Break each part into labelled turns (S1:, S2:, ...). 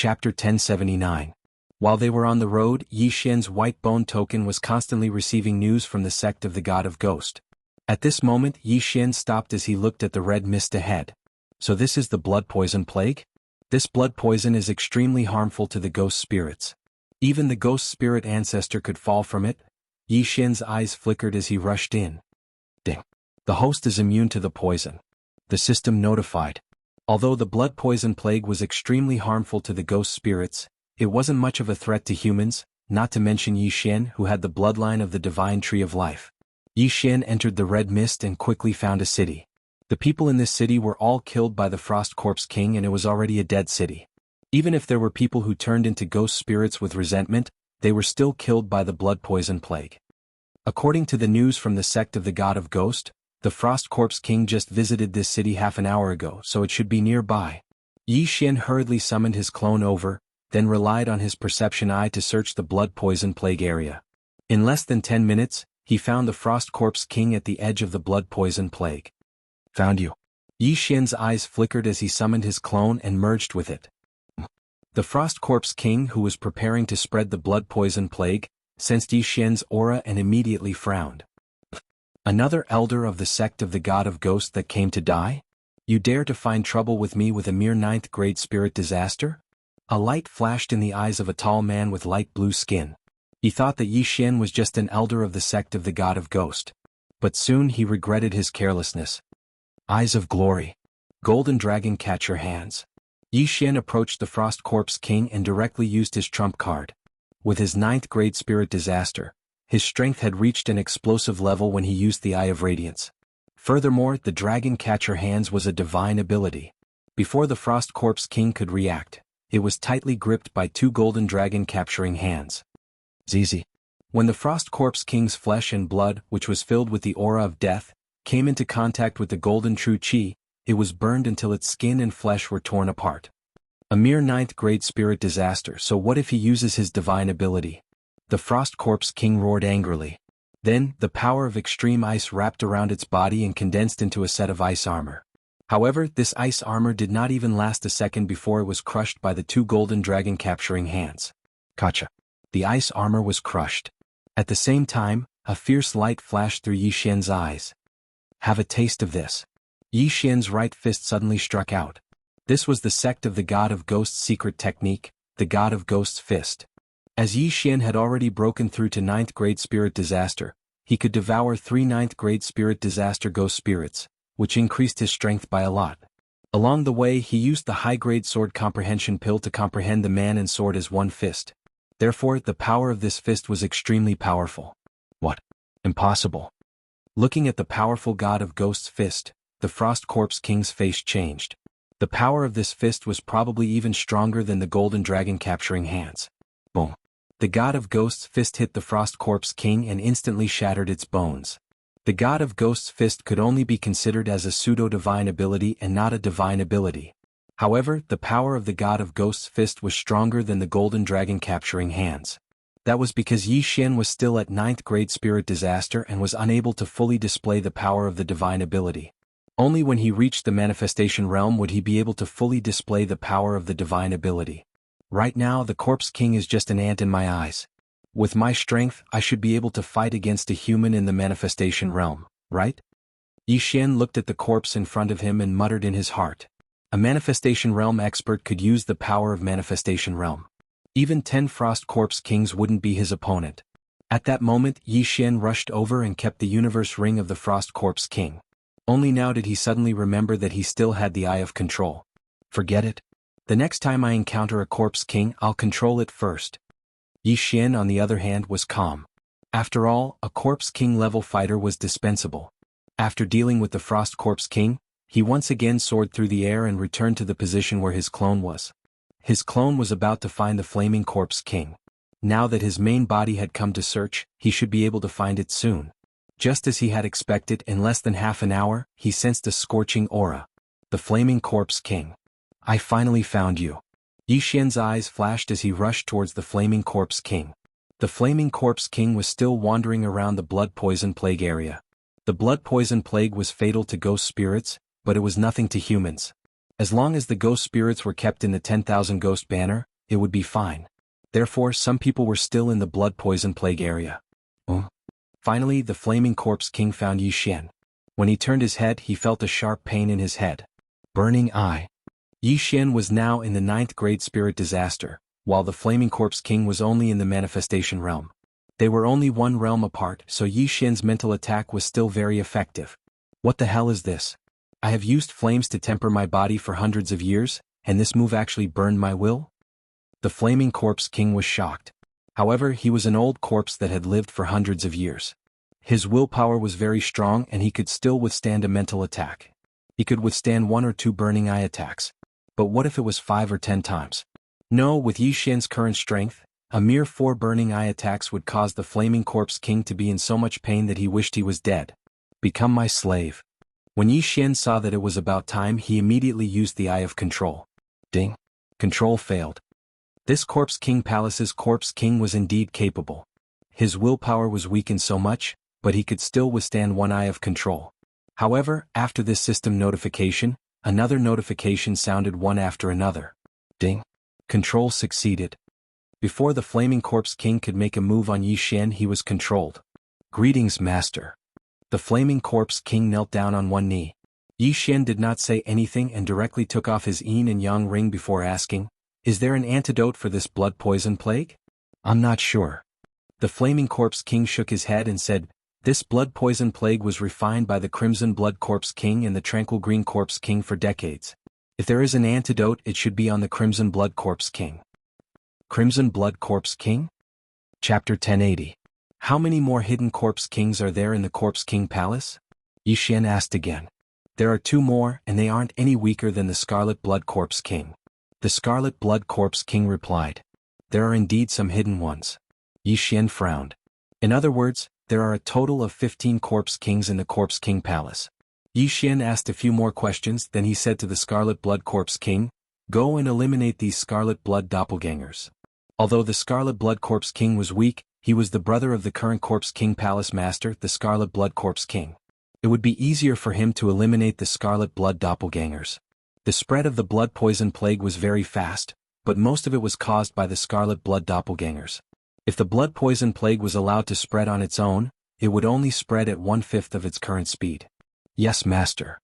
S1: Chapter 1079. While they were on the road, Yi Xian's white bone token was constantly receiving news from the sect of the God of Ghost. At this moment, Yi Xian stopped as he looked at the red mist ahead. So this is the blood poison plague? This blood poison is extremely harmful to the ghost spirits. Even the ghost spirit ancestor could fall from it. Yi Xian's eyes flickered as he rushed in. Ding. The host is immune to the poison. The system notified. Although the blood poison plague was extremely harmful to the ghost spirits, it wasn't much of a threat to humans, not to mention Yi Xian, who had the bloodline of the divine tree of life. Yi Xian entered the red mist and quickly found a city. The people in this city were all killed by the Frost Corpse King, and it was already a dead city. Even if there were people who turned into ghost spirits with resentment, they were still killed by the blood poison plague. According to the news from the sect of the God of Ghost, the Frost Corpse King just visited this city half an hour ago, so it should be nearby. Yi Xian hurriedly summoned his clone over, then relied on his perception eye to search the blood poison plague area. In less than 10 minutes, he found the Frost Corpse King at the edge of the blood poison plague. Found you. Yi Xian's eyes flickered as he summoned his clone and merged with it. The Frost Corpse King, who was preparing to spread the blood poison plague, sensed Yi Xian's aura and immediately frowned. Another elder of the sect of the God of Ghost that came to die? You dare to find trouble with me with a mere 9th grade spirit disaster? A light flashed in the eyes of a tall man with light blue skin. He thought that Yi Xian was just an elder of the sect of the God of Ghost. But soon he regretted his carelessness. Eyes of glory. Golden dragon, catch your hands. Yi Xian approached the Frost Corpse King and directly used his trump card. With his 9th grade spirit disaster, his strength had reached an explosive level when he used the Eye of Radiance. Furthermore, the Dragon Catcher Hands was a divine ability. Before the Frost Corpse King could react, it was tightly gripped by 2 golden dragon capturing hands. Zizi. When the Frost Corpse King's flesh and blood, which was filled with the aura of death, came into contact with the golden true chi, it was burned until its skin and flesh were torn apart. A mere 9th grade spirit disaster, so what if he uses his divine ability? The Frost Corpse King roared angrily. Then, the power of extreme ice wrapped around its body and condensed into a set of ice armor. However, this ice armor did not even last a second before it was crushed by the 2 golden dragon capturing hands. Gotcha. The ice armor was crushed. At the same time, a fierce light flashed through Yi Xian's eyes. Have a taste of this. Yi Xian's right fist suddenly struck out. This was the sect of the God of Ghosts' secret technique, the God of Ghosts' fist. As Yi Xian had already broken through to 9th grade spirit disaster, he could devour 3 9th grade spirit disaster ghost spirits, which increased his strength by a lot. Along the way, he used the high-grade sword comprehension pill to comprehend the man and sword as one fist. Therefore, the power of this fist was extremely powerful. What? Impossible. Looking at the powerful God of Ghosts' fist, the Frost Corpse King's face changed. The power of this fist was probably even stronger than the golden dragon capturing hands. Boom. The God of Ghosts' fist hit the Frost Corpse King and instantly shattered its bones. The God of Ghosts' fist could only be considered as a pseudo-divine ability and not a divine ability. However, the power of the God of Ghosts' fist was stronger than the golden dragon capturing hands. That was because Yi Xian was still at 9th grade spirit disaster and was unable to fully display the power of the divine ability. Only when he reached the manifestation realm would he be able to fully display the power of the divine ability. Right now, the Corpse King is just an ant in my eyes. With my strength, I should be able to fight against a human in the manifestation realm, right? Yi Xian looked at the corpse in front of him and muttered in his heart. A manifestation realm expert could use the power of manifestation realm. Even 10 Frost Corpse Kings wouldn't be his opponent. At that moment, Yi Xian rushed over and kept the universe ring of the Frost Corpse King. Only now did he suddenly remember that he still had the Eye of Control. Forget it. The next time I encounter a Corpse King, I'll control it first. Yi Xian, on the other hand, was calm. After all, a Corpse King level fighter was dispensable. After dealing with the Frost Corpse King, he once again soared through the air and returned to the position where his clone was. His clone was about to find the Flaming Corpse King. Now that his main body had come to search, he should be able to find it soon. Just as he had expected, in less than half an hour, he sensed a scorching aura. The Flaming Corpse King. I finally found you. Yi Xian's eyes flashed as he rushed towards the Flaming Corpse King. The Flaming Corpse King was still wandering around the blood poison plague area. The blood poison plague was fatal to ghost spirits, but it was nothing to humans. As long as the ghost spirits were kept in the 10,000 ghost banner, it would be fine. Therefore some people were still in the blood poison plague area. Finally the Flaming Corpse King found Yi Xian. When he turned his head he felt a sharp pain in his head. Burning eye. Yi Xian was now in the 9th grade spirit disaster, while the Flaming Corpse King was only in the manifestation realm. They were only one realm apart, so Yi Xian's mental attack was still very effective. What the hell is this? I have used flames to temper my body for hundreds of years, and this move actually burned my will? The Flaming Corpse King was shocked. However, he was an old corpse that had lived for hundreds of years. His willpower was very strong and he could still withstand a mental attack. He could withstand 1 or 2 burning eye attacks. But what if it was 5 or 10 times? No, with Yi Xian's current strength, a mere 4 burning eye attacks would cause the Flaming Corpse King to be in so much pain that he wished he was dead. Become my slave. When Yi Xian saw that it was about time, he immediately used the Eye of Control. Ding. Control failed. This Corpse King Palace's Corpse King was indeed capable. His willpower was weakened so much, but he could still withstand 1 Eye of Control. However, after this system notification, another notification sounded one after another. Ding. Control succeeded. Before the Flaming Corpse King could make a move on Yi Xian, he was controlled. Greetings, Master. The Flaming Corpse King knelt down on one knee. Yi Xian did not say anything and directly took off his yin and yang ring before asking, "Is there an antidote for this blood poison plague?" "I'm not sure." The Flaming Corpse King shook his head and said, "This blood poison plague was refined by the Crimson Blood Corpse King and the Tranquil Green Corpse King for decades. If there is an antidote, it should be on the Crimson Blood Corpse King." Crimson Blood Corpse King? Chapter 1080. How many more hidden Corpse Kings are there in the Corpse King Palace? Yi Xian asked again. There are 2 more, and they aren't any weaker than the Scarlet Blood Corpse King. The Scarlet Blood Corpse King replied. There are indeed some hidden ones. Yi Xian frowned. In other words, there are a total of 15 Corpse Kings in the Corpse King Palace. Yi Xian asked a few more questions, then he said to the Scarlet Blood Corpse King, "Go and eliminate these Scarlet Blood Doppelgangers." Although the Scarlet Blood Corpse King was weak, he was the brother of the current Corpse King Palace Master, the Scarlet Blood Corpse King. It would be easier for him to eliminate the Scarlet Blood Doppelgangers. The spread of the blood poison plague was very fast, but most of it was caused by the Scarlet Blood Doppelgangers. If the blood poison plague was allowed to spread on its own, it would only spread at 1/5 of its current speed. Yes, Master.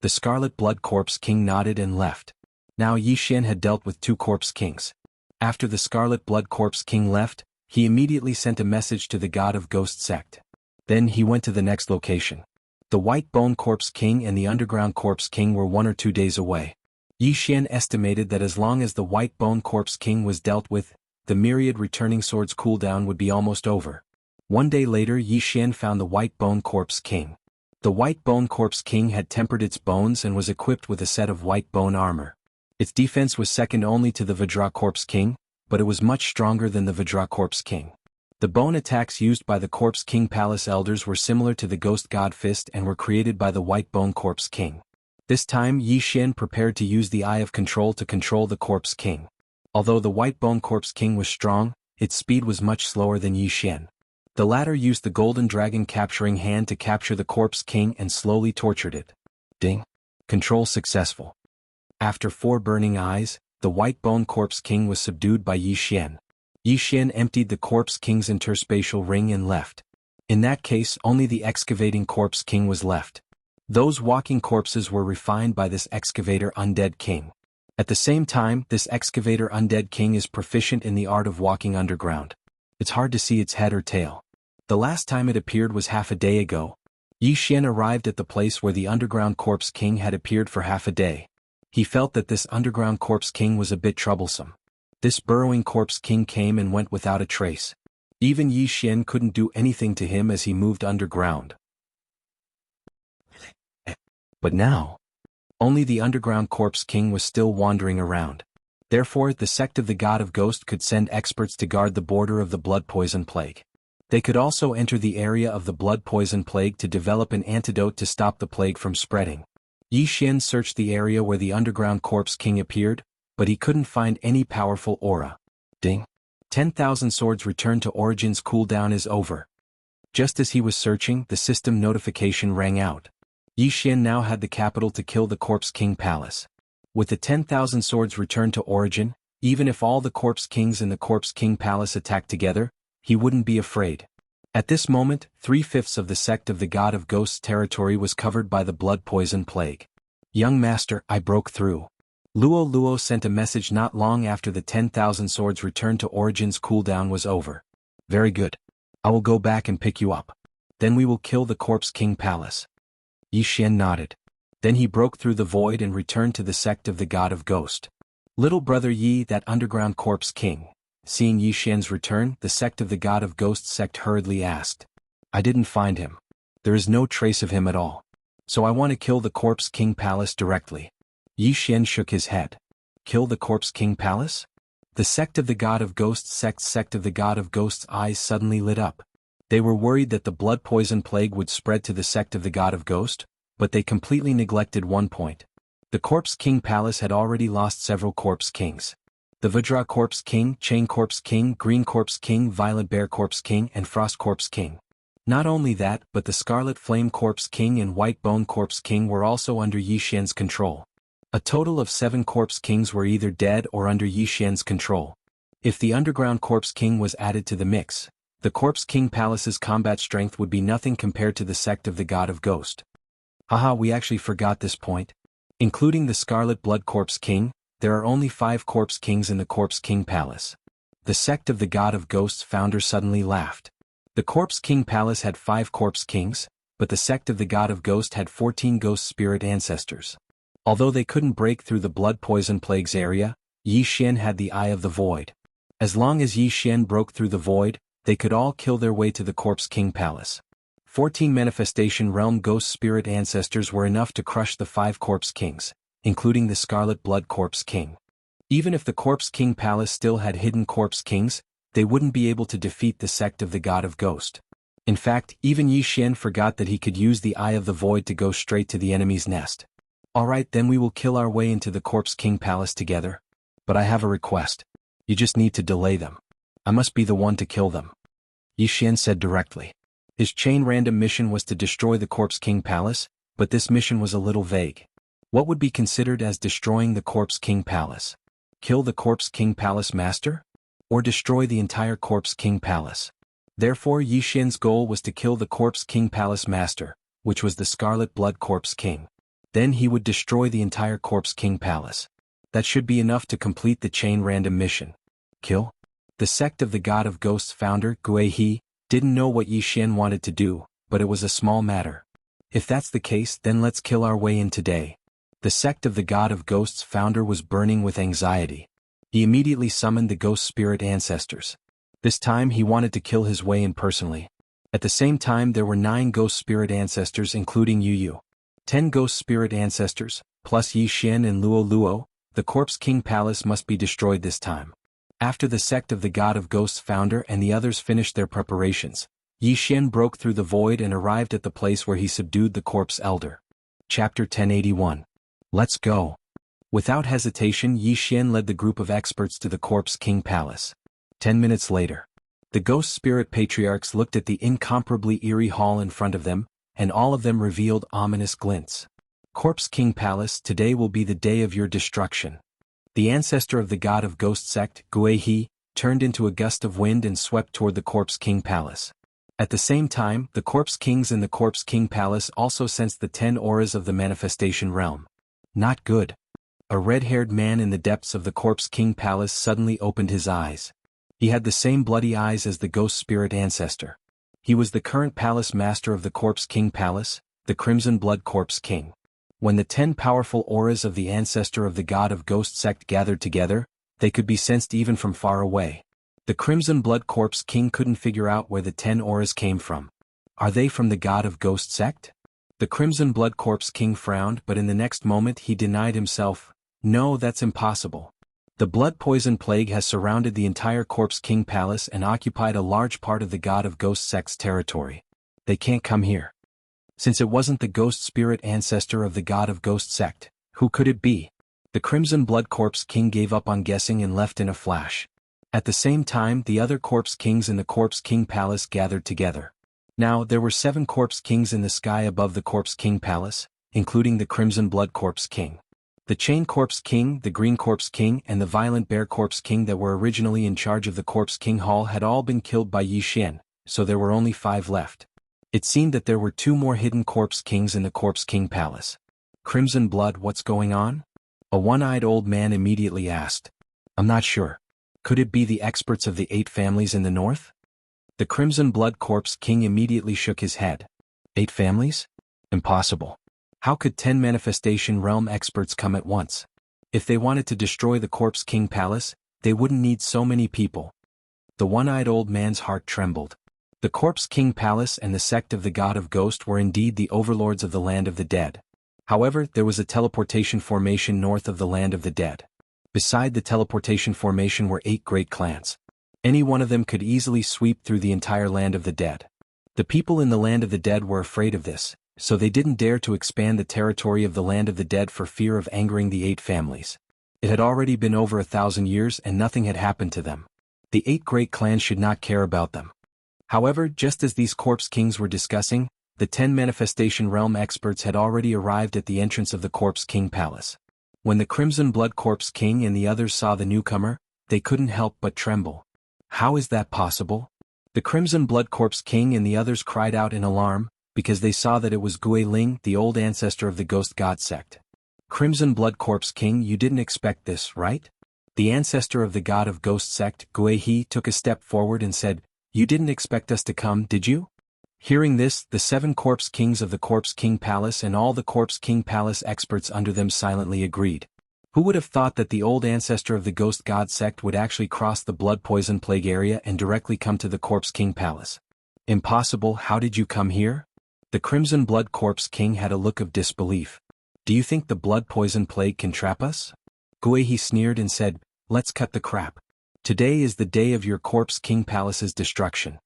S1: The Scarlet Blood Corpse King nodded and left. Now Yi Xian had dealt with 2 Corpse Kings. After the Scarlet Blood Corpse King left, he immediately sent a message to the God of Ghost sect. Then he went to the next location. The White Bone Corpse King and the Underground Corpse King were 1 or 2 days away. Yi Xian estimated that as long as the White Bone Corpse King was dealt with, the myriad returning swords cooldown would be almost over. 1 day later, Yi Xian found the White Bone Corpse King. The White Bone Corpse King had tempered its bones and was equipped with a set of white bone armor. Its defense was second only to the Vajra Corpse King, but it was much stronger than the Vajra Corpse King. The bone attacks used by the Corpse King Palace Elders were similar to the Ghost God Fist and were created by the White Bone Corpse King. This time Yi Xian prepared to use the Eye of Control to control the Corpse King. Although the White Bone Corpse King was strong, its speed was much slower than Yi Xian. The latter used the Golden Dragon capturing hand to capture the Corpse King and slowly tortured it. Ding. Control successful. After 4 burning eyes, the White Bone Corpse King was subdued by Yi Xian. Yi Xian emptied the Corpse King's interspatial ring and left. In that case, only the Excavating Corpse King was left. Those walking corpses were refined by this Excavator Undead King. At the same time, this Excavator Undead King is proficient in the art of walking underground. It's hard to see its head or tail. The last time it appeared was half a day ago. Yi Xian arrived at the place where the Underground Corpse King had appeared for half a day. He felt that this Underground Corpse King was a bit troublesome. This burrowing Corpse King came and went without a trace. Even Yi Xian couldn't do anything to him as he moved underground. But now, only the Underground Corpse King was still wandering around. Therefore, the sect of the God of Ghost could send experts to guard the border of the blood poison plague. They could also enter the area of the blood poison plague to develop an antidote to stop the plague from spreading. Yi Xian searched the area where the Underground Corpse King appeared, but he couldn't find any powerful aura. Ding. 10,000 swords return to Origin's cooldown is over. Just as he was searching, the system notification rang out. Yi Xian now had the capital to kill the Corpse King Palace. With the 10,000 swords returned to Origin, Even if all the Corpse Kings in the Corpse King Palace attacked together, he wouldn't be afraid. At this moment, 3/5 of the sect of the God of Ghosts territory was covered by the blood poison plague. Young master, I broke through. Luo Luo sent a message not long after the 10,000 swords return to Origin's cooldown was over. Very good. I will go back and pick you up. Then we will kill the Corpse King Palace. Yi Xian nodded. Then he broke through the void and returned to the sect of the God of Ghost. Little brother Yi, that underground Corpse King. Seeing Yi Xian's return, the sect of the God of Ghosts sect hurriedly asked. I didn't find him. There is no trace of him at all. So I want to kill the Corpse King Palace directly. Yi Xian shook his head. Kill the Corpse King Palace? The sect of the God of Ghosts sect of the God of Ghosts' eyes suddenly lit up. They were worried that the blood poison plague would spread to the sect of the God of Ghost, but they completely neglected one point. The Corpse King Palace had already lost several Corpse Kings. The Vajra Corpse King, Chain Corpse King, Green Corpse King, Violet Bear Corpse King, and Frost Corpse King. Not only that, but the Scarlet Flame Corpse King and White Bone Corpse King were also under Yi Xian's control. A total of 7 Corpse Kings were either dead or under Yi Xian's control. If the Underground Corpse King was added to the mix, the Corpse King Palace's combat strength would be nothing compared to the sect of the God of Ghost. Haha, we actually forgot this point. Including the Scarlet Blood Corpse King, there are only 5 Corpse Kings in the Corpse King Palace. The sect of the God of Ghosts founder suddenly laughed. The Corpse King Palace had 5 Corpse Kings, but the sect of the God of Ghost had 14 Ghost Spirit ancestors. Although they couldn't break through the blood poison plague's area, Yi Xian had the Eye of the Void. As long as Yi Xian broke through the void, they could all kill their way to the Corpse King Palace. 14 Manifestation Realm Ghost Spirit ancestors were enough to crush the 5 Corpse Kings, including the Scarlet Blood Corpse King. Even if the Corpse King Palace still had hidden Corpse Kings, they wouldn't be able to defeat the sect of the God of Ghost. In fact, even Yi Xian forgot that he could use the Eye of the Void to go straight to the enemy's nest. Alright, then we will kill our way into the Corpse King Palace together. But I have a request. You just need to delay them. I must be the one to kill them. Yi Xian said directly. His chain random mission was to destroy the Corpse King Palace, but this mission was a little vague. What would be considered as destroying the Corpse King Palace? Kill the Corpse King Palace Master? Or destroy the entire Corpse King Palace? Therefore Yi Xian's goal was to kill the Corpse King Palace Master, which was the Scarlet Blood Corpse King. Then he would destroy the entire Corpse King Palace. That should be enough to complete the chain random mission. Kill? The sect of the God of Ghosts founder, Gui He, didn't know what Yi Xian wanted to do, but it was a small matter. If that's the case, then let's kill our way in today. The sect of the God of Ghosts founder was burning with anxiety. He immediately summoned the Ghost Spirit ancestors. This time he wanted to kill his way in personally. At the same time there were 9 Ghost Spirit ancestors including Yu Yu. 10 Ghost Spirit ancestors, plus Yi Xian and Luo Luo. The Corpse King Palace must be destroyed this time. After the sect of the God of Ghosts founder and the others finished their preparations, Yi Xian broke through the void and arrived at the place where he subdued the Corpse Elder. Chapter 1081. Let's go. Without hesitation Yi Xian led the group of experts to the Corpse King Palace. 10 minutes later. The Ghost Spirit Patriarchs looked at the incomparably eerie hall in front of them, and all of them revealed ominous glints. Corpse King Palace, today will be the day of your destruction. The ancestor of the God of Ghost sect, Gui He, turned into a gust of wind and swept toward the Corpse King Palace. At the same time, the Corpse Kings in the Corpse King Palace also sensed the 10 auras of the manifestation realm. Not good. A red-haired man in the depths of the Corpse King Palace suddenly opened his eyes. He had the same bloody eyes as the Ghost Spirit ancestor. He was the current palace master of the Corpse King Palace, the Crimson Blood Corpse King. When the 10 powerful auras of the ancestor of the God of Ghost sect gathered together, they could be sensed even from far away. The Crimson Blood Corpse King couldn't figure out where the 10 auras came from. Are they from the God of Ghost sect? The Crimson Blood Corpse King frowned, but in the next moment he denied himself. No, that's impossible. The blood poison plague has surrounded the entire Corpse King Palace and occupied a large part of the God of Ghost sect's territory. They can't come here. Since it wasn't the Ghost Spirit ancestor of the God of Ghost sect, who could it be? The Crimson Blood Corpse King gave up on guessing and left in a flash. At the same time, the other Corpse Kings in the Corpse King Palace gathered together. Now, there were 7 Corpse Kings in the sky above the Corpse King Palace, including the Crimson Blood Corpse King. The Chain Corpse King, the Green Corpse King, and the Violent Bear Corpse King that were originally in charge of the Corpse King Hall had all been killed by Yi Xian, so there were only 5 left. It seemed that there were 2 more hidden Corpse Kings in the Corpse King Palace. Crimson Blood, what's going on? A one-eyed old man immediately asked. I'm not sure. Could it be the experts of the 8 families in the north? The Crimson Blood Corpse King immediately shook his head. 8 families? Impossible. How could 10 Manifestation Realm experts come at once? If they wanted to destroy the Corpse King Palace, they wouldn't need so many people. The one-eyed old man's heart trembled. The Corpse King Palace and the sect of the God of Ghost were indeed the overlords of the land of the dead. However, there was a teleportation formation north of the land of the dead. Beside the teleportation formation were 8 great clans. Any one of them could easily sweep through the entire land of the dead. The people in the land of the dead were afraid of this, so they didn't dare to expand the territory of the land of the dead for fear of angering the 8 families. It had already been over 1,000 years and nothing had happened to them. The 8 great clans should not care about them. However, just as these Corpse Kings were discussing, the 10 Manifestation Realm experts had already arrived at the entrance of the Corpse King Palace. When the Crimson Blood Corpse King and the others saw the newcomer, they couldn't help but tremble. How is that possible? The Crimson Blood Corpse King and the others cried out in alarm, because they saw that it was Gui Ling, the old ancestor of the Ghost God sect. Crimson Blood Corpse King, you didn't expect this, right? The ancestor of the God of Ghost sect, Gui He, took a step forward and said, You didn't expect us to come, did you? Hearing this, the 7 Corpse Kings of the Corpse King Palace and all the Corpse King Palace experts under them silently agreed. Who would have thought that the old ancestor of the Ghost God sect would actually cross the Blood Poison Plague area and directly come to the Corpse King Palace? Impossible, how did you come here? The Crimson Blood Corpse King had a look of disbelief. Do you think the Blood Poison Plague can trap us? Gui He sneered and said, Let's cut the crap. Today is the day of your Corpse King Palace's destruction.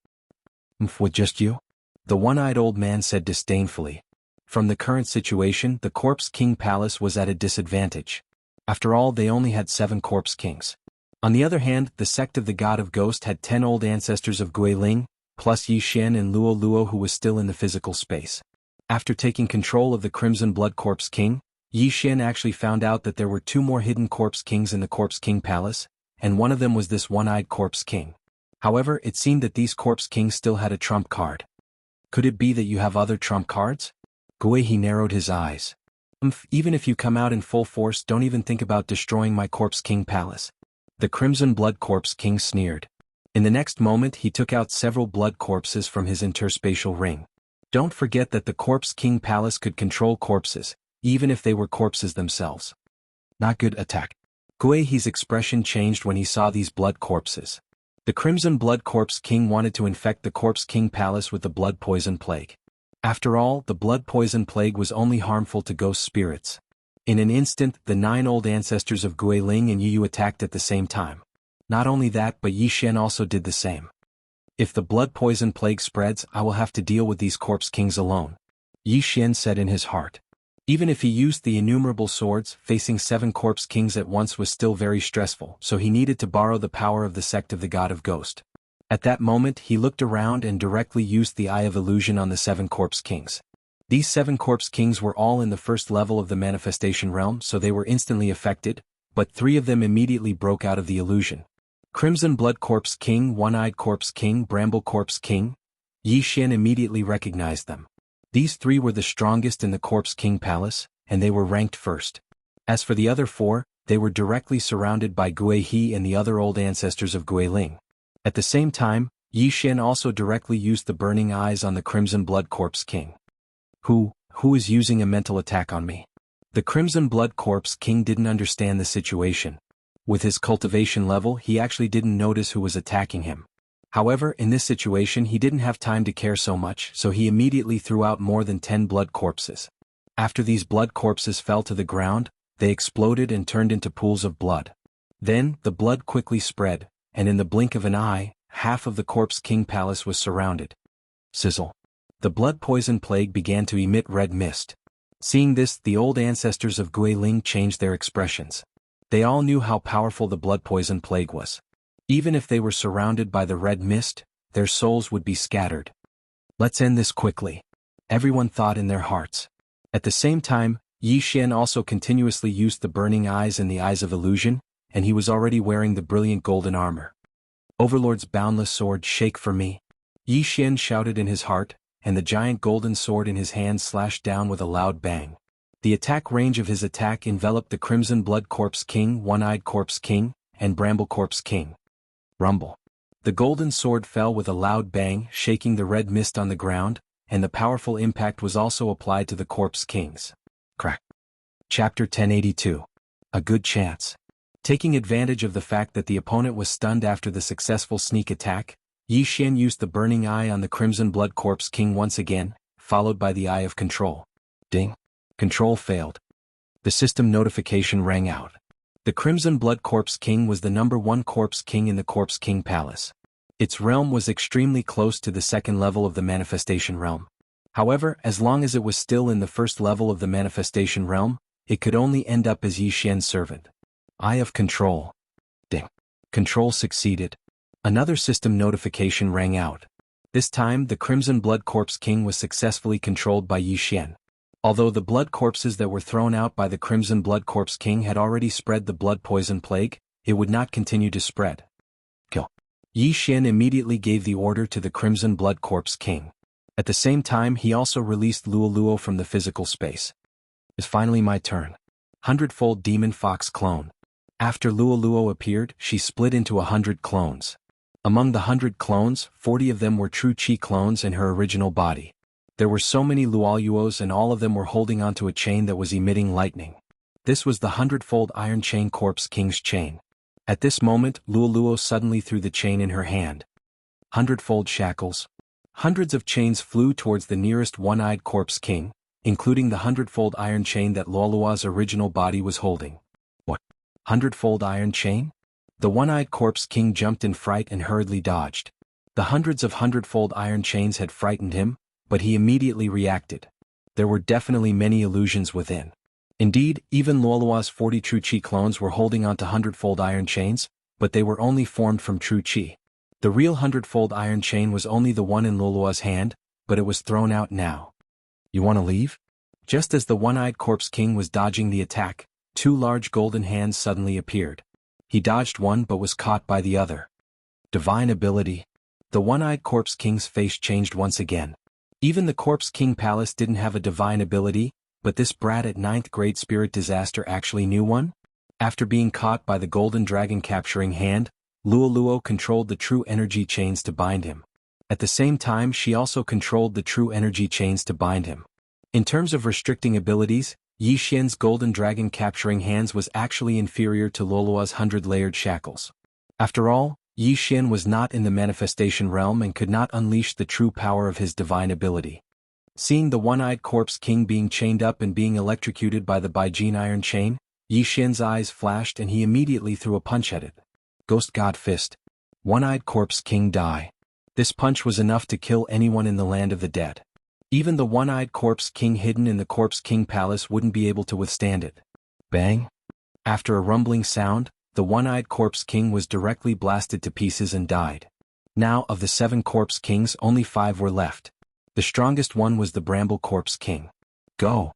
S1: With just you? The one-eyed old man said disdainfully. From the current situation, the Corpse King Palace was at a disadvantage. After all, they only had 7 Corpse Kings. On the other hand, the sect of the God of Ghost had 10 old ancestors of Gui Ling, plus Yi Xian and Luo Luo, who was still in the physical space. After taking control of the Crimson Blood Corpse King, Yi Xian actually found out that there were 2 more hidden Corpse Kings in the Corpse King Palace, and one of them was this one-eyed Corpse King. However, it seemed that these Corpse Kings still had a trump card. Could it be that you have other trump cards? Gui He narrowed his eyes. Even if you come out in full force, don't even think about destroying my Corpse King Palace. The Crimson Blood Corpse King sneered. In the next moment he took out several blood corpses from his interspatial ring. Don't forget that the Corpse King Palace could control corpses, even if they were corpses themselves. Not good attack. Gui He's expression changed when he saw these blood corpses. The Crimson Blood Corpse King wanted to infect the Corpse King Palace with the Blood Poison Plague. After all, the Blood Poison Plague was only harmful to ghost spirits. In an instant, the 9 old ancestors of Gui Ling and Yu attacked at the same time. Not only that, but Yi Xian also did the same. If the Blood Poison Plague spreads, I will have to deal with these Corpse Kings alone. Yi Xian said in his heart. Even if he used the innumerable swords, facing 7 Corpse Kings at once was still very stressful, so he needed to borrow the power of the sect of the God of Ghost. At that moment he looked around and directly used the Eye of Illusion on the 7 Corpse Kings. These 7 Corpse Kings were all in the first level of the Manifestation Realm, so they were instantly affected, but 3 of them immediately broke out of the illusion. Crimson Blood Corpse King, One-Eyed Corpse King, Bramble Corpse King. Yi Xian immediately recognized them. These 3 were the strongest in the Corpse King Palace, and they were ranked first. As for the other 4, they were directly surrounded by Gui He and the other old ancestors of Gui Ling. At the same time, Yi Xian also directly used the burning eyes on the Crimson Blood Corpse King. Who is using a mental attack on me? The Crimson Blood Corpse King didn't understand the situation. With his cultivation level, he actually didn't notice who was attacking him. However, in this situation he didn't have time to care so much, so he immediately threw out more than 10 blood corpses. After these blood corpses fell to the ground, they exploded and turned into pools of blood. Then, the blood quickly spread, and in the blink of an eye, half of the Corpse King Palace was surrounded. Sizzle. The blood poison plague began to emit red mist. Seeing this, the old ancestors of Gui Ling changed their expressions. They all knew how powerful the blood poison plague was. Even if they were surrounded by the red mist, their souls would be scattered. Let's end this quickly. Everyone thought in their hearts. At the same time, Yi Xian also continuously used the burning eyes and the eyes of illusion, and he was already wearing the brilliant golden armor. Overlord's boundless sword, shake for me. Yi Xian shouted in his heart, and the giant golden sword in his hand slashed down with a loud bang. The attack range of his attack enveloped the Crimson Blood Corpse King, One-Eyed Corpse King, and Bramble Corpse King. Rumble. The golden sword fell with a loud bang, shaking the red mist on the ground, and the powerful impact was also applied to the Corpse Kings. Crack. Chapter 1082. A good chance. Taking advantage of the fact that the opponent was stunned after the successful sneak attack, Yi Xian used the burning eye on the Crimson Blood Corpse King once again, followed by the Eye of Control. Ding. Control failed. The system notification rang out. The Crimson Blood Corpse King was the #1 Corpse King in the Corpse King Palace. Its realm was extremely close to the second level of the Manifestation Realm. However, as long as it was still in the first level of the Manifestation Realm, it could only end up as Yi Xian's servant. Eye of Control. Ding. Control succeeded. Another system notification rang out. This time the Crimson Blood Corpse King was successfully controlled by Yi Xian. Although the blood corpses that were thrown out by the Crimson Blood Corpse King had already spread the blood poison plague, it would not continue to spread. Kill. Yi Xian immediately gave the order to the Crimson Blood Corpse King. At the same time he also released Luoluo from the physical space. It's finally my turn. 100-fold Demon Fox Clone. After Luoluo appeared, she split into 100 clones. Among the 100 clones, 40 of them were true Qi clones in her original body. There were so many Luoluos and all of them were holding onto a chain that was emitting lightning. This was the 100-fold Iron Chain Corpse King's chain. At this moment, Luoluo suddenly threw the chain in her hand. 100-fold shackles. Hundreds of chains flew towards the nearest One-Eyed Corpse King, including the 100-fold iron chain that Luoluo's original body was holding. What? 100-fold iron chain? The One-Eyed Corpse King jumped in fright and hurriedly dodged. The hundreds of 100-fold iron chains had frightened him, but he immediately reacted. There were definitely many illusions within. Indeed, even Luoluo's 40 true Qi clones were holding onto 100-fold iron chains, but they were only formed from true Qi. The real 100-fold iron chain was only the one in Luoluo's hand, but it was thrown out now. You want to leave? Just as the One-Eyed Corpse King was dodging the attack, 2 large golden hands suddenly appeared. He dodged one but was caught by the other. Divine ability. The One-Eyed Corpse King's face changed once again. Even the Corpse King Palace didn't have a divine ability, but this brat at 9th grade Spirit Disaster actually knew one? After being caught by the Golden Dragon capturing hand, Luoluo controlled the true energy chains to bind him. At the same time she also controlled the true energy chains to bind him. In terms of restricting abilities, Yi Xian's Golden Dragon capturing hands was actually inferior to Luoluo's 100-layered shackles. After all, Yi Xian was not in the manifestation realm and could not unleash the true power of his divine ability. Seeing the One-Eyed Corpse King being chained up and being electrocuted by the Baijin Iron Chain, Yi Xian's eyes flashed and he immediately threw a punch at it. Ghost God Fist. One-Eyed Corpse King die. This punch was enough to kill anyone in the land of the dead. Even the One-Eyed Corpse King hidden in the Corpse King Palace wouldn't be able to withstand it. Bang! After a rumbling sound, the One-Eyed Corpse King was directly blasted to pieces and died. Now of the 7 Corpse Kings only 5 were left. The strongest one was the Bramble Corpse King. Go!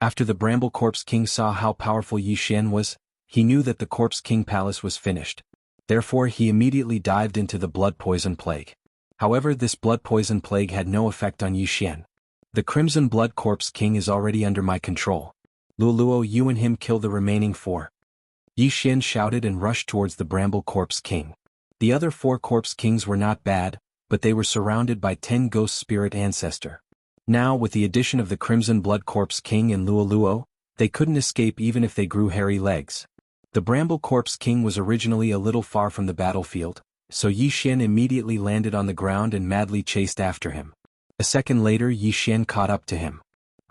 S1: After the Bramble Corpse King saw how powerful Yi Xian was, he knew that the Corpse King Palace was finished. Therefore he immediately dived into the blood poison plague. However, this blood poison plague had no effect on Yi Xian. The Crimson Blood Corpse King is already under my control. Luoluo, you and him kill the remaining 4. Yi Xian shouted and rushed towards the Bramble Corpse King. The other 4 Corpse Kings were not bad, but they were surrounded by 10 Ghost Spirit Ancestor. Now with the addition of the Crimson Blood Corpse King and Luoluo, they couldn't escape even if they grew hairy legs. The Bramble Corpse King was originally a little far from the battlefield, so Yi Xian immediately landed on the ground and madly chased after him. A second later Yi Xian caught up to him.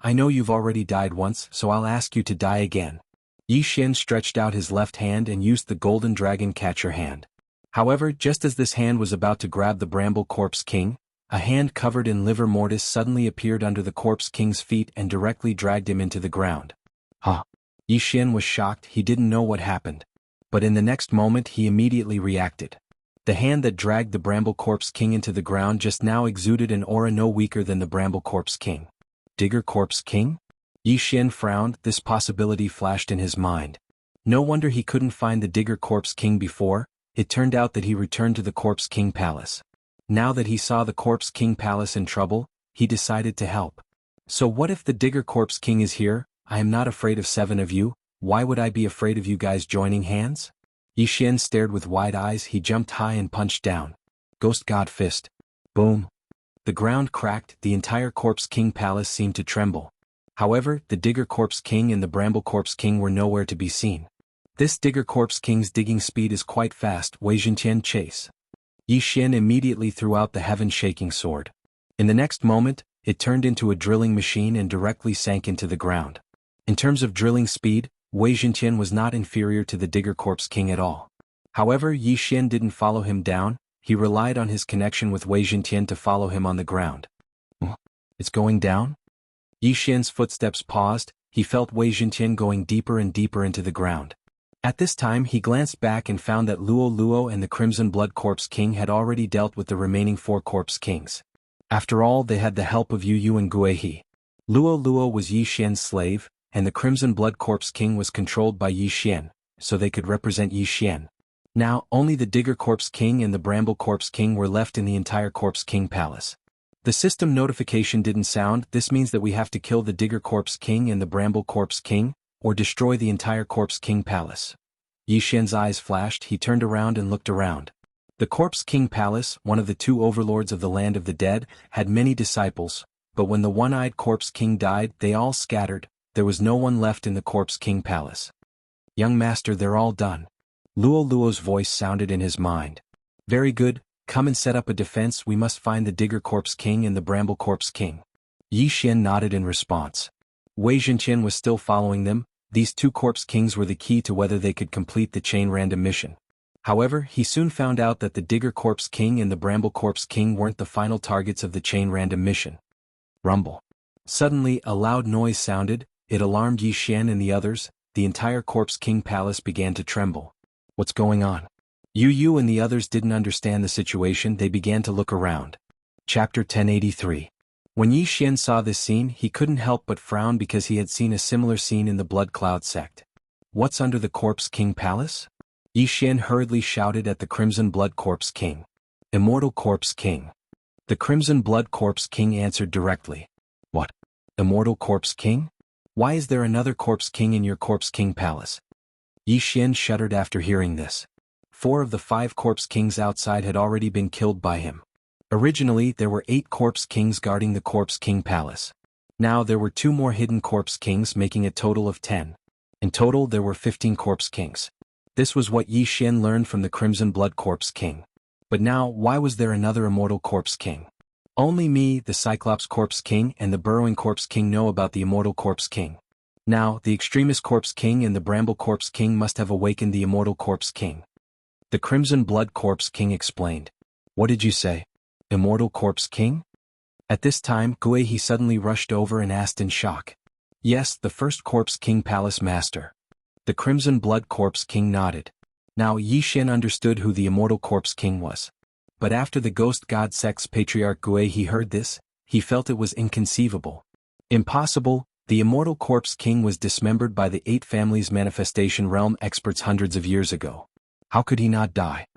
S1: I know you've already died once, so I'll ask you to die again. Yi Xian stretched out his left hand and used the Golden Dragon Catcher hand. However, just as this hand was about to grab the Bramble Corpse King, a hand covered in livor mortis suddenly appeared under the Corpse King's feet and directly dragged him into the ground. Huh! Yi Xian was shocked, he didn't know what happened. But in the next moment he immediately reacted. The hand that dragged the Bramble Corpse King into the ground just now exuded an aura no weaker than the Bramble Corpse King. Digger Corpse King? Yi Xian frowned. This possibility flashed in his mind. No wonder he couldn't find the Digger Corpse King before. It turned out that he returned to the Corpse King Palace. Now that he saw the Corpse King Palace in trouble, he decided to help. So what if the Digger Corpse King is here? I am not afraid of 7 of you. Why would I be afraid of you guys joining hands? Yi Xian stared with wide eyes. He jumped high and punched down. Ghost God Fist. Boom. The ground cracked. The entire Corpse King Palace seemed to tremble. However, the Digger Corpse King and the Bramble Corpse King were nowhere to be seen. This Digger Corpse King's digging speed is quite fast. Wei Zhentian chase. Yi Xian immediately threw out the heaven-shaking sword. In the next moment, it turned into a drilling machine and directly sank into the ground. In terms of drilling speed, Wei Zhentian was not inferior to the Digger Corpse King at all. However, Yi Xian didn't follow him down. He relied on his connection with Wei Zhentian to follow him on the ground. It's going down? Yi Xian's footsteps paused. He felt Wei Zhentian going deeper and deeper into the ground. At this time he glanced back and found that Luo Luo and the Crimson Blood Corpse King had already dealt with the remaining 4 Corpse Kings. After all, they had the help of Yu Yu and Guihe. Luo Luo was Yi Xian's slave, and the Crimson Blood Corpse King was controlled by Yi Xian, so they could represent Yi Xian. Now, only the Digger Corpse King and the Bramble Corpse King were left in the entire Corpse King Palace. The system notification didn't sound. This means that we have to kill the Digger Corpse King and the Bramble Corpse King, or destroy the entire Corpse King Palace. Yi Xian's eyes flashed. He turned around and looked around. The Corpse King Palace, one of the 2 overlords of the land of the dead, had many disciples, but when the one-eyed Corpse King died, they all scattered. There was no one left in the Corpse King Palace. Young master, they're all done. Luo Luo's voice sounded in his mind. Very good, come and set up a defense. We must find the Digger Corpse King and the Bramble Corpse King. Yi Xian nodded in response. Wei Zhentian was still following them. These 2 Corpse Kings were the key to whether they could complete the chain random mission. However, he soon found out that the Digger Corpse King and the Bramble Corpse King weren't the final targets of the chain random mission. Rumble. Suddenly, a loud noise sounded. It alarmed Yi Xian and the others. The entire Corpse King Palace began to tremble. What's going on? Yu Yu and the others didn't understand the situation. They began to look around. Chapter 1083. When Yi Xian saw this scene, he couldn't help but frown because he had seen a similar scene in the Blood Cloud sect. What's under the Corpse King Palace? Yi Xian hurriedly shouted at the Crimson Blood Corpse King. Immortal Corpse King. The Crimson Blood Corpse King answered directly. What? Immortal Corpse King? Why is there another Corpse King in your Corpse King Palace? Yi Xian shuddered after hearing this. 4 of the 5 Corpse Kings outside had already been killed by him. Originally, there were 8 Corpse Kings guarding the Corpse King Palace. Now there were 2 more hidden Corpse Kings, making a total of 10. In total, there were 15 Corpse Kings. This was what Yi Xian learned from the Crimson Blood Corpse King. But now, why was there another Immortal Corpse King? Only me, the Cyclops Corpse King, and the Burrowing Corpse King know about the Immortal Corpse King. Now, the Extremist Corpse King and the Bramble Corpse King must have awakened the Immortal Corpse King. The Crimson Blood Corpse King explained. What did you say? Immortal Corpse King? At this time, Guihe suddenly rushed over and asked in shock. Yes, the first Corpse King Palace Master. The Crimson Blood Corpse King nodded. Now Yi Xian understood who the Immortal Corpse King was. But after the Ghost God Sect's Patriarch Guihe heard this, he felt it was inconceivable. Impossible. The Immortal Corpse King was dismembered by the 8 families manifestation realm experts hundreds of years ago. How could he not die?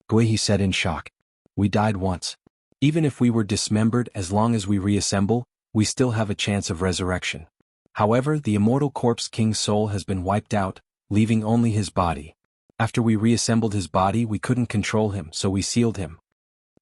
S1: Guihe said in shock. We died once. Even if we were dismembered, as long as we reassemble, we still have a chance of resurrection. However, the Immortal Corpse King's soul has been wiped out, leaving only his body. After we reassembled his body, we couldn't control him, so we sealed him.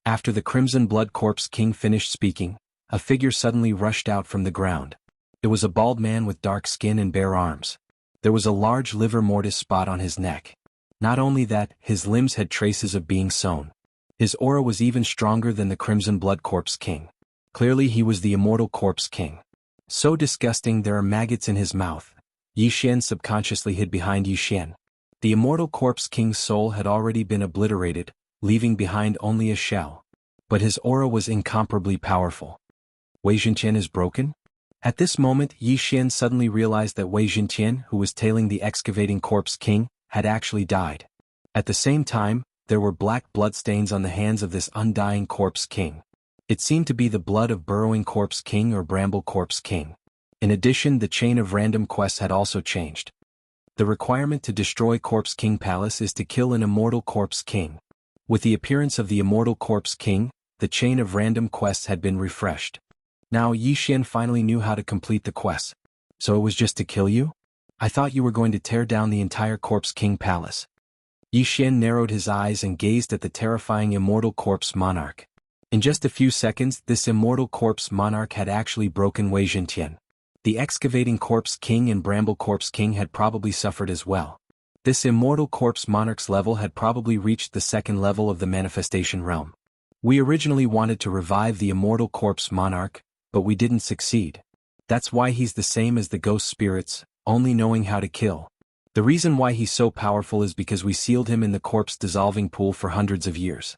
S1: After the Crimson Blood Corpse King finished speaking, a figure suddenly rushed out from the ground. It was a bald man with dark skin and bare arms. There was a large liver mortis spot on his neck. Not only that, his limbs had traces of being sewn. His aura was even stronger than the Crimson Blood Corpse King. Clearly he was the Immortal Corpse King. So disgusting, there are maggots in his mouth. Yi Xian subconsciously hid behind Yi Xian. The Immortal Corpse King's soul had already been obliterated, leaving behind only a shell. But his aura was incomparably powerful. Wei Zhentian is broken? At this moment, Yi Xian suddenly realized that Wei Zhentian, who was tailing the excavating Corpse King, had actually died. At the same time, there were black bloodstains on the hands of this undying Corpse King. It seemed to be the blood of Burrowing Corpse King or Bramble Corpse King. In addition, the chain of random quests had also changed. The requirement to destroy Corpse King Palace is to kill an immortal Corpse King. With the appearance of the immortal Corpse King, the chain of random quests had been refreshed. Now Yi Xian finally knew how to complete the quest. So it was just to kill you? I thought you were going to tear down the entire Corpse King Palace. Yi Xian narrowed his eyes and gazed at the terrifying immortal Corpse Monarch. In just a few seconds, this immortal Corpse Monarch had actually broken Wei Zhentian. The excavating Corpse King and Bramble Corpse King had probably suffered as well. This immortal Corpse Monarch's level had probably reached the second level of the Manifestation Realm. We originally wanted to revive the immortal Corpse Monarch, but we didn't succeed. That's why he's the same as the ghost spirits, only knowing how to kill. The reason why he's so powerful is because we sealed him in the corpse dissolving pool for hundreds of years.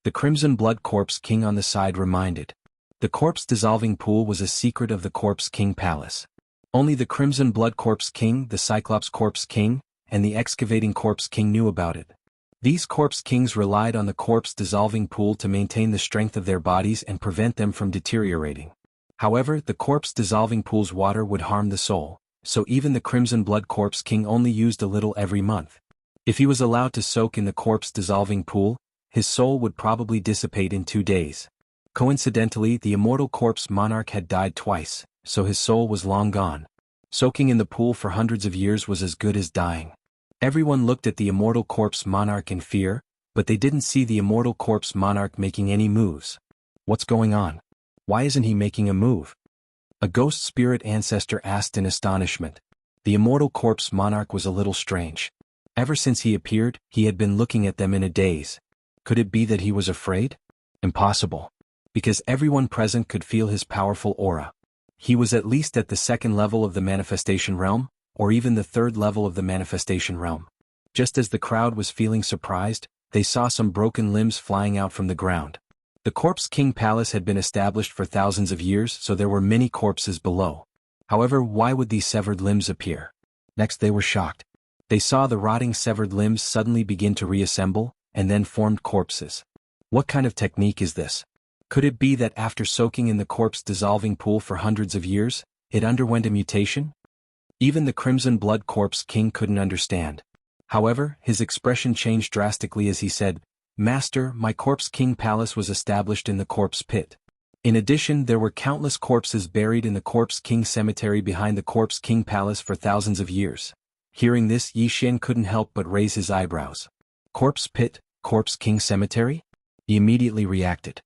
S1: The Crimson Blood Corpse King on the side reminded. The corpse dissolving pool was a secret of the Corpse King Palace. Only the Crimson Blood Corpse King, the Cyclops Corpse King, and the Excavating Corpse King knew about it. These Corpse Kings relied on the corpse dissolving pool to maintain the strength of their bodies and prevent them from deteriorating. However, the corpse dissolving pool's water would harm the soul, so even the Crimson Blood Corpse King only used a little every month. If he was allowed to soak in the corpse dissolving pool, his soul would probably dissipate in 2 days. Coincidentally, the immortal Corpse Monarch had died twice, so his soul was long gone. Soaking in the pool for hundreds of years was as good as dying. Everyone looked at the immortal Corpse Monarch in fear, but they didn't see the immortal Corpse Monarch making any moves. What's going on? Why isn't he making a move? A ghost spirit ancestor asked in astonishment. The immortal Corpse Monarch was a little strange. Ever since he appeared, he had been looking at them in a daze. Could it be that he was afraid? Impossible. Because everyone present could feel his powerful aura. He was at least at the second level of the Manifestation Realm, or even the third level of the Manifestation Realm. Just as the crowd was feeling surprised, they saw some broken limbs flying out from the ground. The Corpse King Palace had been established for thousands of years, so there were many corpses below. However, why would these severed limbs appear? Next they were shocked. They saw the rotting severed limbs suddenly begin to reassemble, and then formed corpses. What kind of technique is this? Could it be that after soaking in the corpse dissolving pool for hundreds of years, it underwent a mutation? Even the Crimson Blood Corpse King couldn't understand. However, his expression changed drastically as he said, "Master, my Corpse King Palace was established in the Corpse Pit. In addition, there were countless corpses buried in the Corpse King Cemetery behind the Corpse King Palace for thousands of years." Hearing this, Yi Xian couldn't help but raise his eyebrows. Corpse Pit, Corpse King Cemetery? He immediately reacted.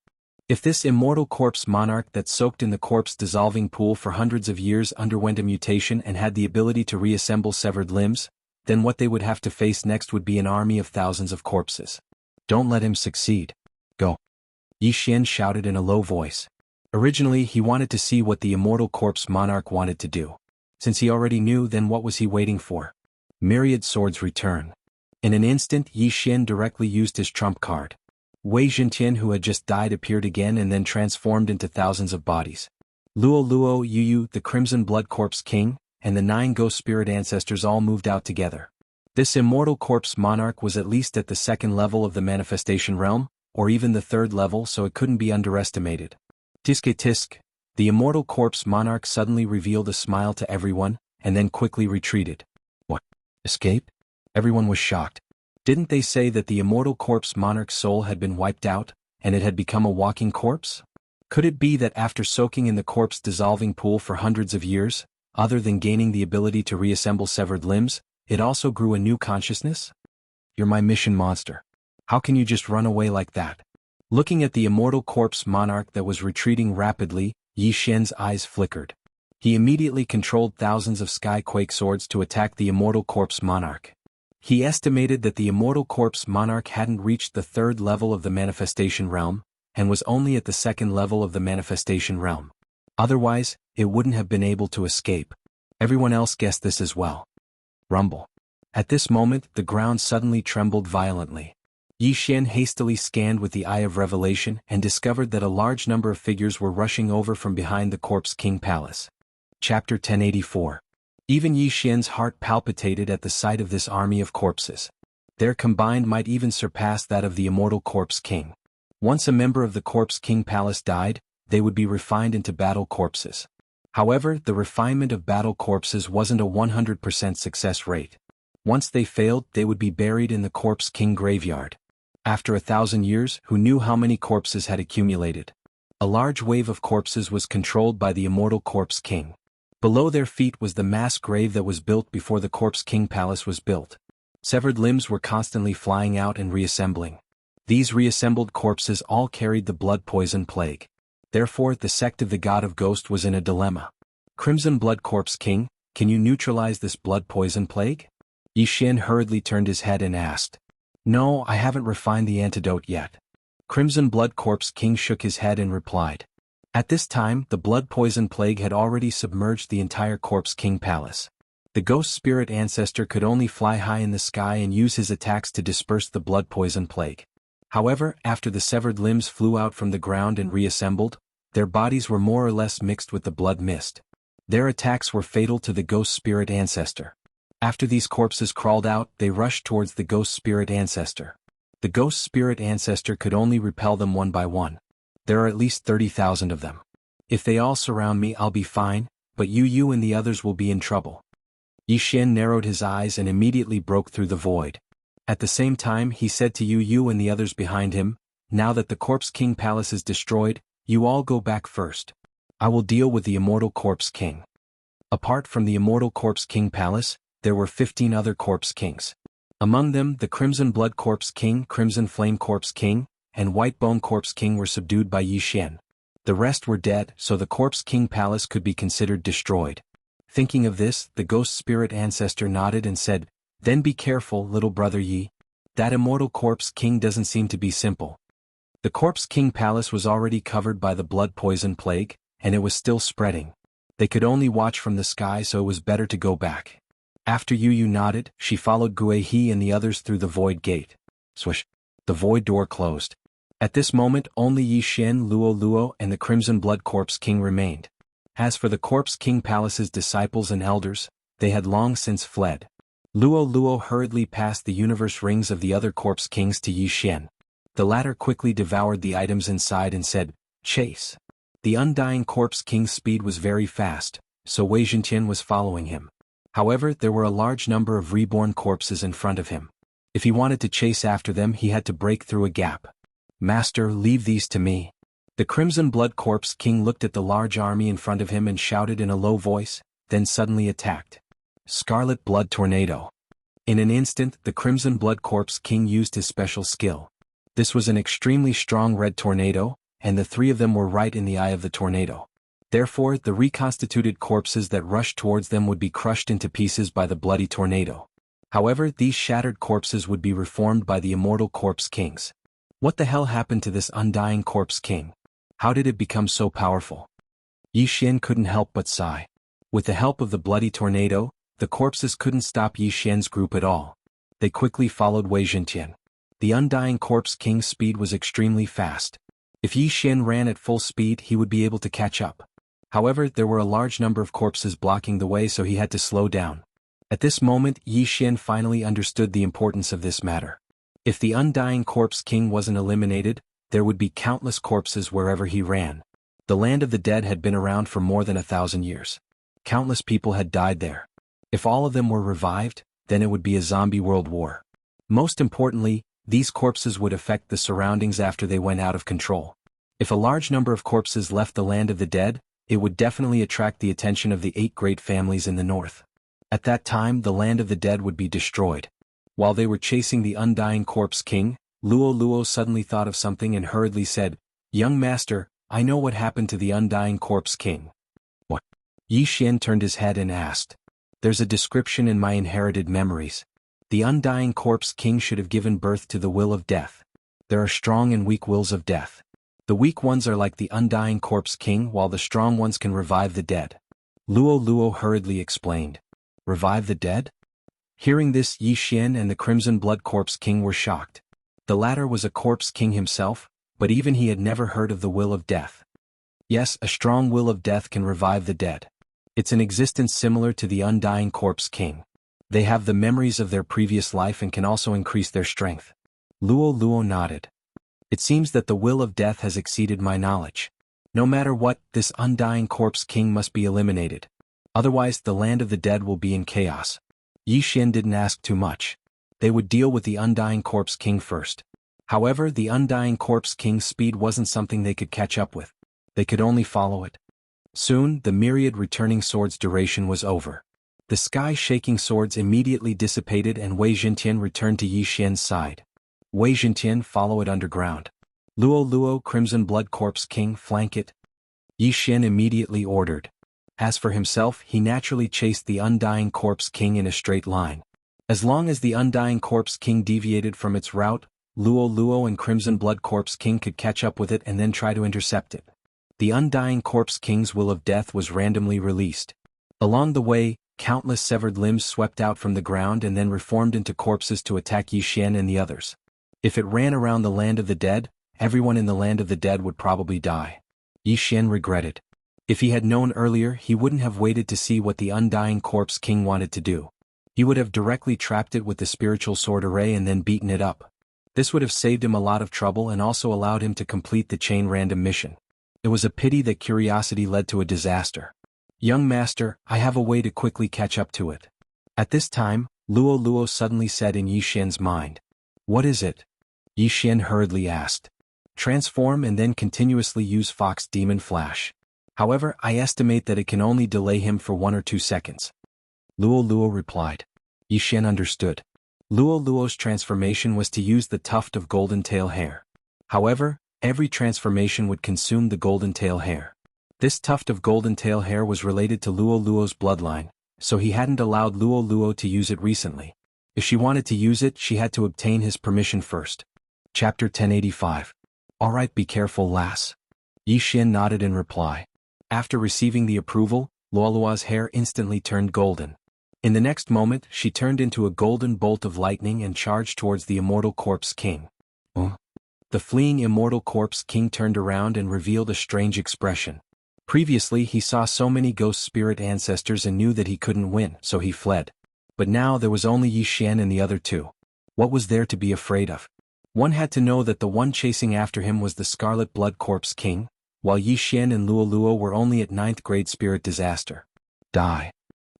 S1: If this immortal Corpse Monarch that soaked in the corpse dissolving pool for hundreds of years underwent a mutation and had the ability to reassemble severed limbs, then what they would have to face next would be an army of thousands of corpses. Don't let him succeed. Go. Yi Xian shouted in a low voice. Originally, he wanted to see what the immortal Corpse Monarch wanted to do. Since he already knew, then what was he waiting for? Myriad Swords Return. In an instant, Yi Xian directly used his trump card. Wei Zhentian, who had just died, appeared again and then transformed into thousands of bodies. Luo Luo Yu, the Crimson Blood Corpse King, and the 9 ghost spirit ancestors all moved out together. This immortal Corpse Monarch was at least at the second level of the Manifestation Realm, or even the third level, so it couldn't be underestimated. Tiske tisk, the immortal Corpse Monarch suddenly revealed a smile to everyone, and then quickly retreated. What? Escape? Everyone was shocked. Didn't they say that the immortal Corpse Monarch's soul had been wiped out, and it had become a walking corpse? Could it be that after soaking in the corpse dissolving pool for hundreds of years, other than gaining the ability to reassemble severed limbs, it also grew a new consciousness? You're my mission monster. How can you just run away like that? Looking at the immortal Corpse Monarch that was retreating rapidly, Yi Xian's eyes flickered. He immediately controlled thousands of Skyquake swords to attack the immortal Corpse Monarch. He estimated that the immortal Corpse Monarch hadn't reached the third level of the Manifestation Realm, and was only at the second level of the Manifestation Realm. Otherwise, it wouldn't have been able to escape. Everyone else guessed this as well. Rumble. At this moment, the ground suddenly trembled violently. Yi Xian hastily scanned with the Eye of Revelation and discovered that a large number of figures were rushing over from behind the Corpse King Palace. Chapter 1084. Even Yi Xian's heart palpitated at the sight of this army of corpses. Their combined might even surpass that of the immortal Corpse King. Once a member of the Corpse King Palace died, they would be refined into battle corpses. However, the refinement of battle corpses wasn't a 100% success rate. Once they failed, they would be buried in the Corpse King graveyard. After 1,000 years, who knew how many corpses had accumulated? A large wave of corpses was controlled by the immortal Corpse King. Below their feet was the mass grave that was built before the Corpse King Palace was built. Severed limbs were constantly flying out and reassembling. These reassembled corpses all carried the blood poison plague. Therefore, the sect of the God of Ghost was in a dilemma. Crimson Blood Corpse King, can you neutralize this blood poison plague? Yi Xian hurriedly turned his head and asked. No, I haven't refined the antidote yet. Crimson Blood Corpse King shook his head and replied. At this time, the blood poison plague had already submerged the entire Corpse King Palace. The ghost spirit ancestor could only fly high in the sky and use his attacks to disperse the blood poison plague. However, after the severed limbs flew out from the ground and reassembled, their bodies were more or less mixed with the blood mist. Their attacks were fatal to the ghost spirit ancestor. After these corpses crawled out, they rushed towards the ghost spirit ancestor. The ghost spirit ancestor could only repel them one by one. There are at least 30,000 of them. If they all surround me, I'll be fine, but you and the others will be in trouble. Yi Xian narrowed his eyes and immediately broke through the void. At the same time, he said to Yu and the others behind him, now that the Corpse King Palace is destroyed, you all go back first. I will deal with the Immortal Corpse King. Apart from the Immortal Corpse King Palace, there were 15 other Corpse Kings. Among them, the Crimson Blood Corpse King, Crimson Flame Corpse King, and White Bone Corpse King were subdued by Yi Xian. The rest were dead, so the Corpse King Palace could be considered destroyed. Thinking of this, the ghost spirit ancestor nodded and said, Then be careful, little brother Yi. That Immortal Corpse King doesn't seem to be simple. The Corpse King Palace was already covered by the blood poison plague, and it was still spreading. They could only watch from the sky, so it was better to go back. After Yu nodded, she followed Gue He and the others through the void gate. Swish! The void door closed. At this moment, only Yi Xian, Luo, and the Crimson Blood Corpse King remained. As for the Corpse King Palace's disciples and elders, they had long since fled. Luo hurriedly passed the universe rings of the other Corpse Kings to Yi Xian. The latter quickly devoured the items inside and said, Chase! The Undying Corpse King's speed was very fast, so Wei Zhentian was following him. However, there were a large number of reborn corpses in front of him. If he wanted to chase after them, he had to break through a gap. Master, leave these to me. The Crimson Blood Corpse King looked at the large army in front of him and shouted in a low voice, then suddenly attacked. Scarlet Blood Tornado. In an instant, the Crimson Blood Corpse King used his special skill. This was an extremely strong red tornado, and the three of them were right in the eye of the tornado. Therefore, the reconstituted corpses that rushed towards them would be crushed into pieces by the bloody tornado. However, these shattered corpses would be reformed by the Immortal Corpse Kings. What the hell happened to this Undying Corpse King? How did it become so powerful? Yi Xian couldn't help but sigh. With the help of the bloody tornado, the corpses couldn't stop Yi Xian's group at all. They quickly followed Wei Zhentian. The Undying Corpse King's speed was extremely fast. If Yi Xian ran at full speed, he would be able to catch up. However, there were a large number of corpses blocking the way, so he had to slow down. At this moment, Yi Xian finally understood the importance of this matter. If the Undying Corpse King wasn't eliminated, there would be countless corpses wherever he ran. The land of the dead had been around for more than 1,000 years. Countless people had died there. If all of them were revived, then it would be a zombie world war. Most importantly, these corpses would affect the surroundings after they went out of control. If a large number of corpses left the land of the dead, it would definitely attract the attention of the 8 great families in the north. At that time, the land of the dead would be destroyed. While they were chasing the Undying Corpse King, Luo suddenly thought of something and hurriedly said, Young master, I know what happened to the Undying Corpse King. What? Yi Xian turned his head and asked. There's a description in my inherited memories. The Undying Corpse King should have given birth to the will of death. There are strong and weak wills of death. The weak ones are like the Undying Corpse King, while the strong ones can revive the dead. Luo hurriedly explained. Revive the dead? Hearing this, Yi Xian and the Crimson Blood Corpse King were shocked. The latter was a Corpse King himself, but even he had never heard of the will of death. Yes, a strong will of death can revive the dead. It's an existence similar to the Undying Corpse King. They have the memories of their previous life and can also increase their strength. Luo nodded. It seems that the will of death has exceeded my knowledge. No matter what, this undying corpse king must be eliminated. Otherwise the land of the dead will be in chaos. Yi Xian didn't ask too much. They would deal with the undying corpse king first. However, the undying corpse king's speed wasn't something they could catch up with. They could only follow it. Soon, the myriad returning swords' duration was over. The sky-shaking swords immediately dissipated and Wei Jingtian returned to Yi Xian's side. Wei Jingtian follow it underground. Luo Luo Crimson Blood Corpse King flank it. Yi Xian immediately ordered. As for himself, he naturally chased the undying corpse king in a straight line. As long as the undying corpse king deviated from its route, Luo Luo and Crimson Blood Corpse King could catch up with it and then try to intercept it. The undying corpse king's will of death was randomly released. Along the way, countless severed limbs swept out from the ground and then reformed into corpses to attack Yi Xian and the others. If it ran around the land of the dead, everyone in the land of the dead would probably die. Yi Xian regretted. If he had known earlier, he wouldn't have waited to see what the undying corpse king wanted to do. He would have directly trapped it with the spiritual sword array and then beaten it up. This would have saved him a lot of trouble and also allowed him to complete the chain random mission. It was a pity that curiosity led to a disaster. Young master, I have a way to quickly catch up to it. At this time, Luo Luo suddenly said in Yi Xian's mind. What is it? Yi Xian hurriedly asked. Transform and then continuously use Fox Demon Flash. However, I estimate that it can only delay him for 1 or 2 seconds. Luo Luo replied. Yi Xian understood. Luo Luo's transformation was to use the tuft of golden tail hair. However, every transformation would consume the golden tail hair. This tuft of golden tail hair was related to Luo Luo's bloodline, so he hadn't allowed Luo Luo to use it recently. If she wanted to use it, she had to obtain his permission first. Chapter 1085. Alright, be careful, lass. Yi Xian nodded in reply. After receiving the approval, Luolua's hair instantly turned golden. In the next moment, she turned into a golden bolt of lightning and charged towards the immortal corpse king. The fleeing immortal corpse king turned around and revealed a strange expression. Previously, he saw so many ghost spirit ancestors and knew that he couldn't win, so he fled. But now there was only Yi Xian and the other two. What was there to be afraid of? One had to know that the one chasing after him was the Scarlet Blood Corpse King, while Yi Xian and Luo Luo were only at 9th grade spirit disaster. Die.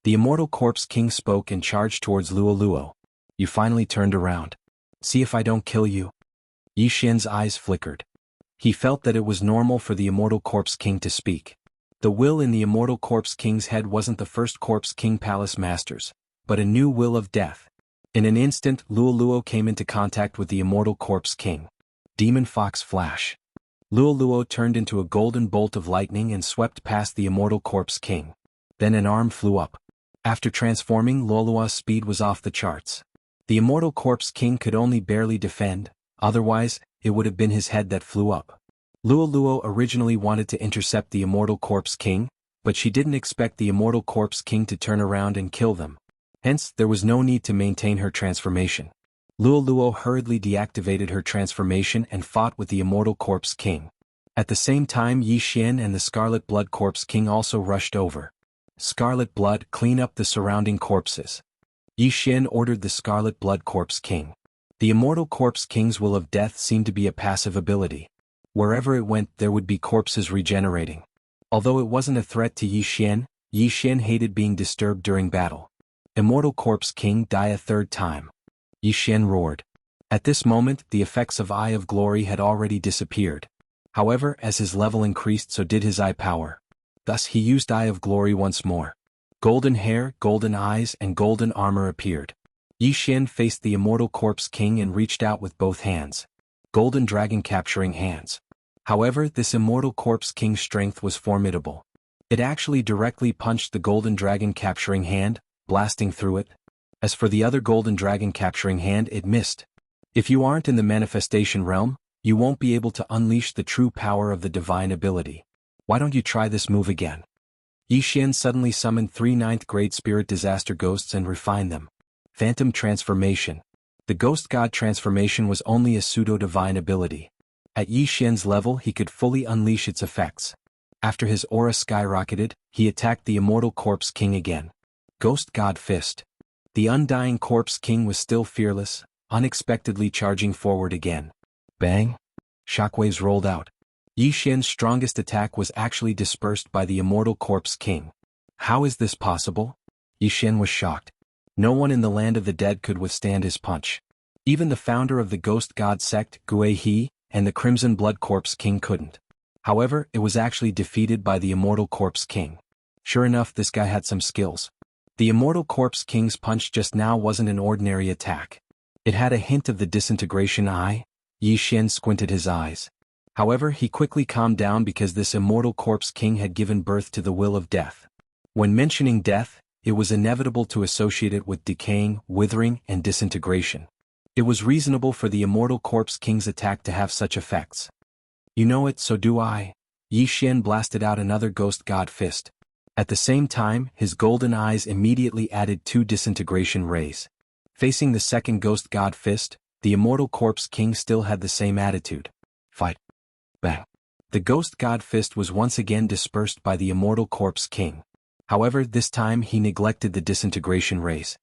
S1: The immortal corpse king spoke and charged towards Luo Luo. You finally turned around. See if I don't kill you. Yi Xian's eyes flickered. He felt that it was normal for the immortal corpse king to speak. The will in the immortal corpse king's head wasn't the first corpse king palace masters, but a new will of death. In an instant, Luo Luo came into contact with the immortal corpse king. Demon Fox Flash. Luo Luo turned into a golden bolt of lightning and swept past the immortal corpse king. Then an arm flew up. After transforming, Luolua's speed was off the charts. The immortal corpse king could only barely defend, otherwise, it would have been his head that flew up. Luo Luo originally wanted to intercept the immortal corpse king, but she didn't expect the immortal corpse king to turn around and kill them. Hence, there was no need to maintain her transformation. Luo Luo hurriedly deactivated her transformation and fought with the immortal corpse king. At the same time, Yi Xian and the Scarlet Blood Corpse King also rushed over. Scarlet Blood, clean up the surrounding corpses. Yi Xian ordered the Scarlet Blood Corpse King. The immortal corpse king's will of death seemed to be a passive ability. Wherever it went, there would be corpses regenerating. Although it wasn't a threat to Yi Xian hated being disturbed during battle. Immortal Corpse King, die a 3rd time. Yi Xian roared. At this moment, the effects of Eye of Glory had already disappeared. However, as his level increased, so did his eye power. Thus he used Eye of Glory once more. Golden hair, golden eyes, and golden armor appeared. Yi Xian faced the immortal corpse king and reached out with both hands. Golden dragon capturing hands. However, this immortal corpse king's strength was formidable. It actually directly punched the golden dragon capturing hand, blasting through it. As for the other golden dragon capturing hand, it missed. If you aren't in the manifestation realm, you won't be able to unleash the true power of the divine ability. Why don't you try this move again? Yi Xian suddenly summoned 3 9th grade spirit disaster ghosts and refined them. Phantom Transformation. The Ghost God transformation was only a pseudo-divine ability. At Yi Xian's level, he could fully unleash its effects. After his aura skyrocketed, he attacked the immortal corpse king again. Ghost God Fist. The undying corpse king was still fearless, unexpectedly charging forward again. Bang! Shockwaves rolled out. Yi Xian's strongest attack was actually dispersed by the Immortal Corpse King. How is this possible? Yi Xian was shocked. No one in the land of the dead could withstand his punch. Even the founder of the Ghost God sect, Gui He, and the Crimson Blood Corpse King couldn't. However, it was actually defeated by the Immortal Corpse King. Sure enough, this guy had some skills. The Immortal Corpse King's punch just now wasn't an ordinary attack. It had a hint of the disintegration eye. Yi Xian squinted his eyes. However, he quickly calmed down because this Immortal Corpse King had given birth to the will of death. When mentioning death, it was inevitable to associate it with decaying, withering, and disintegration. It was reasonable for the Immortal Corpse King's attack to have such effects. You know it, so do I. Yi Xian blasted out another Ghost God fist. At the same time, his golden eyes immediately added 2 disintegration rays. Facing the second Ghost God fist, the Immortal Corpse King still had the same attitude. Fight. Bang. The Ghost God fist was once again dispersed by the Immortal Corpse King. However, this time he neglected the disintegration rays.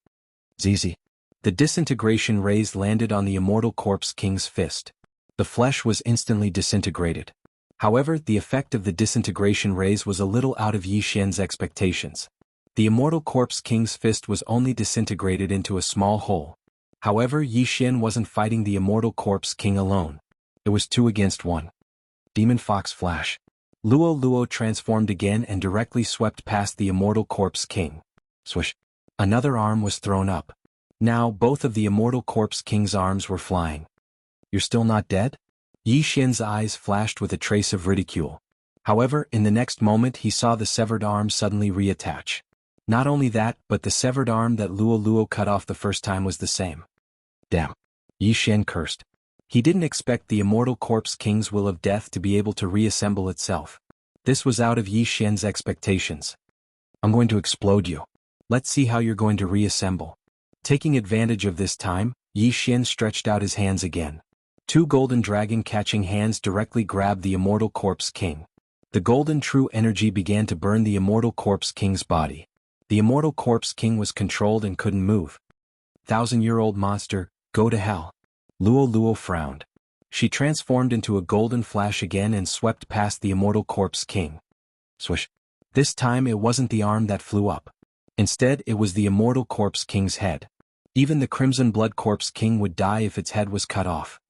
S1: ZZ. The disintegration rays landed on the Immortal Corpse King's fist. The flesh was instantly disintegrated. However, the effect of the disintegration rays was a little out of Yi Xian's expectations. The Immortal Corpse King's fist was only disintegrated into a small hole. However, Yi Xian wasn't fighting the Immortal Corpse King alone. It was 2 against 1. Demon Fox Flash. Luo Luo transformed again and directly swept past the Immortal Corpse King. Swish. Another arm was thrown up. Now both of the Immortal Corpse King's arms were flying. You're still not dead? Yi Xian's eyes flashed with a trace of ridicule. However, in the next moment he saw the severed arm suddenly reattach. Not only that, but the severed arm that Luo Luo cut off the first time was the same. Damn. Yi Xian cursed. He didn't expect the Immortal Corpse King's will of death to be able to reassemble itself. This was out of Yi Xian's expectations. I'm going to explode you. Let's see how you're going to reassemble. Taking advantage of this time, Yi Xian stretched out his hands again. 2 golden dragon-catching hands directly grabbed the Immortal Corpse King. The golden true energy began to burn the Immortal Corpse King's body. The Immortal Corpse King was controlled and couldn't move. 1,000-year-old monster, go to hell. Luo Luo frowned. She transformed into a golden flash again and swept past the Immortal Corpse King. Swish. This time it wasn't the arm that flew up. Instead, it was the Immortal Corpse King's head. Even the Crimson Blood Corpse King would die if its head was cut off.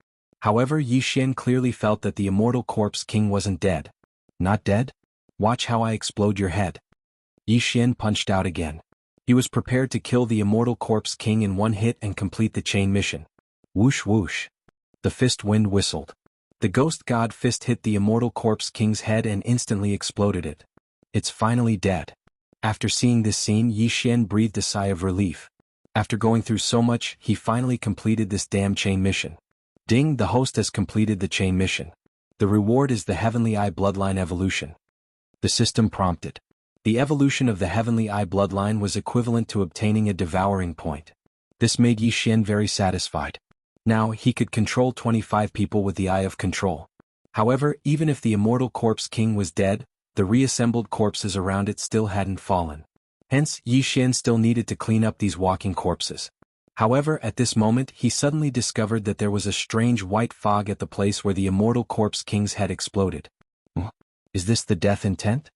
S1: However, Yi Xian clearly felt that the Immortal Corpse King wasn't dead. Not dead? Watch how I explode your head. Yi Xian punched out again. He was prepared to kill the Immortal Corpse King in one hit and complete the chain mission. Whoosh whoosh. The fist wind whistled. The Ghost God fist hit the Immortal Corpse King's head and instantly exploded it. It's finally dead. After seeing this scene, Yi Xian breathed a sigh of relief. After going through so much, he finally completed this damn chain mission. Ding, the host has completed the chain mission. The reward is the Heavenly Eye Bloodline evolution. The system prompted. The evolution of the Heavenly Eye Bloodline was equivalent to obtaining a devouring point. This made Yi Xian very satisfied. Now, he could control 25 people with the Eye of Control. However, even if the Immortal Corpse King was dead, the reassembled corpses around it still hadn't fallen. Hence, Yi Xian still needed to clean up these walking corpses. However, at this moment he suddenly discovered that there was a strange white fog at the place where the Immortal Corpse King's head exploded. Is this the death intent?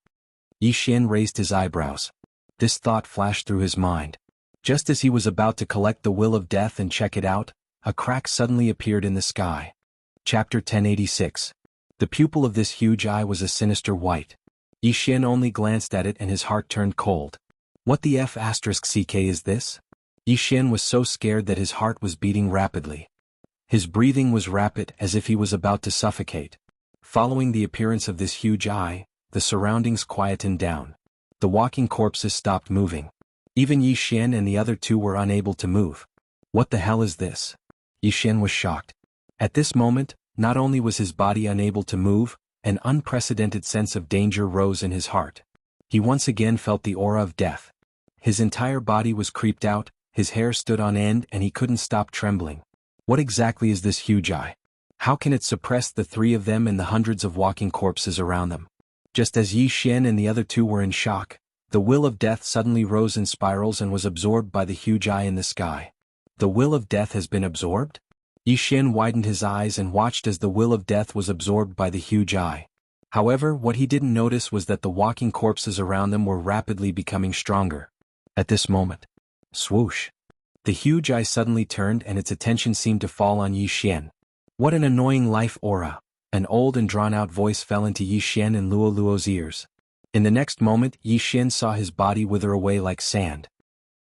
S1: Yi Xian raised his eyebrows. This thought flashed through his mind. Just as he was about to collect the will of death and check it out, a crack suddenly appeared in the sky. Chapter 1086. The pupil of this huge eye was a sinister white. Yi Xian only glanced at it and his heart turned cold. What the F***ck is this? Yi Xian was so scared that his heart was beating rapidly. His breathing was rapid as if he was about to suffocate. Following the appearance of this huge eye, the surroundings quietened down. The walking corpses stopped moving. Even Yi Xian and the other 2 were unable to move. What the hell is this? Yi Xian was shocked. At this moment, not only was his body unable to move, an unprecedented sense of danger rose in his heart. He once again felt the aura of death. His entire body was creeped out, his hair stood on end and he couldn't stop trembling. What exactly is this huge eye? How can it suppress the 3 of them and the hundreds of walking corpses around them? Just as Yi Xian and the other 2 were in shock, the will of death suddenly rose in spirals and was absorbed by the huge eye in the sky. The will of death has been absorbed? Yi Xian widened his eyes and watched as the will of death was absorbed by the huge eye. However, what he didn't notice was that the walking corpses around them were rapidly becoming stronger. At this moment, swoosh! The huge eye suddenly turned and its attention seemed to fall on Yi Xian. What an annoying life aura! An old and drawn-out voice fell into Yi Xian and Luo Luo's ears. In the next moment, Yi Xian saw his body wither away like sand.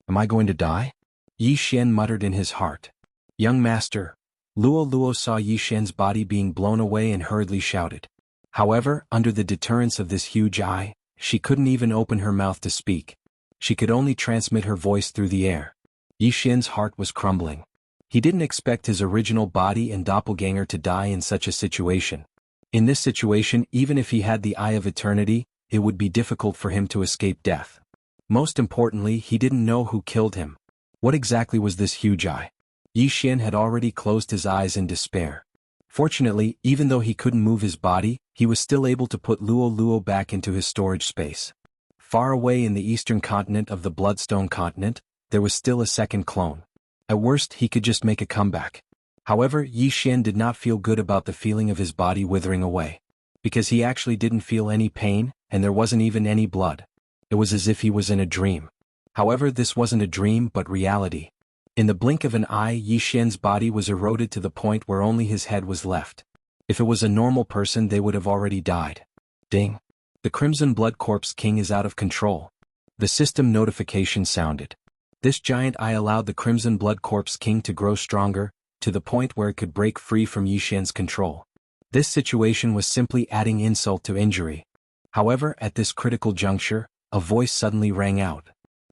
S1: Am I going to die? Yi Xian muttered in his heart. Young master. Luo Luo saw Yi Xian's body being blown away and hurriedly shouted. However, under the deterrence of this huge eye, she couldn't even open her mouth to speak. She could only transmit her voice through the air. Yi Xian's heart was crumbling. He didn't expect his original body and doppelganger to die in such a situation. In this situation, even if he had the Eye of Eternity, it would be difficult for him to escape death. Most importantly, he didn't know who killed him. What exactly was this huge eye? Yi Xian had already closed his eyes in despair. Fortunately, even though he couldn't move his body, he was still able to put Luo Luo back into his storage space. Far away in the eastern continent of the Bloodstone continent, there was still a second clone. At worst, he could just make a comeback. However, Yi Xian did not feel good about the feeling of his body withering away. Because he actually didn't feel any pain, and there wasn't even any blood. It was as if he was in a dream. However, this wasn't a dream but reality. In the blink of an eye, Yi Xian's body was eroded to the point where only his head was left. If it was a normal person, they would have already died. Ding! The Crimson Blood Corpse King is out of control. The system notification sounded. This giant eye allowed the Crimson Blood Corpse King to grow stronger, to the point where it could break free from Yi Xian's control. This situation was simply adding insult to injury. However, at this critical juncture, a voice suddenly rang out.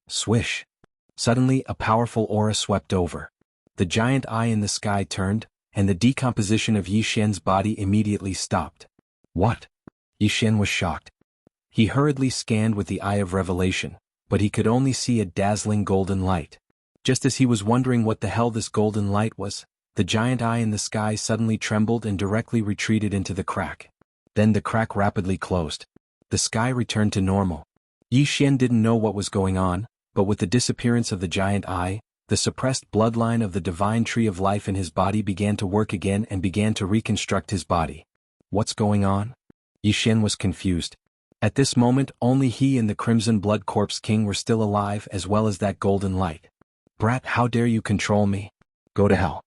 S1: Swish! Suddenly, a powerful aura swept over. The giant eye in the sky turned, and the decomposition of Yi Xian's body immediately stopped. What? Yi Xian was shocked. He hurriedly scanned with the Eye of Revelation, but he could only see a dazzling golden light. Just as he was wondering what the hell this golden light was, the giant eye in the sky suddenly trembled and directly retreated into the crack. Then the crack rapidly closed. The sky returned to normal. Yi Xian didn't know what was going on, but with the disappearance of the giant eye, the suppressed bloodline of the divine tree of life in his body began to work again and began to reconstruct his body. What's going on? Yi Xian was confused. At this moment, only he and the Crimson Blood Corpse King were still alive, as well as that golden light. Brat, how dare you control me? Go to hell.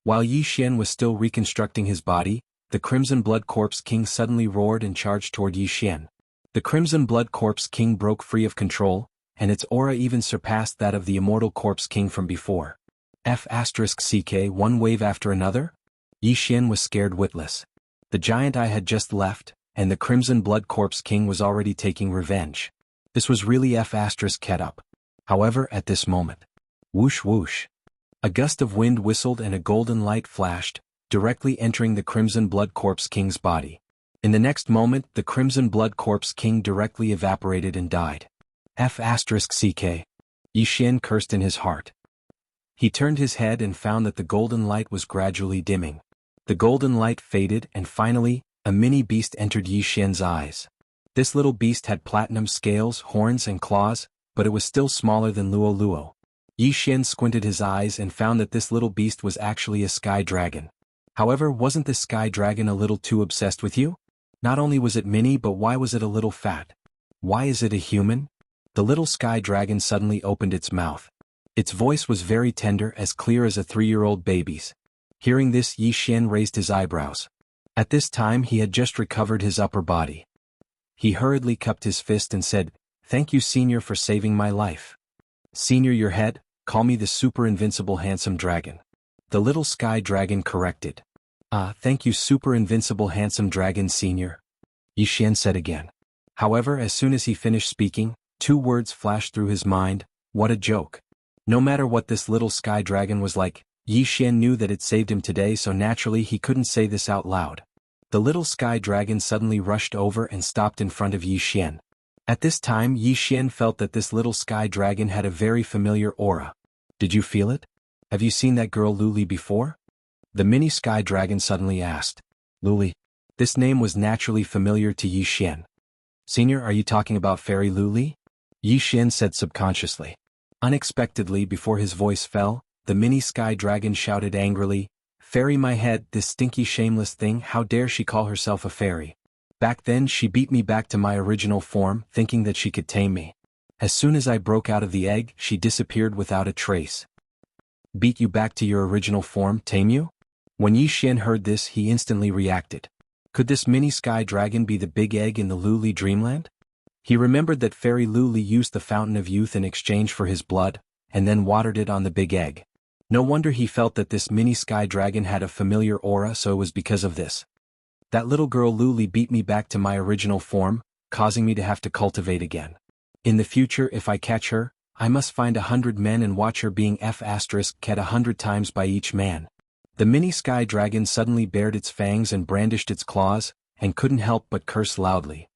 S1: While Yi Xian was still reconstructing his body, the Crimson Blood Corpse King suddenly roared and charged toward Yi Xian. The Crimson Blood Corpse King broke free of control, and its aura even surpassed that of the Immortal Corpse King from before. F***CK one wave after another? Yi Xian was scared witless. The giant eye had just left, and the Crimson Blood Corpse King was already taking revenge. This was really F***ket up. However, at this moment, whoosh whoosh, a gust of wind whistled and a golden light flashed, directly entering the Crimson Blood Corpse King's body. In the next moment, the Crimson Blood Corpse King directly evaporated and died. F***ck. Yi Xian cursed in his heart. He turned his head and found that the golden light was gradually dimming. The golden light faded and finally, a mini beast entered Yi Xian's eyes. This little beast had platinum scales, horns and claws, but it was still smaller than Luo Luo. Yi Xian squinted his eyes and found that this little beast was actually a sky dragon. However, wasn't the sky dragon a little too obsessed with you? Not only was it mini, but why was it a little fat? Why is it a human? The little sky dragon suddenly opened its mouth. Its voice was very tender, as clear as a 3-year-old baby's. Hearing this, Yi Xian raised his eyebrows. At this time he had just recovered his upper body. He hurriedly cupped his fist and said, "Thank you, Senior, for saving my life. Senior, your head, call me the super invincible handsome dragon." The little sky dragon corrected. Thank you, super invincible handsome dragon, Senior," Yi Xian said again. However, as soon as he finished speaking, 2 words flashed through his mind: what a joke. No matter what this little sky dragon was like, Yi Xian knew that it saved him today, so naturally he couldn't say this out loud. The little sky dragon suddenly rushed over and stopped in front of Yi Xian. At this time, Yi Xian felt that this little sky dragon had a very familiar aura. Did you feel it? Have you seen that girl Luli before? The mini sky dragon suddenly asked. Luli. This name was naturally familiar to Yi Xian. Senior, are you talking about Fairy Luli? Yi Xian said subconsciously. Unexpectedly, before his voice fell, the mini sky dragon shouted angrily, "Fairy, my head, this stinky shameless thing, how dare she call herself a fairy? Back then she beat me back to my original form, thinking that she could tame me. As soon as I broke out of the egg, she disappeared without a trace. Beat you back to your original form, tame you? When Yi Xian heard this, he instantly reacted. Could this mini sky dragon be the big egg in the Luli dreamland? He remembered that Fairy Luli used the Fountain of Youth in exchange for his blood, and then watered it on the big egg. No wonder he felt that this mini sky dragon had a familiar aura, so it was because of this. That little girl Luli beat me back to my original form, causing me to have to cultivate again. In the future, if I catch her, I must find 100 men and watch her being cat 100 times by each man. The mini sky dragon suddenly bared its fangs and brandished its claws, and couldn't help but curse loudly.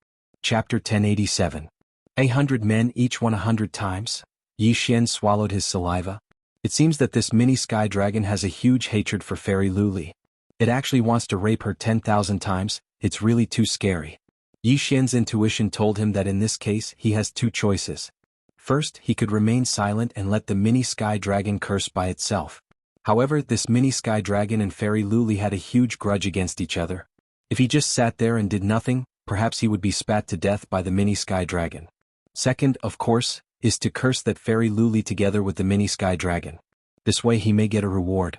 S1: Chapter 1087. 100 men, each one 100 times? Yi Xian swallowed his saliva. It seems that this mini sky dragon has a huge hatred for Fairy Luli. It actually wants to rape her 10,000 times. It's really too scary. Yi Xian's intuition told him that in this case he has two choices. First, he could remain silent and let the mini sky dragon curse by itself. However, this mini sky dragon and Fairy Luli had a huge grudge against each other. If he just sat there and did nothing, perhaps he would be spat to death by the mini sky dragon. Second, of course, is to curse that Fairy Luli together with the mini sky dragon. This way he may get a reward.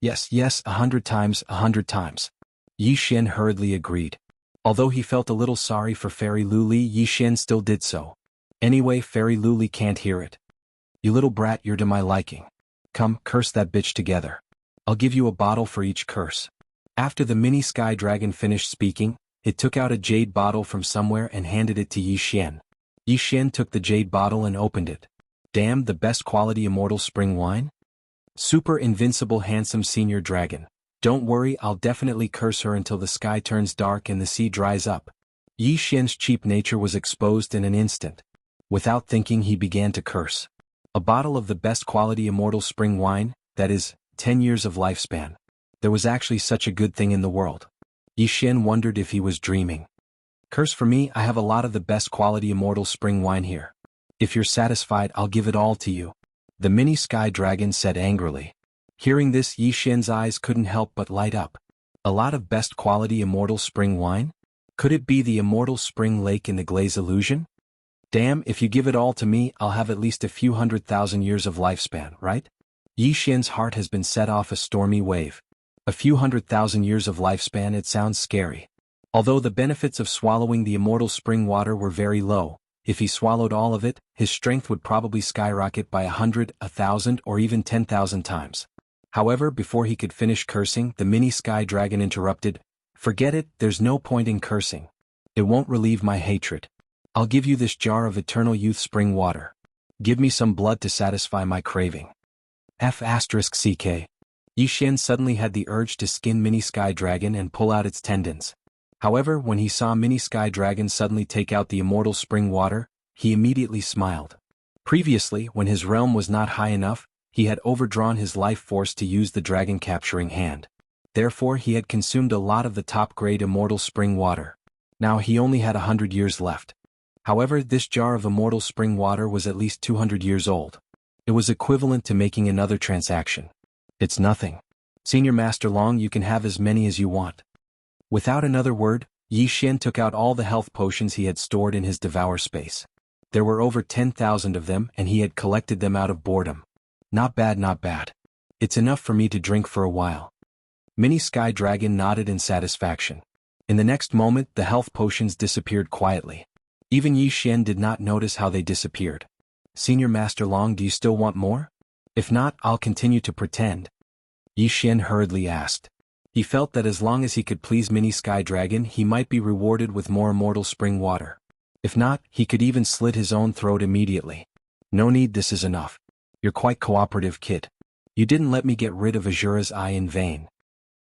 S1: Yes, 100 times, 100 times. Yi Xian hurriedly agreed. Although he felt a little sorry for Fairy Luli, Yi Xian still did so. Anyway, Fairy Luli can't hear it. You little brat, you're to my liking. Come, curse that bitch together. I'll give you a bottle for each curse. After the mini sky dragon finished speaking, it took out a jade bottle from somewhere and handed it to Yi Xian. Yi Xian took the jade bottle and opened it. Damn, the best quality immortal spring wine? Super invincible handsome senior dragon. Don't worry, I'll definitely curse her until the sky turns dark and the sea dries up. Yi Xian's cheap nature was exposed in an instant. Without thinking, he began to curse. A bottle of the best quality immortal spring wine, that is, 10 years of lifespan. There was actually such a good thing in the world. Yi Xian wondered if he was dreaming. Curse for me, I have a lot of the best quality immortal spring wine here. If you're satisfied, I'll give it all to you. The mini sky dragon said angrily. Hearing this, Yi Xian's eyes couldn't help but light up. A lot of best quality immortal spring wine? Could it be the immortal spring lake in the Glaze illusion? Damn, if you give it all to me, I'll have at least a few 100,000 years of lifespan, right? Yi Xian's heart has been set off a stormy wave. A few 100,000 years of lifespan, it sounds scary. Although the benefits of swallowing the immortal spring water were very low, if he swallowed all of it, his strength would probably skyrocket by 100, 1,000, or even 10,000 times. However, before he could finish cursing, the mini sky dragon interrupted. Forget it, there's no point in cursing. It won't relieve my hatred. I'll give you this jar of eternal youth spring water. Give me some blood to satisfy my craving. F***ck. Yi Xian suddenly had the urge to skin mini sky dragon and pull out its tendons. However, when he saw mini sky dragon suddenly take out the immortal spring water, he immediately smiled. Previously, when his realm was not high enough, he had overdrawn his life force to use the dragon capturing hand. Therefore, he had consumed a lot of the top-grade immortal spring water. Now he only had 100 years left. However, this jar of immortal spring water was at least 200 years old. It was equivalent to making another transaction. It's nothing. Senior Master Long, you can have as many as you want. Without another word, Yi Xian took out all the health potions he had stored in his devour space. There were over 10,000 of them and he had collected them out of boredom. Not bad, not bad. It's enough for me to drink for a while. Mini Sky Dragon nodded in satisfaction. In the next moment, the health potions disappeared quietly. Even Yi Xian did not notice how they disappeared. Senior Master Long, do you still want more? If not, I'll continue to pretend. Yi Xian hurriedly asked. He felt that as long as he could please Mini Sky Dragon, he might be rewarded with more immortal spring water. If not, he could even slit his own throat immediately. No need, this is enough. You're quite cooperative, kid. You didn't let me get rid of Azura's eye in vain.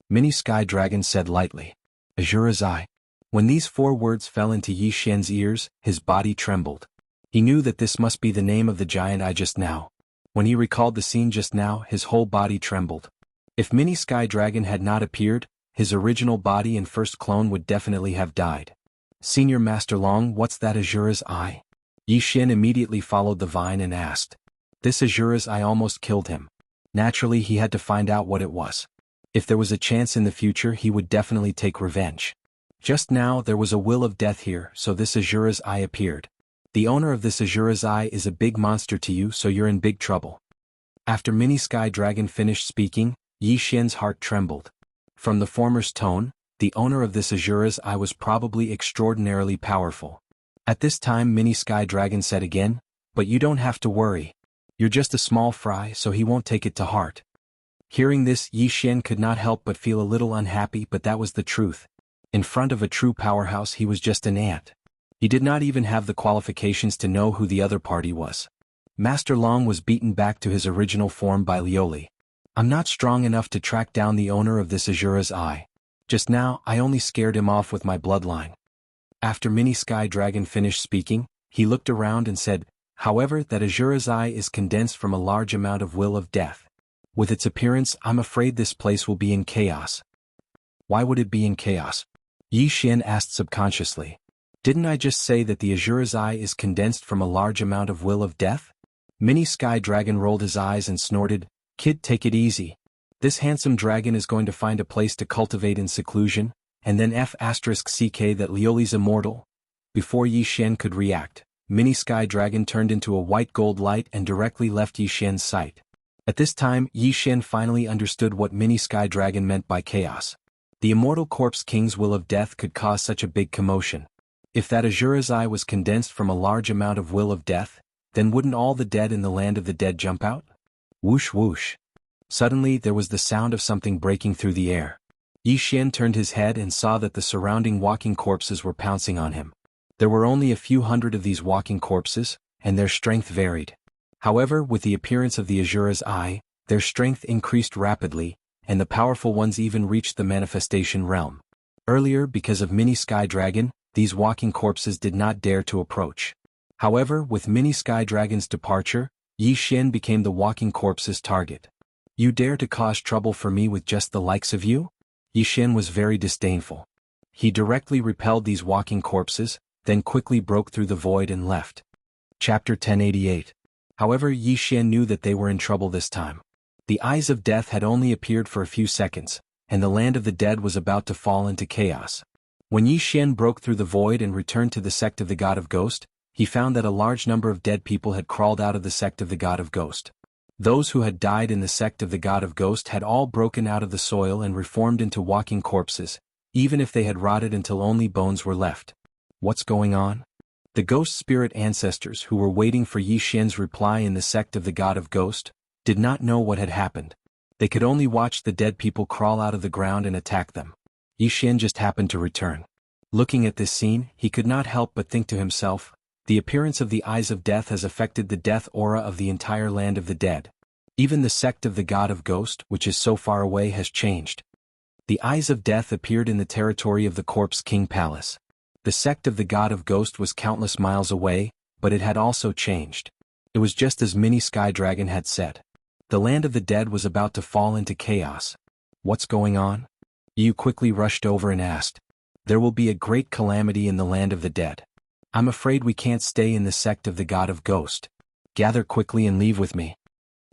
S1: Mini Sky Dragon said lightly. Azura's eye. When these 4 words fell into Yi Xian's ears, his body trembled. He knew that this must be the name of the giant eye just now. When he recalled the scene just now, his whole body trembled. If Mini Sky Dragon had not appeared, his original body and first clone would definitely have died. Senior Master Long, what's that Azura's eye? Yi Xian immediately followed the vine and asked. This Azura's eye almost killed him. Naturally, he had to find out what it was. If there was a chance in the future, he would definitely take revenge. Just now there was a will of death here, so this Azura's Eye appeared. The owner of this Azura's Eye is a big monster to you, so you're in big trouble. After Mini Sky Dragon finished speaking, Yi Xian's heart trembled. From the former's tone, the owner of this Azura's Eye was probably extraordinarily powerful. At this time Mini Sky Dragon said again, "But you don't have to worry. You're just a small fry, so he won't take it to heart." Hearing this, Yi Xian could not help but feel a little unhappy, but that was the truth. In front of a true powerhouse he was just an ant. He did not even have the qualifications to know who the other party was. Master Long was beaten back to his original form by Lioli. "I'm not strong enough to track down the owner of this Azura's Eye. Just now I only scared him off with my bloodline." After Mini Sky Dragon finished speaking, he looked around and said, "However, that Azura's Eye is condensed from a large amount of will of death. With its appearance, I'm afraid this place will be in chaos." "Why would it be in chaos?" Yi Xian asked subconsciously. "Didn't I just say that the Azura's Eye is condensed from a large amount of will of death?" Mini Sky Dragon rolled his eyes and snorted, "Kid, take it easy. This handsome dragon is going to find a place to cultivate in seclusion, and then F***ck that Lioli's immortal." Before Yi Xian could react, Mini Sky Dragon turned into a white gold light and directly left Yi Xian's sight. At this time, Yi Xian finally understood what Mini Sky Dragon meant by chaos. The immortal corpse king's will of death could cause such a big commotion. If that Azura's Eye was condensed from a large amount of will of death, then wouldn't all the dead in the land of the dead jump out? Whoosh whoosh. Suddenly there was the sound of something breaking through the air. Yi Xian turned his head and saw that the surrounding walking corpses were pouncing on him. There were only a few hundred of these walking corpses, and their strength varied. However, with the appearance of the Azura's Eye, their strength increased rapidly, and the powerful ones even reached the manifestation realm. Earlier, because of Mini Sky Dragon, these walking corpses did not dare to approach. However, with Mini Sky Dragon's departure, Yi Xian became the walking corpse's target. "You dare to cause trouble for me with just the likes of you?" Yi Xian was very disdainful. He directly repelled these walking corpses, then quickly broke through the void and left. Chapter 1088. However, Yi Xian knew that they were in trouble this time. The Eyes of Death had only appeared for a few seconds, and the land of the dead was about to fall into chaos. When Yi Xian broke through the void and returned to the sect of the God of Ghost, he found that a large number of dead people had crawled out of the sect of the God of Ghost. Those who had died in the sect of the God of Ghost had all broken out of the soil and reformed into walking corpses, even if they had rotted until only bones were left. What's going on? The ghost spirit ancestors who were waiting for Yi Xian's reply in the sect of the God of Ghost did not know what had happened. They could only watch the dead people crawl out of the ground and attack them. Yi Xian just happened to return. Looking at this scene, he could not help but think to himself, the appearance of the Eyes of Death has affected the death aura of the entire land of the dead. Even the sect of the God of Ghost, which is so far away, has changed. The Eyes of Death appeared in the territory of the Corpse King Palace. The sect of the God of Ghost was countless miles away, but it had also changed. It was just as Mini Sky Dragon had said. The land of the dead was about to fall into chaos. What's going on? Yu quickly rushed over and asked. There will be a great calamity in the land of the dead. I'm afraid we can't stay in the sect of the God of Ghost. Gather quickly and leave with me.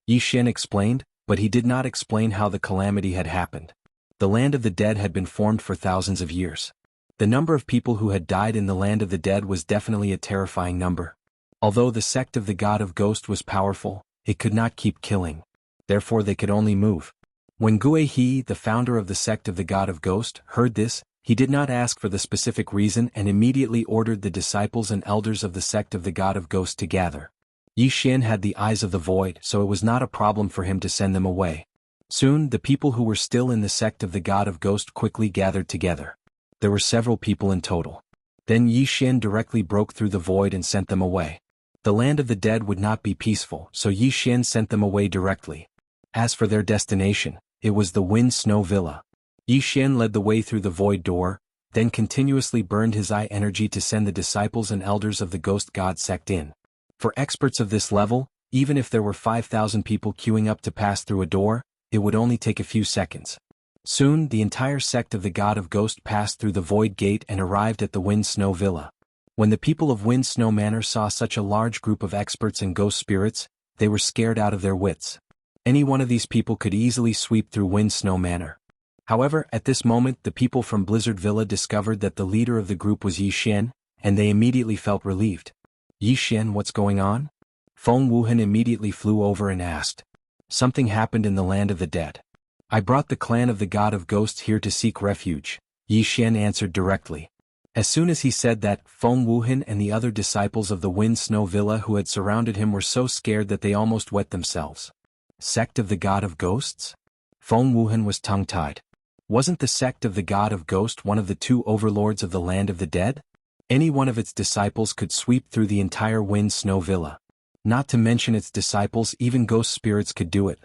S1: Yi Xian explained, but he did not explain how the calamity had happened. The land of the dead had been formed for thousands of years. The number of people who had died in the land of the dead was definitely a terrifying number. Although the sect of the God of Ghost was powerful, it could not keep killing. Therefore they could only move. When Gue He, the founder of the sect of the God of Ghost, heard this, he did not ask for the specific reason and immediately ordered the disciples and elders of the sect of the God of Ghost to gather. Yi Xian had the Eyes of the Void, so it was not a problem for him to send them away. Soon, the people who were still in the sect of the God of Ghost quickly gathered together. There were several people in total. Then Yi Xian directly broke through the void and sent them away. The land of the dead would not be peaceful, so Yi Xian sent them away directly. As for their destination, it was the Wind Snow Villa. Yi Xian led the way through the void door, then continuously burned his eye energy to send the disciples and elders of the Ghost God sect in. For experts of this level, even if there were 5,000 people queuing up to pass through a door, it would only take a few seconds. Soon, the entire sect of the God of Ghost passed through the Void Gate and arrived at the Wind Snow Villa. When the people of Wind Snow Manor saw such a large group of experts and ghost spirits, they were scared out of their wits. Any one of these people could easily sweep through Wind Snow Manor. However, at this moment the people from Blizzard Villa discovered that the leader of the group was Yi Xian, and they immediately felt relieved. Yi Xian, what's going on? Feng Wuhan immediately flew over and asked. Something happened in the land of the dead. I brought the clan of the god of ghosts here to seek refuge, Yi Xian answered directly. As soon as he said that, Feng Wuhan and the other disciples of the Wind Snow Villa who had surrounded him were so scared that they almost wet themselves. Sect of the god of ghosts? Feng Wuhan was tongue-tied. Wasn't the sect of the god of ghost one of the two overlords of the land of the dead? Any one of its disciples could sweep through the entire Wind Snow Villa. Not to mention its disciples, even ghost spirits could do it.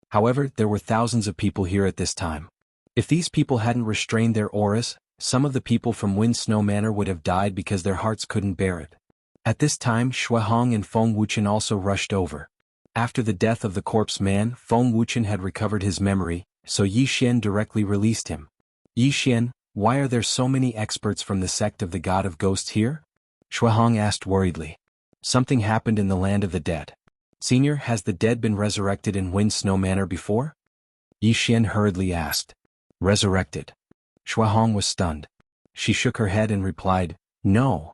S1: However, there were thousands of people here at this time. If these people hadn't restrained their auras, some of the people from Wind Snow Manor would have died because their hearts couldn't bear it. At this time Shuahong and Feng Wuchen also rushed over. After the death of the corpse man, Feng Wuchen had recovered his memory, so Yi Xian directly released him. Yi Xian, why are there so many experts from the sect of the god of ghosts here? Shuahong asked worriedly. Something happened in the land of the dead. Senior, has the dead been resurrected in Wind Snow Manor before? Yi Xian hurriedly asked. Resurrected? Shuahong was stunned. She shook her head and replied, no.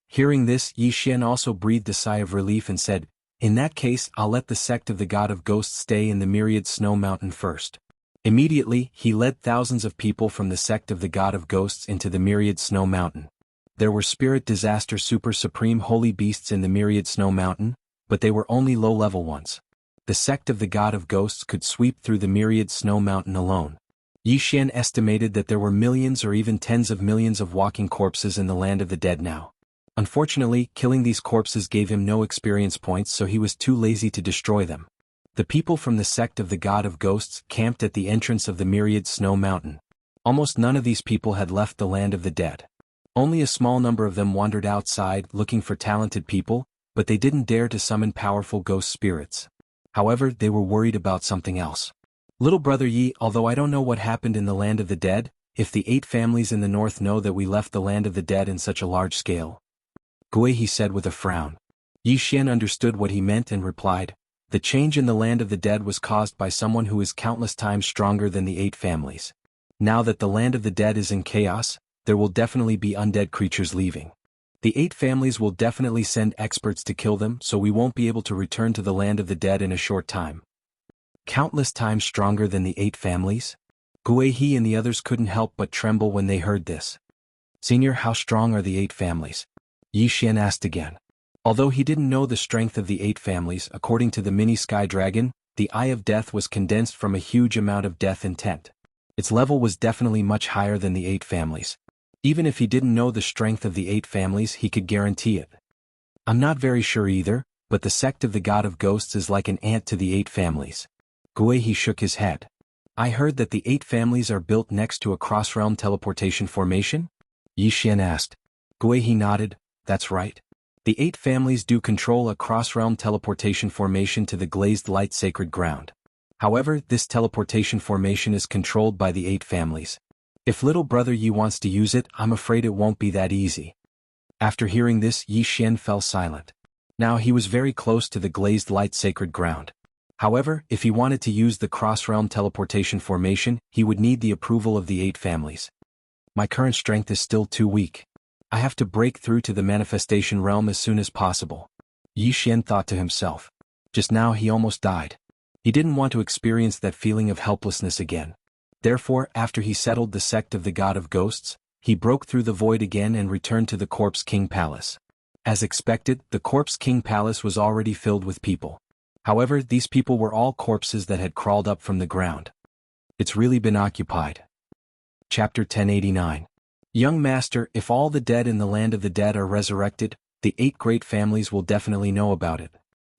S1: Hearing this, Yi Xian also breathed a sigh of relief and said, in that case, I'll let the sect of the god of ghosts stay in the myriad snow mountain first. Immediately, he led thousands of people from the sect of the god of ghosts into the myriad snow mountain. There were spirit disaster super supreme holy beasts in the myriad snow mountain, but they were only low-level ones. The sect of the god of ghosts could sweep through the myriad snow mountain alone. Yi Xian estimated that there were millions or even tens of millions of walking corpses in the land of the dead now. Unfortunately, killing these corpses gave him no experience points, so he was too lazy to destroy them. The people from the sect of the god of ghosts camped at the entrance of the myriad snow mountain. Almost none of these people had left the land of the dead. Only a small number of them wandered outside looking for talented people, but they didn't dare to summon powerful ghost spirits. However, they were worried about something else. Little brother Yi, although I don't know what happened in the land of the dead, if the 8 families in the north know that we left the land of the dead in such a large scale. Gui, he said with a frown. Yi Xian understood what he meant and replied, the change in the land of the dead was caused by someone who is countless times stronger than the 8 families. Now that the land of the dead is in chaos, there will definitely be undead creatures leaving. The 8 families will definitely send experts to kill them, so we won't be able to return to the land of the dead in a short time. Countless times stronger than the 8 families? Gui, he and the others couldn't help but tremble when they heard this. Senior, how strong are the 8 families? Yi Xian asked again. Although he didn't know the strength of the 8 families, according to the mini sky dragon, the Eye of Death was condensed from a huge amount of death intent. Its level was definitely much higher than the 8 families. Even if he didn't know the strength of the 8 families, he could guarantee it. I'm not very sure either, but the sect of the god of ghosts is like an ant to the 8 families. Gui, he shook his head. I heard that the 8 families are built next to a cross-realm teleportation formation? Yi Xian asked. Gui, he nodded. That's right. The 8 families do control a cross-realm teleportation formation to the glazed light sacred ground. However, this teleportation formation is controlled by the 8 families. If little brother Yi wants to use it, I'm afraid it won't be that easy. After hearing this, Yi Xian fell silent. Now he was very close to the glazed light sacred ground. However, if he wanted to use the cross-realm teleportation formation, he would need the approval of the 8 families. My current strength is still too weak. I have to break through to the manifestation realm as soon as possible. Yi Xian thought to himself. Just now he almost died. He didn't want to experience that feeling of helplessness again. Therefore, after he settled the sect of the god of ghosts, he broke through the void again and returned to the Corpse King Palace. As expected, the Corpse King Palace was already filled with people. However, these people were all corpses that had crawled up from the ground. It's really been occupied. Chapter 1089. Young master, if all the dead in the land of the dead are resurrected, the 8 great families will definitely know about it.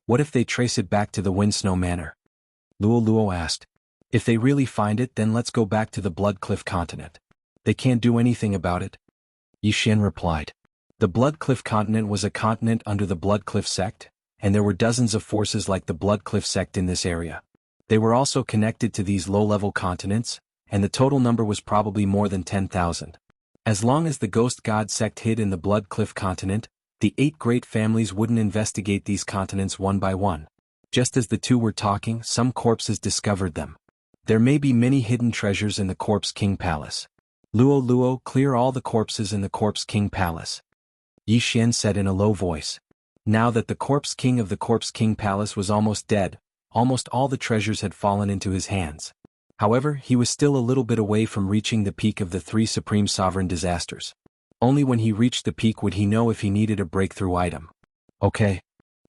S1: What if they trace it back to the Windsnow Manor? Luo Luo asked. If they really find it, then let's go back to the Blood Cliff continent. They can't do anything about it. Yi Xian replied. The Blood Cliff continent was a continent under the Blood Cliff sect, and there were dozens of forces like the Blood Cliff sect in this area. They were also connected to these low-level continents, and the total number was probably more than 10,000. As long as the Ghost God sect hid in the Blood Cliff continent, the 8 great families wouldn't investigate these continents one by one. Just as the two were talking, some corpses discovered them. There may be many hidden treasures in the Corpse King Palace. Luo Luo, clear all the corpses in the Corpse King Palace. Yi Xian said in a low voice. Now that the Corpse King of the Corpse King Palace was almost dead, almost all the treasures had fallen into his hands. However, he was still a little bit away from reaching the peak of the 3 supreme sovereign disasters. Only when he reached the peak would he know if he needed a breakthrough item. Okay.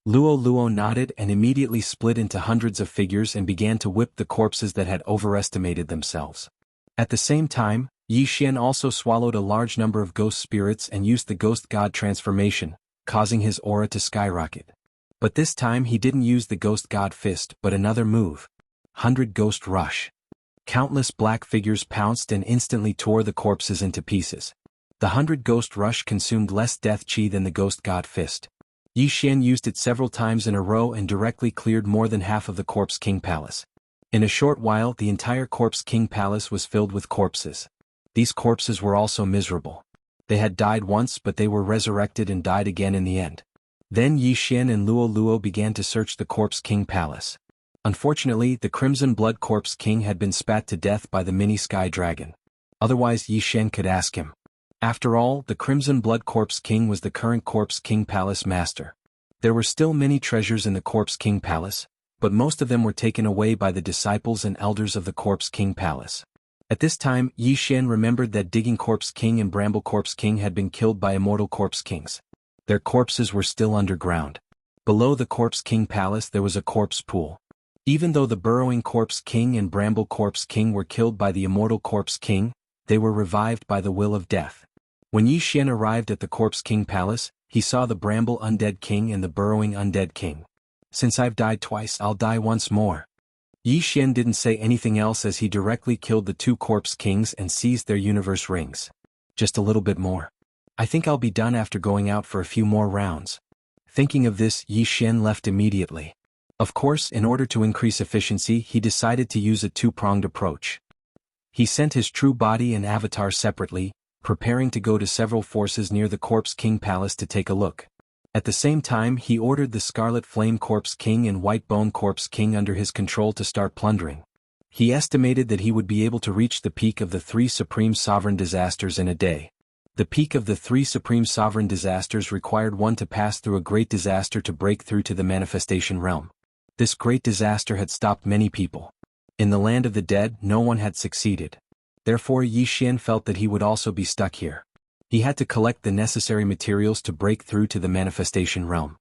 S1: Luo Luo nodded and immediately split into hundreds of figures and began to whip the corpses that had overestimated themselves. At the same time, Yi Xian also swallowed a large number of ghost spirits and used the ghost god transformation, causing his aura to skyrocket. But this time he didn't use the ghost god fist but another move. 100 Ghost Rush. Countless black figures pounced and instantly tore the corpses into pieces. The 100 Ghost Rush consumed less death chi than the ghost god fist. Yi Xian used it several times in a row and directly cleared more than half of the Corpse King Palace. In a short while the entire Corpse King Palace was filled with corpses. These corpses were also miserable. They had died once but they were resurrected and died again in the end. Then Yi Xian and Luo Luo began to search the Corpse King Palace. Unfortunately, the Crimson Blood Corpse King had been spat to death by the mini Sky Dragon. Otherwise Yi Xian could ask him. After all, the Crimson Blood Corpse King was the current Corpse King Palace master. There were still many treasures in the Corpse King Palace, but most of them were taken away by the disciples and elders of the Corpse King Palace. At this time, Yi Xian remembered that Digging Corpse King and Bramble Corpse King had been killed by Immortal Corpse Kings. Their corpses were still underground. Below the Corpse King Palace there was a corpse pool. Even though the Burrowing Corpse King and Bramble Corpse King were killed by the Immortal Corpse King, they were revived by the will of death. When Yi Xian arrived at the Corpse King Palace, he saw the Bramble Undead King and the Burrowing Undead King. Since I've died twice, I'll die once more. Yi Xian didn't say anything else as he directly killed the 2 Corpse Kings and seized their universe rings. Just a little bit more. I think I'll be done after going out for a few more rounds. Thinking of this, Yi Xian left immediately. Of course, in order to increase efficiency, he decided to use a 2-pronged approach. He sent his true body and avatar separately, preparing to go to several forces near the Corpse King Palace to take a look. At the same time, he ordered the Scarlet Flame Corpse King and White Bone Corpse King under his control to start plundering. He estimated that he would be able to reach the peak of the 3 supreme sovereign disasters in a day. The peak of the 3 supreme sovereign disasters required one to pass through a great disaster to break through to the manifestation realm. This great disaster had stopped many people. In the land of the dead, no one had succeeded. Therefore Yi Xian felt that he would also be stuck here. He had to collect the necessary materials to break through to the manifestation realm.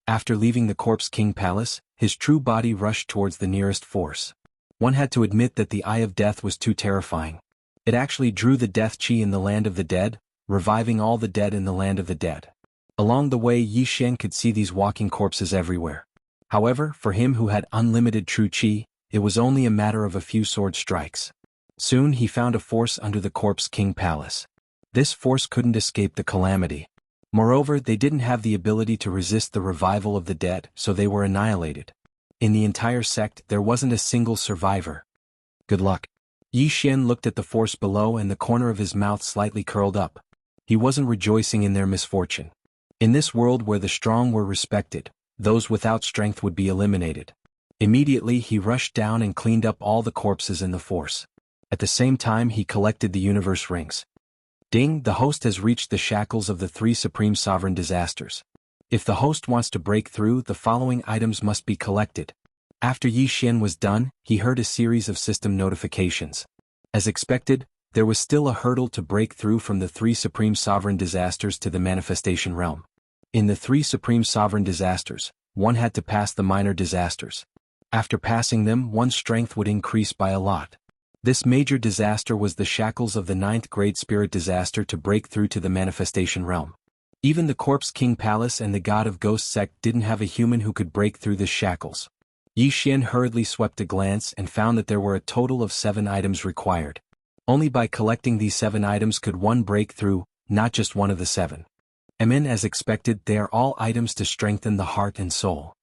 S1: After leaving the Corpse King Palace, his true body rushed towards the nearest force. One had to admit that the Eye of Death was too terrifying. It actually drew the death chi in the land of the dead, reviving all the dead in the land of the dead. Along the way Yi Xian could see these walking corpses everywhere. However, for him who had unlimited true chi, it was only a matter of a few sword strikes. Soon he found a force under the Corpse King Palace. This force couldn't escape the calamity. Moreover, they didn't have the ability to resist the revival of the dead, so they were annihilated. In the entire sect, there wasn't a single survivor. Good luck. Yi Xian looked at the force below and the corner of his mouth slightly curled up. He wasn't rejoicing in their misfortune. In this world where the strong were respected, those without strength would be eliminated. Immediately he rushed down and cleaned up all the corpses in the force. At the same time he collected the universe rings. Ding, the host has reached the shackles of the 3 supreme sovereign disasters. If the host wants to break through, the following items must be collected. After Yi Xian was done, he heard a series of system notifications. As expected, there was still a hurdle to break through from the 3 supreme sovereign disasters to the manifestation realm. In the 3 supreme sovereign disasters, one had to pass the minor disasters. After passing them, one's strength would increase by a lot. This major disaster was the shackles of the 9th grade spirit disaster to break through to the manifestation realm. Even the Corpse King Palace and the God of Ghost sect didn't have a human who could break through the shackles. Yi Xian hurriedly swept a glance and found that there were a total of 7 items required. Only by collecting these 7 items could one break through, not just one of the 7. As expected, they are all items to strengthen the heart and soul.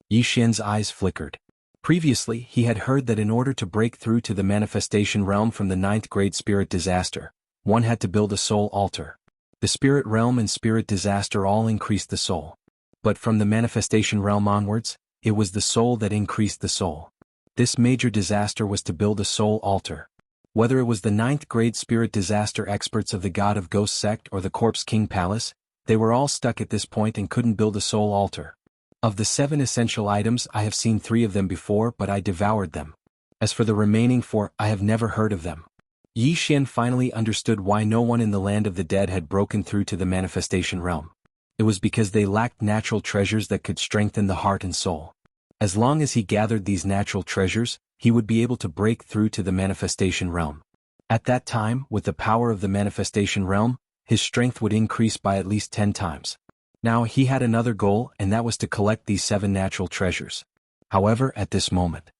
S1: Yi Xian's eyes flickered. Previously, he had heard that in order to break through to the manifestation realm from the 9th grade spirit disaster, one had to build a soul altar. The spirit realm and spirit disaster all increased the soul. But from the manifestation realm onwards, it was the soul that increased the soul. This major disaster was to build a soul altar. Whether it was the 9th grade spirit disaster experts of the God of Ghost sect or the Corpse King Palace, they were all stuck at this point and couldn't build a soul altar. Of the 7 essential items, I have seen 3 of them before, but I devoured them. As for the remaining 4, I have never heard of them. Yi Xian finally understood why no one in the land of the dead had broken through to the manifestation realm. It was because they lacked natural treasures that could strengthen the heart and soul. As long as he gathered these natural treasures, he would be able to break through to the manifestation realm. At that time, with the power of the manifestation realm, his strength would increase by at least 10 times. Now he had another goal, and that was to collect these 7 natural treasures. However, at this moment,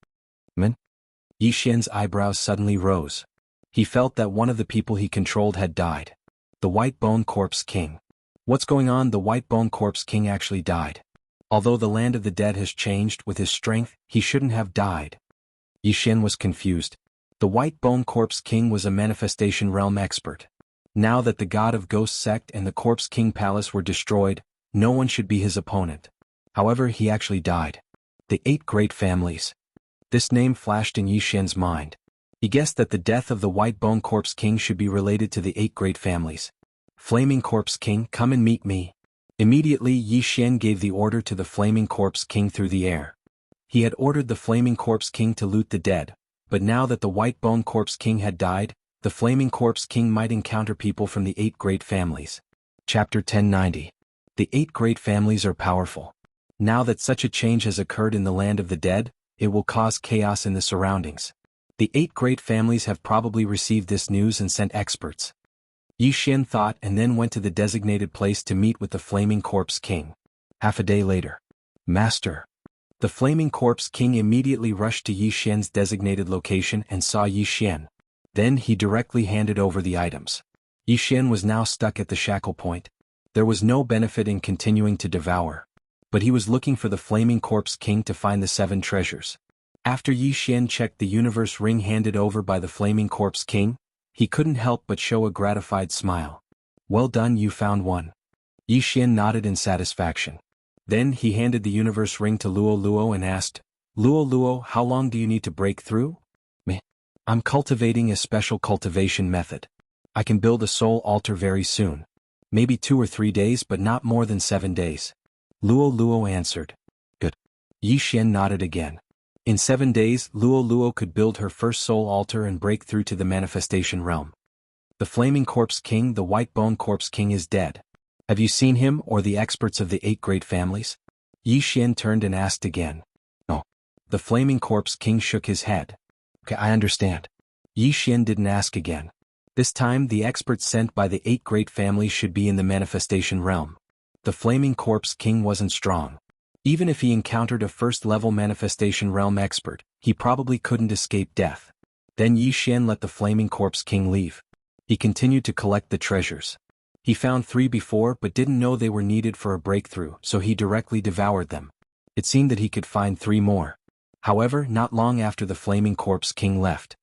S1: Yi Xian's eyebrows suddenly rose. He felt that one of the people he controlled had died. The White Bone Corpse King. What's going on? The White Bone Corpse King actually died. Although the land of the dead has changed with his strength, he shouldn't have died. Yi Xian was confused. The White Bone Corpse King was a manifestation realm expert. Now that the God of Ghost sect and the Corpse King Palace were destroyed, no one should be his opponent. However, he actually died. The 8 Great Families. This name flashed in Yi Xian's mind. He guessed that the death of the White Bone Corpse King should be related to the 8 Great Families. Flaming Corpse King, come and meet me. Immediately Yi Xian gave the order to the Flaming Corpse King through the air. He had ordered the Flaming Corpse King to loot the dead, but now that the White Bone Corpse King had died, the Flaming Corpse King might encounter people from the 8 Great Families. Chapter 1090. The 8 Great Families are powerful. Now that such a change has occurred in the land of the dead, it will cause chaos in the surroundings. The 8 Great Families have probably received this news and sent experts. Yi Xian thought and then went to the designated place to meet with the Flaming Corpse King. Half a day later. Master. The Flaming Corpse King immediately rushed to Yi Xian's designated location and saw Yi Xian. Then he directly handed over the items. Yi Xian was now stuck at the shackle point. There was no benefit in continuing to devour. But he was looking for the Flaming Corpse King to find the 7 treasures. After Yi Xian checked the universe ring handed over by the Flaming Corpse King, he couldn't help but show a gratified smile. Well done, you found one. Yi Xian nodded in satisfaction. Then he handed the universe ring to Luo Luo and asked, Luo Luo, how long do you need to break through? I'm cultivating a special cultivation method. I can build a soul altar very soon. Maybe 2 or 3 days, but not more than 7 days. Luo Luo answered. Good. Yi Xian nodded again. In 7 days, Luo Luo could build her first soul altar and break through to the manifestation realm. The Flaming Corpse King, the White Bone Corpse King, is dead. Have you seen him or the experts of the 8 Great Families? Yi Xian turned and asked again. No. The Flaming Corpse King shook his head. Okay, I understand. Yi Xian didn't ask again. This time the experts sent by the 8 Great Families should be in the manifestation realm. The Flaming Corpse King wasn't strong. Even if he encountered a first-level manifestation realm expert, he probably couldn't escape death. Then Yi Xian let the Flaming Corpse King leave. He continued to collect the treasures. He found 3 before but didn't know they were needed for a breakthrough, so he directly devoured them. It seemed that he could find 3 more. However, not long after the Flaming Corpse King left.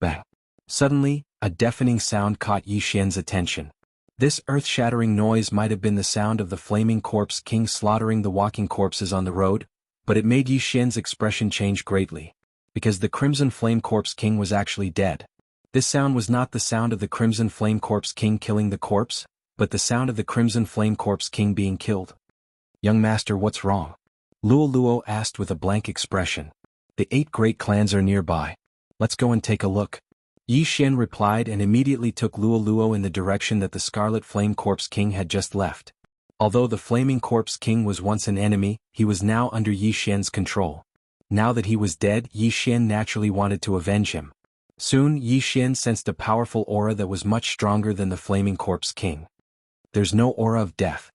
S1: Bang! Suddenly, a deafening sound caught Yi Xian's attention. This earth-shattering noise might have been the sound of the Flaming Corpse King slaughtering the walking corpses on the road, but it made Yi Xian's expression change greatly. Because the Crimson Flame Corpse King was actually dead. This sound was not the sound of the Crimson Flame Corpse King killing the corpse, but the sound of the Crimson Flame Corpse King being killed. Young master, what's wrong? Luo Luo asked with a blank expression. The 8 great clans are nearby. Let's go and take a look. Yi Xian replied and immediately took Luo Luo in the direction that the Scarlet Flame Corpse King had just left. Although the Flaming Corpse King was once an enemy, he was now under Yi Xian's control. Now that he was dead, Yi Xian naturally wanted to avenge him. Soon Yi Xian sensed a powerful aura that was much stronger than the Flaming Corpse King. There's no aura of death.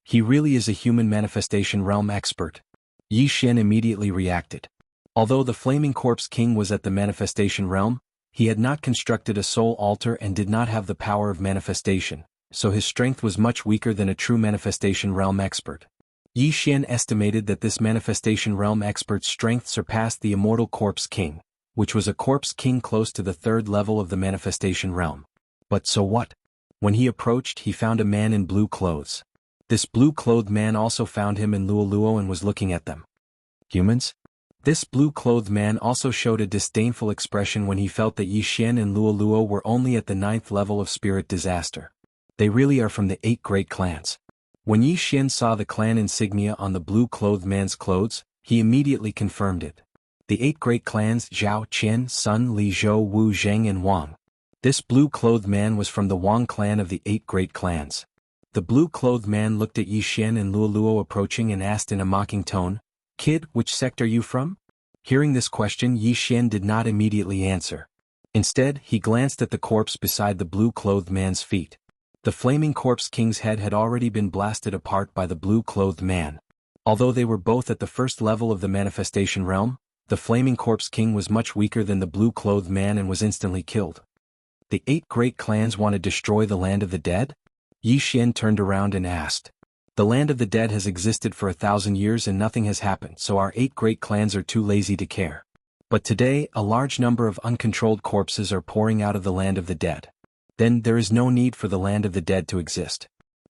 S1: He really is a human manifestation realm expert. Yi Xian immediately reacted. Although the Flaming Corpse King was at the manifestation realm, he had not constructed a soul altar and did not have the power of manifestation, so his strength was much weaker than a true manifestation realm expert. Yi Xian estimated that this manifestation realm expert's strength surpassed the Immortal Corpse King, which was a corpse king close to the 3rd level of the manifestation realm. But so what? When he approached, he found a man in blue clothes. This blue-clothed man also found him and Luo Luo and was looking at them. Humans? This blue-clothed man also showed a disdainful expression when he felt that Yi Xian and Luo Luo were only at the 9th level of spirit disaster. They really are from the 8 great clans. When Yi Xian saw the clan insignia on the blue-clothed man's clothes, he immediately confirmed it. The 8 great clans Zhao, Qian, Sun, Li Zhou, Wu Zheng and Wang. This blue-clothed man was from the Wang clan of the 8 great clans. The blue-clothed man looked at Yi Xian and Luo Luo approaching and asked in a mocking tone, "Kid, which sect are you from?" Hearing this question, Yi Xian did not immediately answer. Instead, he glanced at the corpse beside the blue-clothed man's feet. The flaming corpse king's head had already been blasted apart by the blue-clothed man. Although they were both at the first level of the manifestation realm, the flaming corpse king was much weaker than the blue-clothed man and was instantly killed. The 8 great clans want to destroy the land of the dead? Yi Xian turned around and asked. The land of the dead has existed for 1,000 years and nothing has happened, so our 8 great clans are too lazy to care. But today, a large number of uncontrolled corpses are pouring out of the land of the dead. Then there is no need for the land of the dead to exist.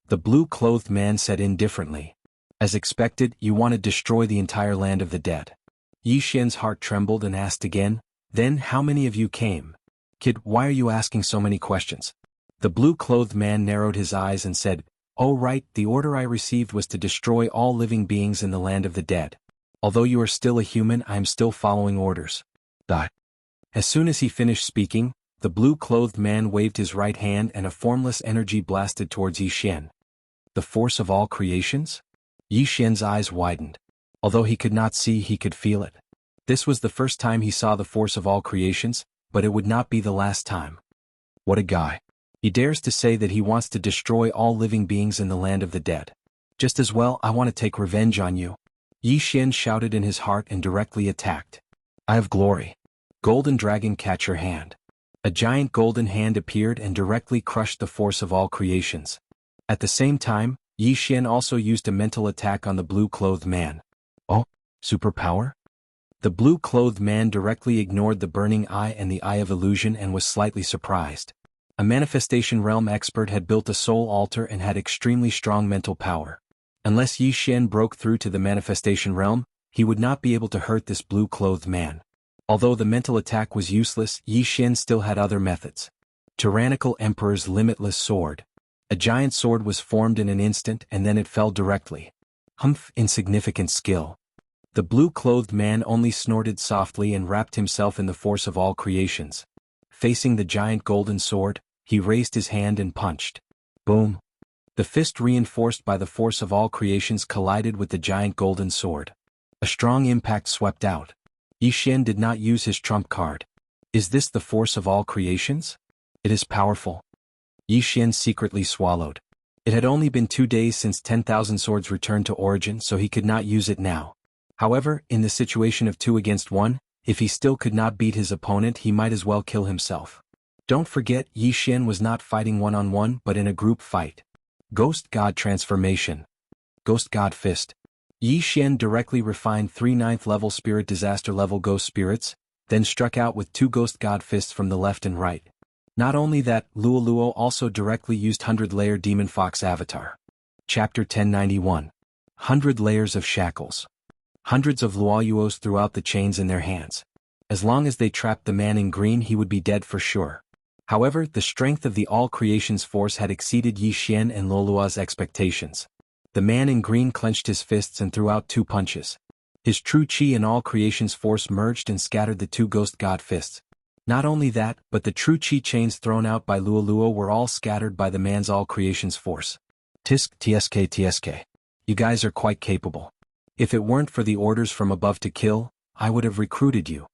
S1: The blue-clothed man said indifferently. As expected, you want to destroy the entire land of the dead. Yi Xian's heart trembled and asked again, "Then how many of you came? Kid, why are you asking so many questions?" The blue-clothed man narrowed his eyes and said, "Oh right, the order I received was to destroy all living beings in the land of the dead. Although you are still a human, I am still following orders." As soon as he finished speaking, the blue-clothed man waved his right hand and a formless energy blasted towards Yi Xian. The force of all creations? Yi Xian's eyes widened. Although he could not see, he could feel it. This was the first time he saw the force of all creations, but it would not be the last time. What a guy. He dares to say that he wants to destroy all living beings in the land of the dead. Just as well, I want to take revenge on you. Yi Xian shouted in his heart and directly attacked. I have glory. Golden dragon, catch your hand. A giant golden hand appeared and directly crushed the force of all creations. At the same time, Yi Xian also used a mental attack on the blue-clothed man. Oh, superpower? The blue-clothed man directly ignored the burning eye and the eye of illusion and was slightly surprised. A manifestation realm expert had built a soul altar and had extremely strong mental power. Unless Yi Xian broke through to the manifestation realm, he would not be able to hurt this blue-clothed man. Although the mental attack was useless, Yi Xian still had other methods. Tyrannical Emperor's limitless sword. A giant sword was formed in an instant and then it fell directly. Humph, insignificant skill. The blue-clothed man only snorted softly and wrapped himself in the force of all creations. Facing the giant golden sword, he raised his hand and punched. Boom. The fist, reinforced by the force of all creations, collided with the giant golden sword. A strong impact swept out. Yi Xian did not use his trump card. Is this the force of all creations? It is powerful. Yi Xian secretly swallowed. It had only been 2 days since 10,000 swords returned to origin, so he could not use it now. However, in the situation of 2 against 1, if he still could not beat his opponent, he might as well kill himself. Don't forget, Yi Xian was not fighting one-on-one but in a group fight. Ghost God Transformation. Ghost God Fist. Yi Xian directly refined 3 9th-level spirit disaster level ghost spirits, then struck out with 2 Ghost God Fists from the left and right. Not only that, Luo Luo also directly used 100-layer Demon Fox Avatar. Chapter 1091. 100 Layers of Shackles. Hundreds of Luoyuos threw out the chains in their hands. As long as they trapped the man in green, he would be dead for sure. However, the strength of the All Creations force had exceeded Yi Xian and Luolua's expectations. The man in green clenched his fists and threw out 2 punches. His true chi and All Creations force merged and scattered the 2 Ghost God Fists. Not only that, but the true chi chains thrown out by Luo Luo were all scattered by the man's All Creations force. TSK. You guys are quite capable. If it weren't for the orders from above to kill, I would have recruited you.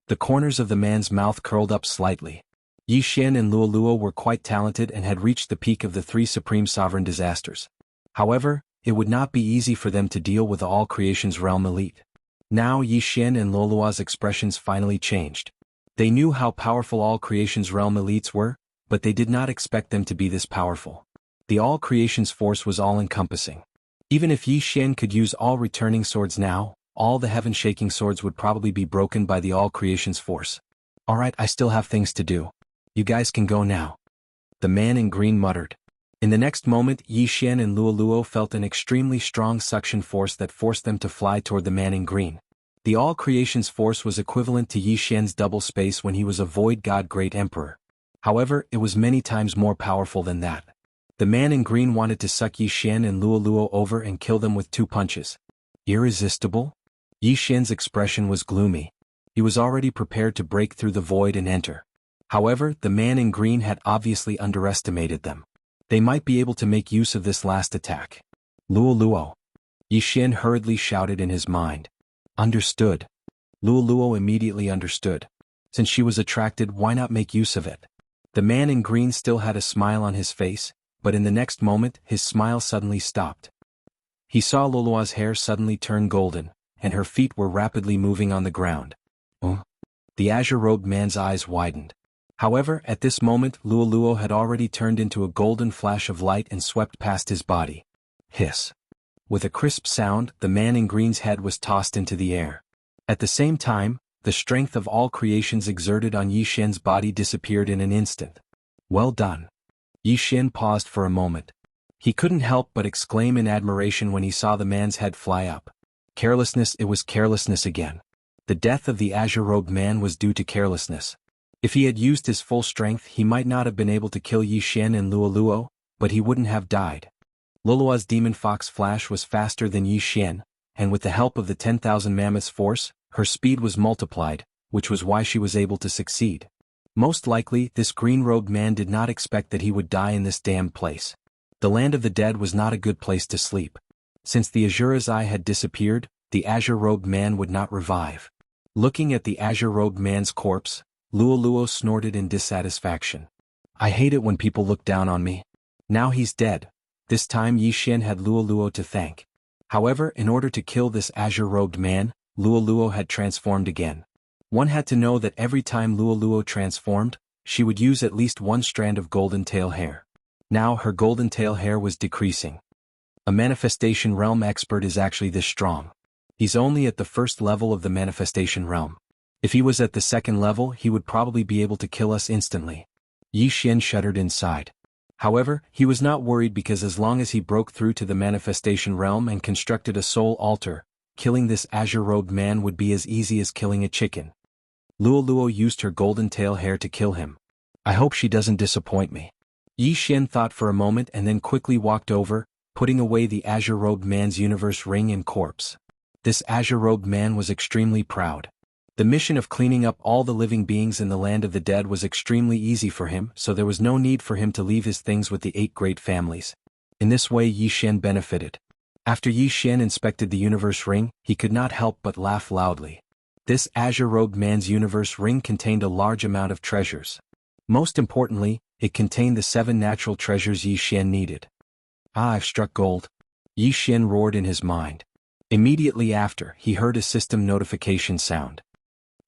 S1: The corners of the man's mouth curled up slightly. Yi Xian and Luo Luo were quite talented and had reached the peak of the 3 supreme sovereign disasters. However, it would not be easy for them to deal with the All Creations realm elite. Now Yi Xian and Luolua's expressions finally changed. They knew how powerful All Creations realm elites were, but they did not expect them to be this powerful. The All Creations force was all-encompassing. Even if Yi Xian could use all returning swords now, all the heaven-shaking swords would probably be broken by the All Creations force. Alright, I still have things to do. You guys can go now. The man in green muttered. In the next moment, Yi Xian and Luo Luo felt an extremely strong suction force that forced them to fly toward the man in green. The all creation's force was equivalent to Yi Xian's double space when he was a void god great emperor. However, it was many times more powerful than that. The man in green wanted to suck Yi Xian and Luo over and kill them with 2 punches. Irresistible? Yi Xian's expression was gloomy. He was already prepared to break through the void and enter. However, the man in green had obviously underestimated them. They might be able to make use of this last attack. Luo. Yi Xian hurriedly shouted in his mind. Understood. Luo immediately understood. Since she was attracted, why not make use of it? The man in green still had a smile on his face, but in the next moment his smile suddenly stopped. He saw Luo's hair suddenly turn golden, and her feet were rapidly moving on the ground. Oh. The azure-robed man's eyes widened. However, at this moment Luo had already turned into a golden flash of light and swept past his body. Hiss. With a crisp sound, the man in green's head was tossed into the air. At the same time, the strength of all creations exerted on Yi Xian's body disappeared in an instant. Well done. Yi Xian paused for a moment. He couldn't help but exclaim in admiration when he saw the man's head fly up. Carelessness, it was carelessness again. The death of the azure-robed man was due to carelessness. If he had used his full strength he might not have been able to kill Yi Xian and Luo, but he wouldn't have died. Luo's demon fox flash was faster than Yi Xian, and with the help of the 10,000 mammoths force, her speed was multiplied, which was why she was able to succeed. Most likely, this green-robed man did not expect that he would die in this damned place. The land of the dead was not a good place to sleep. Since the Azura's eye had disappeared, the azure-robed man would not revive. Looking at the azure-robed man's corpse, Luo snorted in dissatisfaction. I hate it when people look down on me. Now he's dead. This time Yi Xian had Luo to thank. However, in order to kill this azure-robed man, Luo had transformed again. One had to know that every time Luo transformed, she would use at least 1 strand of golden tail hair. Now her golden tail hair was decreasing. A manifestation realm expert is actually this strong. He's only at the 1st level of the manifestation realm. If he was at the 2nd level he would probably be able to kill us instantly. Yi Xian shuddered inside. However, he was not worried because as long as he broke through to the manifestation realm and constructed a soul altar, killing this azure-robed man would be as easy as killing a chicken. Luo used her golden tail hair to kill him. I hope she doesn't disappoint me. Yi Xian thought for a moment and then quickly walked over, putting away the azure-robed man's universe ring and corpse. This azure-robed man was extremely proud. The mission of cleaning up all the living beings in the land of the dead was extremely easy for him, so there was no need for him to leave his things with the 8 great families. In this way Yi Xian benefited. After Yi Xian inspected the universe ring, he could not help but laugh loudly. This azure-robed man's universe ring contained a large amount of treasures. Most importantly, it contained the 7 natural treasures Yi Xian needed. Ah, I've struck gold. Yi Xian roared in his mind. Immediately after, he heard a system notification sound.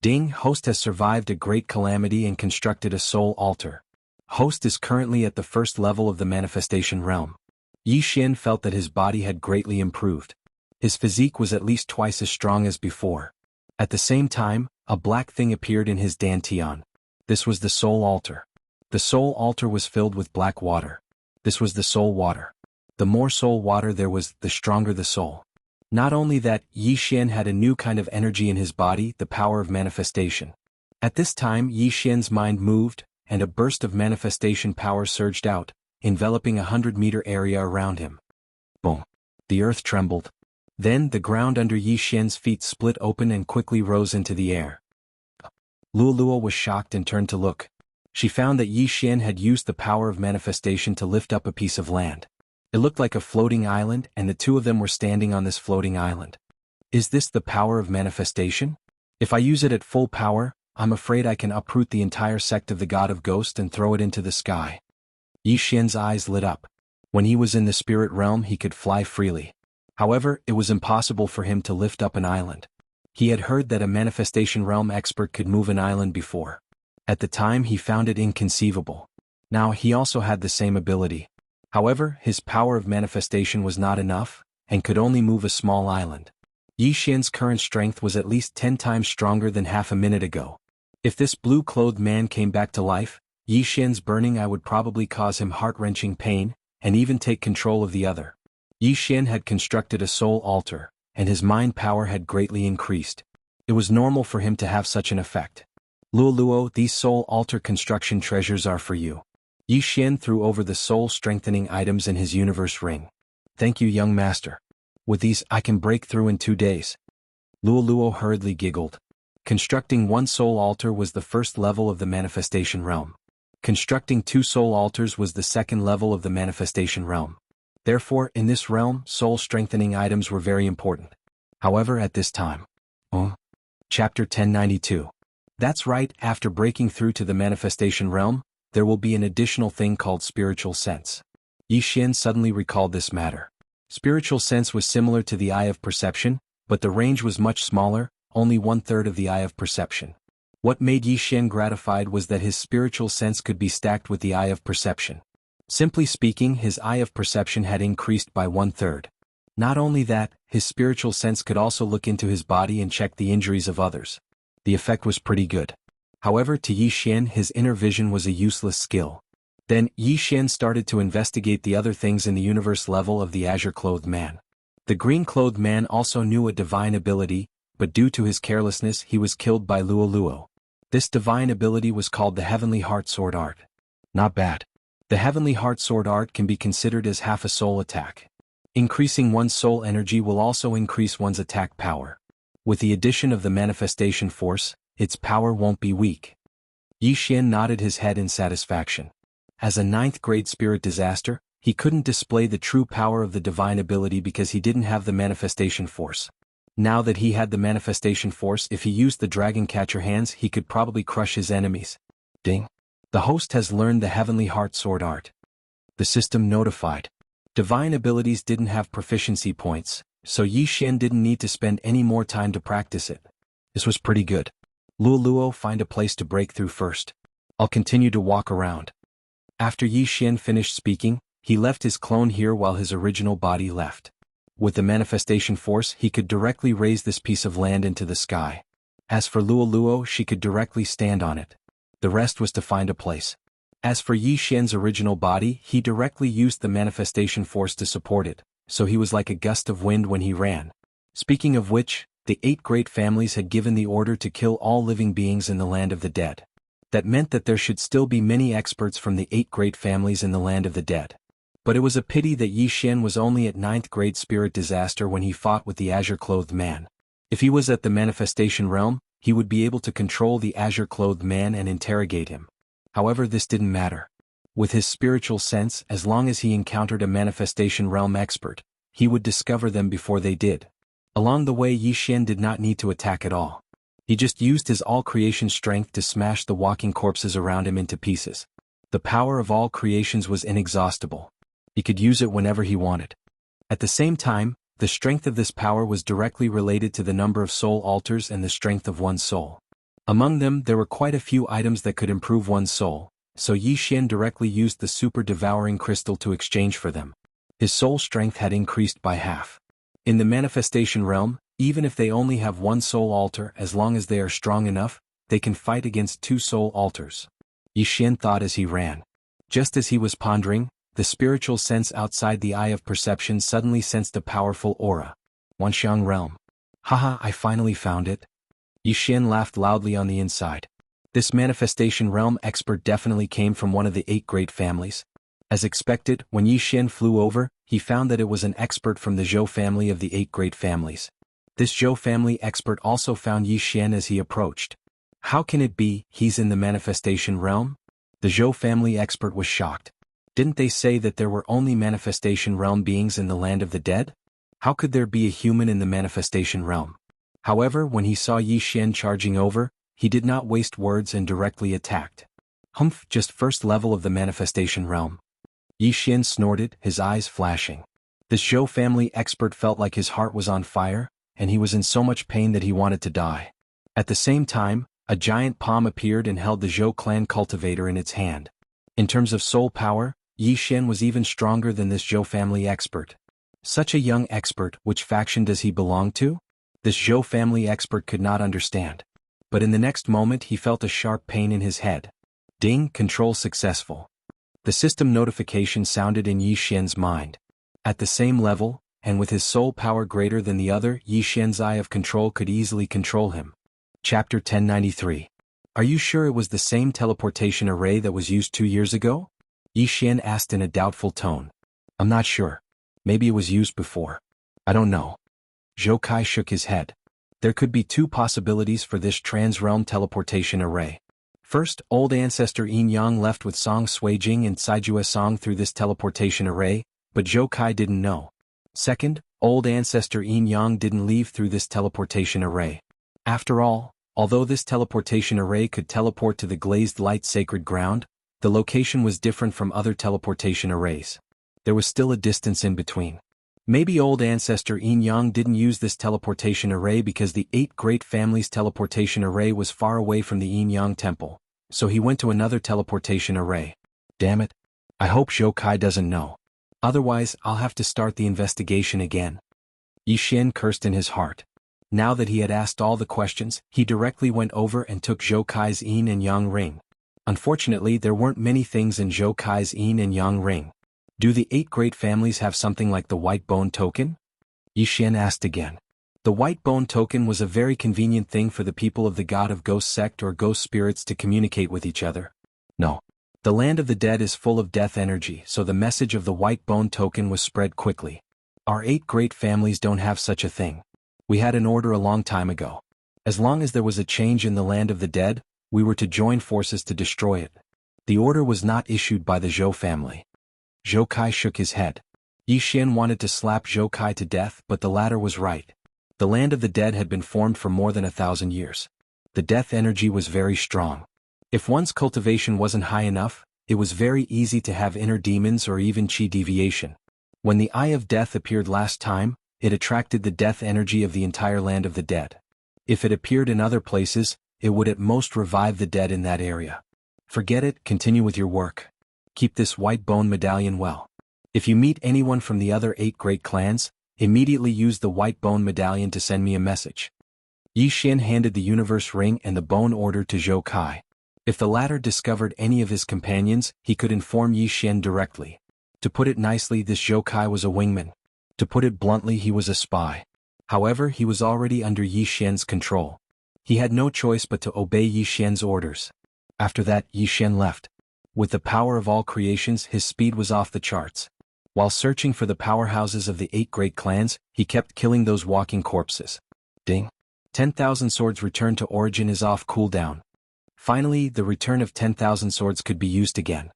S1: Ding, host has survived a great calamity and constructed a soul altar. Host is currently at the 1st level of the manifestation realm. Yi Xian felt that his body had greatly improved. His physique was at least twice as strong as before. At the same time, a black thing appeared in his dantian. This was the soul altar. The soul altar was filled with black water. This was the soul water. The more soul water there was, the stronger the soul. Not only that, Yi Xian had a new kind of energy in his body, the power of manifestation. At this time Yi Xian's mind moved, and a burst of manifestation power surged out, enveloping a 100-meter area around him. Boom! The earth trembled. Then the ground under Yi Xian's feet split open and quickly rose into the air. Luo was shocked and turned to look. She found that Yi Xian had used the power of manifestation to lift up a piece of land. It looked like a floating island, and the 2 of them were standing on this floating island. Is this the power of manifestation? If I use it at full power, I'm afraid I can uproot the entire sect of the God of Ghost and throw it into the sky. Yi Xian's eyes lit up. When he was in the spirit realm he could fly freely. However, it was impossible for him to lift up an island. He had heard that a manifestation realm expert could move an island before. At the time he found it inconceivable. Now he also had the same ability. However, his power of manifestation was not enough, and could only move a small island. Yi Xian's current strength was at least 10 times stronger than half a minute ago. If this blue-clothed man came back to life, Yi Xian's burning eye would probably cause him heart-wrenching pain, and even take control of the other. Yi Xian had constructed a soul altar, and his mind power had greatly increased. It was normal for him to have such an effect. Luoluo, these soul altar construction treasures are for you. Yi Xian threw over the soul-strengthening items in his universe ring. Thank you, young master. With these, I can break through in 2 days. Luoluo hurriedly giggled. Constructing 1 soul altar was the first level of the manifestation realm. Constructing 2 soul altars was the second level of the manifestation realm. Therefore, in this realm, soul-strengthening items were very important. However, at this time. Chapter 1092. That's right, after breaking through to the manifestation realm, there will be an additional thing called spiritual sense. Yi Xian suddenly recalled this matter. Spiritual sense was similar to the eye of perception, but the range was much smaller, only 1/3 of the eye of perception. What made Yi Xian gratified was that his spiritual sense could be stacked with the eye of perception. Simply speaking, his eye of perception had increased by 1/3. Not only that, his spiritual sense could also look into his body and check the injuries of others. The effect was pretty good. However, to Yi Xian, his inner vision was a useless skill. Then, Yi Xian started to investigate the other things in the universe level of the azure-clothed man. The green-clothed man also knew a divine ability, but due to his carelessness he was killed by Luoluo. This divine ability was called the Heavenly Heart Sword Art. Not bad. The Heavenly Heart Sword Art can be considered as half a soul attack. Increasing one's soul energy will also increase one's attack power. With the addition of the manifestation force, its power won't be weak. Yi Xian nodded his head in satisfaction. As a 9th-grade spirit disaster, he couldn't display the true power of the divine ability because he didn't have the manifestation force. Now that he had the manifestation force, if he used the dragon catcher hands, he could probably crush his enemies. Ding. The host has learned the Heavenly Heart Sword Art. The system notified. Divine abilities didn't have proficiency points, so Yi Xian didn't need to spend any more time to practice it. This was pretty good. Luoluo, find a place to break through first. I'll continue to walk around. After Yi Xian finished speaking, he left his clone here while his original body left. With the manifestation force, he could directly raise this piece of land into the sky. As for Luoluo, she could directly stand on it. The rest was to find a place. As for Yi Xian's original body, he directly used the manifestation force to support it, so he was like a gust of wind when he ran. Speaking of which, the 8 great families had given the order to kill all living beings in the land of the dead. That meant that there should still be many experts from the 8 great families in the land of the dead. But it was a pity that Yi Xian was only at 9th grade spirit disaster when he fought with the azure-clothed man. If he was at the manifestation realm, he would be able to control the azure-clothed man and interrogate him. However, this didn't matter. With his spiritual sense, as long as he encountered a manifestation realm expert, he would discover them before they did. Along the way, Yi Xian did not need to attack at all. He just used his all-creation strength to smash the walking corpses around him into pieces. The power of all creations was inexhaustible. He could use it whenever he wanted. At the same time, the strength of this power was directly related to the number of soul altars and the strength of one's soul. Among them, there were quite a few items that could improve one's soul, so Yi Xian directly used the super-devouring crystal to exchange for them. His soul strength had increased by half. In the manifestation realm, even if they only have 1 soul altar, as long as they are strong enough, they can fight against 2 soul altars. Yi Xian thought as he ran. Just as he was pondering, the spiritual sense outside the eye of perception suddenly sensed a powerful aura. Wanxiang realm. Haha, I finally found it. Yi Xian laughed loudly on the inside. This manifestation realm expert definitely came from one of the 8 great families. As expected, when Yi Xian flew over, he found that it was an expert from the Zhou family of the 8 great families. This Zhou family expert also found Yi Xian as he approached. How can it be, he's in the manifestation realm? The Zhou family expert was shocked. Didn't they say that there were only manifestation realm beings in the land of the dead? How could there be a human in the manifestation realm? However, when he saw Yi Xian charging over, he did not waste words and directly attacked. Humph, just first level of the manifestation realm. Yi Xian snorted, his eyes flashing. This Zhou family expert felt like his heart was on fire, and he was in so much pain that he wanted to die. At the same time, a giant palm appeared and held the Zhou clan cultivator in its hand. In terms of soul power, Yi Xian was even stronger than this Zhou family expert. Such a young expert, which faction does he belong to? This Zhou family expert could not understand. But in the next moment he felt a sharp pain in his head. Ding, control successful. The system notification sounded in Yi Xian's mind. At the same level, and with his soul power greater than the other, Yi Xian's eye of control could easily control him. Chapter 1093. Are you sure it was the same teleportation array that was used 2 years ago? Yi Xian asked in a doubtful tone. I'm not sure. Maybe it was used before. I don't know. Zhou Kai shook his head. There could be 2 possibilities for this trans-realm teleportation array. First, old ancestor Yin Yang left with Song Suijing and Saijue Song through this teleportation array, but Zhou Kai didn't know. Second, old ancestor Yin Yang didn't leave through this teleportation array. After all, although this teleportation array could teleport to the glazed light sacred ground, the location was different from other teleportation arrays. There was still a distance in between. Maybe old ancestor Yin Yang didn't use this teleportation array because the 8 great families' teleportation array was far away from the Yin Yang temple, so he went to another teleportation array. Damn it. I hope Zhou Kai doesn't know. Otherwise, I'll have to start the investigation again. Yi Xian cursed in his heart. Now that he had asked all the questions, he directly went over and took Zhou Kai's Yin and Yang ring. Unfortunately, there weren't many things in Zhou Kai's Yin and Yang ring. Do the 8 great families have something like the white bone token? Yi Xian asked again. The white bone token was a very convenient thing for the people of the God of Ghost sect or ghost spirits to communicate with each other. No. The land of the dead is full of death energy, so the message of the white bone token was spread quickly. Our 8 great families don't have such a thing. We had an order a long time ago. As long as there was a change in the land of the dead, we were to join forces to destroy it. The order was not issued by the Zhou family. Zhou Kai shook his head. Yi Xian wanted to slap Zhou Kai to death, but the latter was right. The land of the dead had been formed for more than 1,000 years. The death energy was very strong. If one's cultivation wasn't high enough, it was very easy to have inner demons or even chi deviation. When the Eye of Death appeared last time, it attracted the death energy of the entire land of the dead. If it appeared in other places, it would at most revive the dead in that area. Forget it, continue with your work. Keep this white bone medallion well. If you meet anyone from the other 8 great clans, immediately use the white bone medallion to send me a message. Yi Xian handed the universe ring and the bone order to Zhou Kai. If the latter discovered any of his companions, he could inform Yi Xian directly. To put it nicely, this Zhou Kai was a wingman. To put it bluntly, he was a spy. However, he was already under Yi Xian's control. He had no choice but to obey Yi Xian's orders. After that, Yi Xian left. With the power of all creations, his speed was off the charts. While searching for the powerhouses of the 8 great clans, he kept killing those walking corpses. Ding. 10,000 swords return to origin is off cooldown. Finally, the return of 10,000 swords could be used again.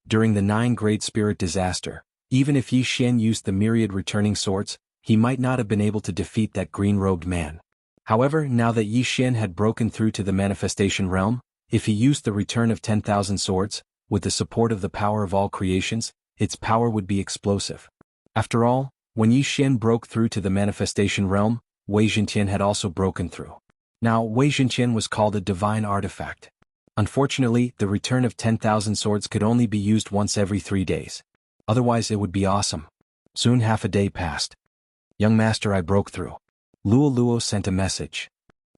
S1: During the 9 Great Spirit disaster, even if Yi Xian used the myriad returning swords, he might not have been able to defeat that green-robed man. However, now that Yi Xian had broken through to the manifestation realm, if he used the return of 10,000 swords, with the support of the power of all creations, its power would be explosive. After all, when Yi Xian broke through to the manifestation realm, Wei Zhentian had also broken through. Now, Wei Zhentian was called a divine artifact. Unfortunately, the return of 10,000 swords could only be used once every 3 days. Otherwise it would be awesome. Soon half a day passed. Young master, I broke through. Luo Luo sent a message.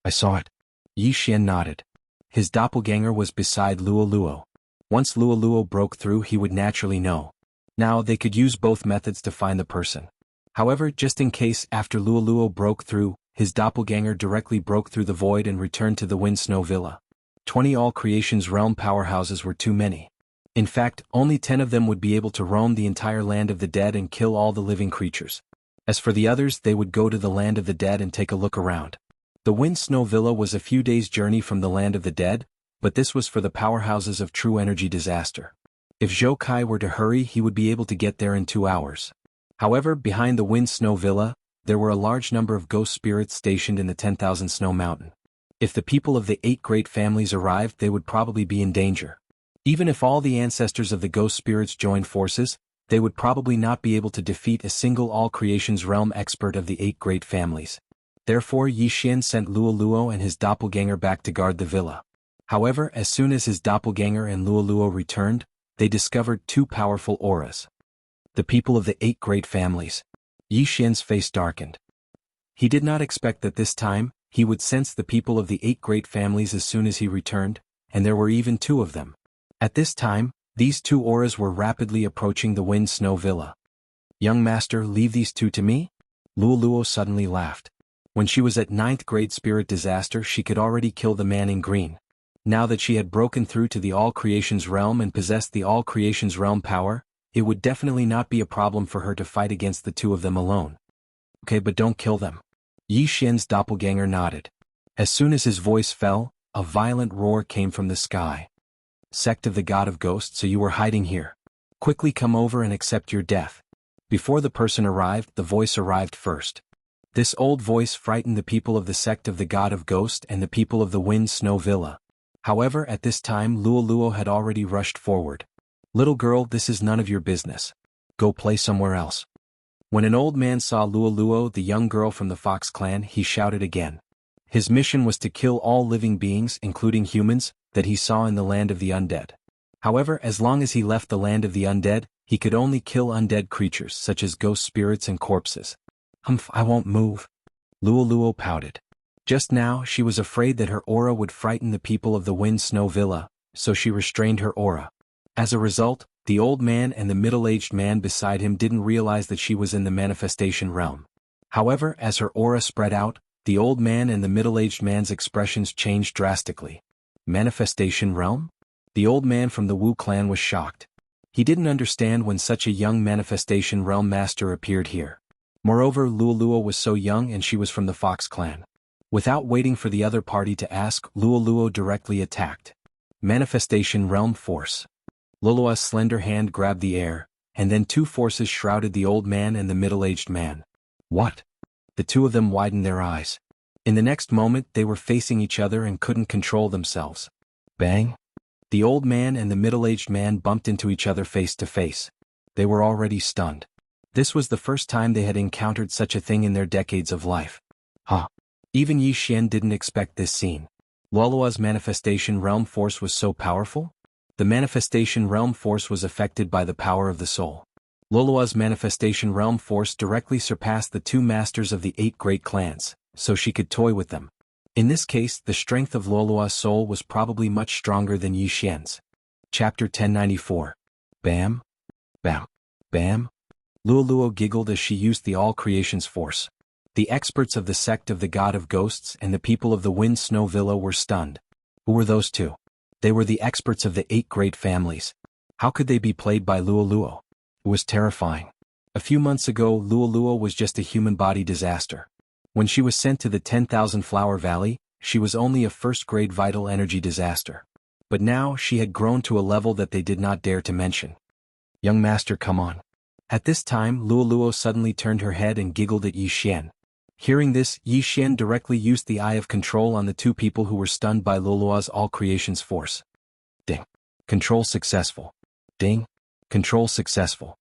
S1: I saw it. Yi Xian nodded. His doppelganger was beside Luo Luo. Once Luo Luo broke through, he would naturally know. Now they could use both methods to find the person. However, just in case, after Luo Luo broke through, his doppelganger directly broke through the void and returned to the Wind Snow Villa. 20 all creations realm powerhouses were too many. In fact, only 10 of them would be able to roam the entire land of the dead and kill all the living creatures. As for the others, they would go to the land of the dead and take a look around. The Wind Snow Villa was a few days' journey from the land of the dead, but this was for the powerhouses of true energy disaster. If Zhou Kai were to hurry, he would be able to get there in 2 hours. However, behind the Wind Snow Villa, there were a large number of ghost spirits stationed in the 10,000 Snow Mountain. If the people of the 8 great families arrived, they would probably be in danger. Even if all the ancestors of the ghost spirits joined forces, they would probably not be able to defeat a single all creations realm expert of the 8 great families. Therefore, Yi Xian sent Luo Luo and his doppelganger back to guard the villa. However, as soon as his doppelganger and Luo Luo returned, they discovered 2 powerful auras. The people of the 8 great families. Yi Xian's face darkened. He did not expect that this time, he would sense the people of the 8 great families as soon as he returned, and there were even 2 of them. At this time, these 2 auras were rapidly approaching the Wind Snow Villa. Young master, leave these 2 to me? Luoluo suddenly laughed. When she was at 9th grade spirit disaster she could already kill the man in green. Now that she had broken through to the All Creations realm and possessed the All Creations realm power, it would definitely not be a problem for her to fight against the two of them alone. Okay, but don't kill them. Yi Xian's doppelganger nodded. As soon as his voice fell, a violent roar came from the sky. Sect of the God of Ghosts, so you were hiding here. Quickly come over and accept your death. Before the person arrived, the voice arrived first. This old voice frightened the people of the sect of the God of Ghost and the people of the Wind Snow Villa. However, at this time Luoluo had already rushed forward. Little girl, this is none of your business. Go play somewhere else. When an old man saw Luoluo, the young girl from the Fox clan, he shouted again. His mission was to kill all living beings, including humans, that he saw in the land of the undead. However, as long as he left the land of the undead, he could only kill undead creatures such as ghost spirits and corpses. Humph, I won't move. Luoluo pouted. Just now she was afraid that her aura would frighten the people of the Wind Snow Villa, so she restrained her aura. As a result, the old man and the middle-aged man beside him didn't realize that she was in the manifestation realm. However, as her aura spread out, the old man and the middle-aged man's expressions changed drastically. Manifestation realm? The old man from the Wu clan was shocked. He didn't understand when such a young manifestation realm master appeared here. Moreover, Luoluo was so young and she was from the Fox clan. Without waiting for the other party to ask, Luoluo directly attacked. Manifestation realm force. Luoluo's slender hand grabbed the air, and then two forces shrouded the old man and the middle-aged man. What? The two of them widened their eyes. In the next moment they were facing each other and couldn't control themselves. Bang! The old man and the middle-aged man bumped into each other face to face. They were already stunned. This was the first time they had encountered such a thing in their decades of life. Huh. Even Yi Xian didn't expect this scene. Luoluo's manifestation realm force was so powerful? The manifestation realm force was affected by the power of the soul. Luoluo's manifestation realm force directly surpassed the two masters of the 8 great clans, so she could toy with them. In this case, the strength of Luoluo's soul was probably much stronger than Yi Xian's. Chapter 1094. Bam. Bam. Bam. Luoluo giggled as she used the All Creations force. The experts of the sect of the God of Ghosts and the people of the Wind Snow Villa were stunned. Who were those two? They were the experts of the 8 great families. How could they be played by Luoluo? It was terrifying. A few months ago, Luoluo was just a human body disaster. When she was sent to the 10,000 Flower Valley, she was only a first-grade vital energy disaster. But now she had grown to a level that they did not dare to mention. Young master, come on. At this time, Luoluo suddenly turned her head and giggled at Yi Xian. Hearing this, Yi Xian directly used the Eye of Control on the two people who were stunned by Luoluo's All Creations force. Ding. Control successful. Ding. Control successful.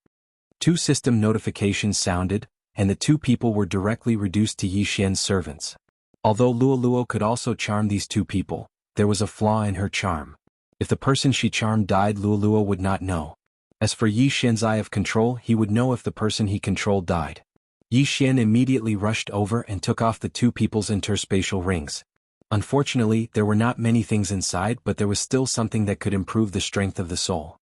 S1: 2 system notifications sounded, and the two people were directly reduced to Yi Xian's servants. Although Luoluo could also charm these two people, there was a flaw in her charm. If the person she charmed died, Luoluo would not know. As for Yi Xian's Eye of Control, he would know if the person he controlled died. Yi Xian immediately rushed over and took off the two people's interspatial rings. Unfortunately, there were not many things inside, but there was still something that could improve the strength of the soul.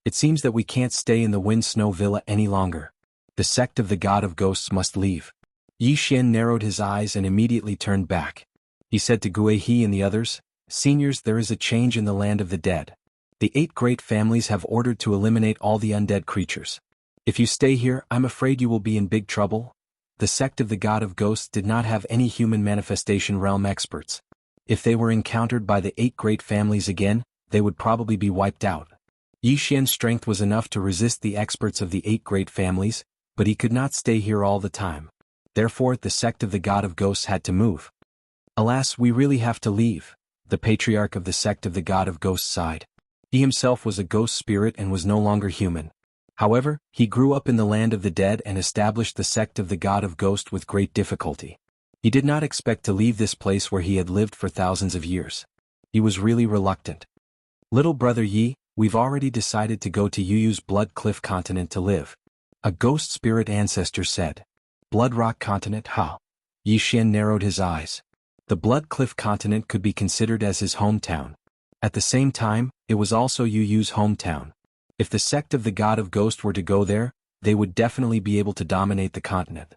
S1: It seems that we can't stay in the Wind Snow Villa any longer. The sect of the God of Ghosts must leave. Yi Xian narrowed his eyes and immediately turned back. He said to Gue He and the others, "Seniors, there is a change in the land of the dead. The 8 great families have ordered to eliminate all the undead creatures. If you stay here, I'm afraid you will be in big trouble." The sect of the God of Ghosts did not have any human manifestation realm experts. If they were encountered by the 8 great families again, they would probably be wiped out. Yi Xian's strength was enough to resist the experts of the 8 great families, but he could not stay here all the time. Therefore, the sect of the God of Ghosts had to move. Alas, we really have to leave, the patriarch of the sect of the God of Ghosts sighed. He himself was a ghost spirit and was no longer human. However, he grew up in the land of the dead and established the sect of the God of Ghosts with great difficulty. He did not expect to leave this place where he had lived for thousands of years. He was really reluctant. "Little brother Yi, we've already decided to go to Yuyu's Blood Cliff continent to live," a ghost spirit ancestor said. Blood Rock continent, huh? Yi Xian narrowed his eyes. The Blood Cliff continent could be considered as his hometown. At the same time, it was also Yuyu's hometown. If the sect of the God of Ghost were to go there, they would definitely be able to dominate the continent.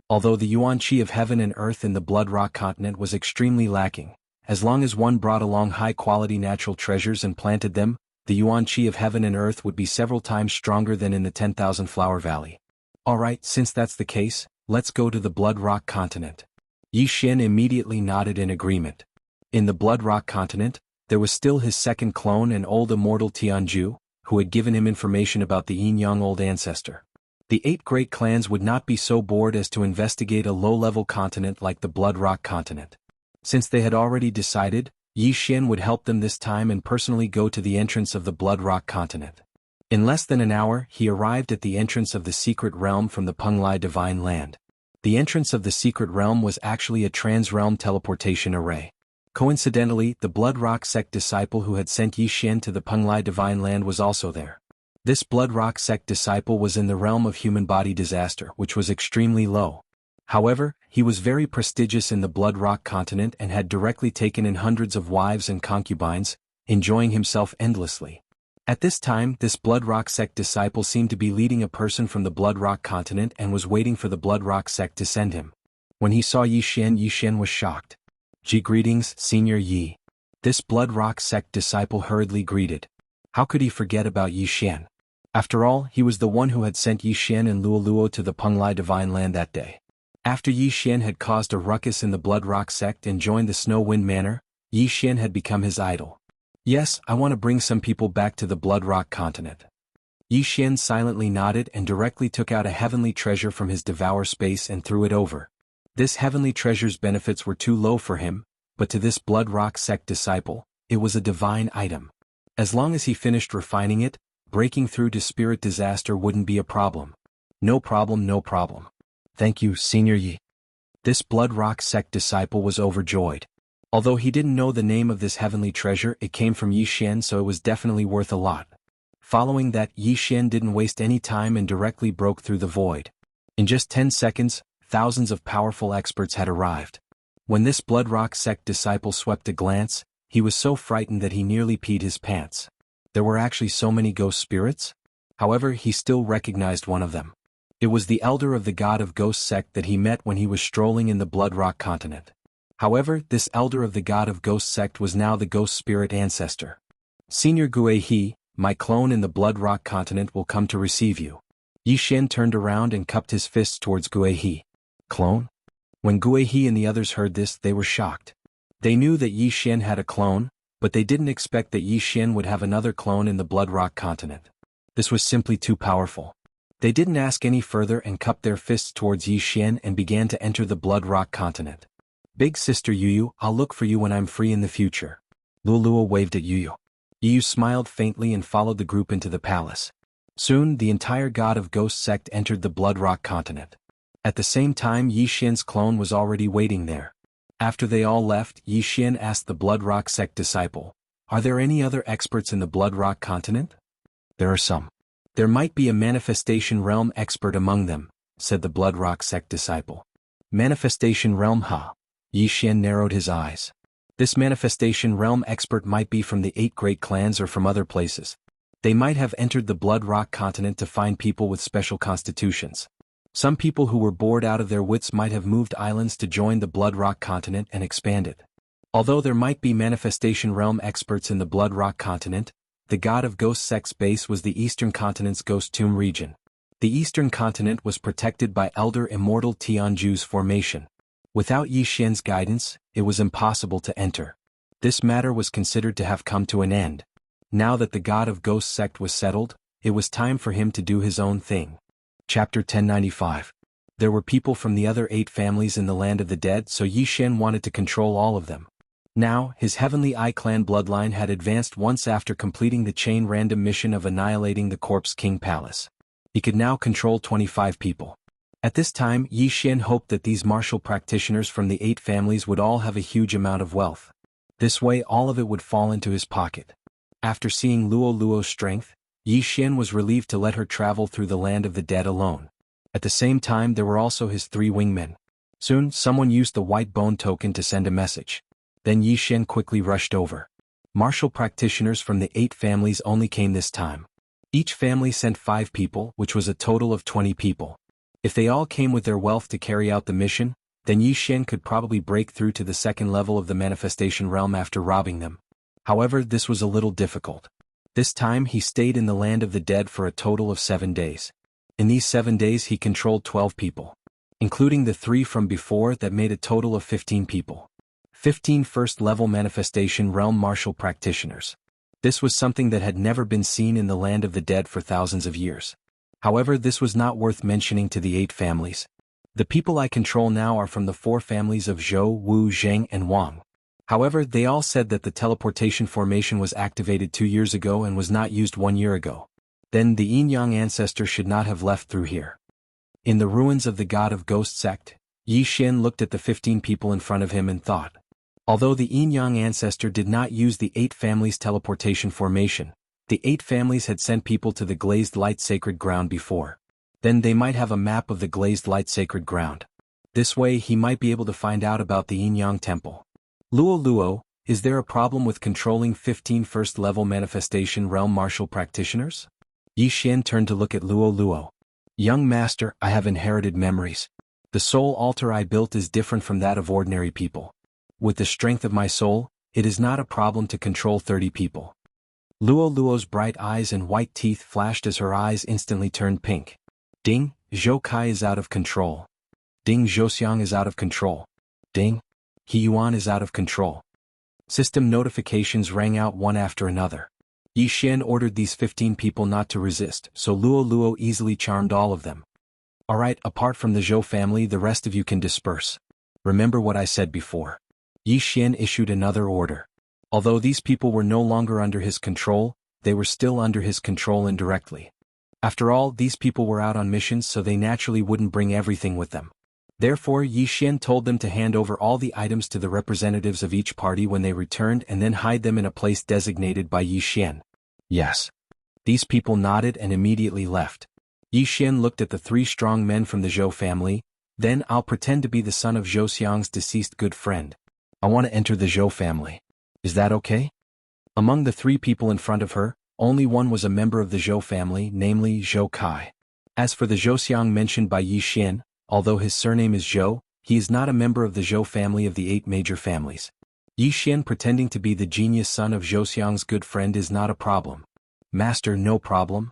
S1: Although the yuan qi of heaven and earth in the Blood Rock continent was extremely lacking, as long as one brought along high-quality natural treasures and planted them, the yuan qi of heaven and earth would be several times stronger than in the 10,000 Flower Valley. Alright, since that's the case, let's go to the Blood Rock continent. Yi Xian immediately nodded in agreement. In the Blood Rock continent, there was still his second clone and old immortal Tianju, who had given him information about the Yin-Yang old ancestor. The 8 great clans would not be so bored as to investigate a low-level continent like the Blood Rock continent. Since they had already decided, Yi Xian would help them this time and personally go to the entrance of the Blood Rock continent. In less than an hour, he arrived at the entrance of the secret realm from the Penglai Divine Land. The entrance of the secret realm was actually a trans-realm teleportation array. Coincidentally, the Blood Rock sect disciple who had sent Yi Xian to the Penglai Divine Land was also there. This Blood Rock sect disciple was in the realm of human body disaster, which was extremely low. However, he was very prestigious in the Blood Rock continent and had directly taken in hundreds of wives and concubines, enjoying himself endlessly. At this time, this Blood Rock sect disciple seemed to be leading a person from the Blood Rock continent and was waiting for the Blood Rock sect to send him. When he saw Yi Xian was shocked. Greetings, Senior Yi. This Blood Rock sect disciple hurriedly greeted. How could he forget about Yi Xian? After all, he was the one who had sent Yi Xian and Luoluo to the Penglai Divine Land that day. After Yi Xian had caused a ruckus in the Blood Rock sect and joined the Snow Wind Manor, Yi Xian had become his idol. Yes, I want to bring some people back to the Blood Rock continent. Yi Xian silently nodded and directly took out a heavenly treasure from his devour space and threw it over. This heavenly treasure's benefits were too low for him, but to this Blood Rock sect disciple, it was a divine item. As long as he finished refining it, breaking through to spirit disaster wouldn't be a problem. No problem, no problem. Thank you, Senior Yi. This Blood Rock sect disciple was overjoyed. Although he didn't know the name of this heavenly treasure, it came from Yi Xian, so it was definitely worth a lot. Following that, Yi Xian didn't waste any time and directly broke through the void. In just 10 seconds, thousands of powerful experts had arrived. When this Blood Rock sect disciple swept a glance, he was so frightened that he nearly peed his pants. There were actually so many ghost spirits? However, he still recognized one of them. It was the elder of the God of Ghost sect that he met when he was strolling in the Blood Rock continent. However, this elder of the God of Ghost sect was now the ghost spirit ancestor. Senior Gue He, my clone in the Blood Rock continent will come to receive you. Yi Xian turned around and cupped his fists towards Gue He. Clone? When Gue He and the others heard this, they were shocked. They knew that Yi Xian had a clone, but they didn't expect that Yi Xian would have another clone in the Blood Rock continent. This was simply too powerful. They didn't ask any further and cupped their fists towards Yi Xian and began to enter the Blood Rock continent. Big Sister Yuyu, I'll look for you when I'm free in the future. Luoluo waved at Yuyu. Yuyu smiled faintly and followed the group into the palace. Soon, the entire God of Ghost sect entered the Blood Rock continent. At the same time, Yi Xian's clone was already waiting there. After they all left, Yi Xian asked the Blood Rock sect disciple, "Are there any other experts in the Blood Rock continent?" "There are some. There might be a manifestation realm expert among them," said the Blood Rock sect disciple. Manifestation realm, huh? Yi Xian narrowed his eyes. This manifestation realm expert might be from the 8 great clans or from other places. They might have entered the Blood Rock continent to find people with special constitutions. Some people who were bored out of their wits might have moved islands to join the Blood Rock continent and expand it. Although there might be manifestation realm experts in the Blood Rock continent, the God of Ghost sect's base was the Eastern Continent's Ghost Tomb region. The Eastern Continent was protected by Elder Immortal Tianju's formation. Without Yi Xian's guidance, it was impossible to enter. This matter was considered to have come to an end. Now that the God of Ghost sect was settled, it was time for him to do his own thing. Chapter 1095. There were people from the other 8 families in the land of the dead, so Yi Xian wanted to control all of them. Now, his Heavenly Eye clan bloodline had advanced once after completing the chain random mission of annihilating the Corpse King Palace. He could now control 25 people. At this time, Yi Xian hoped that these martial practitioners from the 8 families would all have a huge amount of wealth. This way all of it would fall into his pocket. After seeing Luoluo's strength, Yi Xian was relieved to let her travel through the land of the dead alone. At the same time, there were also his 3 wingmen. Soon, someone used the white bone token to send a message. Then Yi Xian quickly rushed over. Martial practitioners from the 8 families only came this time. Each family sent 5 people, which was a total of 20 people. If they all came with their wealth to carry out the mission, then Yi Xian could probably break through to the second level of the manifestation realm after robbing them. However, this was a little difficult. This time he stayed in the land of the dead for a total of 7 days. In these 7 days he controlled 12 people, including the 3 from before that made a total of 15 people. 15 first-level manifestation realm martial practitioners. This was something that had never been seen in the land of the dead for thousands of years. However, this was not worth mentioning to the 8 families. The people I control now are from the 4 families of Zhou, Wu, Zheng, and Wang. However, they all said that the teleportation formation was activated 2 years ago and was not used 1 year ago. Then the Yin-Yang ancestor should not have left through here. In the ruins of the God of Ghost sect, Yi Xian looked at the 15 people in front of him and thought. Although the Yin-Yang ancestor did not use the 8 families' teleportation formation, the 8 families had sent people to the Glazed Light Sacred Ground before. Then they might have a map of the Glazed Light Sacred Ground. This way he might be able to find out about the Yin-Yang temple. Luo Luo, is there a problem with controlling 15 first-level manifestation realm martial practitioners? Yi Xian turned to look at Luo Luo. Young master, I have inherited memories. The soul altar I built is different from that of ordinary people. With the strength of my soul, it is not a problem to control 30 people. Luo Luo's bright eyes and white teeth flashed as her eyes instantly turned pink. Ding, Zhou Kai is out of control. Ding, Zhouxiang is out of control. Ding, He Yuan is out of control. System notifications rang out one after another. Yi Xian ordered these 15 people not to resist, so Luo Luo easily charmed all of them. Alright, apart from the Zhou family, the rest of you can disperse. Remember what I said before. Yi Xian issued another order. Although these people were no longer under his control, they were still under his control indirectly. After all, these people were out on missions, so they naturally wouldn't bring everything with them. Therefore, Yi Xian told them to hand over all the items to the representatives of each party when they returned and then hide them in a place designated by Yi Xian. Yes. These people nodded and immediately left. Yi Xian looked at the 3 strong men from the Zhou family. Then I'll pretend to be the son of Zhouxiang's deceased good friend. I want to enter the Zhou family. Is that okay? Among the 3 people in front of her, only one was a member of the Zhou family, namely Zhou Kai. As for the Zhouxiang mentioned by Yi Xian, although his surname is Zhou, he is not a member of the Zhou family of the 8 major families. Yi Xian pretending to be the genius son of Zhouxiang's good friend is not a problem. Master, no problem?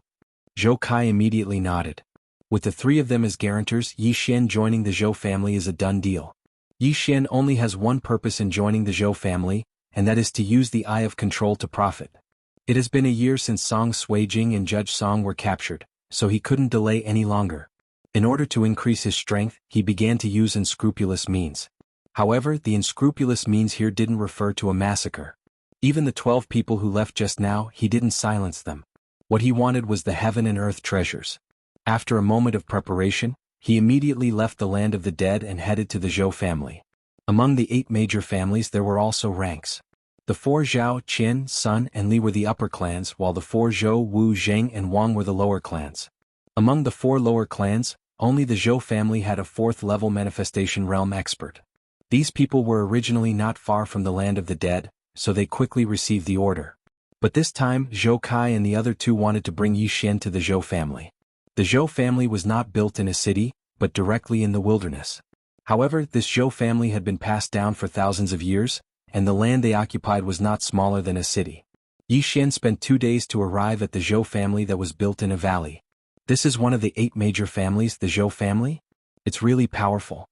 S1: Zhou Kai immediately nodded. With the 3 of them as guarantors, Yi Xian joining the Zhou family is a done deal. Yi Xian only has one purpose in joining the Zhou family, and that is to use the Eye of Control to profit. It has been a year since Song Suijing and Judge Song were captured, so he couldn't delay any longer. In order to increase his strength, he began to use unscrupulous means. However, the unscrupulous means here didn't refer to a massacre. Even the 12 people who left just now, he didn't silence them. What he wanted was the heaven and earth treasures. After a moment of preparation, he immediately left the land of the dead and headed to the Zhou family. Among the 8 major families there were also ranks. The 4 Zhao, Qin, Sun, and Li were the upper clans, while the 4 Zhou, Wu, Zheng, and Wang were the lower clans. Among the 4 lower clans, only the Zhou family had a 4th-level manifestation realm expert. These people were originally not far from the land of the dead, so they quickly received the order. But this time, Zhou Kai and the other 2 wanted to bring Yi Xian to the Zhou family. The Zhou family was not built in a city, but directly in the wilderness. However, this Zhou family had been passed down for thousands of years, and the land they occupied was not smaller than a city. Yi Xian spent 2 days to arrive at the Zhou family that was built in a valley. This is one of the 8 major families, the Zhou family? It's really powerful.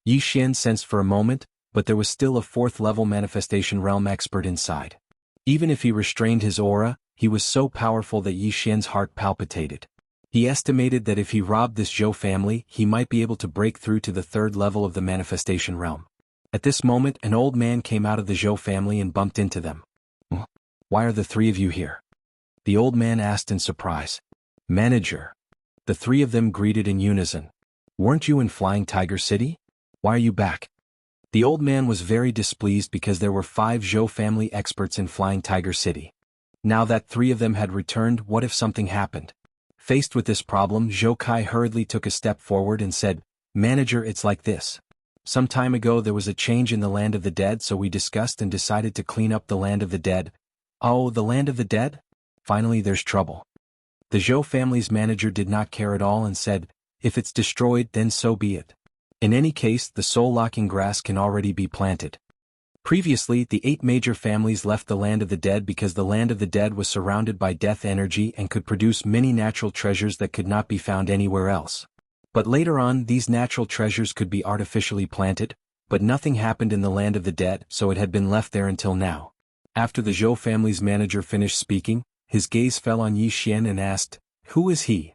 S1: Yi Xian sensed for a moment, but there was still a 4th-level manifestation realm expert inside. Even if he restrained his aura, he was so powerful that Yi Xian's heart palpitated. He estimated that if he robbed this Zhou family, he might be able to break through to the 3rd level of the manifestation realm. At this moment, an old man came out of the Zhou family and bumped into them. Why are the 3 of you here? The old man asked in surprise. Manager. The 3 of them greeted in unison. Weren't you in Flying Tiger City? Why are you back? The old man was very displeased because there were 5 Zhou family experts in Flying Tiger City. Now that 3 of them had returned, what if something happened? Faced with this problem, Zhou Kai hurriedly took a step forward and said, Manager, it's like this. Some time ago there was a change in the land of the dead, so we discussed and decided to clean up the land of the dead. Oh, the land of the dead? Finally there's trouble. The Zhou family's manager did not care at all and said, If it's destroyed, then so be it. In any case, the soul-locking grass can already be planted. Previously, the 8 major families left the land of the dead because the land of the dead was surrounded by death energy and could produce many natural treasures that could not be found anywhere else. But later on, these natural treasures could be artificially planted, but nothing happened in the land of the dead, so it had been left there until now. After the Zhou family's manager finished speaking, his gaze fell on Yi Xian and asked, "Who is he?"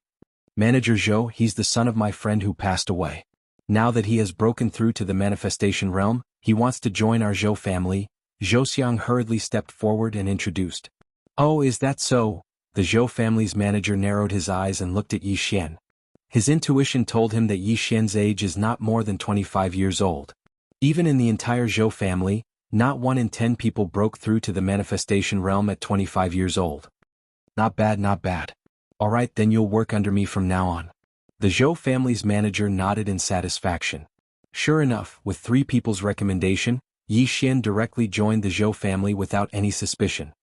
S1: "Manager Zhou, he's the son of my friend who passed away. Now that he has broken through to the manifestation realm, he wants to join our Zhou family." Zhou Xiang hurriedly stepped forward and introduced. "Oh, is that so?" The Zhou family's manager narrowed his eyes and looked at Yi Xian. His intuition told him that Yi Xian's age is not more than 25 years old. Even in the entire Zhou family, not 1 in 10 people broke through to the manifestation realm at 25 years old. Not bad, not bad. Alright, then you'll work under me from now on. The Zhou family's manager nodded in satisfaction. Sure enough, with 3 people's recommendation, Yi Xian directly joined the Zhou family without any suspicion.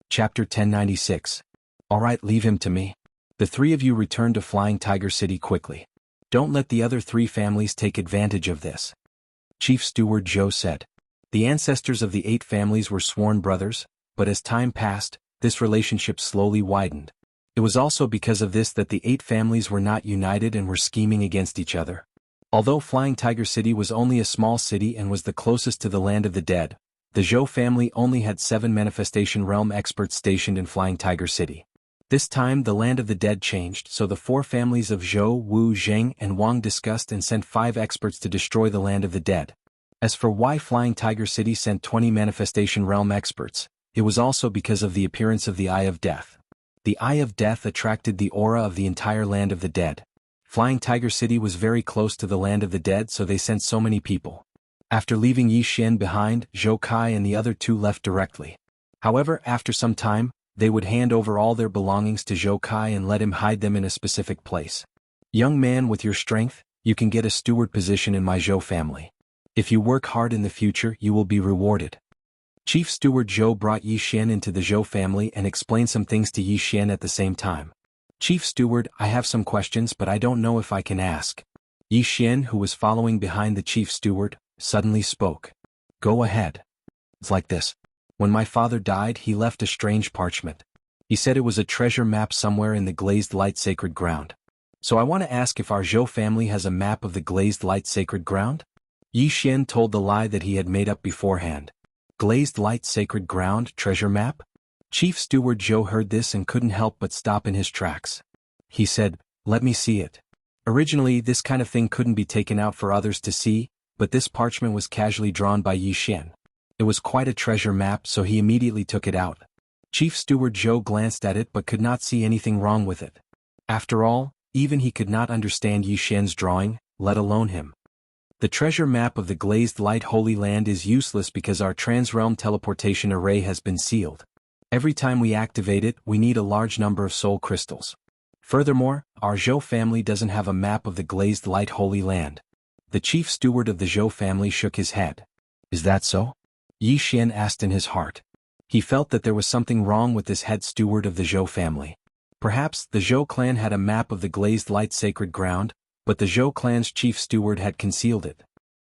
S1: Chapter 1096. Alright, leave him to me. The 3 of you return to Flying Tiger City quickly. Don't let the other 3 families take advantage of this. Chief Steward Zhou said. The ancestors of the 8 families were sworn brothers, but as time passed, this relationship slowly widened. It was also because of this that the 8 families were not united and were scheming against each other. Although Flying Tiger City was only a small city and was the closest to the land of the dead, the Zhou family only had 7 manifestation realm experts stationed in Flying Tiger City. This time the land of the dead changed, so the 4 families of Zhou, Wu, Zheng, and Wang discussed and sent 5 experts to destroy the land of the dead. As for why Flying Tiger City sent 20 manifestation realm experts, it was also because of the appearance of the Eye of Death. The Eye of Death attracted the aura of the entire land of the dead. Flying Tiger City was very close to the land of the dead, so they sent so many people. After leaving Yi Xian behind, Zhou Kai and the other 2 left directly. However, after some time, they would hand over all their belongings to Zhou Kai and let him hide them in a specific place. "Young man, with your strength, you can get a steward position in my Zhou family. If you work hard in the future, you will be rewarded." Chief Steward Zhou brought Yi Xian into the Zhou family and explained some things to Yi Xian at the same time. "Chief Steward, I have some questions but I don't know if I can ask." Yi Xian, who was following behind the Chief Steward, suddenly spoke. "Go ahead." "It's like this. When my father died, he left a strange parchment. He said it was a treasure map somewhere in the Glazed Light Sacred Ground. So I want to ask if our Zhou family has a map of the Glazed Light Sacred Ground?" Yi Xian told the lie that he had made up beforehand. Glazed Light Sacred Ground treasure map? Chief Steward Zhou heard this and couldn't help but stop in his tracks. He said, "Let me see it." Originally, this kind of thing couldn't be taken out for others to see, but this parchment was casually drawn by Yi Xian. It was quite a treasure map, so he immediately took it out. Chief Steward Zhou glanced at it but could not see anything wrong with it. After all, even he could not understand Yi Xian's drawing, let alone him. The treasure map of the Glazed Light Holy Land is useless because our transrealm teleportation array has been sealed. Every time we activate it, we need a large number of soul crystals. Furthermore, our Zhou family doesn't have a map of the Glazed Light Holy Land. The chief steward of the Zhou family shook his head. "Is that so?" Yi Xian asked in his heart. He felt that there was something wrong with this head steward of the Zhou family. Perhaps the Zhou clan had a map of the Glazed Light Sacred Ground, but the Zhou clan's chief steward had concealed it.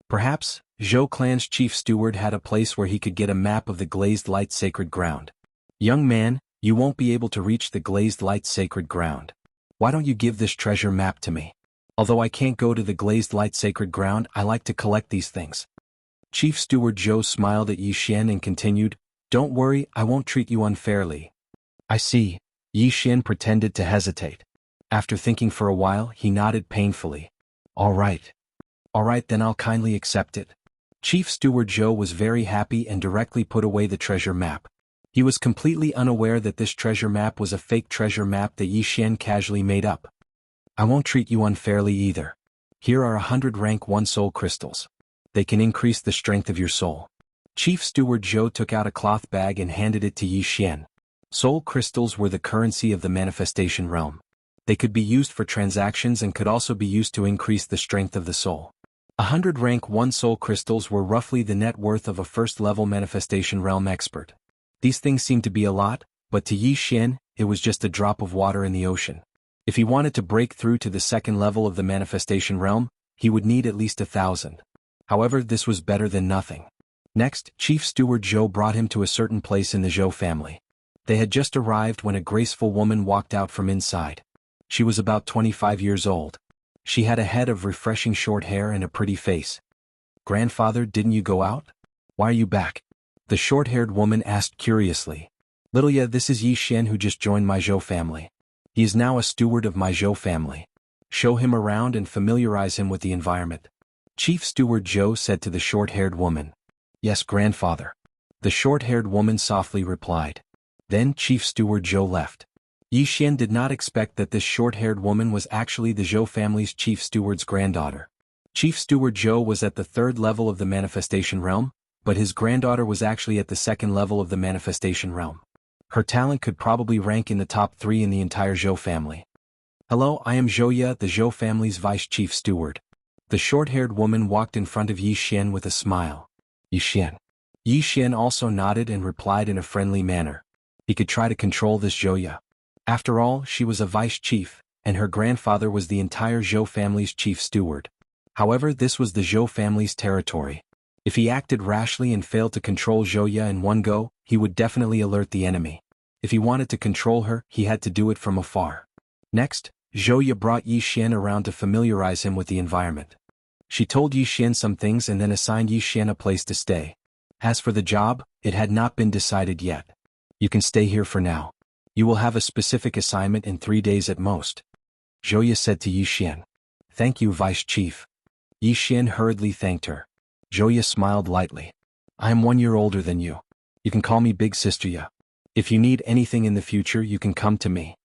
S1: Perhaps, Zhou clan's chief steward had a place where he could get a map of the Glazed Light Sacred Ground. "Young man, you won't be able to reach the Glazed Light Sacred Ground. Why don't you give this treasure map to me? Although I can't go to the Glazed Light Sacred Ground, I like to collect these things." Chief Steward Zhou smiled at Yi Xian and continued, "Don't worry, I won't treat you unfairly." "I see." Yi Xian pretended to hesitate. After thinking for a while, he nodded painfully. All right, then I'll kindly accept it." Chief Steward Zhou was very happy and directly put away the treasure map. He was completely unaware that this treasure map was a fake treasure map that Yi Xian casually made up. "I won't treat you unfairly either. Here are 100 rank 1 soul crystals. They can increase the strength of your soul." Chief Steward Zhou took out a cloth bag and handed it to Yi Xian. Soul crystals were the currency of the manifestation realm. They could be used for transactions and could also be used to increase the strength of the soul. 100 rank 1 soul crystals were roughly the net worth of a first-level manifestation realm expert. These things seemed to be a lot, but to Yi Xian, it was just a drop of water in the ocean. If he wanted to break through to the second level of the manifestation realm, he would need at least 1,000. However, this was better than nothing. Next, Chief Steward Zhou brought him to a certain place in the Zhou family. They had just arrived when a graceful woman walked out from inside. She was about 25 years old. She had a head of refreshing short hair and a pretty face. "Grandfather, didn't you go out? Why are you back?" the short-haired woman asked curiously. "Little ya, this is Yi Xian who just joined my Zhou family. He is now a steward of my Zhou family. Show him around and familiarize him with the environment." Chief Steward Zhou said to the short-haired woman. "Yes, grandfather," the short-haired woman softly replied. Then Chief Steward Zhou left. Yi Xian did not expect that this short-haired woman was actually the Zhou family's chief steward's granddaughter. Chief Steward Zhou was at the third level of the manifestation realm, but his granddaughter was actually at the second level of the manifestation realm. Her talent could probably rank in the top 3 in the entire Zhou family. "Hello, I am Zhouya, the Zhou family's vice chief steward." The short-haired woman walked in front of Yi Xian with a smile. "Yi Xian." Yi Xian also nodded and replied in a friendly manner. He could try to control this Zhouya. After all, she was a vice chief, and her grandfather was the entire Zhou family's chief steward. However, this was the Zhou family's territory. If he acted rashly and failed to control Zhouya in one go, he would definitely alert the enemy. If he wanted to control her, he had to do it from afar. Next, Zhouya brought Yi Xian around to familiarize him with the environment. She told Yi Xian some things and then assigned Yi Xian a place to stay. As for the job, it had not been decided yet. "You can stay here for now. You will have a specific assignment in 3 days at most," Zhouya said to Yi Xian. "Thank you, Vice Chief." Yi Xian hurriedly thanked her. Zhouya smiled lightly. "I am 1 year older than you. You can call me Big Sister Ya. If you need anything in the future, you can come to me."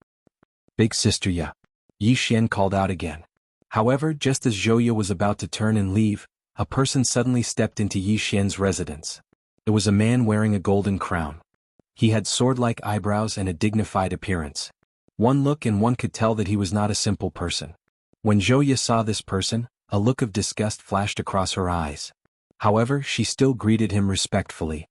S1: "Big Sister Ya," Yi Xian called out again. However, just as Zhouya was about to turn and leave, a person suddenly stepped into Yi Xian's residence. It was a man wearing a golden crown. He had sword-like eyebrows and a dignified appearance. One look and one could tell that he was not a simple person. When Zhouya saw this person, a look of disgust flashed across her eyes. However, she still greeted him respectfully.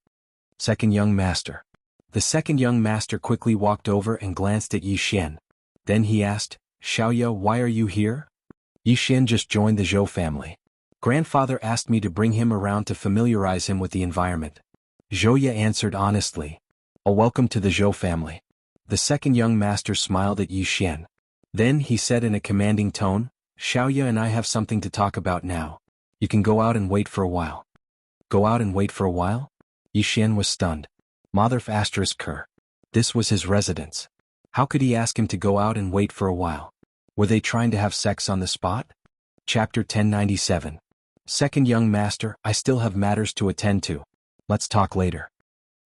S1: "Second young master." The second young master quickly walked over and glanced at Yi Xian. Then he asked, "Xiaoya, why are you here?" "Yi Xian just joined the Zhou family. Grandfather asked me to bring him around to familiarize him with the environment." Zhouya answered honestly. "A welcome to the Zhou family." The second young master smiled at Yi Xian. Then he said in a commanding tone, "Xiaoya and I have something to talk about now. You can go out and wait for a while." "Go out and wait for a while?" Yi Xian was stunned. Motherf asterisk her. This was his residence. How could he ask him to go out and wait for a while? Were they trying to have sex on the spot? Chapter 1097. Second young master, I still have matters to attend to. Let's talk later.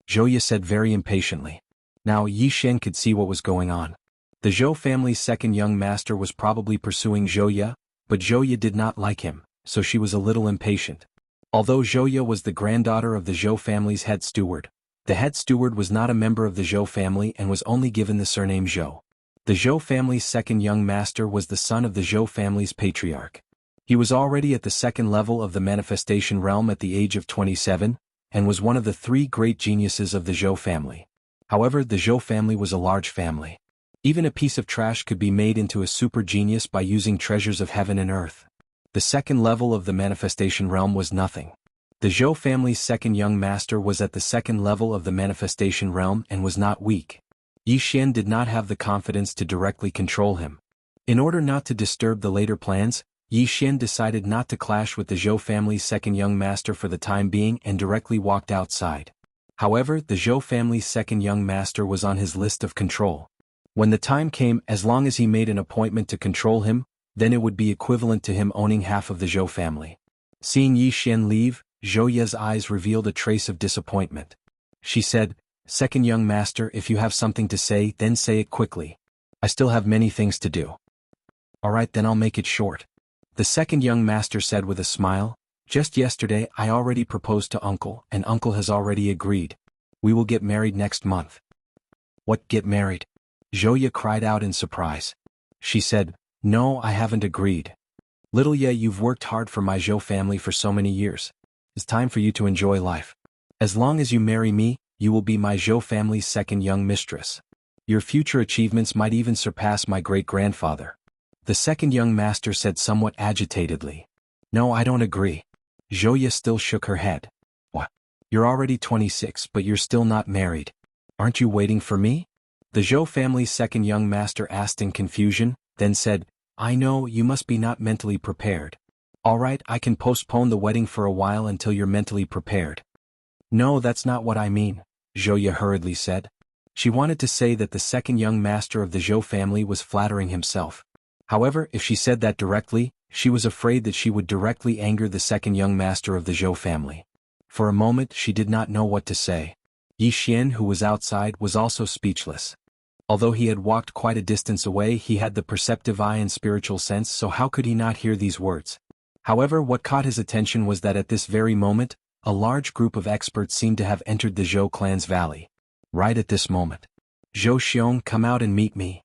S1: Zhouya said very impatiently. Now Yi Xian could see what was going on. The Zhou family's second young master was probably pursuing Zhouya, but Zhouya did not like him, so she was a little impatient. Although Zhouya was the granddaughter of the Zhou family's head steward, the head steward was not a member of the Zhou family and was only given the surname Zhou. The Zhou family's second young master was the son of the Zhou family's patriarch. He was already at the second level of the manifestation realm at the age of 27, and was one of the 3 great geniuses of the Zhou family. However, the Zhou family was a large family. Even a piece of trash could be made into a super genius by using treasures of heaven and earth. The second level of the manifestation realm was nothing. The Zhou family's second young master was at the second level of the manifestation realm and was not weak. Yi Xian did not have the confidence to directly control him. In order not to disturb the later plans, Yi Xian decided not to clash with the Zhou family's second young master for the time being and directly walked outside. However, the Zhou family's second young master was on his list of control. When the time came, as long as he made an appointment to control him, then it would be equivalent to him owning half of the Zhou family. Seeing Yi Xian leave, Zhouya's eyes revealed a trace of disappointment. She said, "Second young master, if you have something to say, then say it quickly. I still have many things to do." "Alright, then I'll make it short." The second young master said with a smile, "Just yesterday I already proposed to Uncle, and Uncle has already agreed. We will get married next month." "What, get married?" Zhouya cried out in surprise. She said, "No, I haven't agreed. Little Ye, you've worked hard for my Zhou family for so many years. It's time for you to enjoy life. As long as you marry me, you will be my Zhou family's second young mistress." Your future achievements might even surpass my great-grandfather. The second young master said somewhat agitatedly. No, I don't agree. Zhou still shook her head. What? You're already 26 but you're still not married. Aren't you waiting for me? The Zhou family's second young master asked in confusion, then said, I know, you must be not mentally prepared. Alright, I can postpone the wedding for a while until you're mentally prepared. No, that's not what I mean, Zhou hurriedly said. She wanted to say that the second young master of the Zhou family was flattering himself. However, if she said that directly, she was afraid that she would directly anger the second young master of the Zhou family. For a moment she did not know what to say. Yi Xian, who was outside, was also speechless. Although he had walked quite a distance away, he had the perceptive eye and spiritual sense, so how could he not hear these words? However, what caught his attention was that at this very moment, a large group of experts seemed to have entered the Zhou clan's valley. Right at this moment. Zhou Xiong, come out and meet me.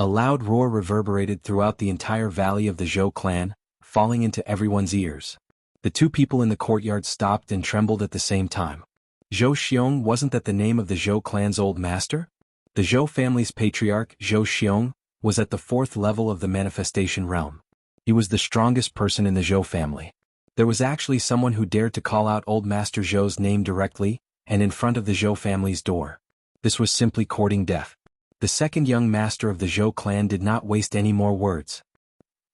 S1: A loud roar reverberated throughout the entire valley of the Zhou clan, falling into everyone's ears. The two people in the courtyard stopped and trembled at the same time. Zhou Xiong, wasn't that the name of the Zhou clan's old master? The Zhou family's patriarch, Zhou Xiong, was at the 4th level of the manifestation realm. He was the strongest person in the Zhou family. There was actually someone who dared to call out old Master Zhou's name directly, and in front of the Zhou family's door. This was simply courting death. The second young master of the Zhou clan did not waste any more words.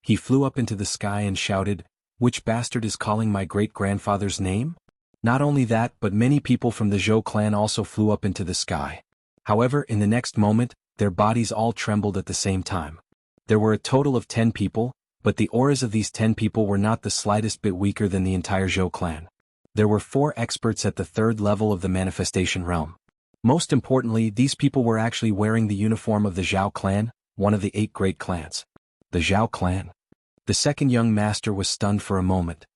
S1: He flew up into the sky and shouted, Which bastard is calling my great-grandfather's name? Not only that, but many people from the Zhou clan also flew up into the sky. However, in the next moment, their bodies all trembled at the same time. There were a total of 10 people, but the auras of these 10 people were not the slightest bit weaker than the entire Zhou clan. There were 4 experts at the 3rd level of the manifestation realm. Most importantly, these people were actually wearing the uniform of the Zhao clan, one of the 8 great clans. The Zhao clan. The second young master was stunned for a moment.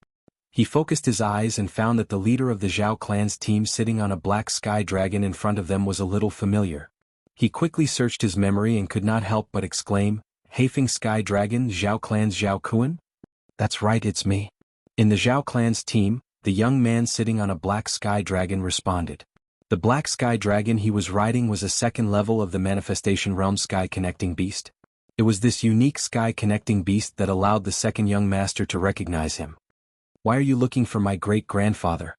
S1: He focused his eyes and found that the leader of the Zhao clan's team sitting on a black sky dragon in front of them was a little familiar. He quickly searched his memory and could not help but exclaim, Hafeng Sky Dragon, Zhao clan's Zhao Kuan? That's right, it's me. In the Zhao clan's team, the young man sitting on a black sky dragon responded. The black sky dragon he was riding was a 2nd level of the manifestation realm sky connecting beast. It was this unique sky connecting beast that allowed the second young master to recognize him. Why are you looking for my great-grandfather?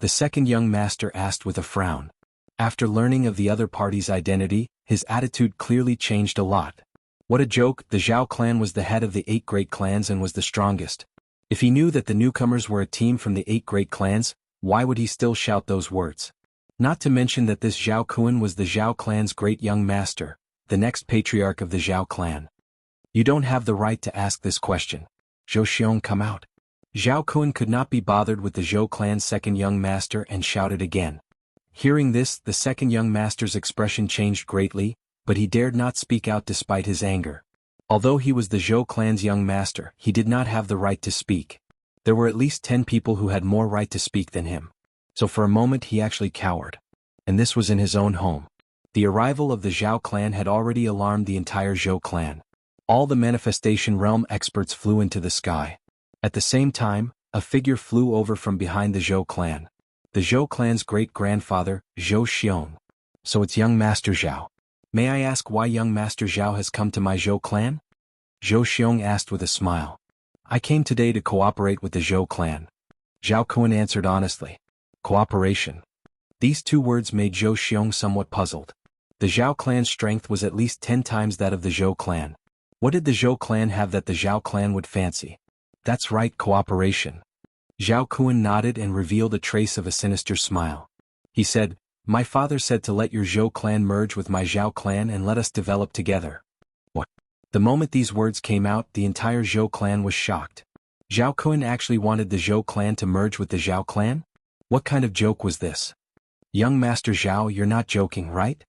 S1: The second young master asked with a frown. After learning of the other party's identity, his attitude clearly changed a lot. What a joke, the Zhao clan was the head of the 8 great clans and was the strongest. If he knew that the newcomers were a team from the 8 great clans, why would he still shout those words? Not to mention that this Zhao Kuan was the Zhao clan's great young master, the next patriarch of the Zhao clan. You don't have the right to ask this question. Zhou Xiong, come out. Zhao Kuan could not be bothered with the Zhou clan's second young master and shouted again. Hearing this, the second young master's expression changed greatly, but he dared not speak out despite his anger. Although he was the Zhou clan's young master, he did not have the right to speak. There were at least 10 people who had more right to speak than him. So for a moment he actually cowered. And this was in his own home. The arrival of the Zhao clan had already alarmed the entire Zhou clan. All the manifestation realm experts flew into the sky. At the same time, a figure flew over from behind the Zhou clan. The Zhou clan's great-grandfather, Zhou Xiong. So it's young Master Zhao. May I ask why young Master Zhao has come to my Zhou clan? Zhou Xiong asked with a smile. I came today to cooperate with the Zhou clan. Zhao Kuan answered honestly. Cooperation. These 2 words made Zhou Xiong somewhat puzzled. The Zhao clan's strength was at least 10 times that of the Zhou clan. What did the Zhou clan have that the Zhao clan would fancy? That's right, cooperation. Zhao Kuan nodded and revealed a trace of a sinister smile. He said, My father said to let your Zhou clan merge with my Zhao clan and let us develop together. What? The moment these words came out, the entire Zhou clan was shocked. Zhao Kuan actually wanted the Zhou clan to merge with the Zhao clan? What kind of joke was this? Young Master Zhao, you're not joking, right?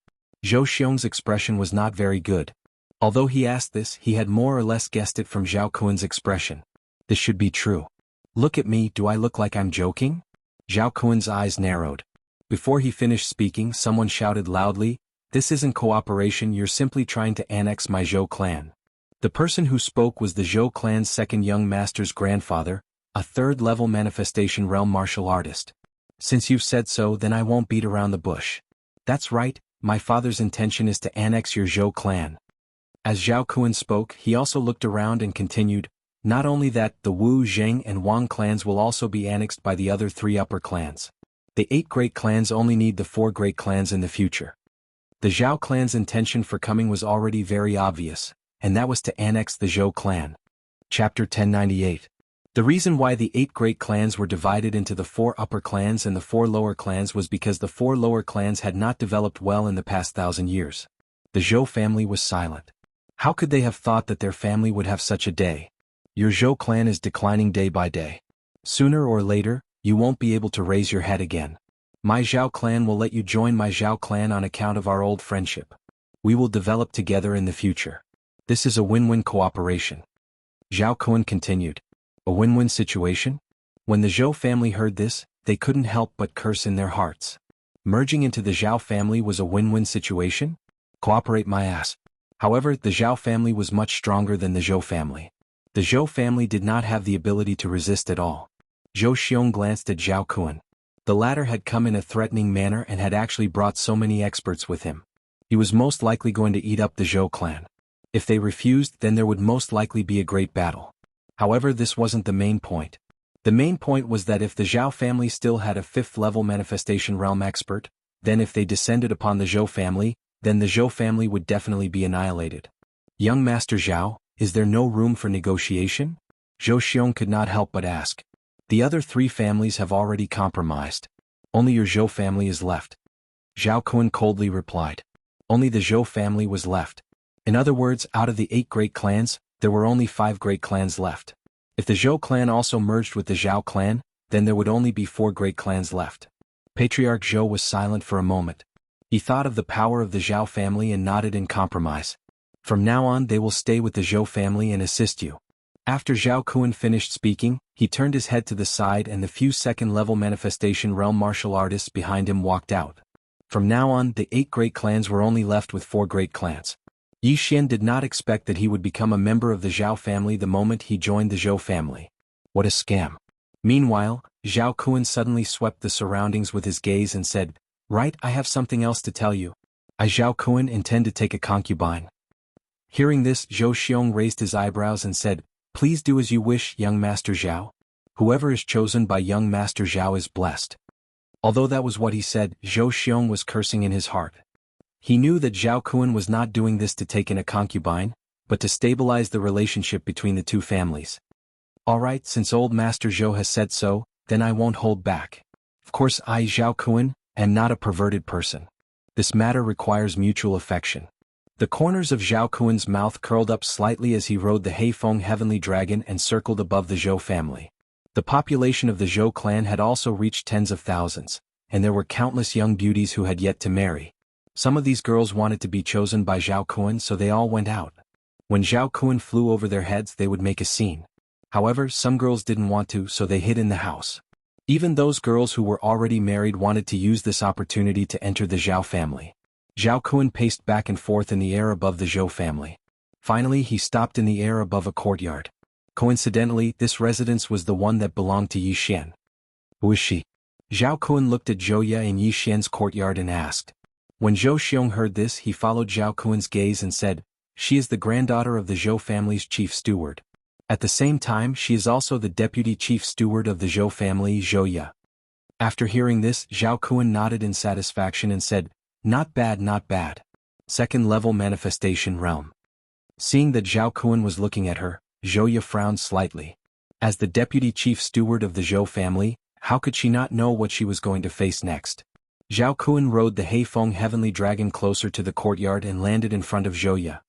S1: Zhou Xiong's expression was not very good. Although he asked this, he had more or less guessed it from Zhao Kuan's expression. This should be true. Look at me, do I look like I'm joking? Zhao Kuan's eyes narrowed. Before he finished speaking, someone shouted loudly, This isn't cooperation, you're simply trying to annex my Zhou clan. The person who spoke was the Zhou clan's second young master's grandfather, a 3rd level manifestation realm martial artist. Since you've said so, then I won't beat around the bush. That's right, my father's intention is to annex your Zhou clan. As Zhao Kun spoke, he also looked around and continued, not only that, the Wu, Zheng and Wang clans will also be annexed by the other 3 upper clans. The 8 great clans only need the 4 great clans in the future. The Zhao clan's intention for coming was already very obvious, and that was to annex the Zhou clan. Chapter 1098. The reason why the 8 great clans were divided into the 4 upper clans and the 4 lower clans was because the 4 lower clans had not developed well in the past 1,000 years. The Zhou family was silent. How could they have thought that their family would have such a day? Your Zhou clan is declining day by day. Sooner or later, you won't be able to raise your head again. My Zhao clan will let you join my Zhao clan on account of our old friendship. We will develop together in the future. This is a win-win cooperation. Zhao Kun continued. A win-win situation? When the Zhou family heard this, they couldn't help but curse in their hearts. Merging into the Zhao family was a win-win situation? Cooperate my ass. However, the Zhao family was much stronger than the Zhou family. The Zhou family did not have the ability to resist at all. Zhou Xiong glanced at Zhao Kun. The latter had come in a threatening manner and had actually brought so many experts with him. He was most likely going to eat up the Zhou clan. If they refused, then there would most likely be a great battle. However, this wasn't the main point. The main point was that if the Zhao family still had a 5th-level manifestation realm expert, then if they descended upon the Zhou family, then the Zhou family would definitely be annihilated. Young Master Zhao, is there no room for negotiation? Zhou Xiong could not help but ask. The other 3 families have already compromised. Only your Zhou family is left. Zhao Kun coldly replied. Only the Zhou family was left. In other words, out of the 8 great clans, there were only 5 great clans left. If the Zhou clan also merged with the Zhao clan, then there would only be 4 great clans left. Patriarch Zhou was silent for a moment. He thought of the power of the Zhao family and nodded in compromise. From now on they will stay with the Zhou family and assist you. After Zhao Kun finished speaking, he turned his head to the side and the few second-level manifestation realm martial artists behind him walked out. From now on, the 8 great clans were only left with 4 great clans. Yi Xian did not expect that he would become a member of the Zhao family the moment he joined the Zhou family. What a scam. Meanwhile, Zhao Kun suddenly swept the surroundings with his gaze and said, Right, I have something else to tell you. I Zhao Kun intend to take a concubine. Hearing this, Zhou Xiong raised his eyebrows and said, Please do as you wish, young Master Zhao. Whoever is chosen by young Master Zhao is blessed. Although that was what he said, Zhou Xiong was cursing in his heart. He knew that Zhao Kun was not doing this to take in a concubine, but to stabilize the relationship between the 2 families. Alright, since old Master Zhou has said so, then I won't hold back. Of course I, Zhao Kun, am not a perverted person. This matter requires mutual affection. The corners of Zhao Kun's mouth curled up slightly as he rode the Heifeng heavenly dragon and circled above the Zhou family. The population of the Zhou clan had also reached tens of thousands, and there were countless young beauties who had yet to marry. Some of these girls wanted to be chosen by Zhao Kun, so they all went out. When Zhao Kun flew over their heads, they would make a scene. However, some girls didn't want to, so they hid in the house. Even those girls who were already married wanted to use this opportunity to enter the Zhao family. Zhao Kun paced back and forth in the air above the Zhou family. Finally, he stopped in the air above a courtyard. Coincidentally, this residence was the one that belonged to Yi Xian. Who is she? Zhao Kun looked at Zhouya in Yi Xian's courtyard and asked. When Zhou Xiong heard this, he followed Zhao Kun's gaze and said, She is the granddaughter of the Zhou family's chief steward. At the same time, she is also the deputy chief steward of the Zhou family, Zhouya. After hearing this, Zhao Kun nodded in satisfaction and said, Not bad, not bad. Second-level manifestation realm. Seeing that Zhao Kun was looking at her, Zhouya frowned slightly. As the deputy chief steward of the Zhou family, how could she not know what she was going to face next? Zhao Kun rode the Heifeng heavenly dragon closer to the courtyard and landed in front of Zhouya.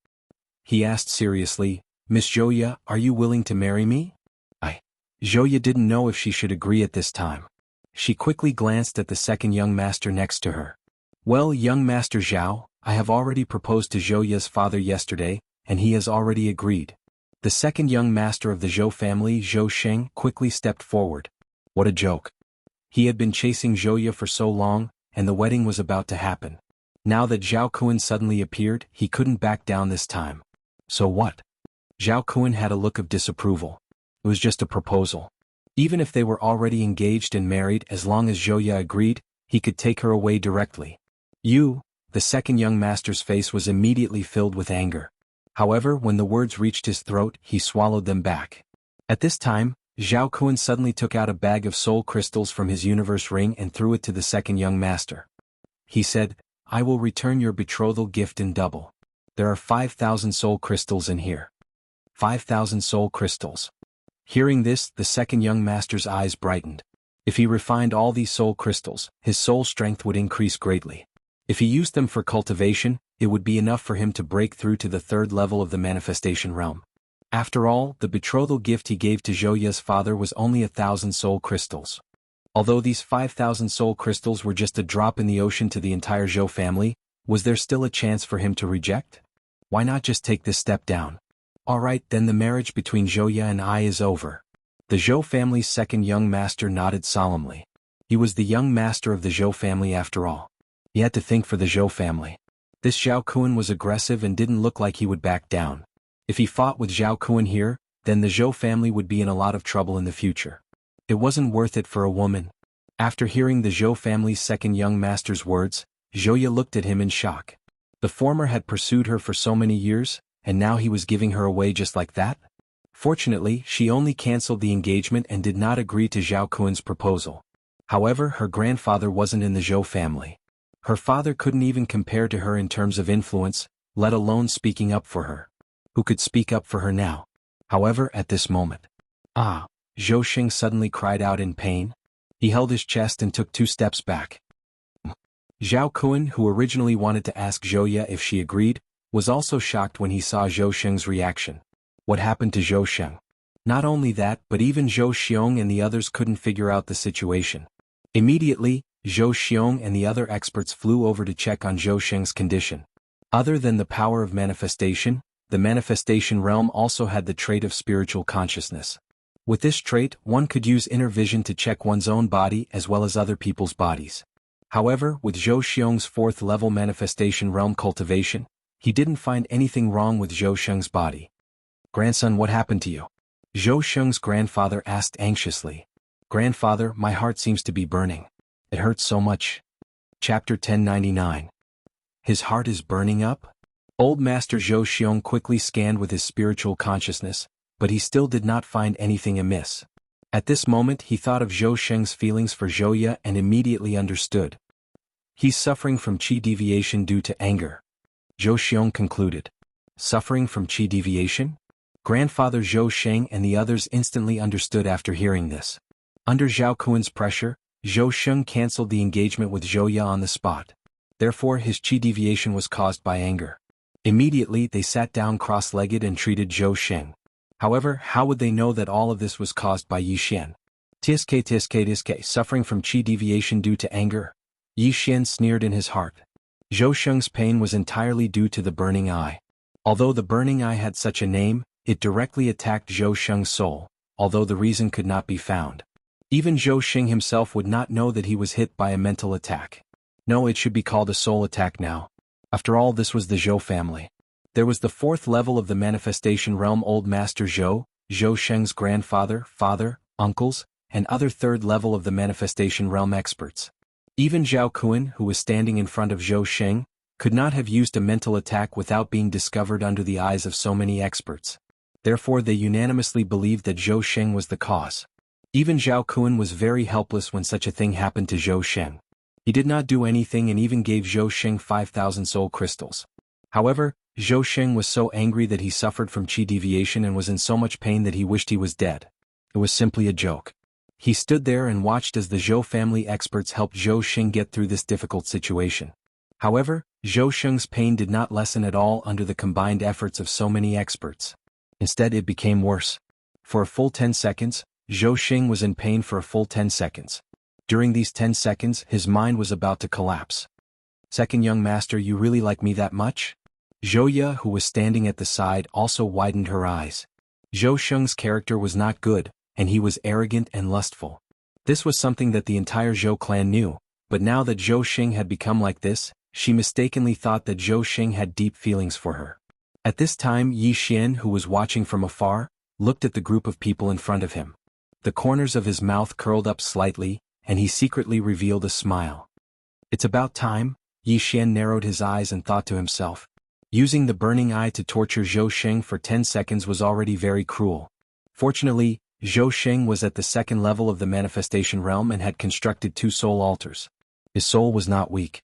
S1: He asked seriously, Miss Zhouya, are you willing to marry me? Zhouya didn't know if she should agree at this time. She quickly glanced at the second young master next to her. Well, young Master Zhao, I have already proposed to Zhouya's father yesterday, and he has already agreed. The second young master of the Zhou family, Zhou Sheng, quickly stepped forward. What a joke. He had been chasing Zhouya for so long, and the wedding was about to happen. Now that Zhao Kun suddenly appeared, he couldn't back down this time. So what? Zhao Kun had a look of disapproval. It was just a proposal. Even if they were already engaged and married, as long as Zhouya agreed, he could take her away directly. You, the second young master's face was immediately filled with anger. However, when the words reached his throat, he swallowed them back. At this time, Zhao Kun suddenly took out a bag of soul crystals from his universe ring and threw it to the second young master. He said, "I will return your betrothal gift in double. There are 5,000 soul crystals in here." 5,000 soul crystals. Hearing this, the second young master's eyes brightened. If he refined all these soul crystals, his soul strength would increase greatly. If he used them for cultivation, it would be enough for him to break through to the third level of the manifestation realm. After all, the betrothal gift he gave to Zhou Ye's father was only 1,000 soul crystals. Although these 5,000 soul crystals were just a drop in the ocean to the entire Zhou family, was there still a chance for him to reject? Why not just take this step down? Alright, then the marriage between Zhou Ye and I is over. The Zhou family's second young master nodded solemnly. He was the young master of the Zhou family after all. He had to think for the Zhou family. This Zhao Kun was aggressive and didn't look like he would back down. If he fought with Zhao Kun here, then the Zhou family would be in a lot of trouble in the future. It wasn't worth it for a woman. After hearing the Zhou family's second young master's words, Zhou Ye looked at him in shock. The former had pursued her for so many years, and now he was giving her away just like that? Fortunately, she only cancelled the engagement and did not agree to Zhao Kun's proposal. However, her grandfather wasn't in the Zhou family. Her father couldn't even compare to her in terms of influence, let alone speaking up for her. Who could speak up for her now? However, at this moment. Ah! Zhou Xing suddenly cried out in pain. He held his chest and took 2 steps back. Zhao Kun, who originally wanted to ask Zhou Ye if she agreed, was also shocked when he saw Zhou Xing's reaction. What happened to Zhou Xing? Not only that, but even Zhou Xiong and the others couldn't figure out the situation. Immediately, Zhou Xiong and the other experts flew over to check on Zhou Xing's condition. Other than the power of manifestation, the manifestation realm also had the trait of spiritual consciousness. With this trait, one could use inner vision to check one's own body as well as other people's bodies. However, with Zhou Xiong's 4th level manifestation realm cultivation, he didn't find anything wrong with Zhou Sheng's body. "Grandson, what happened to you?" Zhou Sheng's grandfather asked anxiously. "Grandfather, my heart seems to be burning. It hurts so much." Chapter 1099. His heart is burning up? Old Master Zhou Xiong quickly scanned with his spiritual consciousness, but he still did not find anything amiss. At this moment he thought of Zhou Sheng's feelings for Zhou Ye and immediately understood. He's suffering from qi deviation due to anger. Zhou Xiong concluded. Suffering from qi deviation? Grandfather Zhou Sheng and the others instantly understood after hearing this. Under Zhao Kun's pressure, Zhou Sheng cancelled the engagement with Zhou Ye on the spot. Therefore his qi deviation was caused by anger. Immediately they sat down cross-legged and treated Zhou Sheng. However, how would they know that all of this was caused by Yi Xian? Tiske, suffering from qi deviation due to anger? Yi Xian sneered in his heart. Zhou Sheng's pain was entirely due to the burning eye. Although the burning eye had such a name, it directly attacked Zhou Sheng's soul, although the reason could not be found. Even Zhou Sheng himself would not know that he was hit by a mental attack. No, it should be called a soul attack now. After all, this was the Zhou family. There was the 4th level of the manifestation realm Old Master Zhou, Zhou Sheng's grandfather, father, uncles, and other 3rd level of the manifestation realm experts. Even Zhao Kun, who was standing in front of Zhou Sheng, could not have used a mental attack without being discovered under the eyes of so many experts. Therefore they unanimously believed that Zhou Sheng was the cause. Even Zhao Kun was very helpless when such a thing happened to Zhou Sheng. He did not do anything and even gave Zhou Sheng 5,000 soul crystals. However, Zhou Sheng was so angry that he suffered from qi deviation and was in so much pain that he wished he was dead. It was simply a joke. He stood there and watched as the Zhou family experts helped Zhou Sheng get through this difficult situation. However, Zhou Sheng's pain did not lessen at all under the combined efforts of so many experts. Instead, it became worse. For a full 10 seconds, Zhou Sheng was in pain for a full 10 seconds. During these 10 seconds, his mind was about to collapse. "Second young master, you really like me that much?" Zhou Ye, who was standing at the side, also widened her eyes. Zhou Sheng's character was not good, and he was arrogant and lustful. This was something that the entire Zhou clan knew, but now that Zhou Sheng had become like this, she mistakenly thought that Zhou Sheng had deep feelings for her. At this time Yi Xian, who was watching from afar, looked at the group of people in front of him. The corners of his mouth curled up slightly, and he secretly revealed a smile. "It's about time," Yi Xian narrowed his eyes and thought to himself. Using the burning eye to torture Zhou Sheng for 10 seconds was already very cruel. Fortunately, Zhou Sheng was at the second level of the manifestation realm and had constructed 2 soul altars. His soul was not weak.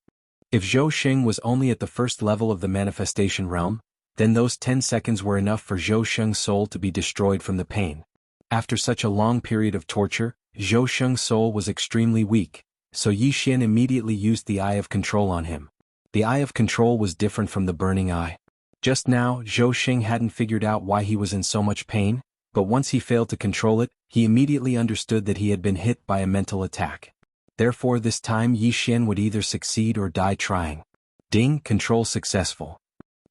S1: If Zhou Sheng was only at the first level of the manifestation realm, then those 10 seconds were enough for Zhou Sheng's soul to be destroyed from the pain. After such a long period of torture, Zhou Sheng's soul was extremely weak, so Yi Xian immediately used the Eye of Control on him. The Eye of Control was different from the burning eye. Just now, Zhou Sheng hadn't figured out why he was in so much pain, but once he failed to control it, he immediately understood that he had been hit by a mental attack. Therefore this time Yi Xian would either succeed or die trying. Ding, control successful.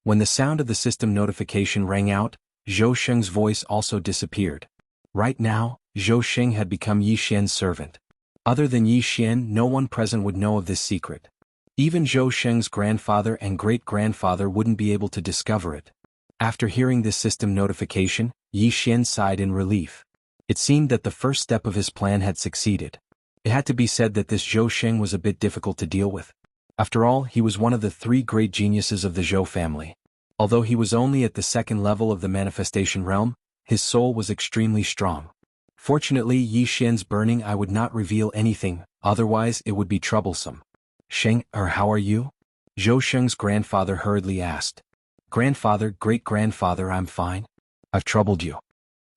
S1: When the sound of the system notification rang out, Zhou Sheng's voice also disappeared. Right now, Zhou Sheng had become Yi Xian's servant. Other than Yi Xian, no one present would know of this secret. Even Zhou Sheng's grandfather and great-grandfather wouldn't be able to discover it. After hearing this system notification, Yi Xian sighed in relief. It seemed that the first step of his plan had succeeded. It had to be said that this Zhou Sheng was a bit difficult to deal with. After all, he was one of the 3 great geniuses of the Zhou family. Although he was only at the second level of the manifestation realm, his soul was extremely strong. Fortunately, Yi Xian's burning eye would not reveal anything, otherwise it would be troublesome. Sheng, how are you? Zhou Sheng's grandfather hurriedly asked. Grandfather, great-grandfather, I'm fine. I've troubled you.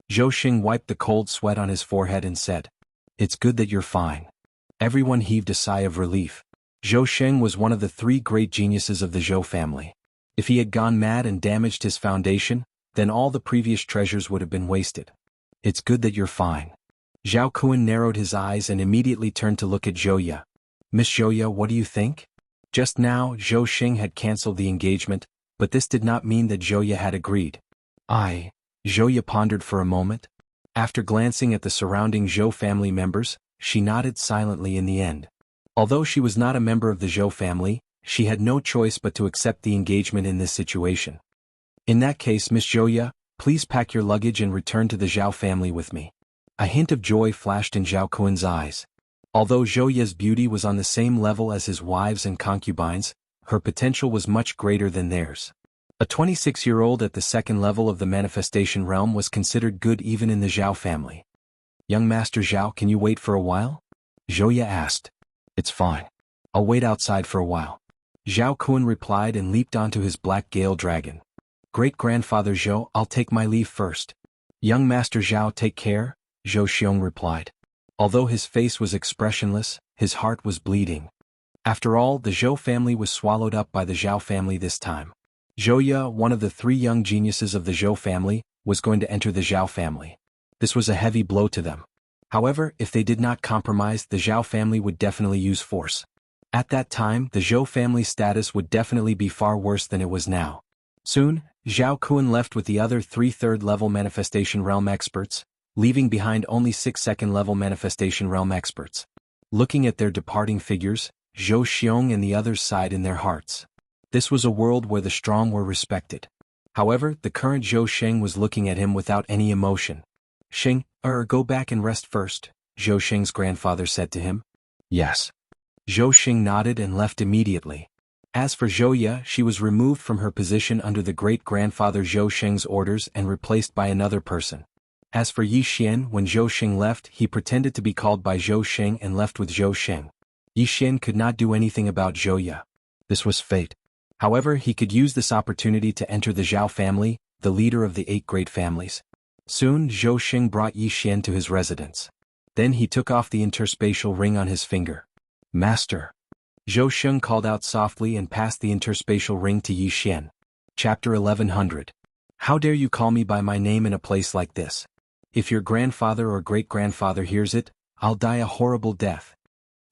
S1: Zhou Sheng wiped the cold sweat on his forehead and said. It's good that you're fine. Everyone heaved a sigh of relief. Zhou Sheng was one of the 3 great geniuses of the Zhou family. If he had gone mad and damaged his foundation, then all the previous treasures would have been wasted. It's good that you're fine. Zhao Kuan narrowed his eyes and immediately turned to look at Zhouya. Miss Zhouya, what do you think? Just now, Zhou Sheng had cancelled the engagement, but this did not mean that Zhouya had agreed. Zhouya pondered for a moment. After glancing at the surrounding Zhou family members, she nodded silently in the end. Although she was not a member of the Zhou family, she had no choice but to accept the engagement in this situation. In that case, Miss Zhouya, please pack your luggage and return to the Zhao family with me. A hint of joy flashed in Zhao Kuan's eyes. Although Zhouya's beauty was on the same level as his wives and concubines, her potential was much greater than theirs. A 26-year-old at the second level of the manifestation realm was considered good even in the Zhao family. Young Master Zhao, can you wait for a while? Zhouya asked. It's fine. I'll wait outside for a while. Zhao Kuan replied and leaped onto his black gale dragon. Great-grandfather Zhou, I'll take my leave first. Young Master Zhao, take care, Zhou Xiong replied. Although his face was expressionless, his heart was bleeding. After all, the Zhou family was swallowed up by the Zhao family this time. Zhouya, one of the 3 young geniuses of the Zhou family, was going to enter the Zhao family. This was a heavy blow to them. However, if they did not compromise, the Zhao family would definitely use force. At that time, the Zhou family's status would definitely be far worse than it was now. Soon, Zhao Kuan left with the other 3 third-level manifestation realm experts, leaving behind only 6 second-level manifestation realm experts. Looking at their departing figures, Zhou Xiong and the others sighed in their hearts. This was a world where the strong were respected. However, the current Zhou Sheng was looking at him without any emotion. Sheng, go back and rest first, Zhou Sheng's grandfather said to him. Yes. Zhou Sheng nodded and left immediately. As for Zhouya, she was removed from her position under the great-grandfather Zhou Sheng's orders and replaced by another person. As for Yi Xian, when Zhou Sheng left, he pretended to be called by Zhou Sheng and left with Zhou Sheng. Yi Xian could not do anything about Zhouya. This was fate. However, he could use this opportunity to enter the Zhao family, the leader of the 8 great families. Soon, Zhou Sheng brought Yi Xian to his residence. Then he took off the interspatial ring on his finger. Master. Zhou Sheng called out softly and passed the interspatial ring to Yi Xian. Chapter 1100. How dare you call me by my name in a place like this? If your grandfather or great-grandfather hears it, I'll die a horrible death.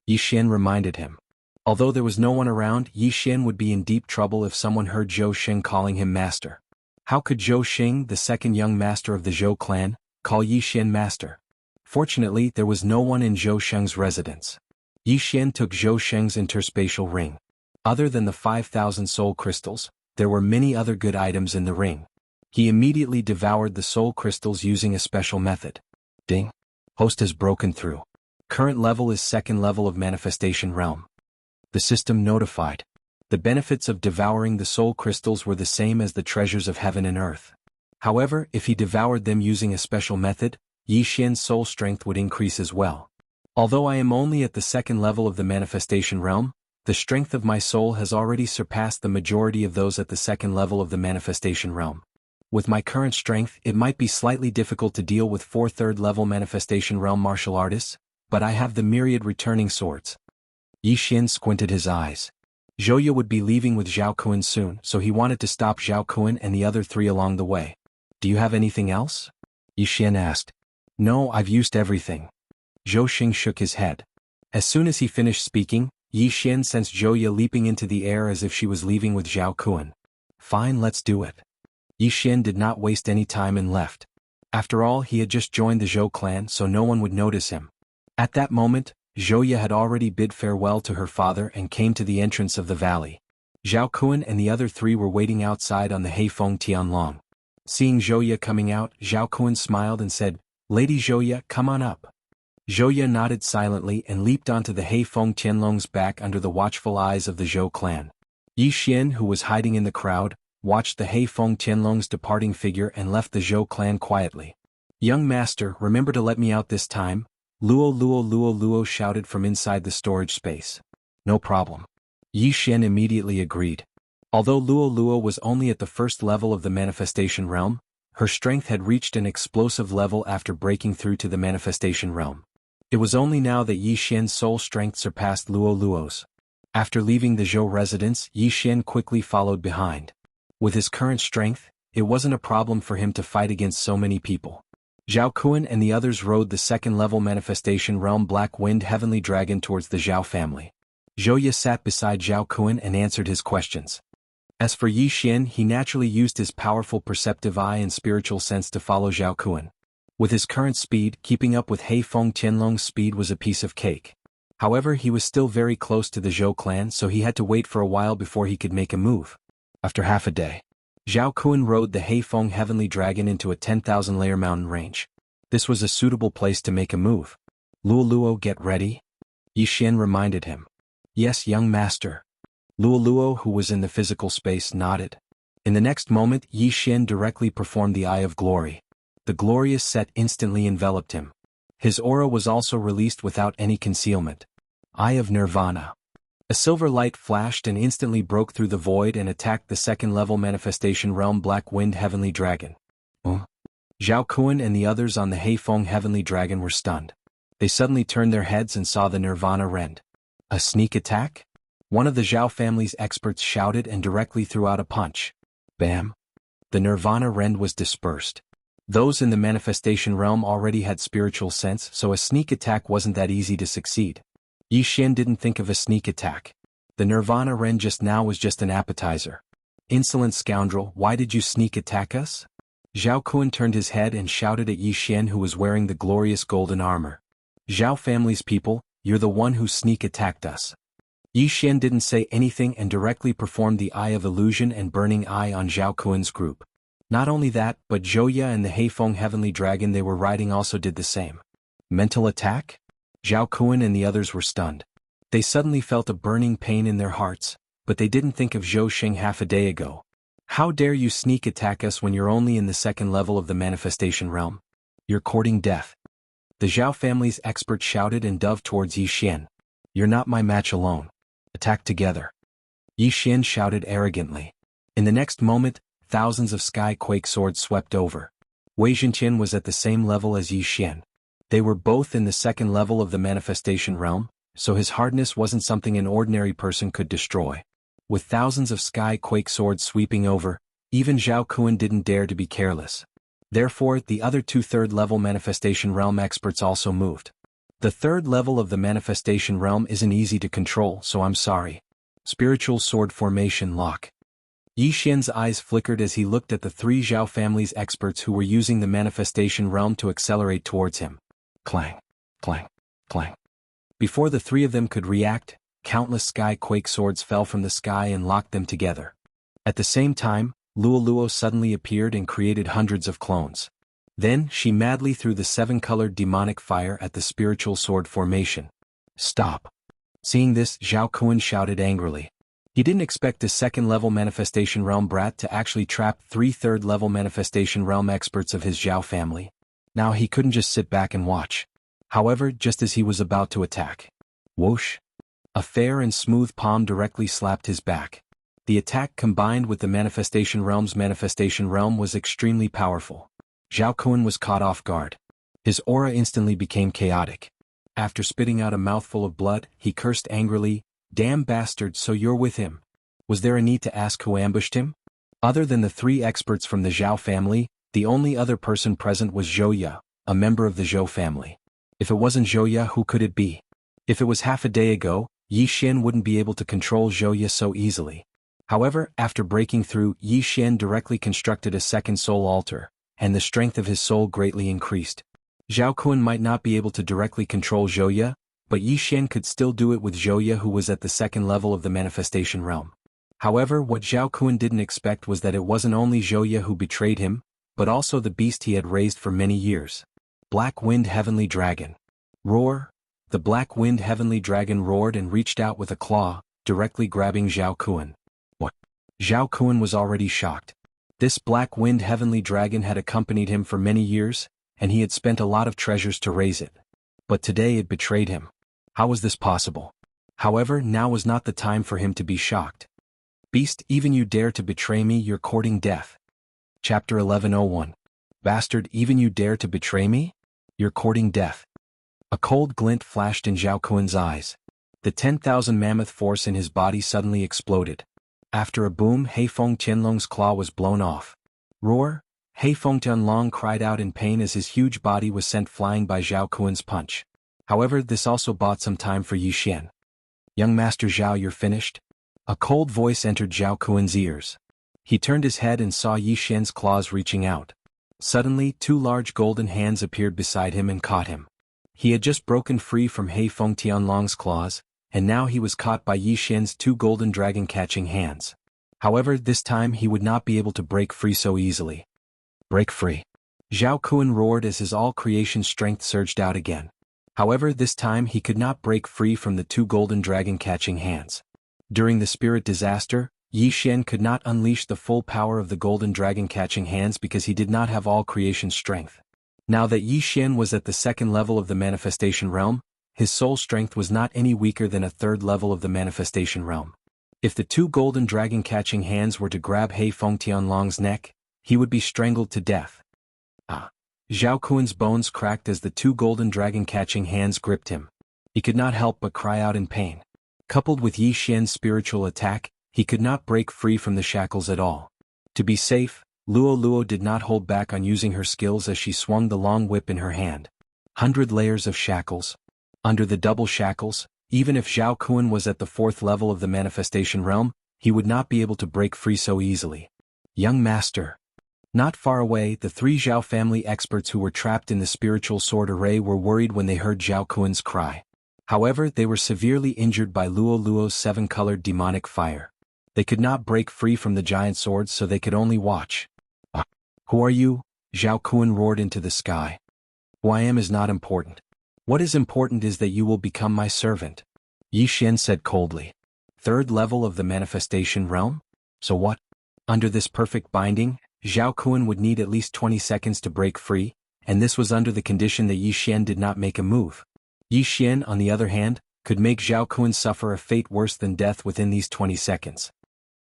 S1: Yi Xian reminded him. Although there was no one around, Yi Xian would be in deep trouble if someone heard Zhou Sheng calling him master. How could Zhou Sheng, the second young master of the Zhou clan, call Yi Xian master? Fortunately, there was no one in Zhou Sheng's residence. Yi Xian took Zhou Sheng's interspatial ring. Other than the 5,000 soul crystals, there were many other good items in the ring. He immediately devoured the soul crystals using a special method. Ding. Host has broken through. Current level is second level of manifestation realm. The system notified. The benefits of devouring the soul crystals were the same as the treasures of heaven and earth. However, if he devoured them using a special method, Yi Xian's soul strength would increase as well. Although I am only at the second level of the manifestation realm, the strength of my soul has already surpassed the majority of those at the second level of the manifestation realm. With my current strength, it might be slightly difficult to deal with 4 third-level manifestation realm martial artists, but I have the myriad returning swords. Yi Xian squinted his eyes. Zhouye would be leaving with Zhao Kun soon, so he wanted to stop Zhao Kun and the other 3 along the way. Do you have anything else? Yi Xian asked. No, I've used everything. Zhou Xing shook his head. As soon as he finished speaking, Yi Xian sensed Zhouye leaping into the air as if she was leaving with Zhao Kun. Fine, let's do it. Yi Xian did not waste any time and left. After all, he had just joined the Zhou clan, so no one would notice him. At that moment, Zhouye had already bid farewell to her father and came to the entrance of the valley. Zhao Kun and the other 3 were waiting outside on the Heifeng Tianlong. Seeing Zhouye coming out, Zhao Kun smiled and said, "Lady Zhouye, come on up." Zhouye nodded silently and leaped onto the Heifeng Tianlong's back under the watchful eyes of the Zhou clan. Yi Xian, who was hiding in the crowd, watched the Heifeng Tianlong's departing figure and left the Zhou clan quietly. "Young master, remember to let me out this time," Luo shouted from inside the storage space. "No problem." Yi Xian immediately agreed. Although Luo was only at the first level of the manifestation realm, her strength had reached an explosive level after breaking through to the manifestation realm. It was only now that Yi Xian's soul strength surpassed Luo's. After leaving the Zhou residence, Yi Xian quickly followed behind. With his current strength, it wasn't a problem for him to fight against so many people. Zhao Kun and the others rode the second-level manifestation realm Black Wind Heavenly Dragon towards the Zhao family. Zhouye sat beside Zhao Kun and answered his questions. As for Yi Xian, he naturally used his powerful perceptive eye and spiritual sense to follow Zhao Kun. With his current speed, keeping up with Heifeng Tianlong's speed was a piece of cake. However, he was still very close to the Zhou clan, so he had to wait for a while before he could make a move. After half a day, Zhao Kun rode the Heifeng Heavenly Dragon into a 10,000-layer mountain range. This was a suitable place to make a move. "Luo, get ready?" Yi Xian reminded him. "Yes, young master." Luo, who was in the physical space, nodded. In the next moment, Yi Xian directly performed the Eye of Glory. The glorious set instantly enveloped him. His aura was also released without any concealment. Eye of Nirvana. A silver light flashed and instantly broke through the void and attacked the second-level manifestation realm Black Wind Heavenly Dragon. Zhao Kun and the others on the Heifeng Heavenly Dragon were stunned. They suddenly turned their heads and saw the Nirvana rend. A sneak attack? One of the Zhao family's experts shouted and directly threw out a punch. Bam! The Nirvana rend was dispersed. Those in the manifestation realm already had spiritual sense, so a sneak attack wasn't that easy to succeed. Yi Xian didn't think of a sneak attack. The Nirvana rend just now was just an appetizer. "Insolent scoundrel, why did you sneak attack us?" Zhao Kun turned his head and shouted at Yi Xian, who was wearing the glorious golden armor. "Zhao family's people, you're the one who sneak attacked us." Yi Xian didn't say anything and directly performed the Eye of Illusion and Burning Eye on Zhao Kun's group. Not only that, but Zhouye and the Heifeng Heavenly Dragon they were riding also did the same. Mental attack? Zhao Kun and the others were stunned. They suddenly felt a burning pain in their hearts, but they didn't think of Zhou Xing half a day ago. "How dare you sneak attack us when you're only in the second level of the manifestation realm? You're courting death." The Zhao family's expert shouted and dove towards Yi Xian. "You're not my match alone. Attack together." Yi Xian shouted arrogantly. In the next moment, thousands of sky quake swords swept over. Wei Zhenqian was at the same level as Yi Xian. They were both in the second level of the manifestation realm, so his hardness wasn't something an ordinary person could destroy. With thousands of sky quake swords sweeping over, even Zhao Kun didn't dare to be careless. Therefore, the other 2 third-level manifestation realm experts also moved. The third level of the manifestation realm isn't easy to control, so I'm sorry. Spiritual sword formation lock. Yi Xian's eyes flickered as he looked at the 3 Zhao family's experts who were using the manifestation realm to accelerate towards him. Clang, clang, clang. Before the 3 of them could react, countless sky quake swords fell from the sky and locked them together. At the same time, Luo suddenly appeared and created hundreds of clones. Then, she madly threw the 7-colored demonic fire at the spiritual sword formation. "Stop." Seeing this, Zhao Kun shouted angrily. He didn't expect a second-level Manifestation Realm brat to actually trap 3 third-level Manifestation Realm experts of his Zhao family. Now he couldn't just sit back and watch. However, just as he was about to attack, whoosh! A fair and smooth palm directly slapped his back. The attack combined with the Manifestation Realm's Manifestation Realm was extremely powerful. Zhao Kun was caught off guard. His aura instantly became chaotic. After spitting out a mouthful of blood, he cursed angrily, "Damn bastard, so you're with him." Was there a need to ask who ambushed him? Other than the 3 experts from the Zhao family, the only other person present was Zhou, a member of the Zhou family. If it wasn't Zhou, who could it be? If it was half a day ago, Yi Xian wouldn't be able to control Zhou so easily. However, after breaking through, Yi Xian directly constructed a second soul altar, and the strength of his soul greatly increased. Zhao Kun might not be able to directly control Zhou, but Yi Xian could still do it with Zhou, who was at the second level of the Manifestation Realm. However, what Zhao Kun didn't expect was that it wasn't only Zhou who betrayed him, but also the beast he had raised for many years. Black Wind Heavenly Dragon. Roar! The Black Wind Heavenly Dragon roared and reached out with a claw, directly grabbing Zhao Kun. What? Zhao Kun was already shocked. This Black Wind Heavenly Dragon had accompanied him for many years, and he had spent a lot of treasures to raise it. But today it betrayed him. How was this possible? However, now was not the time for him to be shocked. Beast, even you dare to betray me, you're courting death. Chapter 1101. Bastard, even you dare to betray me? You're courting death. A cold glint flashed in Zhao Kun's eyes. The 10,000 mammoth force in his body suddenly exploded. After a boom, Heifeng Tianlong's claw was blown off. Roar! Heifeng Tianlong cried out in pain as his huge body was sent flying by Zhao Kun's punch. However, this also bought some time for Yi Xian. Young Master Zhao, you're finished? A cold voice entered Zhao Kun's ears. He turned his head and saw Yi Xian's claws reaching out. Suddenly, 2 large golden hands appeared beside him and caught him. He had just broken free from Heifeng Tianlong's claws, and now he was caught by Yi Xian's 2 golden dragon-catching hands. However, this time he would not be able to break free so easily. Break free! Zhao Kun roared as his all-creation strength surged out again. However, this time he could not break free from the 2 golden dragon-catching hands. During the spirit disaster, Yi Xian could not unleash the full power of the golden dragon-catching hands because he did not have all creation strength. Now that Yi Xian was at the second level of the Manifestation Realm, his soul strength was not any weaker than a third level of the Manifestation Realm. If the 2 golden dragon-catching hands were to grab Heifeng Tianlong's neck, he would be strangled to death. Zhao Kun's bones cracked as the 2 golden dragon-catching hands gripped him. He could not help but cry out in pain. Coupled with Yi Xian's spiritual attack, he could not break free from the shackles at all. To be safe, Luo did not hold back on using her skills as she swung the long whip in her hand. 100 layers of shackles. Under the double shackles, even if Zhao Kun was at the 4th level of the Manifestation Realm, he would not be able to break free so easily. Young Master. Not far away, the 3 Zhao family experts who were trapped in the spiritual sword array were worried when they heard Zhao Kun's cry. However, they were severely injured by Luo's 7-colored demonic fire. They could not break free from the giant swords, so they could only watch. Who are you? Zhao Kun roared into the sky. Who I am is not important. What is important is that you will become my servant. Yi Xian said coldly. 3rd level of the Manifestation Realm? So what? Under this perfect binding, Zhao Kun would need at least 20 seconds to break free, and this was under the condition that Yi Xian did not make a move. Yi Xian, on the other hand, could make Zhao Kun suffer a fate worse than death within these 20 seconds.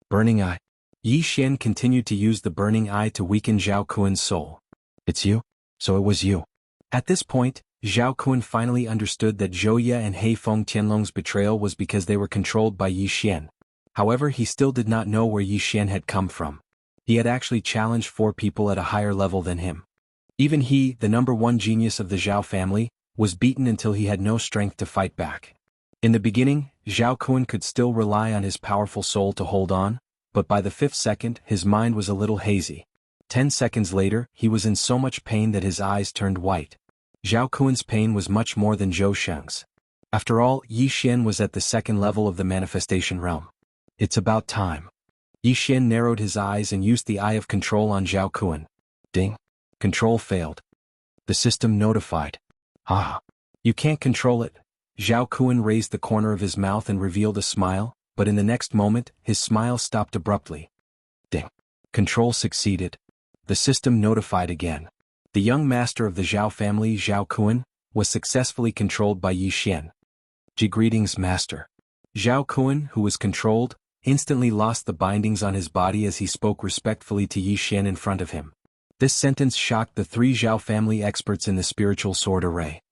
S1: Burning Eye. Yi Xian continued to use the Burning Eye to weaken Zhao Kun's soul. It's you? So it was you. At this point, Zhao Kun finally understood that Zhou and Heifeng Tianlong's betrayal was because they were controlled by Yi Xian. However, he still did not know where Yi Xian had come from. He had actually challenged 4 people at a higher level than him. Even he, the number 1 genius of the Zhao family, was beaten until he had no strength to fight back. In the beginning, Zhao Kun could still rely on his powerful soul to hold on, but by the 5th second his mind was a little hazy. 10 seconds later, he was in so much pain that his eyes turned white. Zhao Kun's pain was much more than Zhou Sheng's. After all, Yi Xian was at the 2nd level of the Manifestation Realm. It's about time. Yi Xian narrowed his eyes and used the Eye of Control on Zhao Kun. Ding. Control failed. The system notified. You can't control it. Zhao Kun raised the corner of his mouth and revealed a smile, but in the next moment, his smile stopped abruptly. Ding. Control succeeded. The system notified again. The young master of the Zhao family, Zhao Kun, was successfully controlled by Yi Xian. Greetings, master. Zhao Kun, who was controlled, instantly lost the bindings on his body as he spoke respectfully to Yi Xian in front of him. This sentence shocked the three Zhao family experts in the spiritual sword array.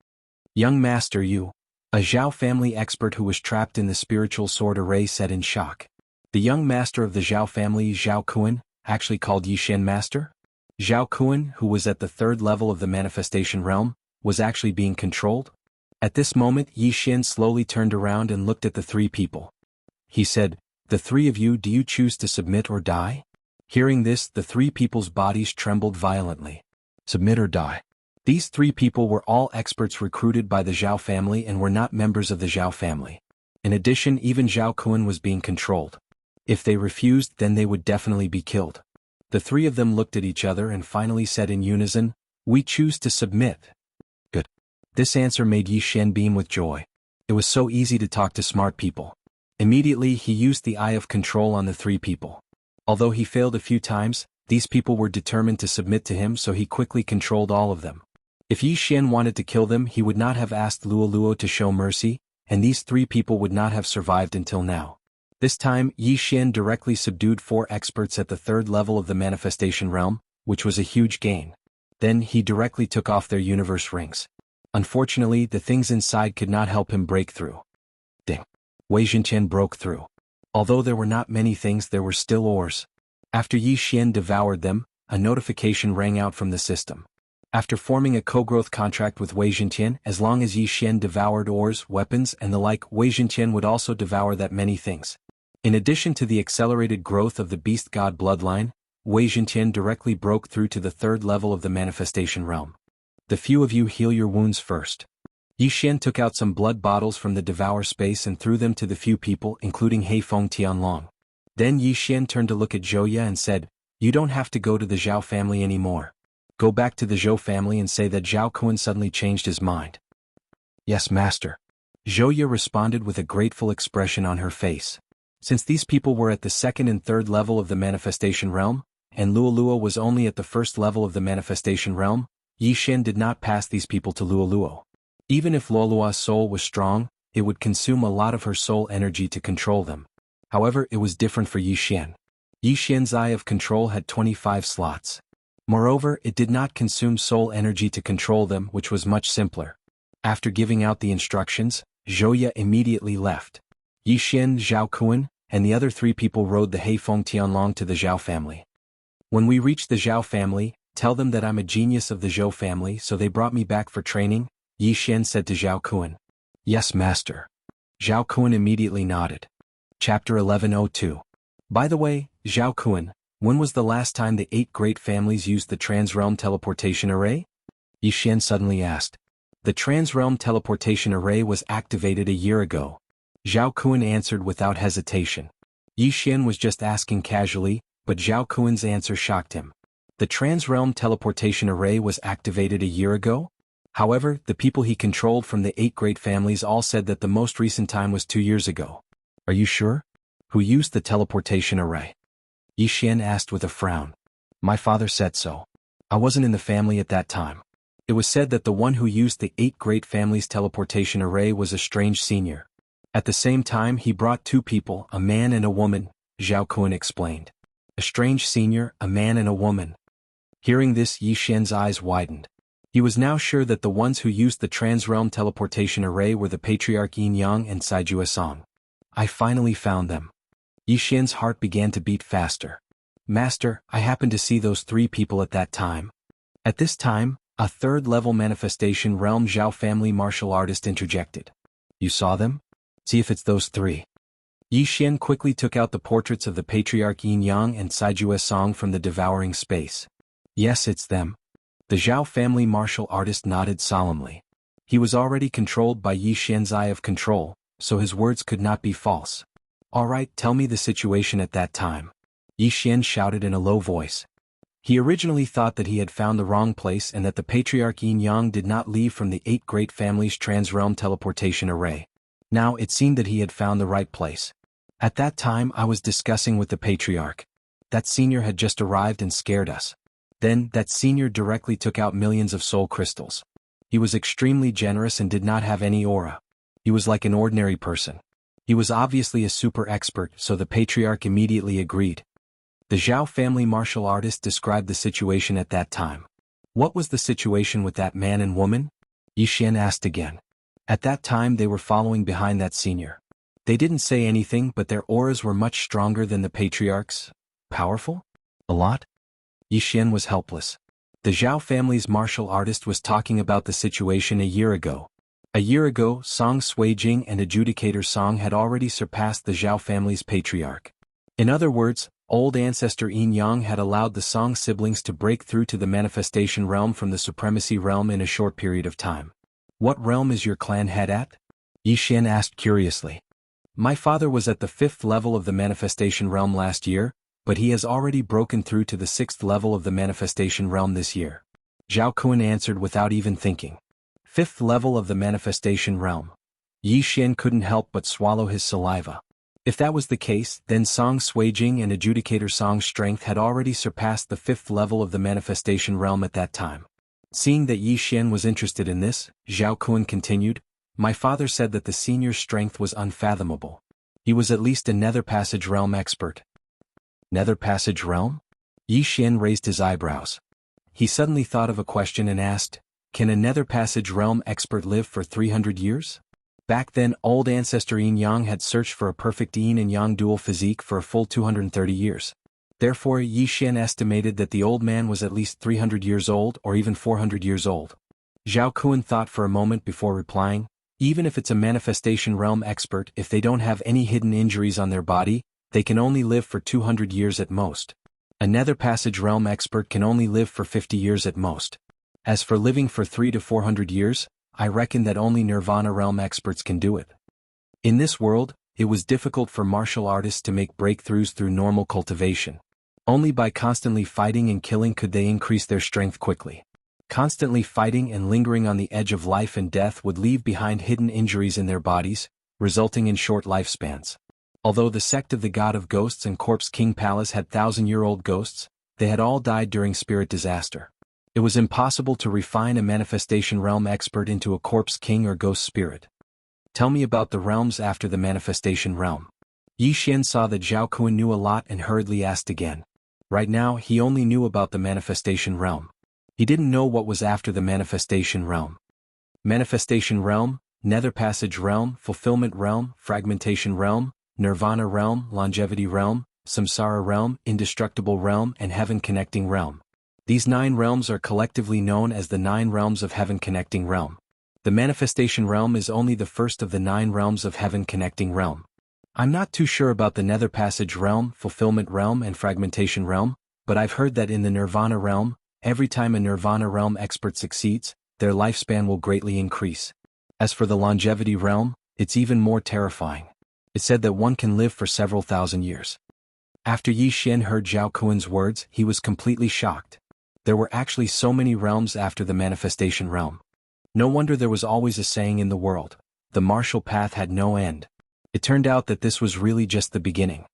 S1: Young master, you. A Zhao family expert who was trapped in the spiritual sword array said in shock. The young master of the Zhao family, Zhao Kun, actually called Yi Xian master? Zhao Kun, who was at the third level of the manifestation realm, was actually being controlled? At this moment, Yi Xian slowly turned around and looked at the three people. He said, "The three of you, do you choose to submit or die?" Hearing this, the three people's bodies trembled violently. Submit or die. These three people were all experts recruited by the Zhao family and were not members of the Zhao family. In addition, even Zhao Kun was being controlled. If they refused, then they would definitely be killed. The three of them looked at each other and finally said in unison, "We choose to submit." Good. This answer made Yi Xian beam with joy. It was so easy to talk to smart people. Immediately he used the eye of control on the three people. Although he failed a few times, these people were determined to submit to him, so he quickly controlled all of them. If Yi Xian wanted to kill them, he would not have asked Luo to show mercy, and these three people would not have survived until now. This time, Yi Xian directly subdued 4 experts at the third level of the manifestation realm, which was a huge gain. Then he directly took off their universe rings. Unfortunately, the things inside could not help him break through. Ding. Wei Jinqian broke through. Although there were not many things, there were still ores. After Yi Xian devoured them, a notification rang out from the system. After forming a co-growth contract with Wei Jinqian, as long as Yi Xian devoured ores, weapons, and the like, Wei Jinqian would also devour that many things. In addition to the accelerated growth of the beast god bloodline, Wei Jinqian directly broke through to the third level of the manifestation realm. The few of you heal your wounds first. Yi Xian took out some blood bottles from the devour space and threw them to the few people, including Heifeng Tianlong. Then Yi Xian turned to look at Zhouya and said, "You don't have to go to the Zhao family anymore. Go back to the Zhou family and say that Zhao Kun suddenly changed his mind." "Yes, master." Zhouya responded with a grateful expression on her face. Since these people were at the second and third level of the manifestation realm, and Luo was only at the first level of the manifestation realm, Yi Xian did not pass these people to Luo. Even if Luo's soul was strong, it would consume a lot of her soul energy to control them. However, it was different for Yi Xian. Yi Xian's eye of control had 25 slots. Moreover, it did not consume soul energy to control them, which was much simpler. After giving out the instructions, Zhouya immediately left. Yi Xian, Zhao Kun, and the other 3 people rode the Heifeng Tianlong to the Zhao family. "When we reach the Zhao family, tell them that I'm a genius of the Zhou family, so they brought me back for training," Yi Xian said to Zhao Kun. "Yes, master." Zhao Kun immediately nodded. Chapter 1102. By the way, Zhao Kun, when was the last time the 8 great families used the Transrealm Teleportation Array? Yi Xian suddenly asked. The Transrealm Teleportation Array was activated a year ago. Zhao Kun answered without hesitation. Yi Xian was just asking casually, but Zhao Kun's answer shocked him. The Transrealm Teleportation Array was activated a year ago? However, the people he controlled from the 8 great families all said that the most recent time was 2 years ago. Are you sure? Who used the teleportation array? Yi Xian asked with a frown. My father said so. I wasn't in the family at that time. It was said that the one who used the 8 great families' teleportation array was a strange senior. At the same time, he brought 2 people, a man and a woman, Zhao Kun explained. A strange senior, a man and a woman. Hearing this, Yi Xian's eyes widened. He was now sure that the ones who used the Transrealm Teleportation Array were the Patriarch Yin Yang and Saijue Song. I finally found them. Yi Xian's heart began to beat faster. Master, I happened to see those 3 people at that time. At this time, a third-level manifestation realm Zhao family martial artist interjected. You saw them? See if it's those 3. Yi Xian quickly took out the portraits of the Patriarch Yin Yang and Saijue Song from the devouring space. Yes, it's them. The Zhao family martial artist nodded solemnly. He was already controlled by Yi Xian's eye of control, so his words could not be false. All right, tell me the situation at that time. Yi Xian shouted in a low voice. He originally thought that he had found the wrong place and that the Patriarch Yin Yang did not leave from the 8 great families' Transrealm Teleportation Array. Now it seemed that he had found the right place. At that time I was discussing with the patriarch. That senior had just arrived and scared us. Then, that senior directly took out millions of soul crystals. He was extremely generous and did not have any aura. He was like an ordinary person. He was obviously a super expert, so the patriarch immediately agreed. The Zhao family martial artist described the situation at that time. What was the situation with that man and woman? Yi Xian asked again. At that time they were following behind that senior. They didn't say anything, but their auras were much stronger than the patriarch's. Powerful? A lot? Yi Xian was helpless. The Zhao family's martial artist was talking about the situation a year ago. A year ago, Song Suijing and Adjudicator Song had already surpassed the Zhao family's patriarch. In other words, old ancestor Yin Yang had allowed the Song siblings to break through to the manifestation realm from the supremacy realm in a short period of time. What realm is your clan head at? Yi Xian asked curiously. My father was at the 5th level of the manifestation realm last year, but he has already broken through to the 6th level of the manifestation realm this year. Zhao Kun answered without even thinking. 5th level of the manifestation realm. Yi Xian couldn't help but swallow his saliva. If that was the case, then Song Suijing and Adjudicator Song's strength had already surpassed the 5th level of the manifestation realm at that time. Seeing that Yi Xian was interested in this, Zhao Kun continued, my father said that the senior's strength was unfathomable. He was at least a Nether Passage realm expert. Nether Passage realm? Yi Xian raised his eyebrows. He suddenly thought of a question and asked, can a Nether Passage realm expert live for 300 years? Back then, old ancestor Yin Yang had searched for a perfect Yin and Yang dual physique for a full 230 years. Therefore, Yi Xian estimated that the old man was at least 300 years old or even 400 years old. Zhao Kun thought for a moment before replying, even if it's a manifestation realm expert, if they don't have any hidden injuries on their body, they can only live for 200 years at most. A Nether Passage realm expert can only live for 50 years at most. As for living for 300 to 400 years, I reckon that only Nirvana realm experts can do it. In this world, it was difficult for martial artists to make breakthroughs through normal cultivation. Only by constantly fighting and killing could they increase their strength quickly. Constantly fighting and lingering on the edge of life and death would leave behind hidden injuries in their bodies, resulting in short lifespans. Although the sect of the God of Ghosts and Corpse King Palace had 1,000-year-old ghosts, they had all died during spirit disaster. It was impossible to refine a manifestation realm expert into a corpse king or ghost spirit. Tell me about the realms after the manifestation realm. Yi Xian saw that Zhao Kun knew a lot and hurriedly asked again. Right now, he only knew about the manifestation realm. He didn't know what was after the manifestation realm. Manifestation realm, Nether Passage realm, Fulfillment realm, Fragmentation realm, Nirvana realm, Longevity realm, Samsara realm, Indestructible realm, and Heaven Connecting realm. These 9 realms are collectively known as the 9 realms of Heaven Connecting realm. The manifestation realm is only the first of the 9 realms of Heaven Connecting realm. I'm not too sure about the Nether Passage realm, Fulfillment realm, and Fragmentation realm, but I've heard that in the Nirvana realm, every time a Nirvana realm expert succeeds, their lifespan will greatly increase. As for the Longevity realm, it's even more terrifying. It said that one can live for several thousand years. After Yi Xian heard Zhao Kun's words, he was completely shocked. There were actually so many realms after the manifestation realm. No wonder there was always a saying in the world, the martial path had no end. It turned out that this was really just the beginning.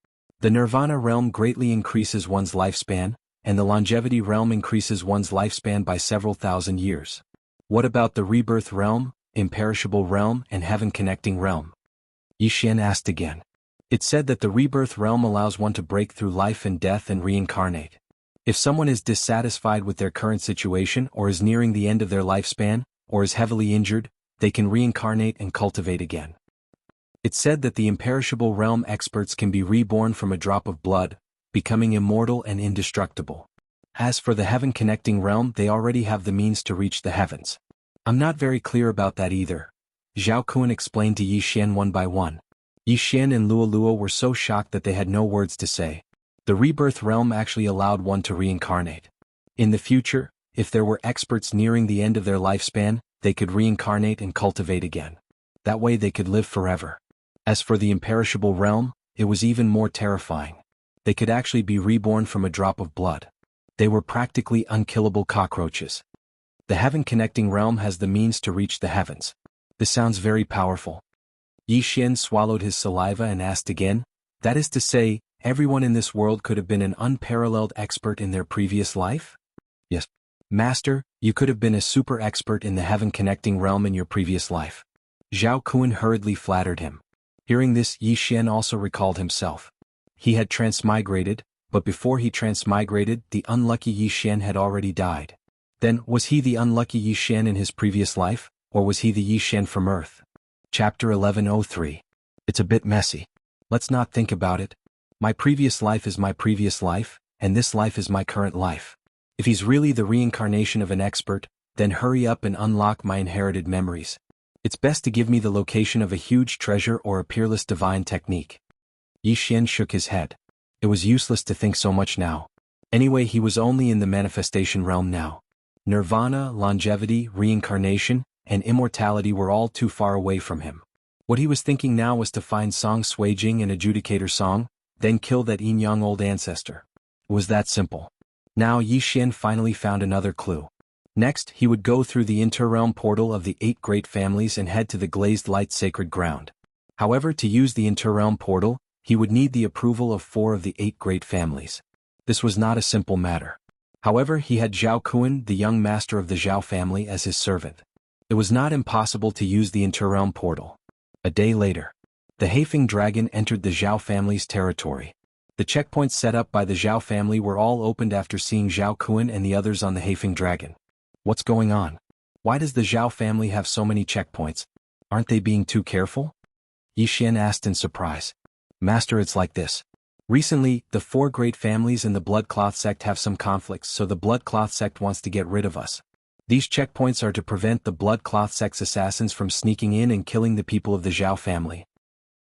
S1: The Nirvana realm greatly increases one's lifespan, and the Longevity realm increases one's lifespan by several thousand years. What about the Rebirth realm, Imperishable realm, and Heaven Connecting realm? Yi Xian asked again. It said that the Rebirth realm allows one to break through life and death and reincarnate. If someone is dissatisfied with their current situation or is nearing the end of their lifespan, or is heavily injured, they can reincarnate and cultivate again. It said that the Imperishable realm experts can be reborn from a drop of blood, becoming immortal and indestructible. As for the Heaven Connecting realm, they already have the means to reach the heavens. I'm not very clear about that either. Zhao Kun explained to Yi Xian one by one. Yi Xian and Luo were so shocked that they had no words to say. The Rebirth realm actually allowed one to reincarnate. In the future, if there were experts nearing the end of their lifespan, they could reincarnate and cultivate again. That way they could live forever. As for the Imperishable realm, it was even more terrifying. They could actually be reborn from a drop of blood. They were practically unkillable cockroaches. The Heaven Connecting realm has the means to reach the heavens. This sounds very powerful. Yi Xian swallowed his saliva and asked again, That is to say, everyone in this world could have been an unparalleled expert in their previous life? Yes. Master, you could have been a super expert in the heaven-connecting realm in your previous life. Zhao Kun hurriedly flattered him. Hearing this, Yi Xian also recalled himself. He had transmigrated, but before he transmigrated, the unlucky Yi Xian had already died. Then, was he the unlucky Yi Xian in his previous life, or was he the Yi Xian from Earth? Chapter 1103. It's a bit messy. Let's not think about it. My previous life is my previous life, and this life is my current life. If he's really the reincarnation of an expert, then hurry up and unlock my inherited memories. It's best to give me the location of a huge treasure or a peerless divine technique. Yi Xian shook his head. It was useless to think so much now. Anyway, he was only in the manifestation realm now. Nirvana, longevity, reincarnation, and immortality were all too far away from him. What he was thinking now was to find Song Suijing and Adjudicator Song, then kill that yin-yang old ancestor. It was that simple. Now Yi Xian finally found another clue. Next, he would go through the inter-realm portal of the 8 great families and head to the glazed light sacred ground. However, to use the inter-realm portal, he would need the approval of 4 of the 8 great families. This was not a simple matter. However, he had Zhao Kun, the young master of the Zhao family, as his servant. It was not impossible to use the inter-realm portal. A day later, the Haifeng dragon entered the Zhao family's territory. The checkpoints set up by the Zhao family were all opened after seeing Zhao Kun and the others on the Haifeng dragon. What's going on? Why does the Zhao family have so many checkpoints? Aren't they being too careful? Yi Xian asked in surprise. Master, it's like this. Recently, the 4 great families and the Bloodcloth sect have some conflicts, so the Bloodcloth sect wants to get rid of us. These checkpoints are to prevent the Bloodcloth sect's assassins from sneaking in and killing the people of the Zhao family.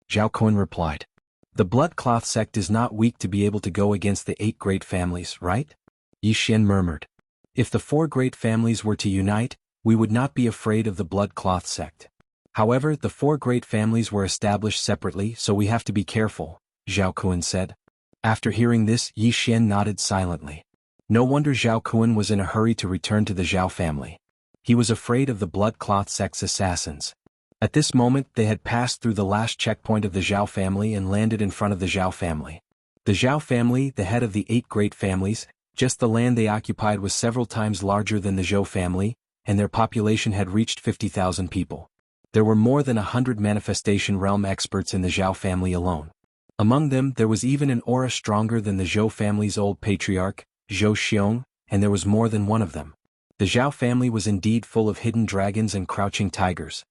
S1: Zhao Kun replied. The Bloodcloth sect is not weak to be able to go against the 8 great families, right? Yi Xian murmured. If the 4 great families were to unite, we would not be afraid of the Bloodcloth sect. However, the 4 great families were established separately, so we have to be careful, Zhao Kun said. After hearing this, Yi Xian nodded silently. No wonder Zhao Kun was in a hurry to return to the Zhao family. He was afraid of the Bloodcloth sect's assassins. At this moment, they had passed through the last checkpoint of the Zhao family and landed in front of the Zhao family. The Zhao family, the head of the 8 great families, just the land they occupied was several times larger than the Zhou family, and their population had reached 50,000 people. There were more than 100 manifestation realm experts in the Zhao family alone. Among them, there was even an aura stronger than the Zhou family's old patriarch, Zhou Xiong, and there was more than one of them. The Zhao family was indeed full of hidden dragons and crouching tigers.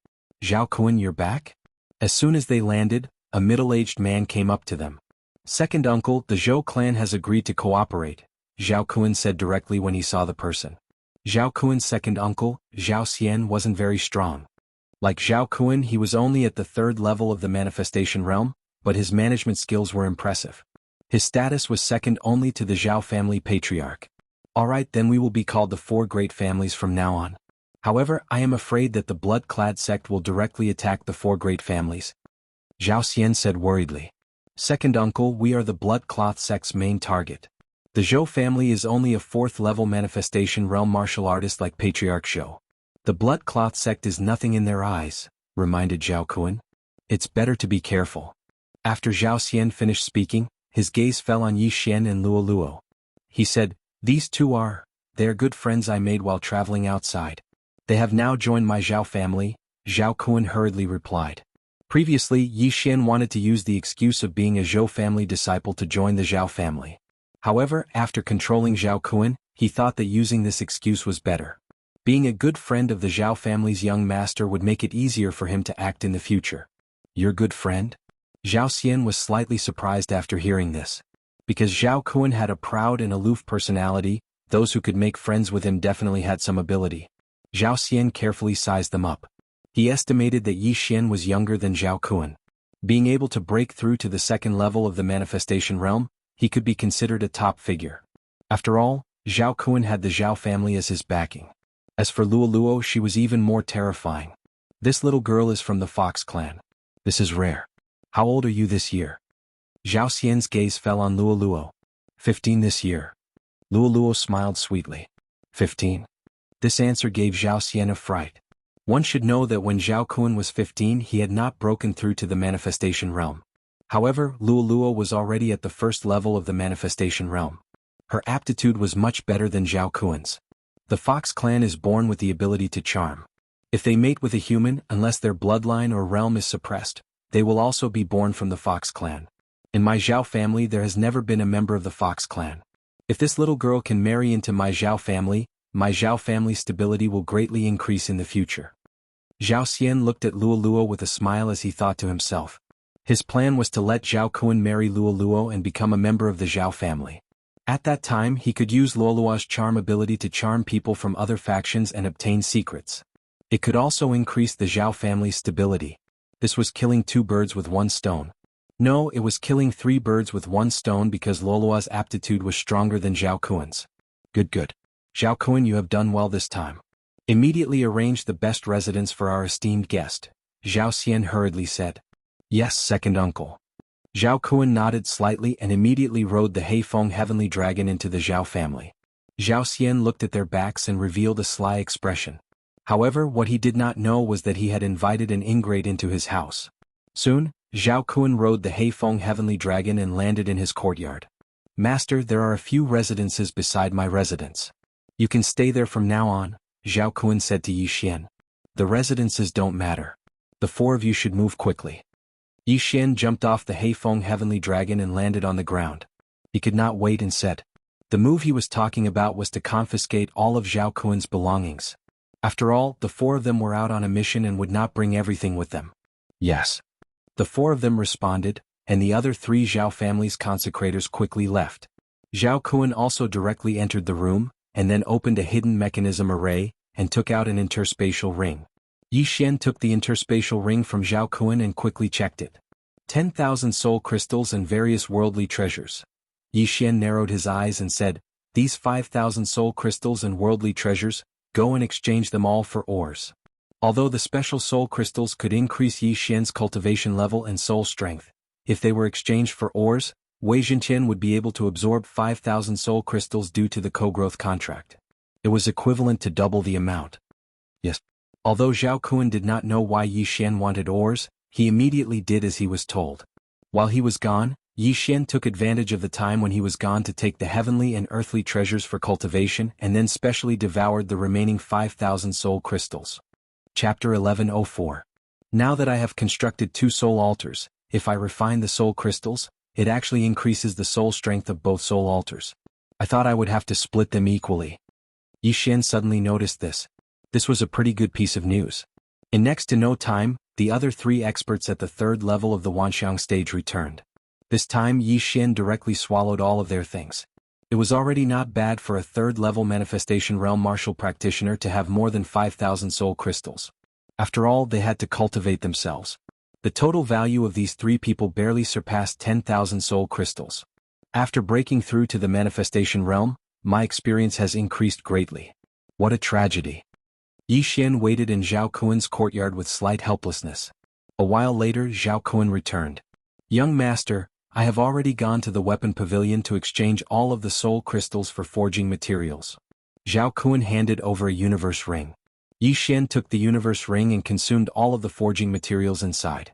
S1: Zhao Kun, you're back? As soon as they landed, a middle-aged man came up to them. Second uncle, the Zhou clan has agreed to cooperate, Zhao Kun said directly when he saw the person. Zhao Kun's second uncle, Zhao Xian, wasn't very strong. Like Zhao Kun, he was only at the 3rd level of the manifestation realm, but his management skills were impressive. His status was second only to the Zhao family patriarch. Alright, then we will be called the 4 great families from now on. However, I am afraid that the blood-clad sect will directly attack the 4 great families. Zhao Xian said worriedly. Second uncle, we are the blood-cloth sect's main target. The Zhou family is only a 4th-level manifestation realm martial artist like Patriarch Zhou. The blood-cloth sect is nothing in their eyes, reminded Zhao Kun. It's better to be careful. After Zhao Xian finished speaking, his gaze fell on Yi Xian and Luo Luo. He said, these two they are good friends I made while traveling outside. They have now joined my Zhao family, Zhao Kun hurriedly replied. Previously, Yi Xian wanted to use the excuse of being a Zhou family disciple to join the Zhao family. However, after controlling Zhao Kun, he thought that using this excuse was better. Being a good friend of the Zhao family's young master would make it easier for him to act in the future. Your good friend? Zhao Xian was slightly surprised after hearing this. Because Zhao Kun had a proud and aloof personality, those who could make friends with him definitely had some ability. Zhao Xian carefully sized them up. He estimated that Yi Xian was younger than Zhao Kun. Being able to break through to the 2nd level of the manifestation realm, he could be considered a top figure. After all, Zhao Kun had the Zhao family as his backing. As for Luo Luo, she was even more terrifying. This little girl is from the Fox clan. This is rare. How old are you this year? Zhao Xian's gaze fell on Luo Luo. 15 this year. Luo Luo smiled sweetly. 15. This answer gave Zhao Xian a fright. One should know that when Zhao Kun was 15 he had not broken through to the manifestation realm. However, Luoluo was already at the first level of the manifestation realm. Her aptitude was much better than Zhao Kuan's. The Fox clan is born with the ability to charm. If they mate with a human, unless their bloodline or realm is suppressed, they will also be born from the Fox clan. In my Zhao family there has never been a member of the Fox clan. If this little girl can marry into my Zhao family's stability will greatly increase in the future. Zhao Xian looked at Luoluo with a smile as he thought to himself. His plan was to let Zhao Kuan marry Luoluo and become a member of the Zhao family. At that time he could use Luoluo's charm ability to charm people from other factions and obtain secrets. It could also increase the Zhao family's stability. This was killing 2 birds with 1 stone. No, it was killing 3 birds with 1 stone because Luoluo's aptitude was stronger than Zhao Kuan's. Good. Zhao Kuan, you have done well this time. Immediately arrange the best residence for our esteemed guest, Zhao Xian hurriedly said. Yes, second uncle. Zhao Kuan nodded slightly and immediately rode the Heifeng heavenly dragon into the Zhao family. Zhao Xian looked at their backs and revealed a sly expression. However, what he did not know was that he had invited an ingrate into his house. Soon, Zhao Kuan rode the Heifeng heavenly dragon and landed in his courtyard. Master, there are a few residences beside my residence. You can stay there from now on, Zhao Kuan said to Yi Xian. The residences don't matter. The 4 of you should move quickly. Yi Xian jumped off the Heifeng heavenly dragon and landed on the ground. He could not wait and said. The move he was talking about was to confiscate all of Zhao Kuan's belongings. After all, the 4 of them were out on a mission and would not bring everything with them. Yes. The 4 of them responded, and the other 3 Zhao family's consecrators quickly left. Zhao Kuan also directly entered the room, and then opened a hidden mechanism array, and took out an interspatial ring. Yi Xian took the interspatial ring from Zhao Kuan and quickly checked it. 10,000 soul crystals and various worldly treasures. Yi Xian narrowed his eyes and said, these 5,000 soul crystals and worldly treasures, go and exchange them all for ores. Although the special soul crystals could increase Yi Xian's cultivation level and soul strength, if they were exchanged for ores, Wei Zhenqian would be able to absorb 5,000 soul crystals due to the co-growth contract. It was equivalent to double the amount. Yes. Although Zhao Kuan did not know why Yi Xian wanted ores, he immediately did as he was told. While he was gone, Yi Xian took advantage of the time when he was gone to take the heavenly and earthly treasures for cultivation and then specially devoured the remaining 5,000 soul crystals. Chapter 1104. Now that I have constructed 2 soul altars, if I refine the soul crystals, it actually increases the soul strength of both soul altars. I thought I would have to split them equally. Yi Xian suddenly noticed this. This was a pretty good piece of news. In next to no time, the other 3 experts at the 3rd level of the Wanxiang stage returned. This time Yi Xian directly swallowed all of their things. It was already not bad for a 3rd level manifestation realm martial practitioner to have more than 5,000 soul crystals. After all, they had to cultivate themselves. The total value of these 3 people barely surpassed 10,000 soul crystals. After breaking through to the manifestation realm, my experience has increased greatly. What a tragedy. Yi Xian waited in Zhao Kuan's courtyard with slight helplessness. A while later Zhao Kuan returned. Young master, I have already gone to the weapon pavilion to exchange all of the soul crystals for forging materials. Zhao Kuan handed over a universe ring. Yi Xian took the universe ring and consumed all of the forging materials inside.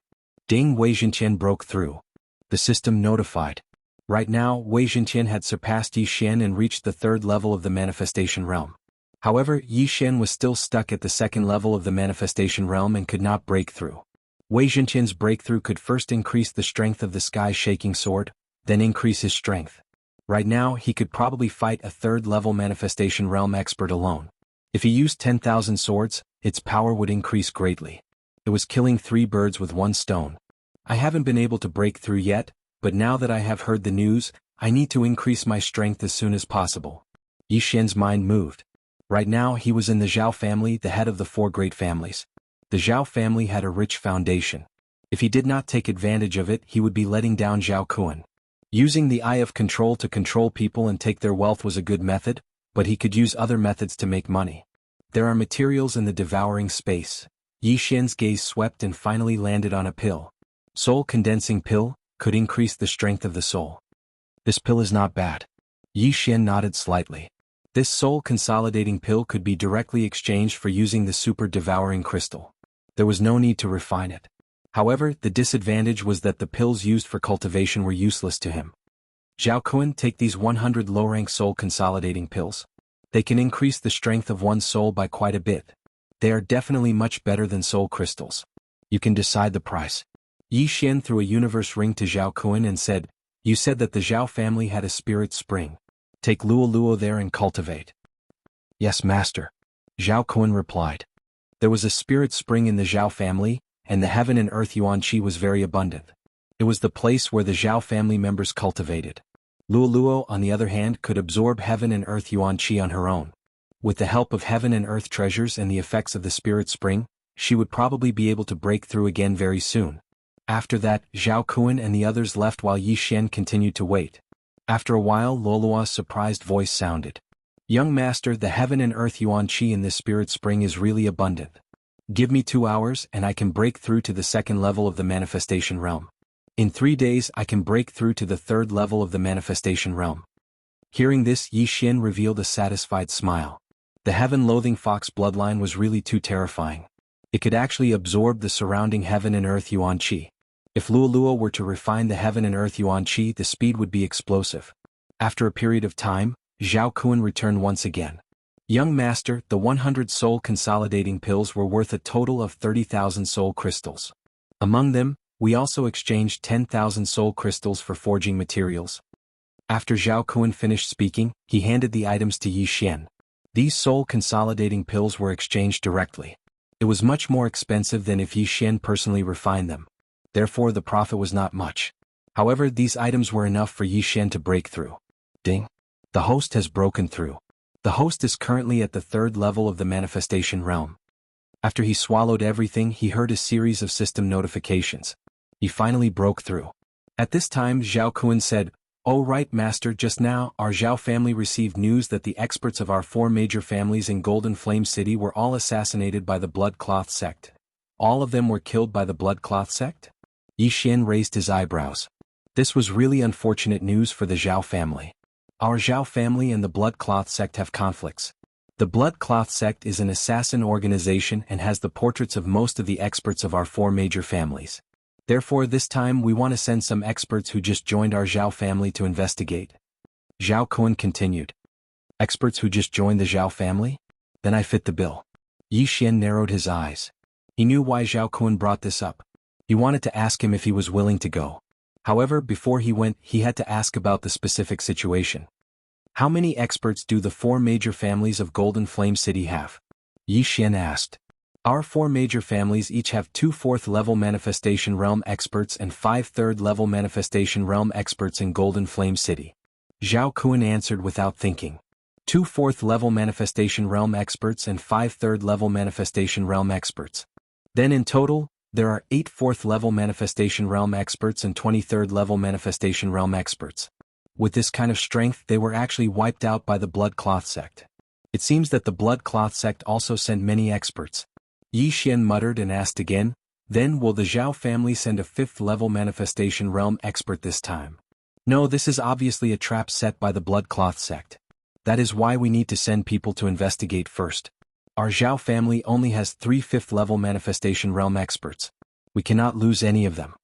S1: Ding, Wei Zhenqian broke through. The system notified. Right now, Wei Zhenqian had surpassed Yi Xian and reached the 3rd level of the manifestation realm. However, Yi Xian was still stuck at the 2nd level of the manifestation realm and could not break through. Wei Zhenqian's breakthrough could first increase the strength of the sky-shaking sword, then increase his strength. Right now, he could probably fight a 3rd level manifestation realm expert alone. If he used 10,000 swords, its power would increase greatly. It was killing 3 birds with 1 stone. I haven't been able to break through yet, but now that I have heard the news, I need to increase my strength as soon as possible. Yi Xian's mind moved. Right now he was in the Zhao family, the head of the 4 great families. The Zhao family had a rich foundation. If he did not take advantage of it, he would be letting down Zhao Kuan. Using the Eye of Control to control people and take their wealth was a good method, but he could use other methods to make money. There are materials in the devouring space. Yi Xian's gaze swept and finally landed on a pill. Soul condensing pill, could increase the strength of the soul. This pill is not bad. Yi Xian nodded slightly. This soul consolidating pill could be directly exchanged for using the super devouring crystal. There was no need to refine it. However, the disadvantage was that the pills used for cultivation were useless to him. Zhao Kun, take these 100 low-rank soul consolidating pills. They can increase the strength of one's soul by quite a bit. They are definitely much better than soul crystals. You can decide the price. Yi Xian threw a universe ring to Zhao Kun and said, "You said that the Zhao family had a spirit spring. Take Luo Luo there and cultivate." "Yes, master," Zhao Kun replied. There was a spirit spring in the Zhao family, and the heaven and earth yuan qi was very abundant. It was the place where the Zhao family members cultivated. Luo Luo, on the other hand, could absorb heaven and earth yuan qi on her own. With the help of heaven and earth treasures and the effects of the spirit spring, she would probably be able to break through again very soon. After that, Zhao Kun and the others left while Yi Xian continued to wait. After a while, Luolua's surprised voice sounded. "Young master, the heaven and earth yuan qi in this spirit spring is really abundant. Give me 2 hours and I can break through to the second level of the manifestation realm. In 3 days I can break through to the third level of the manifestation realm." Hearing this, Yi Xian revealed a satisfied smile. The heaven-loathing fox bloodline was really too terrifying. It could actually absorb the surrounding heaven and earth yuan qi. If Luoluo were to refine the heaven and earth yuan qi, the speed would be explosive. After a period of time, Zhao Kun returned once again. "Young master, the 100 soul consolidating pills were worth a total of 30,000 soul crystals. Among them, we also exchanged 10,000 soul crystals for forging materials." After Zhao Kun finished speaking, he handed the items to Yi Xian. These soul consolidating pills were exchanged directly. It was much more expensive than if Yi Xian personally refined them. Therefore the profit was not much. However, these items were enough for Yi Xian to break through. Ding! The host has broken through. The host is currently at the third level of the manifestation realm. After he swallowed everything, he heard a series of system notifications. He finally broke through. At this time, Zhao Kun said, "Oh right, master, just now, our Zhao family received news that the experts of our 4 major families in Golden Flame City were all assassinated by the Blood Cloth sect." "All of them were killed by the Blood Cloth sect?" Yi Xian raised his eyebrows. This was really unfortunate news for the Zhao family. Our Zhao family and the Blood Cloth sect have conflicts. The Blood Cloth sect is an assassin organization and has the portraits of most of the experts of our 4 major families. Therefore this time we want to send some experts who just joined our Zhao family to investigate. Zhao Kun continued. "Experts who just joined the Zhao family? Then I fit the bill." Yi Xian narrowed his eyes. He knew why Zhao Kun brought this up. He wanted to ask him if he was willing to go. However, before he went, he had to ask about the specific situation. "How many experts do the 4 major families of Golden Flame City have?" Yi Xian asked. "Our 4 major families each have 2 4th-level Manifestation Realm experts and 5 3rd-level Manifestation Realm experts in Golden Flame City." Zhao Kun answered without thinking. 2 4th-level Manifestation Realm experts and 5 3rd-level Manifestation Realm experts. Then in total, there are 8 4th-level Manifestation Realm experts and 23rd-level Manifestation Realm experts. With this kind of strength, they were actually wiped out by the Blood Cloth sect. It seems that the Blood Cloth sect also sent many experts. Yi Xian muttered and asked again, "Then will the Zhao family send a 5th-level Manifestation Realm expert this time?" "No, this is obviously a trap set by the Blood Cloth sect. That is why we need to send people to investigate first. Our Zhao family only has 3 5th-level Manifestation Realm experts. We cannot lose any of them."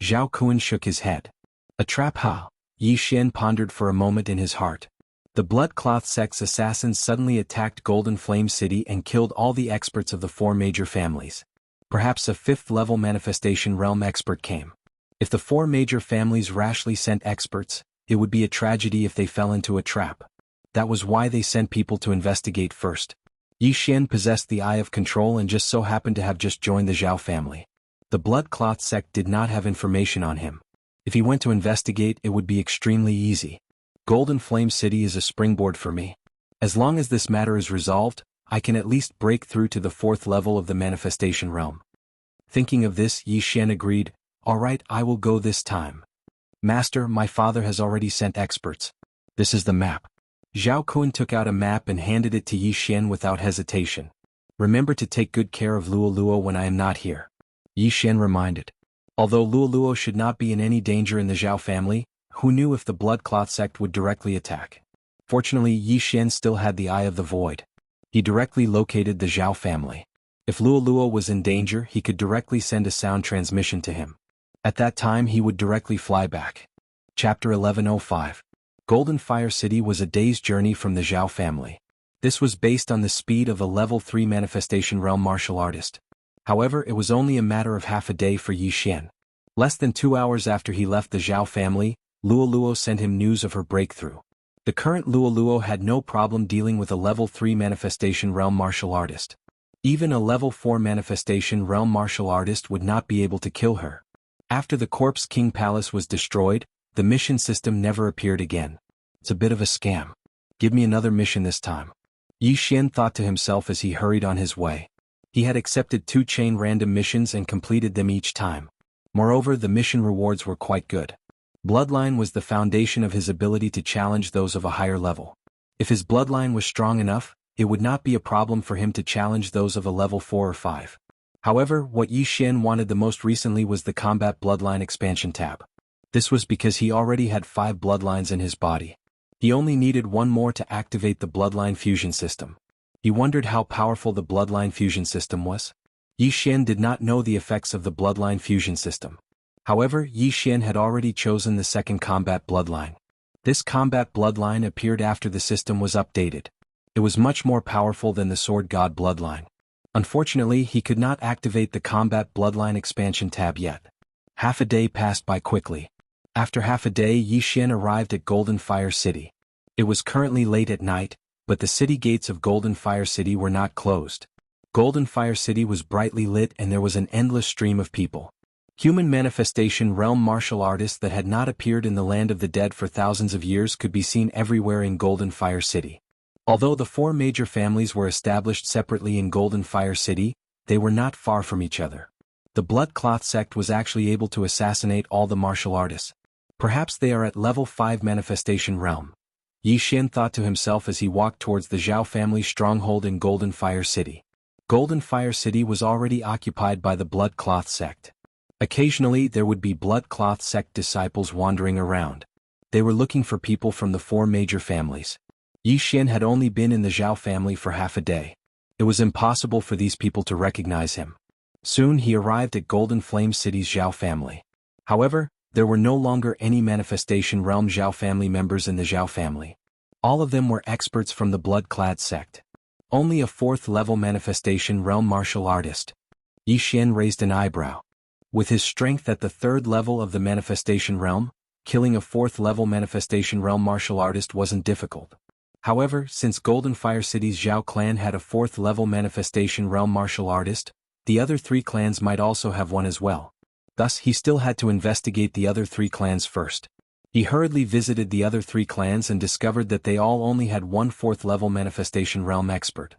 S1: Zhao Kun shook his head. "A trap, ha?" Yi Xian pondered for a moment in his heart. The Blood Cloth sect's assassins suddenly attacked Golden Flame City and killed all the experts of the 4 major families. Perhaps a 5th-level Manifestation Realm expert came. If the 4 major families rashly sent experts, it would be a tragedy if they fell into a trap. That was why they sent people to investigate first. Yi Xian possessed the eye of control and just so happened to have just joined the Zhao family. The Blood Cloth sect did not have information on him. If he went to investigate, it would be extremely easy. Golden Flame City is a springboard for me. As long as this matter is resolved, I can at least break through to the 4th level of the Manifestation Realm. Thinking of this, Yi Xian agreed, "All right, I will go this time. Master, my father has already sent experts. This is the map." Zhao Kun took out a map and handed it to Yi Xian without hesitation. "Remember to take good care of Luo Luo when I am not here," Yi Xian reminded. Although Luo Luo should not be in any danger in the Zhao family, who knew if the Blood Cloth sect would directly attack? Fortunately, Yi Xian still had the Eye of the Void. He directly located the Zhao family. If Luoluo was in danger, he could directly send a sound transmission to him. At that time he would directly fly back. Chapter 1105. Golden Fire City was a day's journey from the Zhao family. This was based on the speed of a level 3 manifestation realm martial artist. However, it was only a matter of half a day for Yi Xian. Less than 2 hours after he left the Zhao family, Luoluo sent him news of her breakthrough. The current Luoluo had no problem dealing with a level 3 manifestation realm martial artist. Even a level 4 manifestation realm martial artist would not be able to kill her. After the Corpse King Palace was destroyed, the mission system never appeared again. It's a bit of a scam. Give me another mission this time. Yi Xian thought to himself as he hurried on his way. He had accepted 2 chain random missions and completed them each time. Moreover, the mission rewards were quite good. Bloodline was the foundation of his ability to challenge those of a higher level. If his bloodline was strong enough, it would not be a problem for him to challenge those of a level 4 or 5. However, what Yi Xian wanted the most recently was the Combat Bloodline Expansion tab. This was because he already had 5 bloodlines in his body. He only needed 1 more to activate the Bloodline Fusion System. He wondered how powerful the Bloodline Fusion System was. Yi Xian did not know the effects of the Bloodline Fusion System. However, Yi Xian had already chosen the second Combat Bloodline. This Combat Bloodline appeared after the system was updated. It was much more powerful than the Sword God Bloodline. Unfortunately, he could not activate the Combat Bloodline Expansion tab yet. Half a day passed by quickly. After half a day, Yi Xian arrived at Golden Fire City. It was currently late at night, but the city gates of Golden Fire City were not closed. Golden Fire City was brightly lit and there was an endless stream of people. Human manifestation realm martial artists that had not appeared in the land of the dead for thousands of years could be seen everywhere in Golden Fire City. Although the 4 major families were established separately in Golden Fire City, they were not far from each other. The Blood Cloth sect was actually able to assassinate all the martial artists. Perhaps they are at level 5 manifestation realm. Yi Xian thought to himself as he walked towards the Zhao family's stronghold in Golden Fire City. Golden Fire City was already occupied by the Blood Cloth sect. Occasionally there would be Blood Cloth sect disciples wandering around. They were looking for people from the 4 major families. Yi Xian had only been in the Zhao family for half a day. It was impossible for these people to recognize him. Soon he arrived at Golden Flame City's Zhao family. However, there were no longer any Manifestation Realm Zhao family members in the Zhao family. All of them were experts from the Blood-clad sect. Only a 4th level Manifestation Realm martial artist. Yi Xian raised an eyebrow. With his strength at the 3rd level of the Manifestation Realm, killing a 4th level Manifestation Realm martial artist wasn't difficult. However, since Golden Fire City's Zhao clan had a 4th level Manifestation Realm martial artist, the other 3 clans might also have one as well. Thus he still had to investigate the other 3 clans first. He hurriedly visited the other 3 clans and discovered that they all only had 1 4th level Manifestation Realm expert.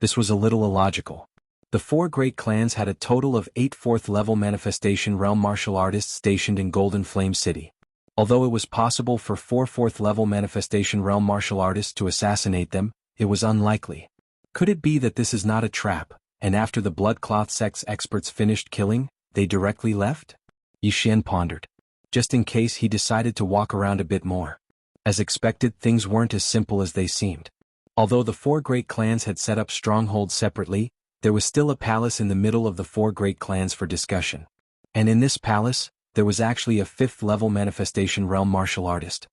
S1: This was a little illogical. The 4 great clans had a total of 8 4th level Manifestation Realm martial artists stationed in Golden Flame City. Although it was possible for 4 4th level Manifestation Realm martial artists to assassinate them, it was unlikely. Could it be that this is not a trap, and after the Blood Cloth sect's experts finished killing, they directly left? Yi Xian pondered. Just in case, he decided to walk around a bit more. As expected, things weren't as simple as they seemed. Although the 4 great clans had set up strongholds separately, there was still a palace in the middle of the 4 great clans for discussion. And in this palace, there was actually a 5th level Manifestation Realm martial artist.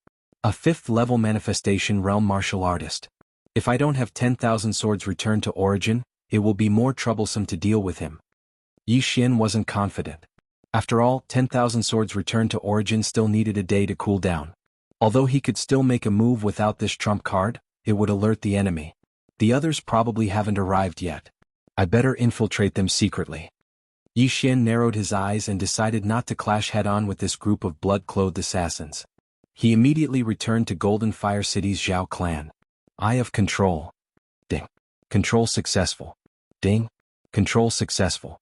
S1: A 5th level Manifestation Realm martial artist. If I don't have 10,000 swords returned to origin, it will be more troublesome to deal with him. Yi Xian wasn't confident. After all, 10,000 swords returned to origin still needed a day to cool down. Although he could still make a move without this trump card, it would alert the enemy. The others probably haven't arrived yet. I better infiltrate them secretly. Yi Xian narrowed his eyes and decided not to clash head-on with this group of blood-clothed assassins. He immediately returned to Golden Fire City's Zhao clan. Eye of Control. Ding. Control successful. Ding. Control successful.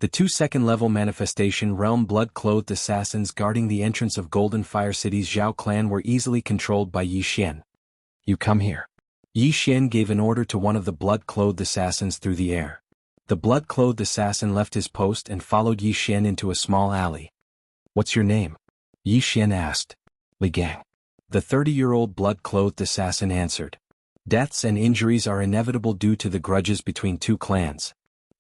S1: The 2 second-level Manifestation Realm blood-clothed assassins guarding the entrance of Golden Fire City's Zhao clan were easily controlled by Yi Xian. You come here. Yi Xian gave an order to one of the blood-clothed assassins through the air. The blood-clothed assassin left his post and followed Yi Xian into a small alley. What's your name? Yi Xian asked. Li Gang. The 30-year-old blood-clothed assassin answered. Deaths and injuries are inevitable due to the grudges between 2 clans.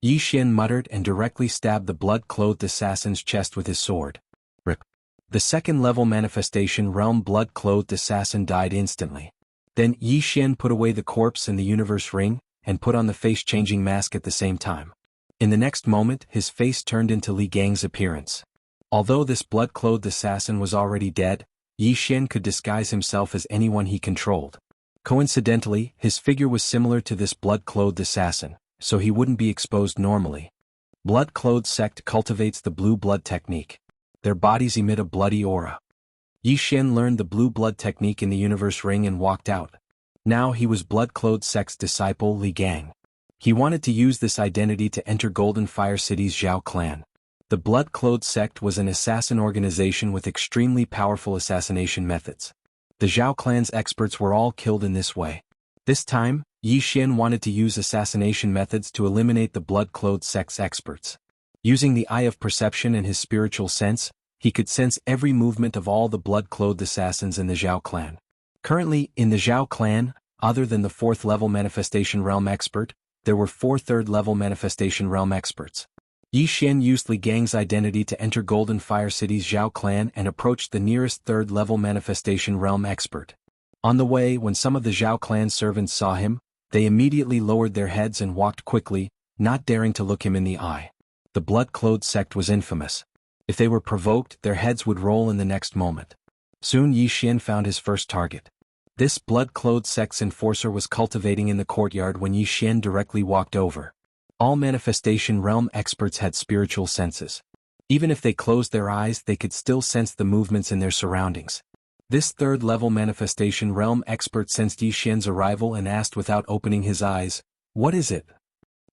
S1: Yi Xian muttered and directly stabbed the blood-clothed assassin's chest with his sword. Rip. The second-level manifestation realm blood-clothed assassin died instantly. Then Yi Xian put away the corpse in the universe ring, and put on the face-changing mask at the same time. In the next moment his face turned into Li Gang's appearance. Although this blood-clothed assassin was already dead, Yi Xian could disguise himself as anyone he controlled. Coincidentally, his figure was similar to this blood-clothed assassin, so he wouldn't be exposed normally. Blood-clothed sect cultivates the blue blood technique. Their bodies emit a bloody aura. Yi Xian learned the blue blood technique in the universe ring and walked out. Now he was blood-clothed sect's disciple Li Gang. He wanted to use this identity to enter Golden Fire City's Zhao clan. The blood-clothed sect was an assassin organization with extremely powerful assassination methods. The Zhao clan's experts were all killed in this way. This time, Yi Xian wanted to use assassination methods to eliminate the blood-clothed sect's experts. Using the eye of perception and his spiritual sense, he could sense every movement of all the blood-clothed assassins in the Zhao clan. Currently, in the Zhao clan, other than the 4th-level Manifestation Realm expert, there were 4 3rd-level Manifestation Realm experts. Yi Xian used Li Gang's identity to enter Golden Fire City's Zhao clan and approached the nearest 3rd-level Manifestation Realm expert. On the way, when some of the Zhao clan servants saw him, they immediately lowered their heads and walked quickly, not daring to look him in the eye. The blood-clothed sect was infamous. If they were provoked, their heads would roll in the next moment. Soon Yi Xian found his first target. This blood-clothed sect's enforcer was cultivating in the courtyard when Yi Xian directly walked over. All Manifestation Realm experts had spiritual senses. Even if they closed their eyes, they could still sense the movements in their surroundings. This 3rd-level Manifestation Realm expert sensed Yi Xian's arrival and asked without opening his eyes, "What is it?"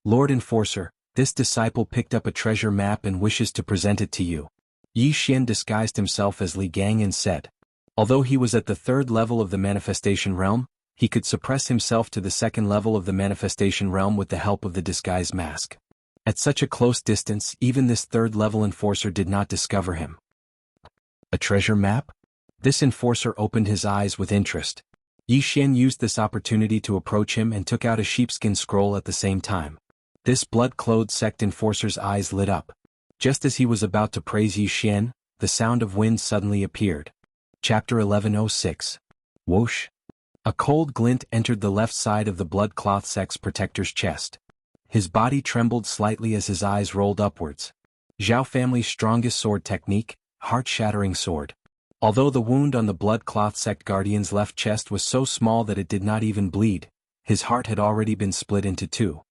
S1: "Lord Enforcer, this disciple picked up a treasure map and wishes to present it to you." Yi Xian disguised himself as Li Gang and said. Although he was at the 3rd level of the Manifestation Realm, he could suppress himself to the 2nd level of the Manifestation Realm with the help of the disguise mask. At such a close distance, even this 3rd-level enforcer did not discover him. A treasure map? This enforcer opened his eyes with interest. Yi Xian used this opportunity to approach him and took out a sheepskin scroll at the same time. This blood-clothed sect enforcer's eyes lit up. Just as he was about to praise Yi Xian, the sound of wind suddenly appeared. Chapter 1106. Whoosh. A cold glint entered the left side of the blood-cloth sect's protector's chest. His body trembled slightly as his eyes rolled upwards. Zhao family's strongest sword technique, heart-shattering sword. Although the wound on the blood-cloth sect guardian's left chest was so small that it did not even bleed, his heart had already been split into 2.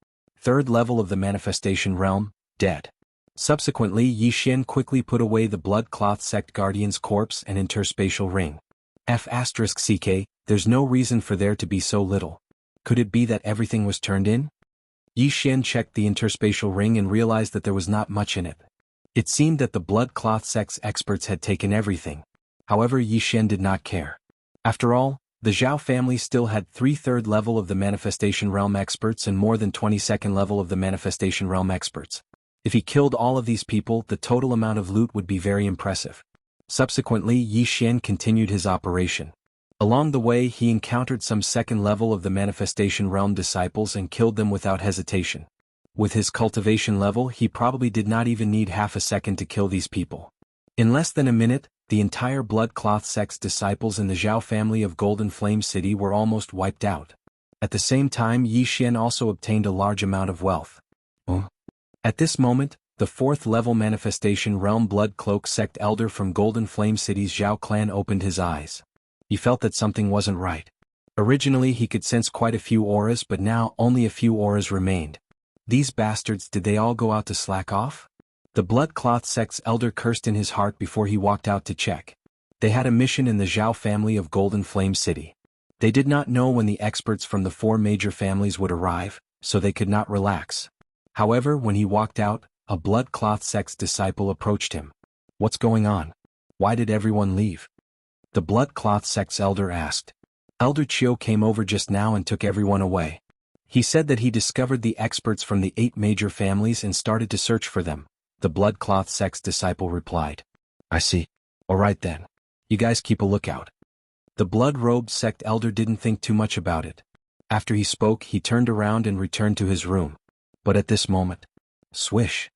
S1: 3rd level of the Manifestation Realm, dead. Subsequently, Yi Xian quickly put away the blood-cloth sect guardian's corpse and interspatial ring. F***ck, there's no reason for there to be so little. Could it be that everything was turned in? Yi Xian checked the interspatial ring and realized that there was not much in it. It seemed that the blood-cloth sect's experts had taken everything. However, Yi Xian did not care. After all, the Zhao family still had 3 3rd level of the Manifestation Realm experts and more than 22nd level of the Manifestation Realm experts. If he killed all of these people, the total amount of loot would be very impressive. Subsequently, Yi Xian continued his operation. Along the way, he encountered some 2nd level of the Manifestation Realm disciples and killed them without hesitation. With his cultivation level, he probably did not even need half a second to kill these people. In less than a minute, the entire blood-cloth sect's disciples in the Zhao family of Golden Flame City were almost wiped out. At the same time, Yi Xian also obtained a large amount of wealth. At this moment, the 4th level Manifestation Realm Blood Cloak sect elder from Golden Flame City's Zhao clan opened his eyes. He felt that something wasn't right. Originally he could sense quite a few auras, but now only a few auras remained. These bastards, did they all go out to slack off? The blood-cloth sect's elder cursed in his heart before he walked out to check. They had a mission in the Zhao family of Golden Flame City. They did not know when the experts from the 4 major families would arrive, so they could not relax. However, when he walked out, a blood-cloth sect's disciple approached him. "What's going on? Why did everyone leave?" The blood-cloth sect's elder asked. Elder Chiu came over just now and took everyone away. He said that he discovered the experts from the 8 major families and started to search for them. The blood-cloth sect's disciple replied. "I see. Alright then. You guys keep a lookout." The blood-robed sect elder didn't think too much about it. After he spoke, he turned around and returned to his room. But at this moment, Swish.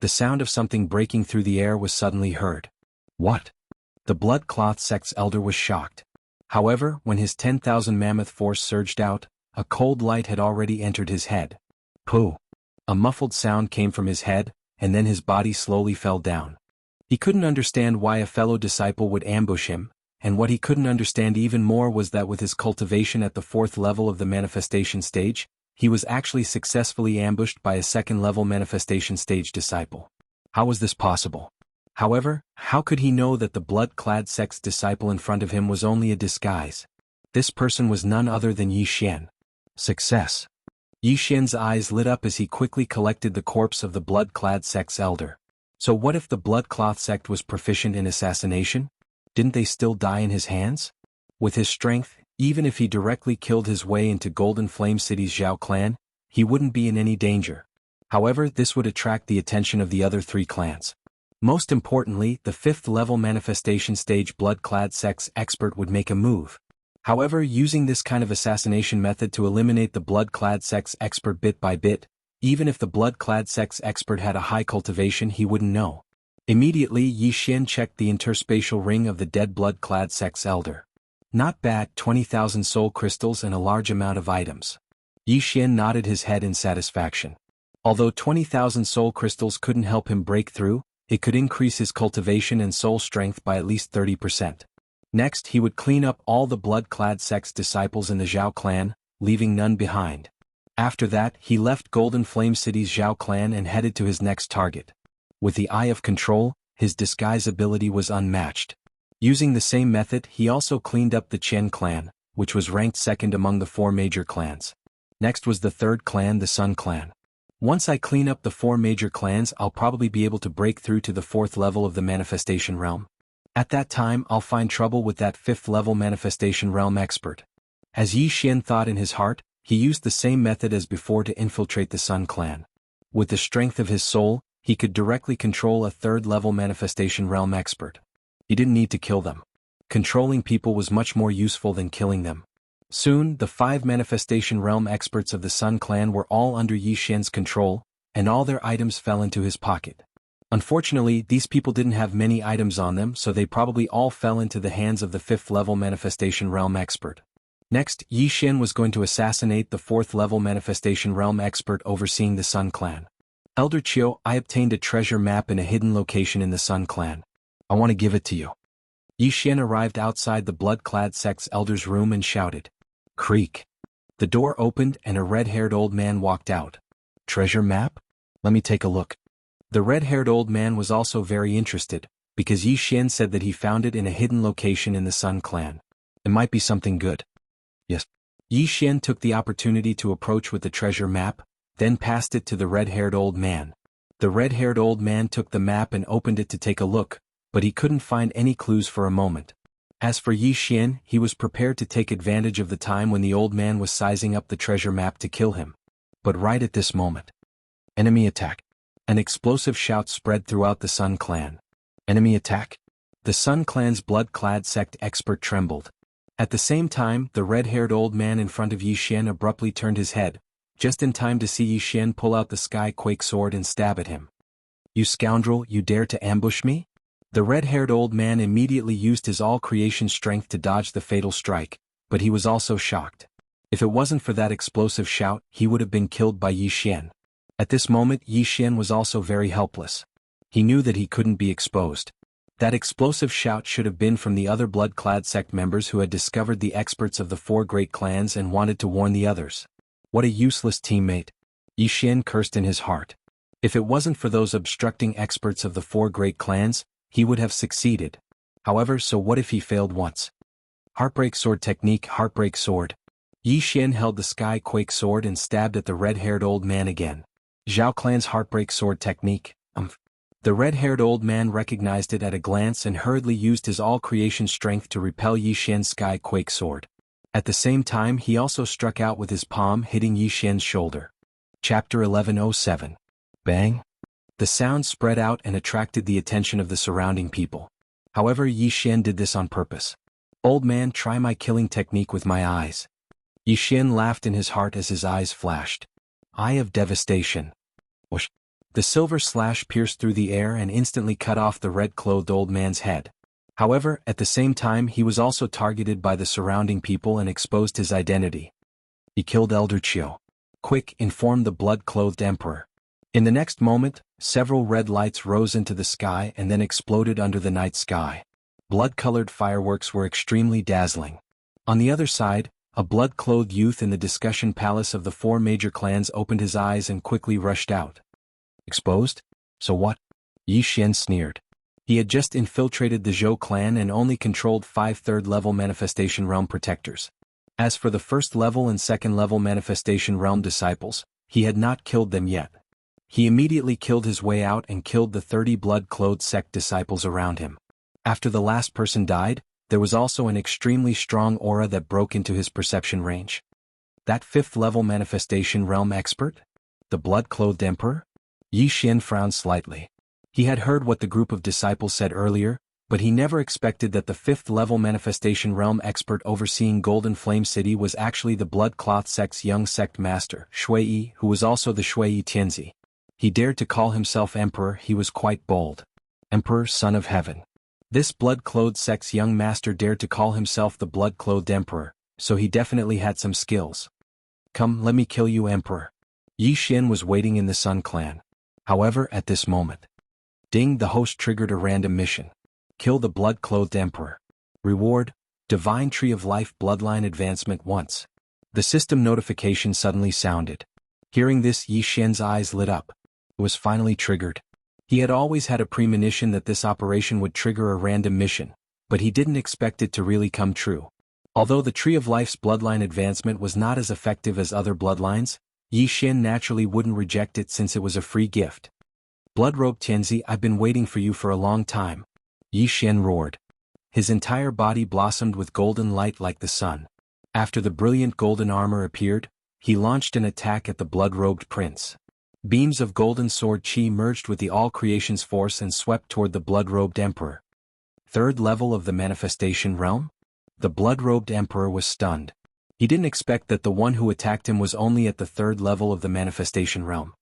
S1: The sound of something breaking through the air was suddenly heard. What? The blood cloth sect's elder was shocked. However, when his 10,000 mammoth force surged out, a cold light had already entered his head. Pooh. A muffled sound came from his head, and then his body slowly fell down. He couldn't understand why a fellow disciple would ambush him, and what he couldn't understand even more was that with his cultivation at the 4th level of the manifestation stage, he was actually successfully ambushed by a 2nd level manifestation stage disciple. How was this possible? However, how could he know that the blood-clad sect's disciple in front of him was only a disguise? This person was none other than Yi Xian. Success. Yi Xian's eyes lit up as he quickly collected the corpse of the blood-clad sect's elder. So what if the blood-cloth sect was proficient in assassination? Didn't they still die in his hands? With his strength, even if he directly killed his way into Golden Flame City's Zhao clan, he wouldn't be in any danger. However, this would attract the attention of the other 3 clans. Most importantly, the 5th level manifestation stage blood-clad sect's expert would make a move. However, using this kind of assassination method to eliminate the blood-clad sect's expert bit by bit, even if the blood-clad sect's expert had a high cultivation, he wouldn't know. Immediately, Yi Xian checked the interspatial ring of the dead blood-clad sect's elder. Not bad, 20,000 soul crystals and a large amount of items. Yi Xian nodded his head in satisfaction. Although 20,000 soul crystals couldn't help him break through, it could increase his cultivation and soul strength by at least 30%. Next, he would clean up all the blood-clad sect's disciples in the Zhao clan, leaving none behind. After that, he left Golden Flame City's Zhao clan and headed to his next target. With the Eye of Control, his disguise ability was unmatched. Using the same method, he also cleaned up the Chen clan, which was ranked 2nd among the 4 major clans. Next was the 3rd clan, the Sun clan. Once I clean up the 4 major clans, I'll probably be able to break through to the 4th level of the manifestation realm. At that time, I'll find trouble with that 5th level manifestation realm expert. As Yi Xian thought in his heart, he used the same method as before to infiltrate the Sun clan. With the strength of his soul, he could directly control a 3rd level manifestation realm expert. He didn't need to kill them. Controlling people was much more useful than killing them. Soon, the 5 manifestation realm experts of the Sun clan were all under Yi Xian's control, and all their items fell into his pocket. Unfortunately, these people didn't have many items on them, so they probably all fell into the hands of the 5th level manifestation realm expert. Next, Yi Xian was going to assassinate the 4th level manifestation realm expert overseeing the Sun clan. Elder Chiu, I obtained a treasure map in a hidden location in the Sun clan. I want to give it to you. Yi Xian arrived outside the blood-clad sect's elder's room and shouted. Creak. The door opened and a red-haired old man walked out. Treasure map? Let me take a look. The red-haired old man was also very interested, because Yi Xian said that he found it in a hidden location in the Sun clan. It might be something good. Yes. Yi Xian took the opportunity to approach with the treasure map, then passed it to the red-haired old man. The red-haired old man took the map and opened it to take a look, but he couldn't find any clues for a moment. As for Yi Xian, he was prepared to take advantage of the time when the old man was sizing up the treasure map to kill him. But right at this moment. Enemy attack. An explosive shout spread throughout the Sun clan. Enemy attack? The Sun clan's blood-clad sect expert trembled. At the same time, the red-haired old man in front of Yi Xian abruptly turned his head, just in time to see Yi Xian pull out the Sky Quake sword and stab at him. You scoundrel, you dare to ambush me? The red-haired old man immediately used his all-creation strength to dodge the fatal strike, but he was also shocked. If it wasn't for that explosive shout, he would have been killed by Yi Xian. At this moment, Yi Xian was also very helpless. He knew that he couldn't be exposed. That explosive shout should have been from the other blood-clad sect members who had discovered the experts of the 4 great clans and wanted to warn the others. What a useless teammate. Yi Xian cursed in his heart. If it wasn't for those obstructing experts of the 4 great clans, he would have succeeded. However, so what if he failed once? Heartbreak sword technique. Heartbreak sword. Yi Xian held the Sky Quake sword and stabbed at the red-haired old man again. Zhao clan's heartbreak sword technique. The red-haired old man recognized it at a glance and hurriedly used his all-creation strength to repel Yi Xian's Sky Quake sword. At the same time, he also struck out with his palm, hitting Yi Xian's shoulder. Chapter 1107. Bang. The sound spread out and attracted the attention of the surrounding people. However, Yi Xian did this on purpose. Old man, try my killing technique with my eyes. Yi Xian laughed in his heart as his eyes flashed. Eye of devastation. Whoosh. The silver slash pierced through the air and instantly cut off the red-clothed old man's head. However, at the same time he was also targeted by the surrounding people and exposed his identity. He killed Elder Chiu. Quick, informed the blood-clothed emperor. In the next moment, several red lights rose into the sky and then exploded under the night sky. Blood-colored fireworks were extremely dazzling. On the other side, a blood-clothed youth in the discussion palace of the four major clans opened his eyes and quickly rushed out. Exposed? So what? Yi Xian sneered. He had just infiltrated the Zhou clan and only controlled 5 third-level Manifestation Realm protectors. As for the first-level and second-level Manifestation Realm disciples, he had not killed them yet. He immediately killed his way out and killed the 30 blood-clothed sect disciples around him. After the last person died, there was also an extremely strong aura that broke into his perception range. That 5th-level Manifestation Realm expert? The blood-clothed emperor? Yi Xian frowned slightly. He had heard what the group of disciples said earlier, but he never expected that the 5th-level Manifestation Realm expert overseeing Golden Flame City was actually the Blood-Cloth sect's young sect master, Shui, who was also the Shui Tianzi. He dared to call himself emperor. He was quite bold. Emperor, son of heaven. This blood-clothed sect's young master dared to call himself the blood-clothed emperor, so he definitely had some skills. Come, let me kill you, emperor. Yi Xian was waiting in the Sun clan. However, at this moment, ding, the host triggered a random mission. Kill the blood-clothed emperor. Reward, Divine Tree of Life Bloodline Advancement once. The system notification suddenly sounded. Hearing this, Yi Xian's eyes lit up. It was finally triggered. He had always had a premonition that this operation would trigger a random mission, but he didn't expect it to really come true. Although the Tree of Life's bloodline advancement was not as effective as other bloodlines, Yi Xian naturally wouldn't reject it since it was a free gift. Blood-robed Tianzi, I've been waiting for you for a long time. Yi Xian roared. His entire body blossomed with golden light like the sun. After the brilliant golden armor appeared, he launched an attack at the blood-robed prince. Beams of golden sword chi merged with the all-creation's force and swept toward the blood-robed emperor. 3rd level of the Manifestation Realm? The blood-robed emperor was stunned. He didn't expect that the one who attacked him was only at the 3rd level of the Manifestation Realm.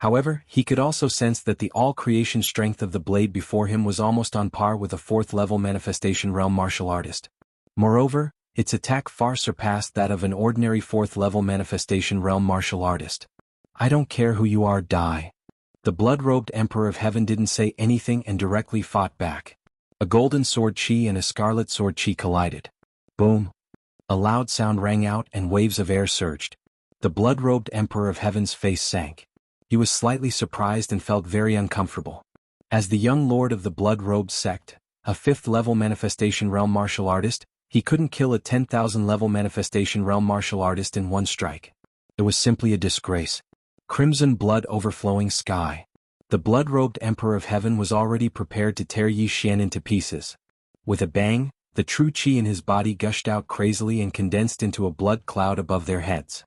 S1: However, he could also sense that the all-creation strength of the blade before him was almost on par with a 4th-level Manifestation Realm martial artist. Moreover, its attack far surpassed that of an ordinary 4th-level Manifestation Realm martial artist. I don't care who you are, die. The blood-robed Emperor of Heaven didn't say anything and directly fought back. A golden sword chi and a scarlet sword chi collided. Boom! A loud sound rang out and waves of air surged. The blood-robed Emperor of Heaven's face sank. He was slightly surprised and felt very uncomfortable. As the young lord of the blood-robed sect, a 5th-level Manifestation Realm martial artist, he couldn't kill a 10,000-level Manifestation Realm martial artist in one strike. It was simply a disgrace. Crimson blood overflowing sky. The blood-robed Emperor of Heaven was already prepared to tear Yi Xian into pieces. With a bang, the true chi in his body gushed out crazily and condensed into a blood cloud above their heads.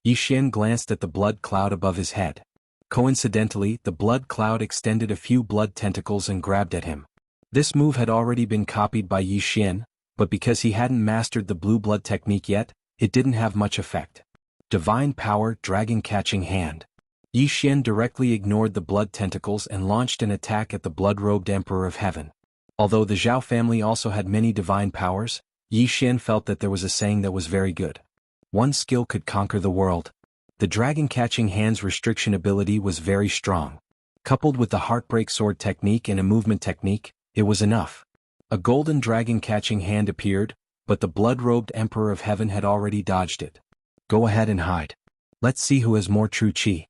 S1: Yi Xian glanced at the blood cloud above his head. Coincidentally, the blood cloud extended a few blood tentacles and grabbed at him. This move had already been copied by Yi Xian, but because he hadn't mastered the blue blood technique yet, it didn't have much effect. Divine Power Dragon Catching Hand. Yi Xian directly ignored the blood tentacles and launched an attack at the blood-robed Emperor of Heaven. Although the Zhao family also had many divine powers, Yi Xian felt that there was a saying that was very good. One skill could conquer the world. The Dragon Catching Hand's restriction ability was very strong. Coupled with the Heartbreak Sword technique and a movement technique, it was enough. A golden dragon catching hand appeared, but the blood-robed Emperor of Heaven had already dodged it. Go ahead and hide. Let's see who has more true chi.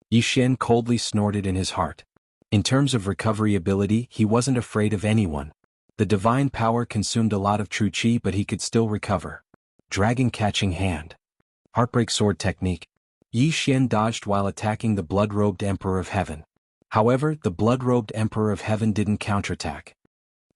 S1: Yi Xian coldly snorted in his heart. In terms of recovery ability, he wasn't afraid of anyone. The divine power consumed a lot of true chi, but he could still recover. Dragon Catching Hand. Heartbreak Sword technique. Yi Xian dodged while attacking the blood-robed Emperor of Heaven. However, the blood-robed Emperor of Heaven didn't counterattack.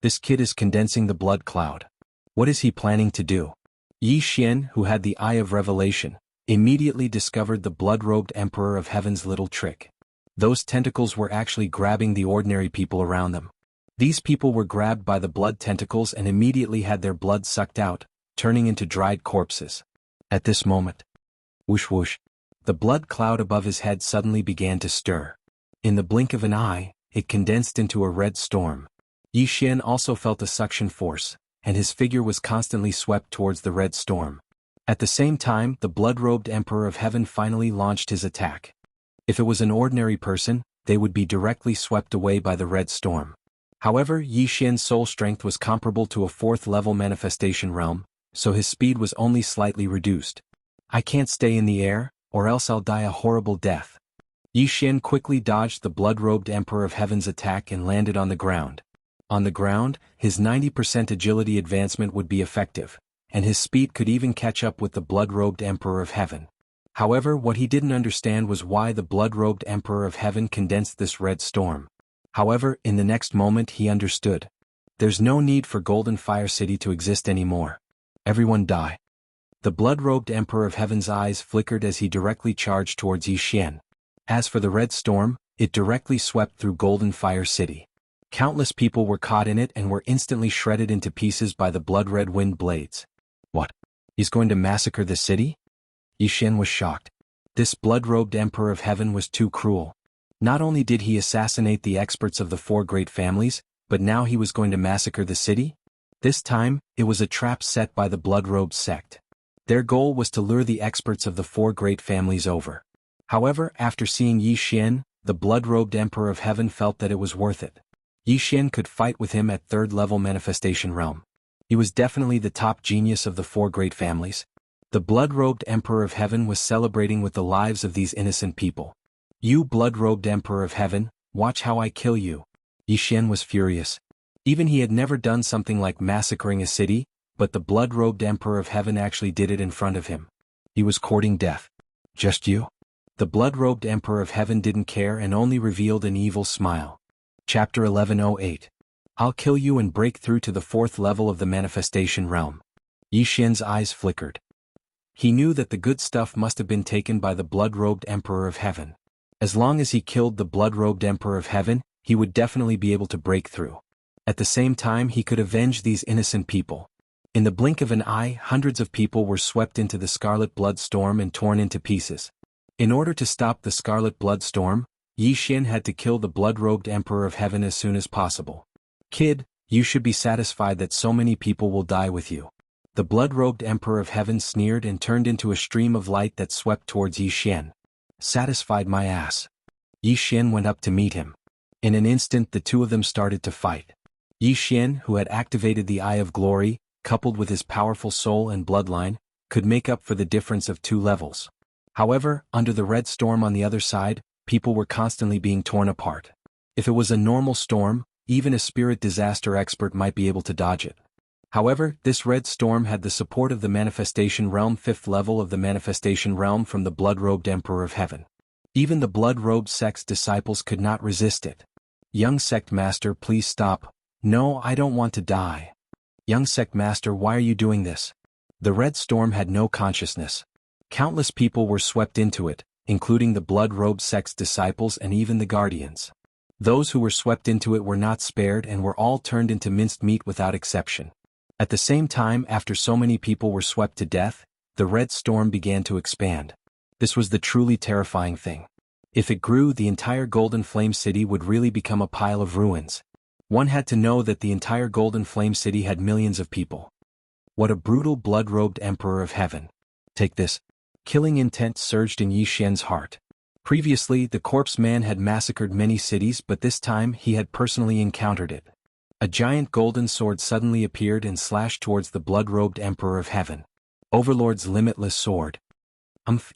S1: This kid is condensing the blood cloud. What is he planning to do? Yi Xian, who had the Eye of Revelation, immediately discovered the blood-robed Emperor of Heaven's little trick. Those tentacles were actually grabbing the ordinary people around them. These people were grabbed by the blood tentacles and immediately had their blood sucked out, turning into dried corpses. At this moment, whoosh whoosh, The blood cloud above his head suddenly began to stir. In the blink of an eye, it condensed into a red storm. Yi Xian also felt a suction force, and his figure was constantly swept towards the red storm. At the same time, the blood-robed Emperor of Heaven finally launched his attack. If it was an ordinary person, they would be directly swept away by the red storm. However, Yi Xian's soul strength was comparable to a 4th-level manifestation realm, so his speed was only slightly reduced. I can't stay in the air, or else I'll die a horrible death. Yi Xian quickly dodged the blood-robed Emperor of Heaven's attack and landed on the ground. On the ground, his 90% agility advancement would be effective, and his speed could even catch up with the blood-robed Emperor of Heaven. However, what he didn't understand was why the blood-robed Emperor of Heaven condensed this red storm. However, in the next moment he understood. There's no need for Golden Fire City to exist anymore. Everyone die. The blood-robed Emperor of Heaven's eyes flickered as he directly charged towards Yi Xian. As for the red storm, it directly swept through Golden Fire City. Countless people were caught in it and were instantly shredded into pieces by the blood-red wind blades. What? He's going to massacre the city? Yi Xian was shocked. This blood-robed Emperor of Heaven was too cruel. Not only did he assassinate the experts of the 4 great families, but now he was going to massacre the city? This time, it was a trap set by the blood-robed sect. Their goal was to lure the experts of the 4 great families over. However, after seeing Yi Xian, the blood-robed Emperor of Heaven felt that it was worth it. Yi Xian could fight with him at 3rd-level manifestation realm. He was definitely the top genius of the 4 great families. The blood-robed Emperor of Heaven was celebrating with the lives of these innocent people. You blood-robed Emperor of Heaven, watch how I kill you. Yi Xian was furious. Even he had never done something like massacring a city, but the blood-robed Emperor of Heaven actually did it in front of him. He was courting death. Just you? The blood-robed Emperor of Heaven didn't care and only revealed an evil smile. Chapter 1108. I'll kill you and break through to the 4th level of the manifestation realm. Yi Xian's eyes flickered. He knew that the good stuff must have been taken by the blood-robed Emperor of Heaven. As long as he killed the blood-robed Emperor of Heaven, he would definitely be able to break through. At the same time, he could avenge these innocent people. In the blink of an eye, hundreds of people were swept into the scarlet blood storm and torn into pieces. In order to stop the scarlet blood storm, Yi Xian had to kill the blood-robed Emperor of Heaven as soon as possible. Kid, you should be satisfied that so many people will die with you. The blood-robed Emperor of Heaven sneered and turned into a stream of light that swept towards Yi Xian. Satisfied my ass. Yi Xian went up to meet him. In an instant the two of them started to fight. Yi Xian, who had activated the Eye of Glory, coupled with his powerful soul and bloodline, could make up for the difference of 2 levels. However, under the red storm on the other side, people were constantly being torn apart. If it was a normal storm, even a spirit disaster expert might be able to dodge it. However, this red storm had the support of the Manifestation Realm 5th level of the Manifestation Realm from the blood-robed Emperor of Heaven. Even the blood-robed sect's disciples could not resist it. Young sect master, please stop. No, I don't want to die. Young sect master, why are you doing this? The red storm had no consciousness. Countless people were swept into it, including the blood-robed sect's disciples and even the guardians. Those who were swept into it were not spared and were all turned into minced meat without exception. At the same time, after so many people were swept to death, the red storm began to expand. This was the truly terrifying thing. If it grew, the entire Golden Flame City would really become a pile of ruins. One had to know that the entire Golden Flame City had millions of people. What a brutal blood-robed Emperor of Heaven. Take this. Killing intent surged in Yi Xian's heart. Previously, the corpse man had massacred many cities, but this time he had personally encountered it. A giant golden sword suddenly appeared and slashed towards the blood-robed Emperor of Heaven. Overlord's limitless sword.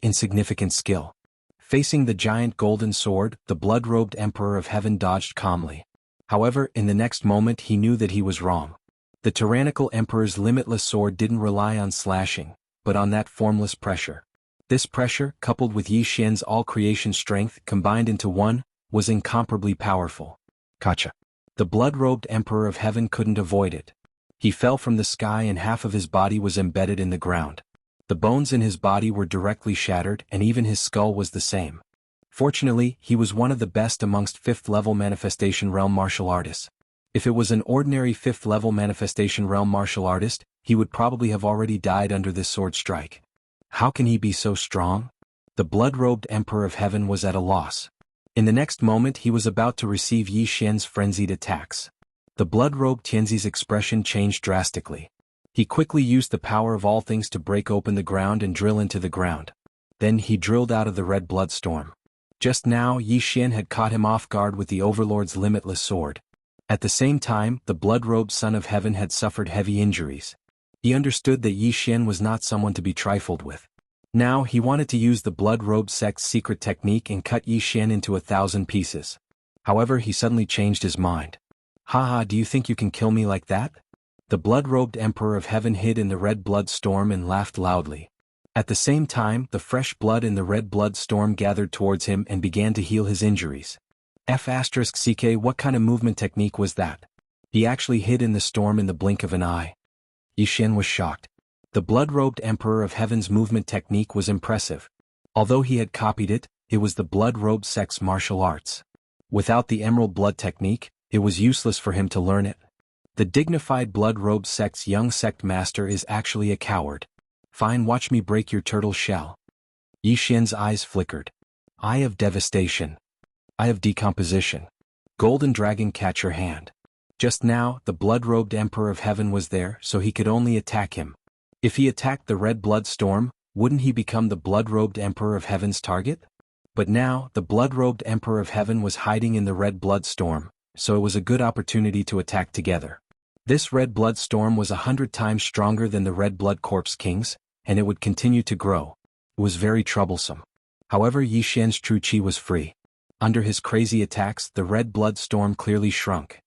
S1: Insignificant skill. Facing the giant golden sword, the blood-robed Emperor of Heaven dodged calmly. However, in the next moment he knew that he was wrong. The tyrannical Emperor's limitless sword didn't rely on slashing, but on that formless pressure. This pressure, coupled with Yi Xian's all-creation strength combined into one, was incomparably powerful. Gotcha. The blood-robed Emperor of Heaven couldn't avoid it. He fell from the sky and half of his body was embedded in the ground. The bones in his body were directly shattered and even his skull was the same. Fortunately, he was one of the best amongst 5th-level Manifestation Realm martial artists. If it was an ordinary 5th-level Manifestation Realm martial artist, he would probably have already died under this sword strike. How can he be so strong? The blood-robed Emperor of Heaven was at a loss. In the next moment he was about to receive Yi Xian's frenzied attacks. The blood-robed Tianzi's expression changed drastically. He quickly used the power of all things to break open the ground and drill into the ground. Then he drilled out of the red blood storm. Just now Yi Xian had caught him off guard with the Overlord's limitless sword. At the same time, the blood-robed Son of Heaven had suffered heavy injuries. He understood that Yi Xian was not someone to be trifled with. Now he wanted to use the blood-robed sect's secret technique and cut Yi Xian into 1,000 pieces. However, he suddenly changed his mind. Haha, do you think you can kill me like that? The blood-robed Emperor of Heaven hid in the red blood storm and laughed loudly. At the same time, the fresh blood in the red blood storm gathered towards him and began to heal his injuries. F***ck, what kind of movement technique was that? He actually hid in the storm in the blink of an eye. Yi Xian was shocked. The blood-robed Emperor of Heaven's movement technique was impressive. Although he had copied it, it was the blood-robed sect's martial arts. Without the emerald blood technique, it was useless for him to learn it. The dignified blood-robed sect's young sect master is actually a coward. Fine, watch me break your turtle shell. Yi Xian's eyes flickered. Eye of devastation. Eye of decomposition. Golden dragon, catch your hand. Just now, the blood-robed Emperor of Heaven was there, so he could only attack him. If he attacked the red blood storm, wouldn't he become the blood-robed Emperor of Heaven's target? But now, the blood-robed Emperor of Heaven was hiding in the red blood storm, so it was a good opportunity to attack together. This red blood storm was 100 times stronger than the red blood corpse kings, and it would continue to grow. It was very troublesome. However, Yi Xian's true qi was free. Under his crazy attacks, the red blood storm clearly shrunk.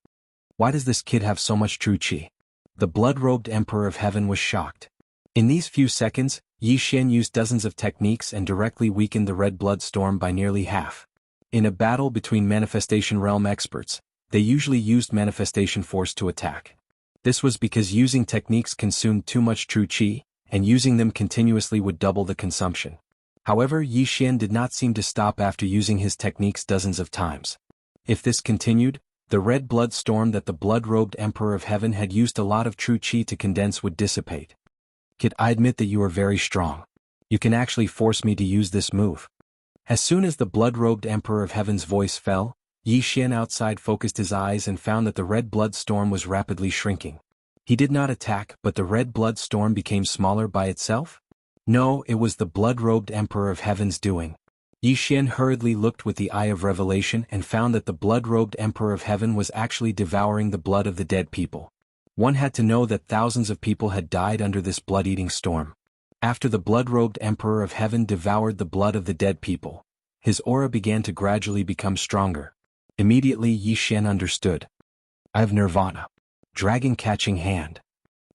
S1: Why does this kid have so much true qi? The blood-robed Emperor of Heaven was shocked. In these few seconds, Yi Xian used dozens of techniques and directly weakened the red blood storm by nearly half. In a battle between Manifestation Realm experts, they usually used Manifestation Force to attack. This was because using techniques consumed too much true qi, and using them continuously would double the consumption. However, Yi Xian did not seem to stop after using his techniques dozens of times. If this continued, the red blood storm that the blood-robed Emperor of Heaven had used a lot of true qi to condense would dissipate. Kid, I admit that you are very strong. You can actually force me to use this move. As soon as the blood-robed Emperor of Heaven's voice fell, Yi Xian outside focused his eyes and found that the red blood storm was rapidly shrinking. He did not attack, but the red blood storm became smaller by itself? No, it was the blood-robed Emperor of Heaven's doing. Yi Xian hurriedly looked with the Eye of Revelation and found that the blood-robed Emperor of Heaven was actually devouring the blood of the dead people. One had to know that thousands of people had died under this blood-eating storm. After the blood-robed Emperor of Heaven devoured the blood of the dead people, his aura began to gradually become stronger. Immediately Yi Xian understood. I have Nirvana. Dragon catching hand.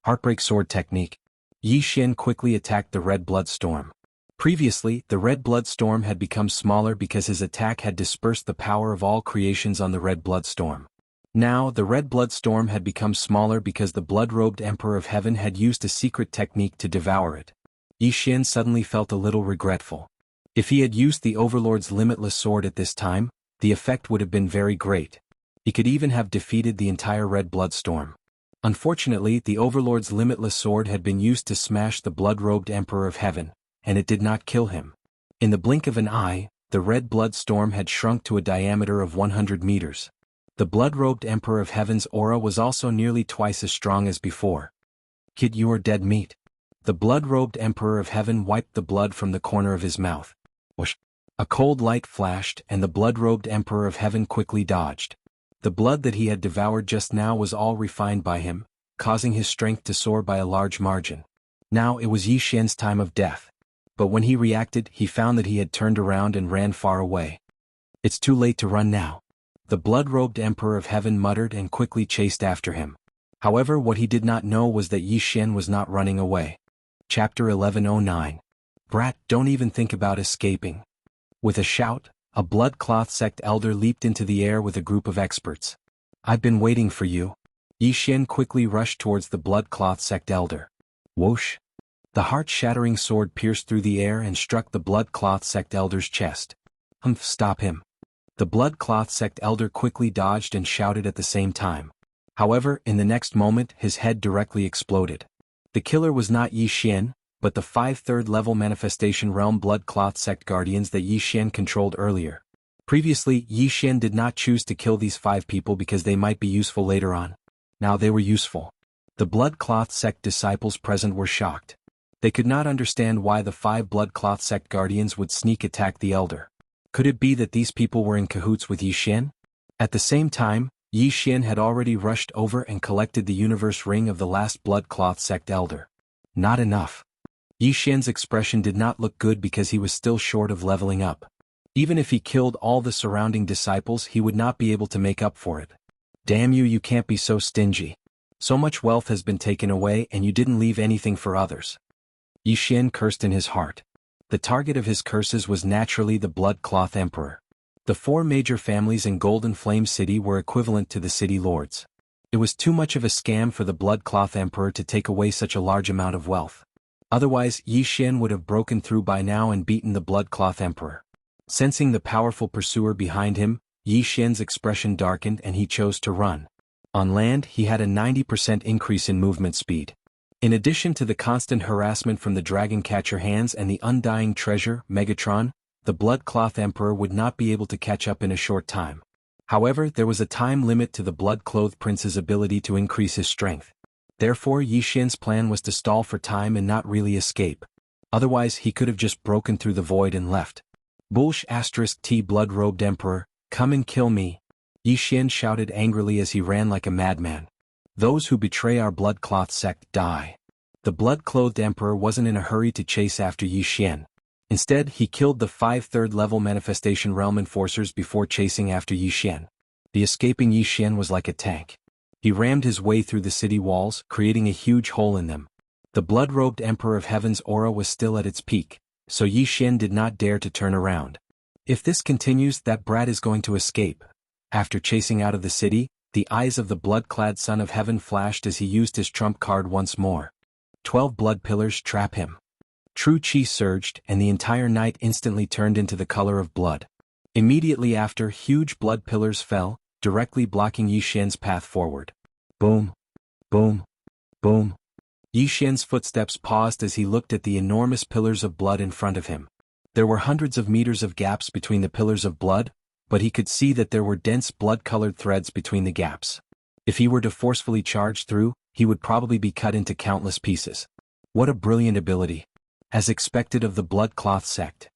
S1: Heartbreak sword technique. Yi Xian quickly attacked the red blood storm. Previously, the red blood storm had become smaller because his attack had dispersed the power of all creations on the red blood storm. Now, the red blood storm had become smaller because the blood-robed Emperor of Heaven had used a secret technique to devour it. Yi Xian suddenly felt a little regretful. If he had used the Overlord's limitless sword at this time, the effect would have been very great. He could even have defeated the entire red blood storm. Unfortunately, the Overlord's limitless sword had been used to smash the blood-robed Emperor of Heaven, and it did not kill him. In the blink of an eye, the red blood storm had shrunk to a diameter of 100 meters. The blood-robed Emperor of Heaven's aura was also nearly twice as strong as before. Kid, you are dead meat. The blood-robed Emperor of Heaven wiped the blood from the corner of his mouth. Whoosh! A cold light flashed and the blood-robed Emperor of Heaven quickly dodged. The blood that he had devoured just now was all refined by him, causing his strength to soar by a large margin. Now it was Yi Xian's time of death. But when he reacted, he found that he had turned around and ran far away. It's too late to run now. The blood-robed Emperor of Heaven muttered and quickly chased after him. However, what he did not know was that Yi Xian was not running away. Chapter 1109. Brat, don't even think about escaping. With a shout, a blood-cloth sect elder leaped into the air with a group of experts. I've been waiting for you. Yi Xian quickly rushed towards the blood-cloth sect elder. Whoosh! The heart-shattering sword pierced through the air and struck the blood-cloth sect elder's chest. Humph! Stop him. The blood-cloth sect elder quickly dodged and shouted at the same time. However, in the next moment his head directly exploded. The killer was not Yi Xian, but the 5 third-level Manifestation Realm Blood Cloth Sect Guardians that Yi Xian controlled earlier. Previously, Yi Xian did not choose to kill these 5 people because they might be useful later on. Now they were useful. The Blood Cloth Sect disciples present were shocked. They could not understand why the 5 Blood Cloth Sect Guardians would sneak attack the Elder. Could it be that these people were in cahoots with Yi Xian? At the same time, Yi Xian had already rushed over and collected the Universe Ring of the last Blood Cloth Sect Elder. Not enough. Yi Xian's expression did not look good because he was still short of leveling up. Even if he killed all the surrounding disciples, he would not be able to make up for it. Damn you, you can't be so stingy. So much wealth has been taken away and you didn't leave anything for others. Yi Xian cursed in his heart. The target of his curses was naturally the Blood Cloth Emperor. The 4 major families in Golden Flame City were equivalent to the city lords. It was too much of a scam for the Blood Cloth Emperor to take away such a large amount of wealth. Otherwise, Yi Xian would have broken through by now and beaten the Blood Cloth Emperor. Sensing the powerful pursuer behind him, Yi Xian's expression darkened and he chose to run. On land, he had a 90% increase in movement speed. In addition to the constant harassment from the Dragon Catcher Hands and the undying treasure, Megatron, the Blood Cloth Emperor would not be able to catch up in a short time. However, there was a time limit to the Blood-Clothed Prince's ability to increase his strength. Therefore, Yi Xian's plan was to stall for time and not really escape. Otherwise, he could have just broken through the void and left. Bullsh *T Blood-Robed Emperor, come and kill me. Yi Xian shouted angrily as he ran like a madman. Those who betray our Blood Cloth sect die. The Blood-Clothed Emperor wasn't in a hurry to chase after Yi Xian. Instead, he killed the 5 third-level Manifestation Realm Enforcers before chasing after Yi Xian. The escaping Yi Xian was like a tank. He rammed his way through the city walls, creating a huge hole in them. The blood-robed Emperor of Heaven's aura was still at its peak, so Yi Xian did not dare to turn around. If this continues, that brat is going to escape. After chasing out of the city, the eyes of the blood-clad Son of Heaven flashed as he used his trump card once more. 12 blood pillars trap him. True Qi surged and the entire night instantly turned into the color of blood. Immediately after, huge blood pillars fell, directly blocking Yi Xian's path forward. Boom. Boom. Boom. Yi Xian's footsteps paused as he looked at the enormous pillars of blood in front of him. There were hundreds of meters of gaps between the pillars of blood, but he could see that there were dense blood-colored threads between the gaps. If he were to forcefully charge through, he would probably be cut into countless pieces. What a brilliant ability. As expected of the Blood Cloth sect.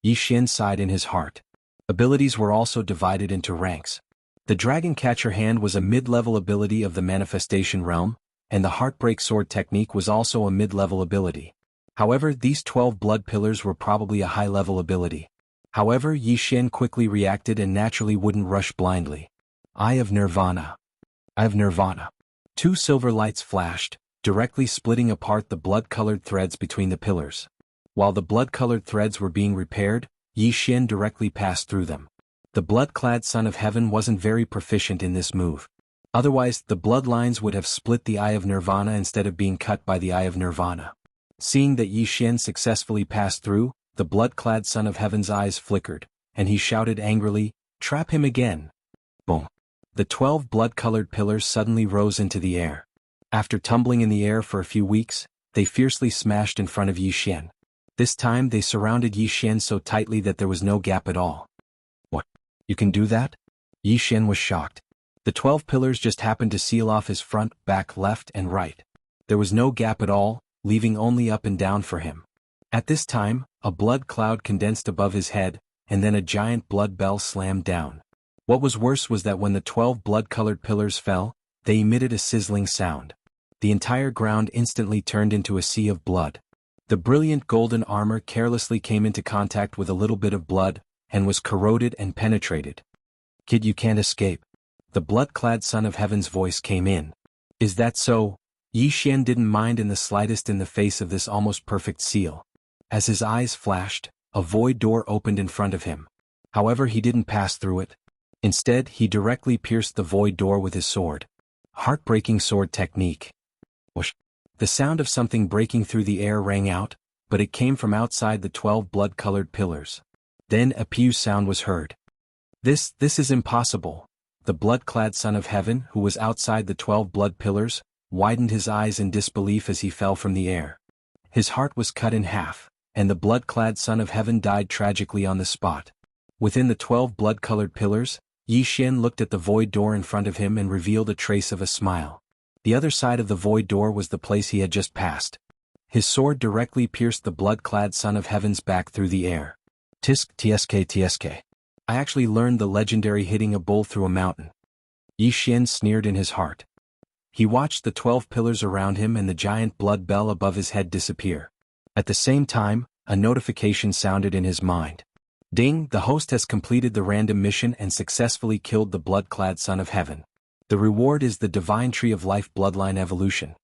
S1: Yi Xian sighed in his heart. Abilities were also divided into ranks. The Dragon Catcher Hand was a mid-level ability of the Manifestation Realm, and the Heartbreak Sword technique was also a mid-level ability. However, these 12 blood pillars were probably a high-level ability. However, Yi Xian quickly reacted and naturally wouldn't rush blindly. Eye of Nirvana. Eye of Nirvana. 2 silver lights flashed, directly splitting apart the blood-colored threads between the pillars. While the blood-colored threads were being repaired, Yi Xian directly passed through them. The blood-clad Son of Heaven wasn't very proficient in this move. Otherwise, the bloodlines would have split the Eye of Nirvana instead of being cut by the Eye of Nirvana. Seeing that Yi Xian successfully passed through, the blood-clad Son of Heaven's eyes flickered, and he shouted angrily, "Trap him again!" Boom. The 12 blood-colored pillars suddenly rose into the air. After tumbling in the air for a few weeks, they fiercely smashed in front of Yi Xian. This time they surrounded Yi Xian so tightly that there was no gap at all. What? You can do that? Yi Xian was shocked. The 12 pillars just happened to seal off his front, back, left, and right. There was no gap at all, leaving only up and down for him. At this time, a blood cloud condensed above his head, and then a giant blood bell slammed down. What was worse was that when the 12 blood-colored pillars fell, they emitted a sizzling sound. The entire ground instantly turned into a sea of blood. The brilliant golden armor carelessly came into contact with a little bit of blood, and was corroded and penetrated. "Kid, you can't escape." The blood-clad Son of Heaven's voice came in. "Is that so?" Yi Xian didn't mind in the slightest in the face of this almost perfect seal. As his eyes flashed, a void door opened in front of him. However, he didn't pass through it. Instead, he directly pierced the void door with his sword. Heartbreaking sword technique. Whoosh. The sound of something breaking through the air rang out, but it came from outside the 12 blood-colored pillars. Then a pew sound was heard. This is impossible." The blood-clad Son of Heaven, who was outside the 12 blood pillars, widened his eyes in disbelief as he fell from the air. His heart was cut in half, and the blood-clad Son of Heaven died tragically on the spot. Within the 12 blood-colored pillars, Yi Xian looked at the void door in front of him and revealed a trace of a smile. The other side of the void door was the place he had just passed. His sword directly pierced the blood-clad Son of Heaven's back through the air. Tisk tsk tsk. I actually learned the legendary hitting a bull through a mountain. Yi Xian sneered in his heart. He watched the 12 pillars around him and the giant blood bell above his head disappear. At the same time, a notification sounded in his mind. Ding! The host has completed the random mission and successfully killed the blood-clad Son of Heaven. The reward is the Divine Tree of Life Bloodline Evolution.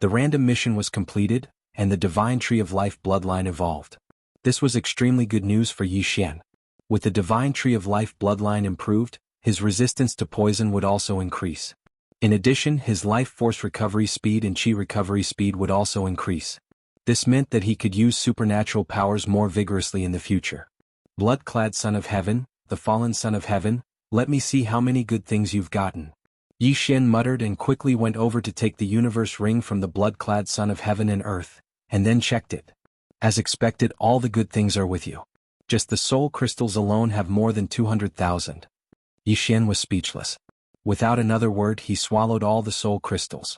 S1: The random mission was completed, and the Divine Tree of Life Bloodline evolved. This was extremely good news for Yi Xian. With the Divine Tree of Life Bloodline improved, his resistance to poison would also increase. In addition, his life force recovery speed and chi recovery speed would also increase. This meant that he could use supernatural powers more vigorously in the future. Blood-clad Son of Heaven, the fallen Son of Heaven, let me see how many good things you've gotten. Yi Xian muttered and quickly went over to take the universe ring from the blood-clad Son of Heaven and Earth, and then checked it. As expected, all the good things are with you. Just the soul crystals alone have more than 200,000. Yi Xian was speechless. Without another word, he swallowed all the soul crystals.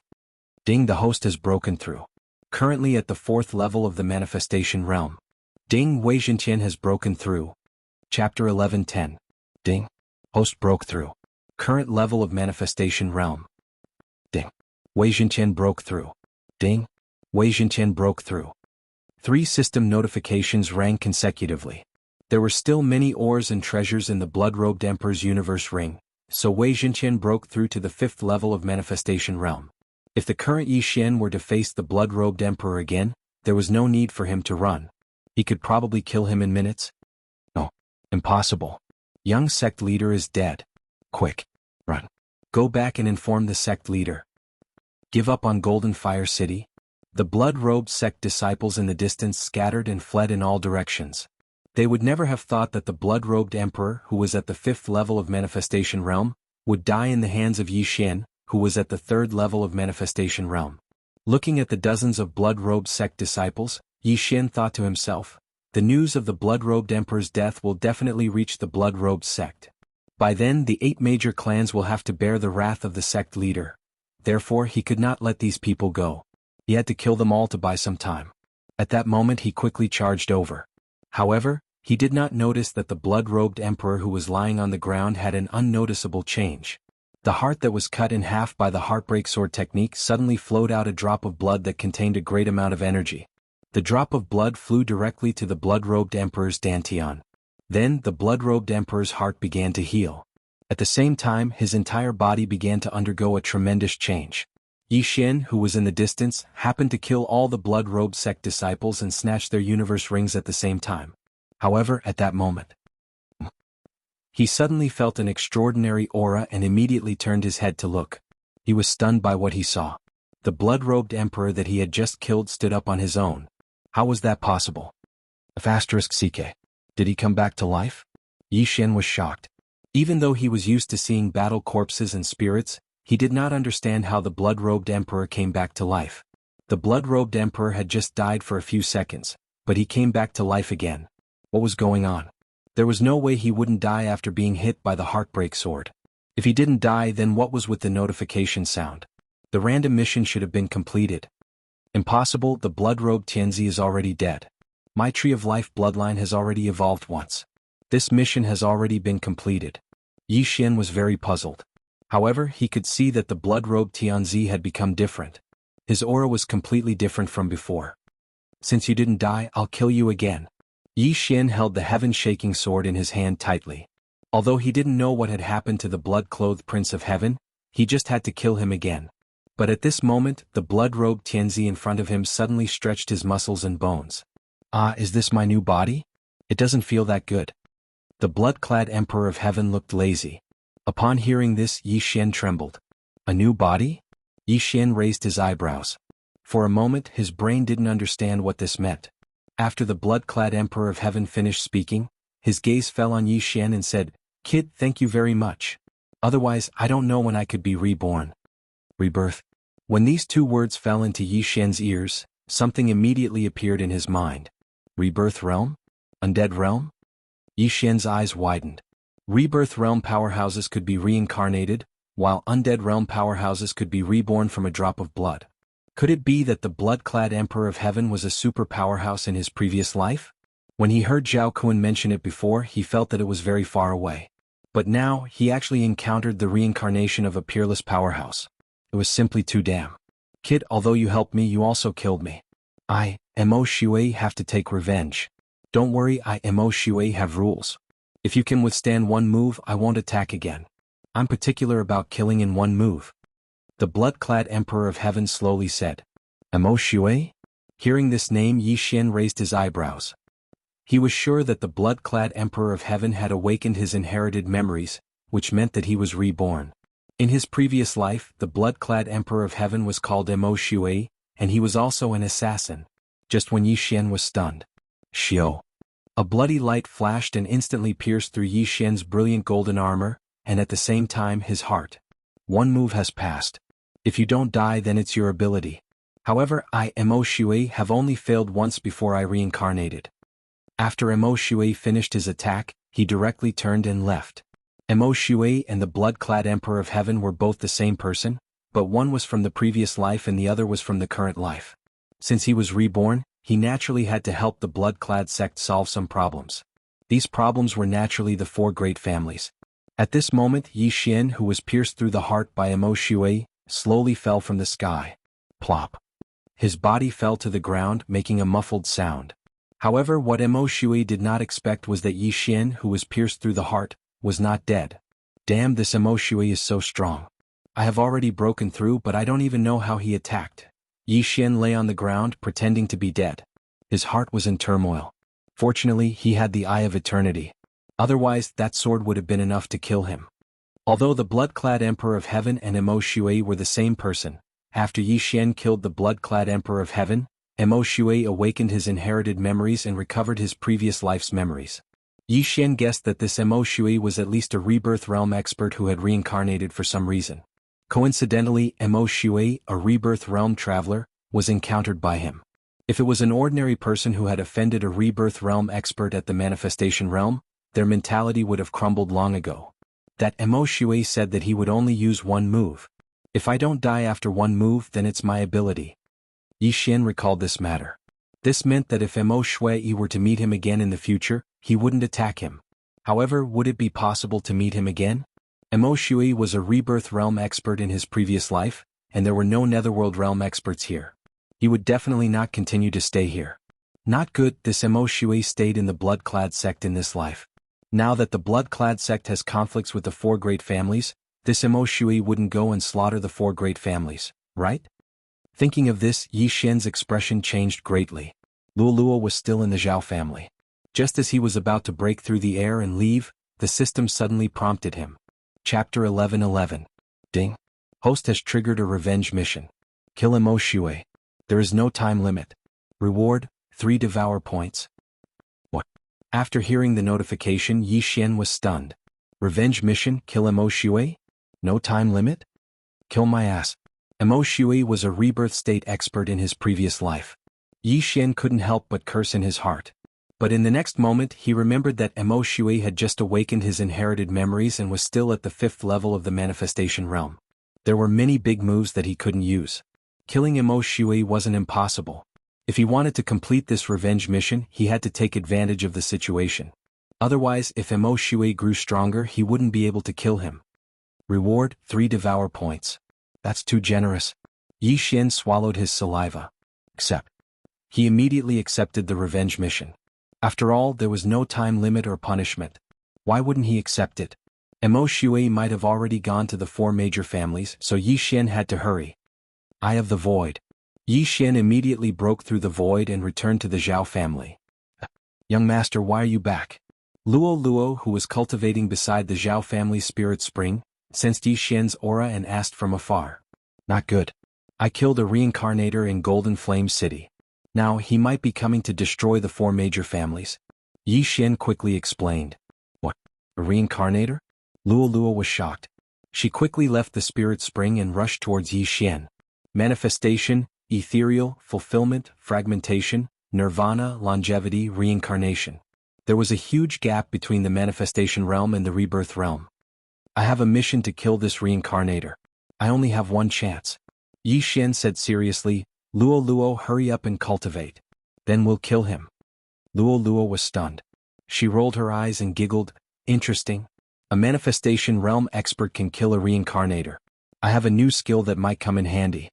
S1: Ding! The host has broken through. Currently at the 4th level of the manifestation realm. Ding! Wei Jintian has broken through. Chapter 11:10. Ding! Host broke through. Current level of manifestation realm. Ding! Wei Jintian broke through. Ding! Wei Jintian broke through. 3 system notifications rang consecutively. There were still many ores and treasures in the blood-robed Emperor's universe ring, so Wei Jintian broke through to the 5th level of manifestation realm. If the current Yi Xian were to face the blood-robed Emperor again, there was no need for him to run. He could probably kill him in minutes. No. Impossible. Young sect leader is dead. Quick. Run. Go back and inform the sect leader. Give up on Golden Fire City? The blood-robed sect disciples in the distance scattered and fled in all directions. They would never have thought that the blood-robed Emperor, who was at the 5th level of manifestation realm, would die in the hands of Yi Xian, who was at the 3rd level of manifestation realm. Looking at the dozens of blood-robed sect disciples, Yi Xian thought to himself, the news of the blood-robed Emperor's death will definitely reach the blood-robed sect. By then the 8 major clans will have to bear the wrath of the sect leader. Therefore he could not let these people go. He had to kill them all to buy some time. At that moment he quickly charged over. However, he did not notice that the blood-robed Emperor who was lying on the ground had an unnoticeable change. The heart that was cut in half by the heartbreak sword technique suddenly flowed out a drop of blood that contained a great amount of energy. The drop of blood flew directly to the blood-robed Emperor's dantian. Then the blood-robed Emperor's heart began to heal. At the same time, his entire body began to undergo a tremendous change. Yi Xian, who was in the distance, happened to kill all the blood-robed sect disciples and snatch their universe rings at the same time. However, at that moment, he suddenly felt an extraordinary aura and immediately turned his head to look. He was stunned by what he saw. The blood-robed Emperor that he had just killed stood up on his own. How was that possible? *CK. Did he come back to life? Yi Xian was shocked. Even though he was used to seeing battle corpses and spirits, he did not understand how the blood-robed Emperor came back to life. The blood-robed Emperor had just died for a few seconds, but he came back to life again. What was going on? There was no way he wouldn't die after being hit by the heartbreak sword. If he didn't die, then what was with the notification sound? The random mission should have been completed. Impossible, the blood-robed Tianzi is already dead. My Tree of Life bloodline has already evolved once. This mission has already been completed. Yi Xian was very puzzled. However, he could see that the blood-robed Tianzi had become different. His aura was completely different from before. Since you didn't die, I'll kill you again. Yi Xian held the heaven-shaking sword in his hand tightly. Although he didn't know what had happened to the blood-clothed Prince of Heaven, he just had to kill him again. But at this moment, the blood-robed Tianzi in front of him suddenly stretched his muscles and bones. Ah, is this my new body? It doesn't feel that good. The blood-clad Emperor of Heaven looked lazy. Upon hearing this, Yi Xian trembled. A new body? Yi Xian raised his eyebrows. For a moment, his brain didn't understand what this meant. After the blood-clad Emperor of Heaven finished speaking, his gaze fell on Yi Xian and said, "Kid, thank you very much. Otherwise, I don't know when I could be reborn." Rebirth. When these 2 words fell into Yi Xian's ears, Something immediately appeared in his mind. Rebirth realm? Undead realm? Yi Xian's eyes widened. Rebirth realm powerhouses could be reincarnated, while undead realm powerhouses could be reborn from a drop of blood. Could it be that the blood-clad Emperor of Heaven was a super powerhouse in his previous life? When he heard Zhao Kun mention it before, he felt that it was very far away. But now, he actually encountered the reincarnation of a peerless powerhouse. It was simply too damn. Kid, although you helped me, you also killed me. I, Mo Shui, have to take revenge. Don't worry, I, Mo Shui, have rules. If you can withstand one move, I won't attack again. I'm particular about killing in one move. The blood-clad Emperor of Heaven slowly said. Mo Shui? Hearing this name, Yi Xian raised his eyebrows. He was sure that the blood-clad Emperor of Heaven had awakened his inherited memories, which meant that he was reborn. In his previous life, the blood-clad Emperor of Heaven was called Mo Shui, and he was also an assassin. Just when Yi Xian was stunned. Xiao. A bloody light flashed and instantly pierced through Yi Xian's brilliant golden armor, and at the same time his heart. One move has passed. If you don't die, then it's your ability. However, I, Mo Shui, have only failed once before I reincarnated. After Mo Shui finished his attack, he directly turned and left. Mo Shui and the blood-clad Emperor of Heaven were both the same person, but one was from the previous life and the other was from the current life. Since he was reborn, he naturally had to help the blood-clad sect solve some problems. These problems were naturally the four great families. At this moment, Yi Xian, who was pierced through the heart by Mo Shui, slowly fell from the sky. Plop. His body fell to the ground, making a muffled sound. However, what Mo Shui did not expect was that Yi Xian, who was pierced through the heart, was not dead. Damn, this Mo Shui is so strong. I have already broken through, but I don't even know how he attacked. Yi Xian lay on the ground, pretending to be dead. His heart was in turmoil. Fortunately, he had the Eye of Eternity. Otherwise, that sword would have been enough to kill him. Although the blood-clad Emperor of Heaven and Mo Shui were the same person, after Yi Xian killed the blood-clad Emperor of Heaven, Mo Shui awakened his inherited memories and recovered his previous life's memories. Yi Xian guessed that this Mo Shui was at least a rebirth realm expert who had reincarnated for some reason. Coincidentally, Mo Shui, a rebirth realm traveler, was encountered by him. If it was an ordinary person who had offended a rebirth realm expert at the manifestation realm, their mentality would have crumbled long ago. That Mo Shui said that he would only use one move. If I don't die after one move, then it's my ability. Yi Xian recalled this matter. This meant that if Mo Shui were to meet him again in the future, he wouldn't attack him. However, would it be possible to meet him again? Mo Shui was a rebirth realm expert in his previous life, and there were no netherworld realm experts here. He would definitely not continue to stay here. Not good, this Mo Shui stayed in the blood-clad sect in this life. Now that the blood-clad sect has conflicts with the four great families, this Mo Shui wouldn't go and slaughter the four great families, right? Thinking of this, Yi Xian's expression changed greatly. Luo was still in the Zhao family. Just as he was about to break through the air and leave, the system suddenly prompted him. Chapter 11:11. Ding. Host has triggered a revenge mission. Kill Mo Shui. There is no time limit. Reward, 3 devour points. What? After hearing the notification, Yi Xian was stunned. Revenge mission, kill Mo Shui? No time limit? Kill my ass. Mo Shui was a rebirth state expert in his previous life. Yi Xian couldn't help but curse in his heart. But in the next moment he remembered that Mo Shui had just awakened his inherited memories and was still at the 5th level of the manifestation realm. There were many big moves that he couldn't use. Killing Mo Shui wasn't impossible. If he wanted to complete this revenge mission, he had to take advantage of the situation. Otherwise, if Mo Shui grew stronger, he wouldn't be able to kill him. Reward, 3 devour points. That's too generous. Yi Xian swallowed his saliva. Accept. He immediately accepted the revenge mission. After all, there was no time limit or punishment. Why wouldn't he accept it? Mo Shui might have already gone to the 4 major families, so Yi Xian had to hurry. Eye of the Void. Yi Xian immediately broke through the void and returned to the Zhao family. Young master, why are you back? Luo, who was cultivating beside the Zhao family spirit spring, sensed Yi Xian's aura and asked from afar. Not good. I killed a reincarnator in Golden Flame City. Now he might be coming to destroy the 4 major families. Yi Xian quickly explained. What? A reincarnator? Luo was shocked. She quickly left the spirit spring and rushed towards Yi Xian. Manifestation, ethereal, fulfillment, fragmentation, nirvana, longevity, reincarnation. There was a huge gap between the manifestation realm and the rebirth realm. I have a mission to kill this reincarnator. I only have one chance. Yi Xian said seriously, Luo Luo, hurry up and cultivate. Then we'll kill him. Luo Luo was stunned. She rolled her eyes and giggled, interesting. A manifestation realm expert can kill a reincarnator. I have a new skill that might come in handy.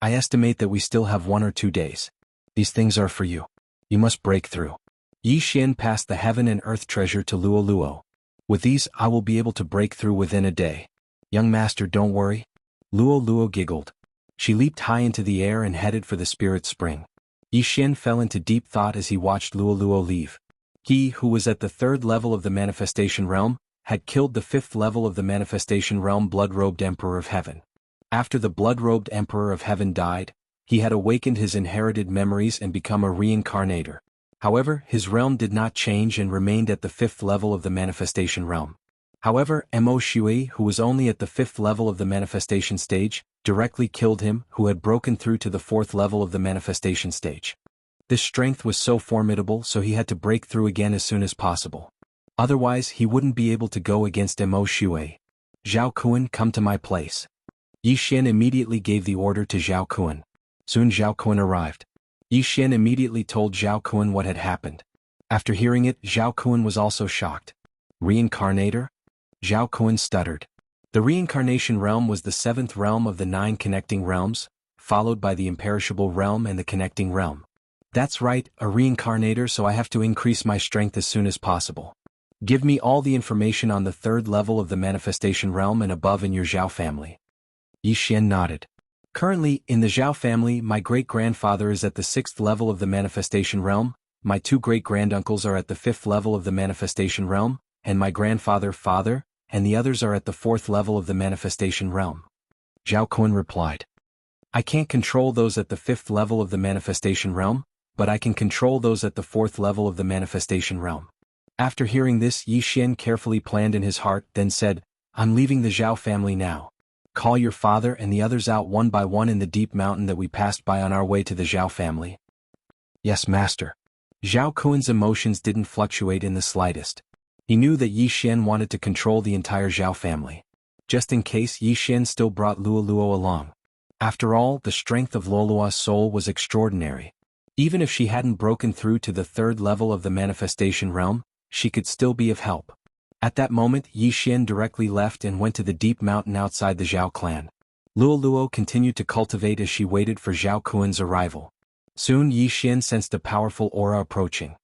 S1: I estimate that we still have 1 or 2 days. These things are for you. You must break through. Yi Xian passed the heaven and earth treasure to Luo Luo. With these I will be able to break through within a day. Young master, don't worry. Luo Luo giggled. She leaped high into the air and headed for the spirit spring. Yi Xian fell into deep thought as he watched Luo Luo leave. He, who was at the 3rd level of the manifestation realm, had killed the 5th level of the manifestation realm blood-robed Emperor of Heaven. After the blood-robed Emperor of Heaven died, he had awakened his inherited memories and become a reincarnator. However, his realm did not change and remained at the 5th level of the manifestation realm. However, Mo Shui, who was only at the 5th level of the manifestation stage, directly killed him, who had broken through to the 4th level of the manifestation stage. This strength was so formidable, so he had to break through again as soon as possible. Otherwise, he wouldn't be able to go against Mo Shui. Zhao Kuan, come to my place. Yi Xian immediately gave the order to Zhao Kuan. Soon Zhao Kuan arrived. Yi Xian immediately told Zhao Kuan what had happened. After hearing it, Zhao Kuan was also shocked. Reincarnator? Zhao Kuan stuttered. The reincarnation realm was the 7th realm of the 9 connecting realms, followed by the imperishable realm and the connecting realm. That's right, a reincarnator, so I have to increase my strength as soon as possible. Give me all the information on the 3rd level of the manifestation realm and above in your Zhao family. Yi Xian nodded. Currently, in the Zhao family, my great-grandfather is at the 6th level of the manifestation realm, my 2 great-granduncles are at the 5th level of the manifestation realm, and my grandfather, and the others are at the 4th level of the manifestation realm. Zhao Kuan replied. I can't control those at the 5th level of the manifestation realm, but I can control those at the 4th level of the manifestation realm. After hearing this, Yi Xian carefully planned in his heart, then said, I'm leaving the Zhao family now. Call your father and the others out one by one in the deep mountain that we passed by on our way to the Zhao family. Yes, master. Zhao Kuan's emotions didn't fluctuate in the slightest. He knew that Yi Xian wanted to control the entire Zhao family. Just in case, Yi Xian still brought Luo Luo along. After all, the strength of Luo Luo's soul was extraordinary. Even if she hadn't broken through to the 3rd level of the manifestation realm, she could still be of help. At that moment, Yi Xian directly left and went to the deep mountain outside the Zhao clan. Luo Luo continued to cultivate as she waited for Zhao Kuan's arrival. Soon Yi Xian sensed a powerful aura approaching.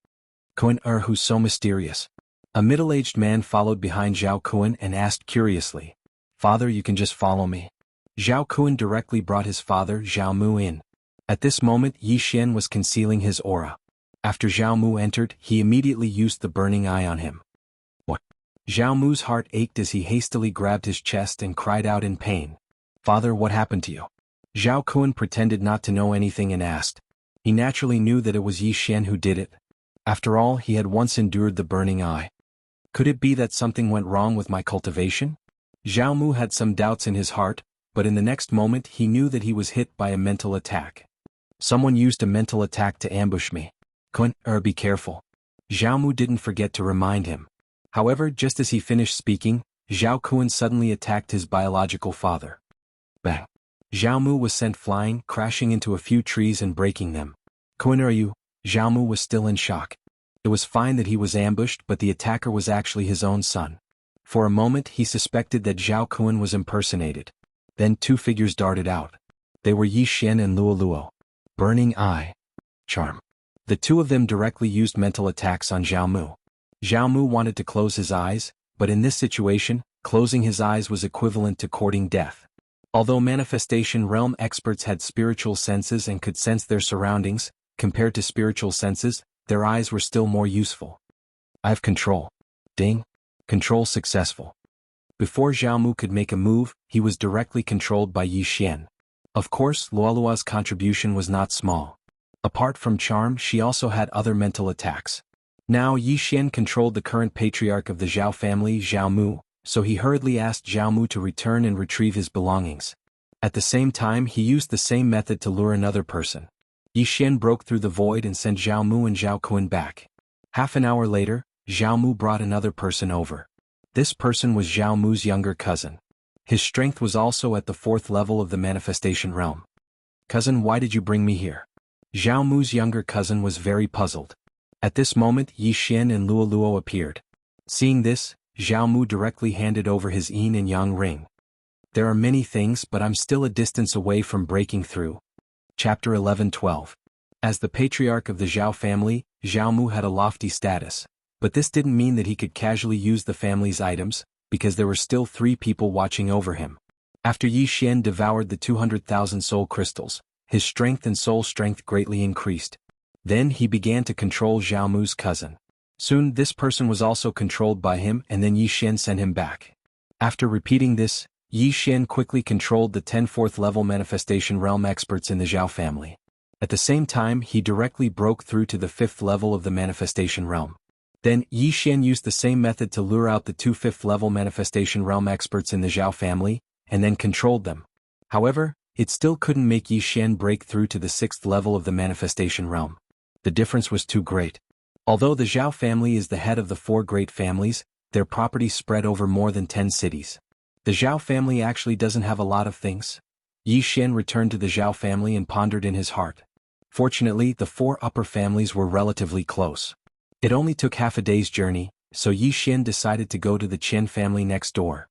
S1: Kuan, who's so mysterious? A middle-aged man followed behind Zhao Kuan and asked curiously, Father, you can just follow me. Zhao Kuan directly brought his father, Zhao Mu, in. At this moment, Yi Xian was concealing his aura. After Zhao Mu entered, he immediately used the burning eye on him. What? Zhao Mu's heart ached as he hastily grabbed his chest and cried out in pain. Father, what happened to you? Zhao Kuan pretended not to know anything and asked. He naturally knew that it was Yi Xian who did it. After all, he had once endured the burning eye. Could it be that something went wrong with my cultivation? Zhao Mu had some doubts in his heart, but in the next moment he knew that he was hit by a mental attack. Someone used a mental attack to ambush me. Kuan, be careful. Zhao Mu didn't forget to remind him. However, just as he finished speaking, Zhao Kuan suddenly attacked his biological father. Bang! Zhao Mu was sent flying, crashing into a few trees and breaking them. Kuan, are you? Zhao Mu was still in shock. It was fine that he was ambushed, but the attacker was actually his own son. For a moment he suspected that Zhao Kuan was impersonated. Then 2 figures darted out. They were Yi Xian and Luo Luo. Burning Eye. Charm. The 2 of them directly used mental attacks on Zhao Mu. Zhao Mu wanted to close his eyes, but in this situation, closing his eyes was equivalent to courting death. Although manifestation realm experts had spiritual senses and could sense their surroundings, compared to spiritual senses, their eyes were still more useful. I have control. Ding. Control successful. Before Zhao Mu could make a move, he was directly controlled by Yi Xian. Of course, Luo Luo's contribution was not small. Apart from charm, she also had other mental attacks. Now Yi Xian controlled the current patriarch of the Zhao family, Zhao Mu, so he hurriedly asked Zhao Mu to return and retrieve his belongings. At the same time he used the same method to lure another person. Yi Xian broke through the void and sent Zhao Mu and Zhao Kun back. Half an hour later, Zhao Mu brought another person over. This person was Zhao Mu's younger cousin. His strength was also at the 4th level of the manifestation realm. "Cousin, why did you bring me here?" Zhao Mu's younger cousin was very puzzled. At this moment Yi Xian and Luo Luo appeared. Seeing this, Zhao Mu directly handed over his yin and yang ring. "There are many things, but I'm still a distance away from breaking through." Chapter 11-12. As the patriarch of the Zhao family, Zhao Mu had a lofty status, but this didn't mean that he could casually use the family's items, because there were still 3 people watching over him. After Yi Xian devoured the 200,000 soul crystals, his strength and soul strength greatly increased. Then he began to control Zhao Mu's cousin. Soon this person was also controlled by him, and then Yi Xian sent him back. After repeating this, Yi Xian quickly controlled the 10 4th level manifestation realm experts in the Zhao family. At the same time he directly broke through to the 5th level of the manifestation realm. Then Yi Xian used the same method to lure out the 2 5th level manifestation realm experts in the Zhao family, and then controlled them. However, it still couldn't make Yi Xian break through to the 6th level of the manifestation realm. The difference was too great. Although the Zhao family is the head of the 4 great families, their property spread over more than 10 cities. The Zhao family actually doesn't have a lot of things. Yi Xian returned to the Zhao family and pondered in his heart. Fortunately, the 4 upper families were relatively close. It only took half a day's journey, so Yi Xian decided to go to the Qian family next door.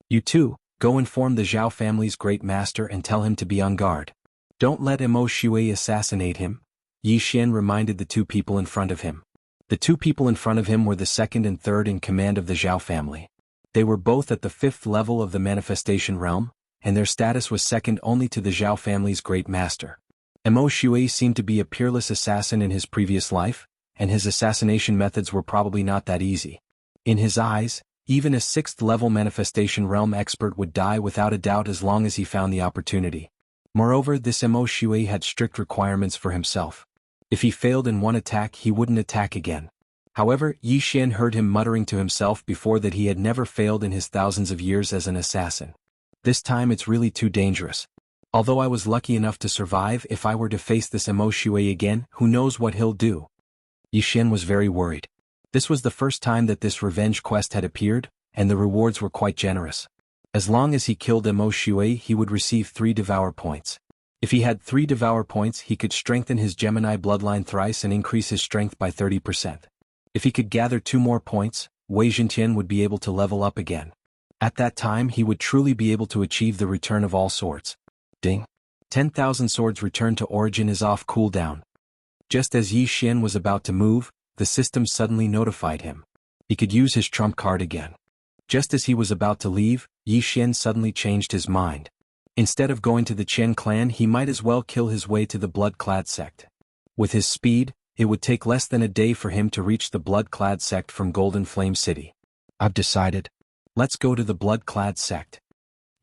S1: "You two, go inform the Zhao family's great master and tell him to be on guard. Don't let Mo Shui assassinate him," Yi Xian reminded the 2 people in front of him. The 2 people in front of him were the 2nd and 3rd in command of the Zhao family. They were both at the 5th level of the manifestation realm, and their status was second only to the Zhao family's great master. Mo Shui seemed to be a peerless assassin in his previous life, and his assassination methods were probably not that easy. In his eyes, even a 6th level manifestation realm expert would die without a doubt as long as he found the opportunity. Moreover, this Mo Shui had strict requirements for himself. If he failed in one attack he wouldn't attack again. However, Yi Xian heard him muttering to himself before that he had never failed in his thousands of years as an assassin. "This time it's really too dangerous. Although I was lucky enough to survive, if I were to face this Mo Shui again, who knows what he'll do." Yi Xian was very worried. This was the first time that this revenge quest had appeared, and the rewards were quite generous. As long as he killed Mo Shui he would receive 3 devour points. If he had 3 devour points he could strengthen his Gemini bloodline thrice and increase his strength by 30%. If he could gather 2 more points, Wei Zhentian would be able to level up again. At that time he would truly be able to achieve the return of all swords. Ding! 10,000 swords return to origin is off cooldown. Just as Yi Xian was about to move, the system suddenly notified him. He could use his trump card again. Just as he was about to leave, Yi Xian suddenly changed his mind. Instead of going to the Qian clan he might as well kill his way to the blood-clad sect. With his speed, it would take less than a day for him to reach the blood-clad sect from Golden Flame City. "I've decided. Let's go to the blood-clad sect,"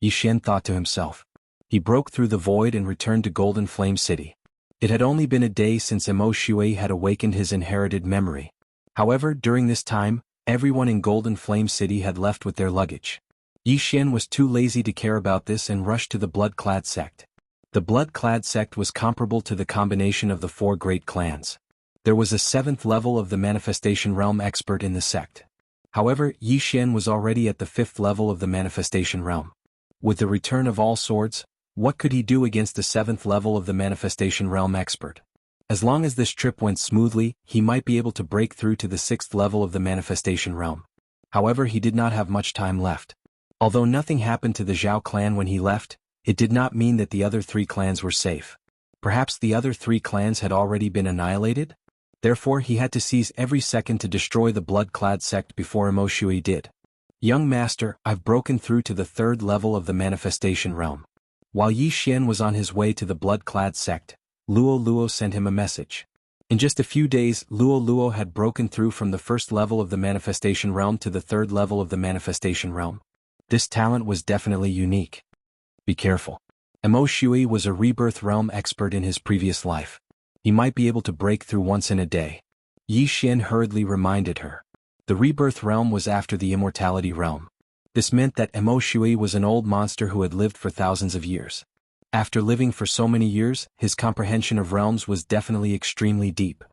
S1: Yi Xian thought to himself. He broke through the void and returned to Golden Flame City. It had only been a day since Mo Shui had awakened his inherited memory. However, during this time, everyone in Golden Flame City had left with their luggage. Yi Xian was too lazy to care about this and rushed to the blood-clad sect. The blood-clad sect was comparable to the combination of the 4 great clans. There was a 7th level of the manifestation realm expert in the sect. However, Yi Xian was already at the 5th level of the manifestation realm. With the return of all swords, what could he do against the 7th level of the manifestation realm expert? As long as this trip went smoothly, he might be able to break through to the 6th level of the manifestation realm. However, he did not have much time left. Although nothing happened to the Zhao clan when he left, it did not mean that the other 3 clans were safe. Perhaps the other 3 clans had already been annihilated? Therefore he had to seize every second to destroy the blood-clad sect before Mo Shui did. "Young master, I've broken through to the 3rd level of the manifestation realm." While Yi Xian was on his way to the blood-clad sect, Luo Luo sent him a message. In just a few days Luo Luo had broken through from the 1st level of the manifestation realm to the 3rd level of the manifestation realm. This talent was definitely unique. Be careful. Mo Shui was a rebirth realm expert in his previous life. He might be able to break through once in a day. Yi Xian hurriedly reminded her. The rebirth realm was after the immortality realm. This meant that Emo Shui was an old monster who had lived for thousands of years. After living for so many years, his comprehension of realms was definitely extremely deep.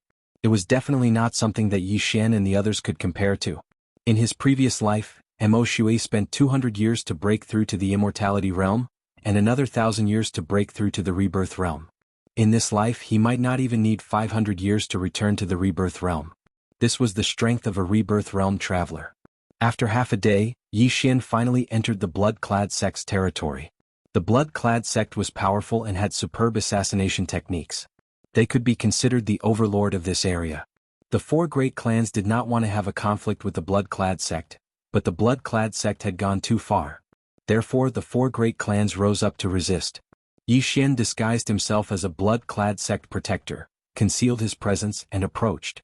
S1: It was definitely not something that Yi Xian and the others could compare to. In his previous life, Emo Shui spent 200 years to break through to the Immortality realm, and another 1,000 years to break through to the Rebirth realm. In this life he might not even need 500 years to return to the Rebirth realm. This was the strength of a Rebirth realm traveler. After half a day, Yi Xian finally entered the blood-clad sect's territory. The blood-clad sect was powerful and had superb assassination techniques. They could be considered the overlord of this area. The four great clans did not want to have a conflict with the blood-clad sect, but the blood-clad sect had gone too far. Therefore the four great clans rose up to resist. Yi Xian disguised himself as a blood-clad sect protector, concealed his presence and approached.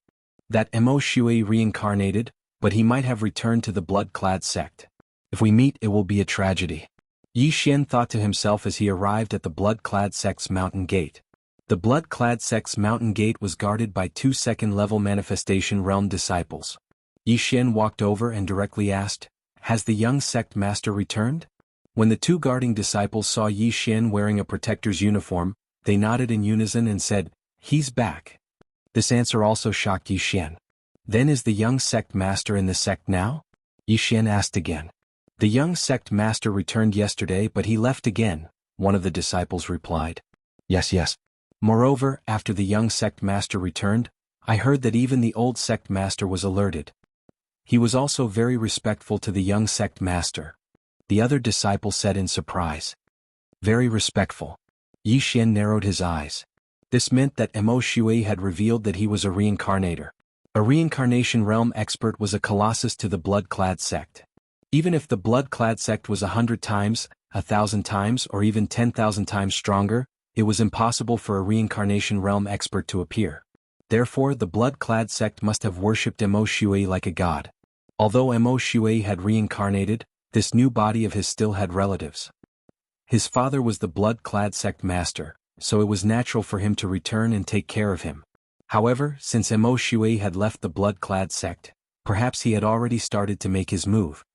S1: That Emo Shui reincarnated, but he might have returned to the blood-clad sect. If we meet it will be a tragedy. Yi Xian thought to himself as he arrived at the blood-clad sect's mountain gate. The blood-clad sect's mountain gate was guarded by 2 second-level manifestation realm disciples. Yi Xian walked over and directly asked, "Has the young sect master returned?" When the 2 guarding disciples saw Yi Xian wearing a protector's uniform, they nodded in unison and said, "He's back." This answer also shocked Yi Xian. "Then is the young sect master in the sect now?" Yi Xian asked again. "The young sect master returned yesterday but he left again," one of the disciples replied. Yes. Moreover, after the young sect master returned, I heard that even the old sect master was alerted. He was also very respectful to the young sect master. The other disciple said in surprise. Very respectful. Yi Xian narrowed his eyes. This meant that Emo Shui had revealed that he was a reincarnator. A reincarnation realm expert was a colossus to the blood-clad sect. Even if the blood-clad sect was 100 times, 1,000 times or even 10,000 times stronger, it was impossible for a reincarnation realm expert to appear. Therefore the blood-clad sect must have worshipped Emo Shui like a god. Although Emo Shui had reincarnated, this new body of his still had relatives. His father was the blood-clad sect master, so it was natural for him to return and take care of him. However, since Emo Shui had left the blood-clad sect, perhaps he had already started to make his move.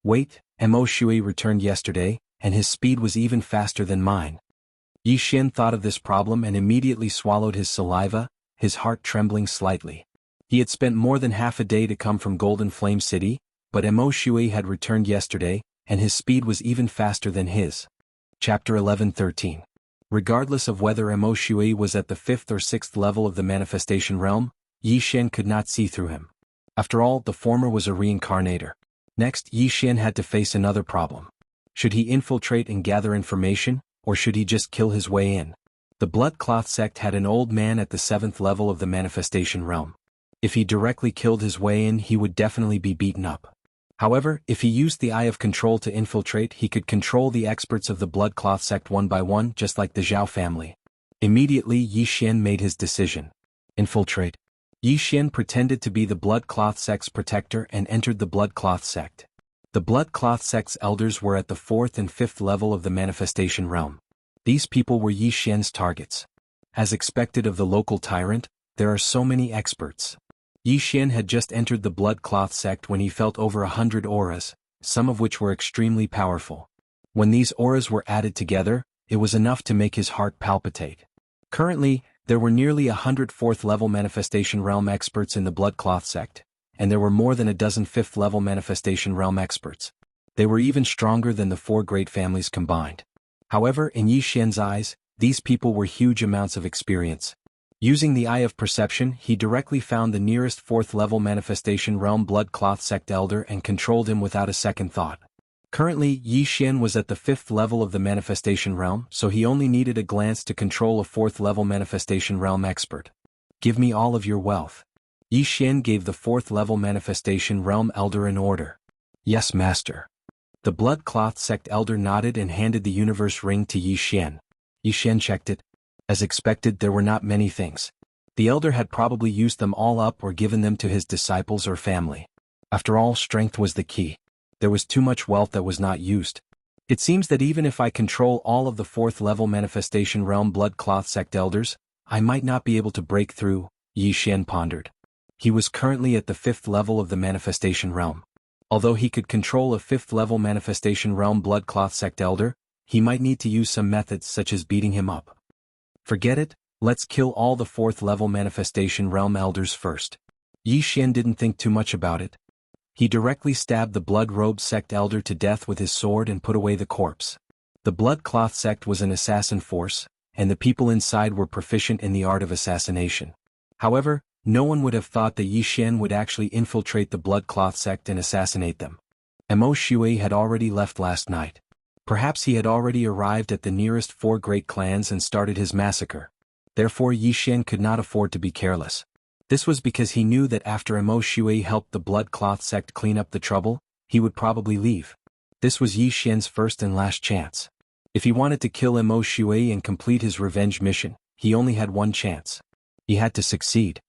S1: Wait, Emo Shui returned yesterday, and his speed was even faster than mine. Yi Xian thought of this problem and immediately swallowed his saliva, his heart trembling slightly. He had spent more than half a day to come from Golden Flame City, but Emo Shui had returned yesterday, and his speed was even faster than his. Chapter 11:13. Regardless of whether Emo Shui was at the 5th or 6th level of the manifestation realm, Yi Xian could not see through him. After all, the former was a reincarnator. Next, Yi Xian had to face another problem. Should he infiltrate and gather information, or should he just kill his way in? The Bloodcloth sect had an old man at the 7th level of the manifestation realm. If he directly killed his way in, he would definitely be beaten up. However, if he used the Eye of Control to infiltrate, he could control the experts of the Bloodcloth sect one by one, just like the Zhao family. Immediately Yi Xian made his decision. Infiltrate. Yi Xian pretended to be the Bloodcloth sect's protector and entered the Bloodcloth sect. The Bloodcloth sect's elders were at the 4th and 5th level of the manifestation realm. These people were Yi Xian's targets. As expected of the local tyrant, there are so many experts. Yi Xian had just entered the Bloodcloth sect when he felt over 100 auras, some of which were extremely powerful. When these auras were added together, it was enough to make his heart palpitate. Currently, there were nearly 100 4th-level manifestation realm experts in the Bloodcloth sect, and there were more than a dozen 5th-level manifestation realm experts. They were even stronger than the 4 great families combined. However, in Yi Xian's eyes, these people were huge amounts of experience. Using the Eye of Perception, he directly found the nearest 4th-level manifestation realm Bloodcloth sect elder and controlled him without a second thought. Currently, Yi Xian was at the 5th level of the manifestation realm, so he only needed a glance to control a 4th-level manifestation realm expert. Give me all of your wealth. Yi Xian gave the 4th-level manifestation realm elder an order. Yes, master. The Bloodcloth sect elder nodded and handed the universe ring to Yi Xian. Yi Xian checked it. As expected, there were not many things. The elder had probably used them all up or given them to his disciples or family. After all, strength was the key. There was too much wealth that was not used. It seems that even if I control all of the 4th-level manifestation realm Bloodcloth sect elders, I might not be able to break through, Yi Xian pondered. He was currently at the 5th level of the manifestation realm. Although he could control a 5th-level Manifestation Realm Bloodcloth Sect Elder, he might need to use some methods such as beating him up. Forget it, let's kill all the 4th-level Manifestation Realm Elders first. Yi Xian didn't think too much about it. He directly stabbed the Blood-Robed Sect Elder to death with his sword and put away the corpse. The Bloodcloth Sect was an assassin force, and the people inside were proficient in the art of assassination. However, no one would have thought that Yi Xian would actually infiltrate the Bloodcloth Sect and assassinate them. Mo Shui had already left last night. Perhaps he had already arrived at the nearest 4 great clans and started his massacre. Therefore Yi Xian could not afford to be careless. This was because he knew that after Mo Shui helped the Bloodcloth Sect clean up the trouble, he would probably leave. This was Yi Xian's first and last chance. If he wanted to kill Mo Shui and complete his revenge mission, he only had one chance. He had to succeed.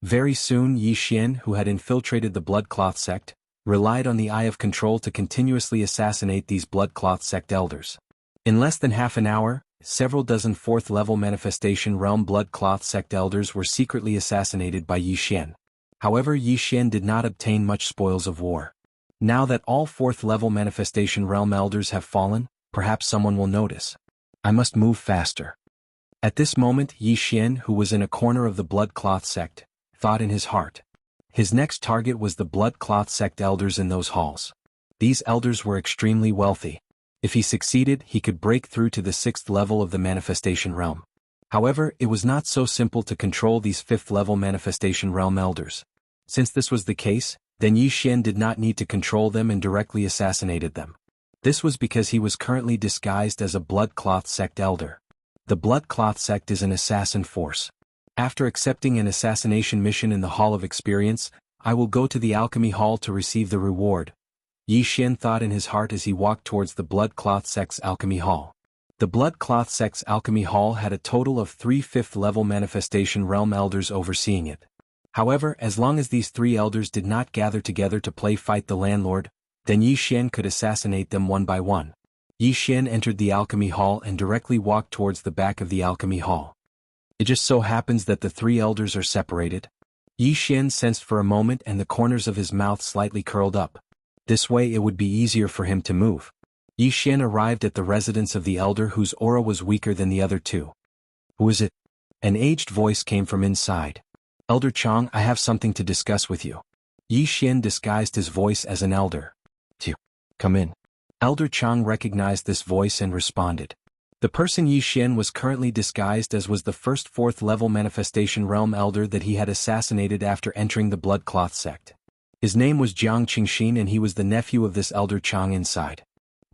S1: Very soon Yi Xian, who had infiltrated the Bloodcloth Sect, relied on the Eye of Control to continuously assassinate these Bloodcloth Sect Elders. In less than half an hour, several dozen 4th-level Manifestation Realm Bloodcloth Sect Elders were secretly assassinated by Yi Xian. However, Yi Xian did not obtain much spoils of war. Now that all 4th-level Manifestation Realm Elders have fallen, perhaps someone will notice. I must move faster. At this moment Yi Xian, who was in a corner of the Bloodcloth Sect, thought in his heart. His next target was the Bloodcloth Sect Elders in those halls. These elders were extremely wealthy. If he succeeded, he could break through to the 6th level of the Manifestation Realm. However, it was not so simple to control these 5th-level Manifestation Realm Elders. Since this was the case, then Yi Xian did not need to control them and directly assassinated them. This was because he was currently disguised as a Bloodcloth Sect Elder. The Bloodcloth Sect is an assassin force. After accepting an assassination mission in the Hall of Experience, I will go to the Alchemy Hall to receive the reward. Yi Xian thought in his heart as he walked towards the Bloodcloth Sect's Alchemy Hall. The Bloodcloth Sect's Alchemy Hall had a total of 3 5th-level Manifestation Realm Elders overseeing it. However, as long as these 3 elders did not gather together to play Fight the Landlord, then Yi Xian could assassinate them one by one. Yi Xian entered the Alchemy Hall and directly walked towards the back of the Alchemy Hall. It just so happens that the 3 elders are separated. Yi Xian sensed for a moment and the corners of his mouth slightly curled up. This way it would be easier for him to move. Yi Xian arrived at the residence of the elder whose aura was weaker than the other 2. Who is it? An aged voice came from inside. Elder Chang, I have something to discuss with you. Yi Xian disguised his voice as an elder. Come in. Elder Chang recognized this voice and responded. The person Yi Xian was currently disguised as was the first 4th-level Manifestation Realm Elder that he had assassinated after entering the Bloodcloth Sect. His name was Jiang Qingxin and he was the nephew of this Elder Chang inside.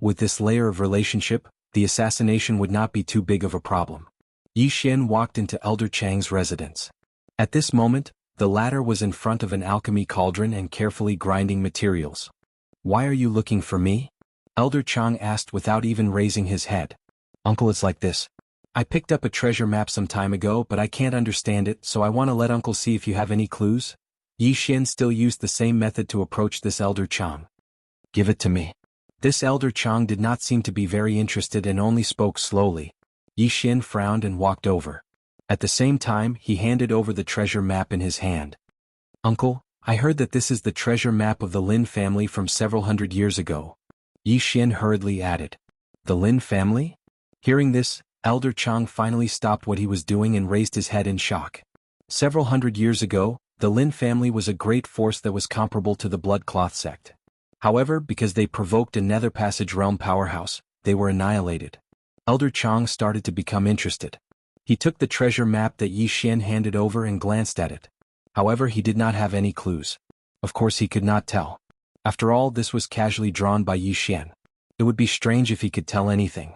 S1: With this layer of relationship, the assassination would not be too big of a problem. Yi Xian walked into Elder Chang's residence. At this moment, the latter was in front of an alchemy cauldron and carefully grinding materials. Why are you looking for me? Elder Chang asked without even raising his head. Uncle, it's like this. I picked up a treasure map some time ago but I can't understand it, so I want to let Uncle see if you have any clues. Yi Xian still used the same method to approach this Elder Chang. Give it to me. This Elder Chang did not seem to be very interested and only spoke slowly. Yi Xian frowned and walked over. At the same time, he handed over the treasure map in his hand. Uncle, I heard that this is the treasure map of the Lin family from several hundred years ago. Yi Xian hurriedly added. The Lin family? Hearing this, Elder Chang finally stopped what he was doing and raised his head in shock. Several hundred years ago, the Lin family was a great force that was comparable to the Bloodcloth Sect. However, because they provoked a Nether Passage Realm powerhouse, they were annihilated. Elder Chang started to become interested. He took the treasure map that Yi Xian handed over and glanced at it. However, he did not have any clues. Of course he could not tell. After all, this was casually drawn by Yi Xian. It would be strange if he could tell anything.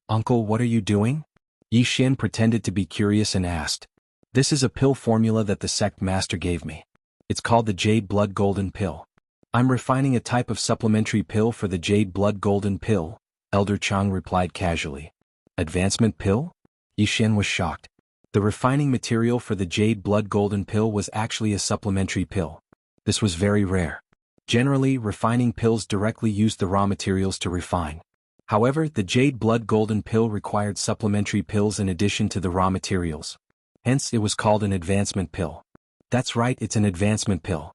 S1: Uncle, what are you doing? Yi Xian pretended to be curious and asked. This is a pill formula that the sect master gave me. It's called the Jade Blood Golden Pill. I'm refining a type of supplementary pill for the Jade Blood Golden Pill, Elder Chang replied casually. Advancement pill? Yi Xian was shocked. The refining material for the Jade Blood Golden Pill was actually a supplementary pill. This was very rare. Generally, refining pills directly use the raw materials to refine. However, the Jade Blood Golden Pill required supplementary pills in addition to the raw materials. Hence, it was called an advancement pill. That's right, it's an advancement pill.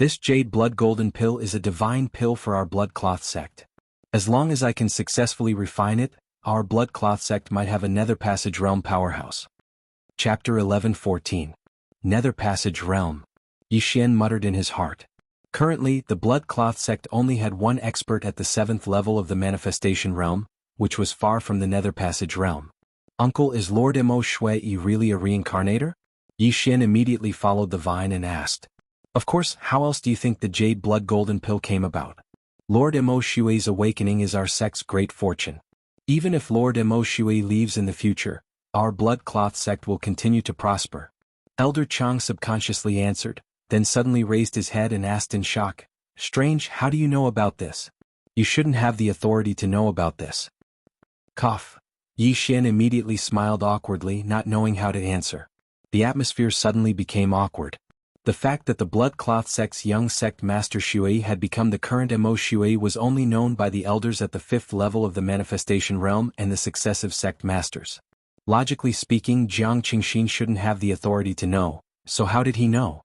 S1: This jade blood golden pill is a divine pill for our blood cloth sect. As long as I can successfully refine it, our blood cloth sect might have a Nether Passage Realm powerhouse. Chapter 11:14. Nether Passage Realm. Yixian muttered in his heart. Currently, the blood cloth sect only had one expert at the 7th level of the manifestation realm, which was far from the Nether Passage Realm. Uncle, is Lord Mo Shui really a reincarnator? Yixian immediately followed the vine and asked. Of course, how else do you think the jade blood golden pill came about? Lord Mo Shui's awakening is our sect's great fortune. Even if Lord Mo Shui leaves in the future, our blood cloth sect will continue to prosper. Elder Chang subconsciously answered, then suddenly raised his head and asked in shock, Strange, how do you know about this? You shouldn't have the authority to know about this. Cough. Yixian immediately smiled awkwardly, not knowing how to answer. The atmosphere suddenly became awkward. The fact that the blood cloth sect's young sect master Shui had become the current Mo Shui was only known by the elders at the 5th level of the manifestation realm and the successive sect masters. Logically speaking, Jiang Qingxin shouldn't have the authority to know, so how did he know?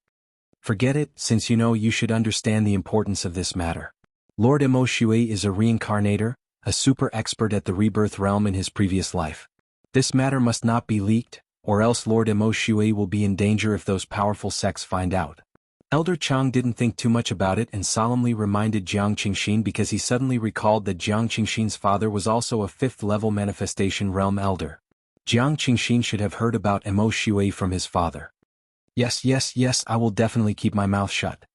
S1: Forget it, since you know, you should understand the importance of this matter. Lord Mo Shui is a reincarnator, a super expert at the rebirth realm in his previous life. This matter must not be leaked, or else Lord Mo Shui will be in danger if those powerful sects find out. Elder Chang didn't think too much about it and solemnly reminded Jiang Qingxin because he suddenly recalled that Jiang Qingxin's father was also a 5th level manifestation realm elder. Jiang Qingxin should have heard about Mo Shui from his father. Yes, I will definitely keep my mouth shut.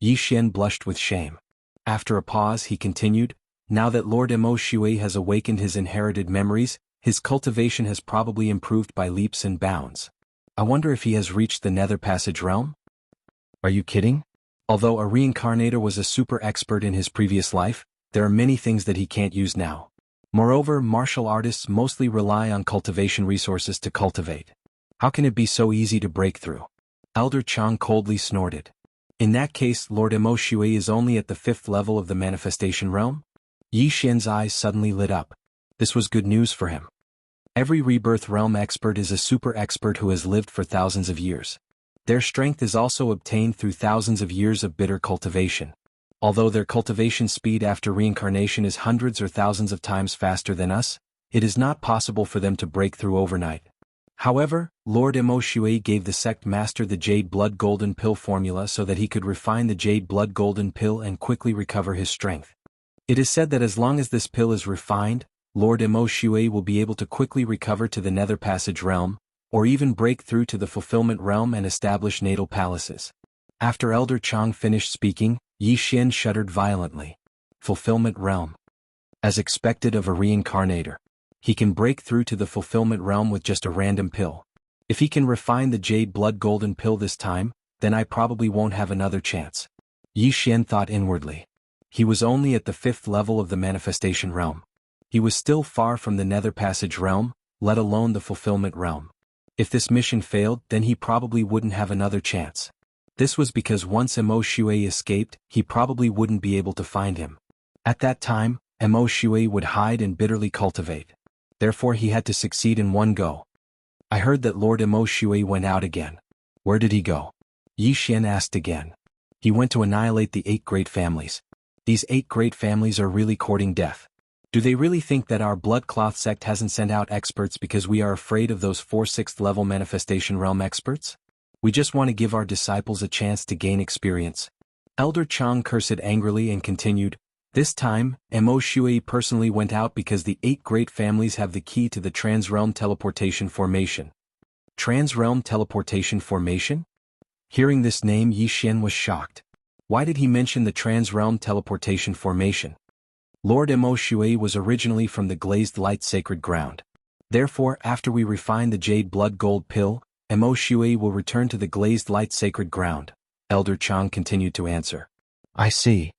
S1: Yixian blushed with shame. After a pause he continued, now that Lord Mo Shui has awakened his inherited memories, his cultivation has probably improved by leaps and bounds. I wonder if he has reached the Nether Passage Realm? Are you kidding? Although a reincarnator was a super expert in his previous life, there are many things that he can't use now. Moreover, martial artists mostly rely on cultivation resources to cultivate. How can it be so easy to break through? Elder Chang coldly snorted. In that case, Lord Mo Shui is only at the 5th level of the manifestation realm? Yixian's eyes suddenly lit up. This was good news for him. Every rebirth realm expert is a super expert who has lived for thousands of years. Their strength is also obtained through thousands of years of bitter cultivation. Although their cultivation speed after reincarnation is hundreds or thousands of times faster than us, it is not possible for them to break through overnight. However, Lord Mo Shui gave the sect master the Jade Blood Golden Pill formula so that he could refine the Jade Blood Golden Pill and quickly recover his strength. It is said that as long as this pill is refined, Lord Mo Shui will be able to quickly recover to the Nether Passage Realm, or even break through to the Fulfillment Realm and establish natal palaces. After Elder Chang finished speaking, Yixian shuddered violently. Fulfillment Realm. As expected of a reincarnator. He can break through to the Fulfillment Realm with just a random pill. If he can refine the Jade Blood Golden Pill this time, then I probably won't have another chance. Yixian thought inwardly. He was only at the 5th level of the manifestation realm. He was still far from the Nether Passage Realm, let alone the Fulfillment Realm. If this mission failed, then he probably wouldn't have another chance. This was because once Mo Shui escaped, he probably wouldn't be able to find him. At that time, Mo Shui would hide and bitterly cultivate. Therefore he had to succeed in one go. I heard that Lord Mo Shui went out again. Where did he go? Yixian asked again. He went to annihilate the 8 great families. These 8 great families are really courting death. Do they really think that our blood cloth sect hasn't sent out experts because we are afraid of those 4 6th level manifestation realm experts? We just want to give our disciples a chance to gain experience. Elder Chang cursed angrily and continued, this time, Mo Shui personally went out because the 8 great families have the key to the Trans-Realm Teleportation Formation. Trans-Realm Teleportation Formation? Hearing this name, Yixian was shocked. Why did he mention the Trans-Realm Teleportation Formation? Lord Mo Shui was originally from the Glazed Light Sacred Ground. Therefore, after we refine the Jade Blood Gold Pill, Mo Shui will return to the Glazed Light Sacred Ground. Elder Chang continued to answer. I see.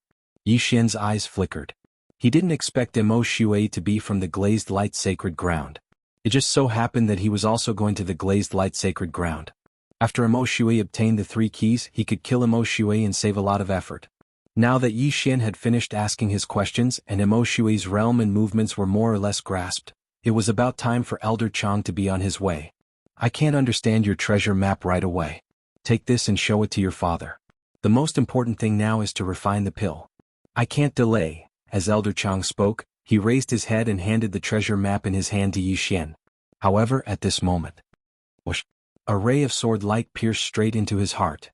S1: Yixian's eyes flickered. He didn't expect Mo Shui to be from the Glazed Light Sacred Ground. It just so happened that he was also going to the Glazed Light Sacred Ground. After Mo Shui obtained the 3 keys, he could kill Mo Shui and save a lot of effort. Now that Yixian had finished asking his questions and Mo Shui's realm and movements were more or less grasped, it was about time for Elder Chang to be on his way. I can't understand your treasure map right away. Take this and show it to your father. The most important thing now is to refine the pill. I can't delay. As Elder Chang spoke, he raised his head and handed the treasure map in his hand to Yi Xian. However, at this moment, whoosh, a ray of sword light pierced straight into his heart.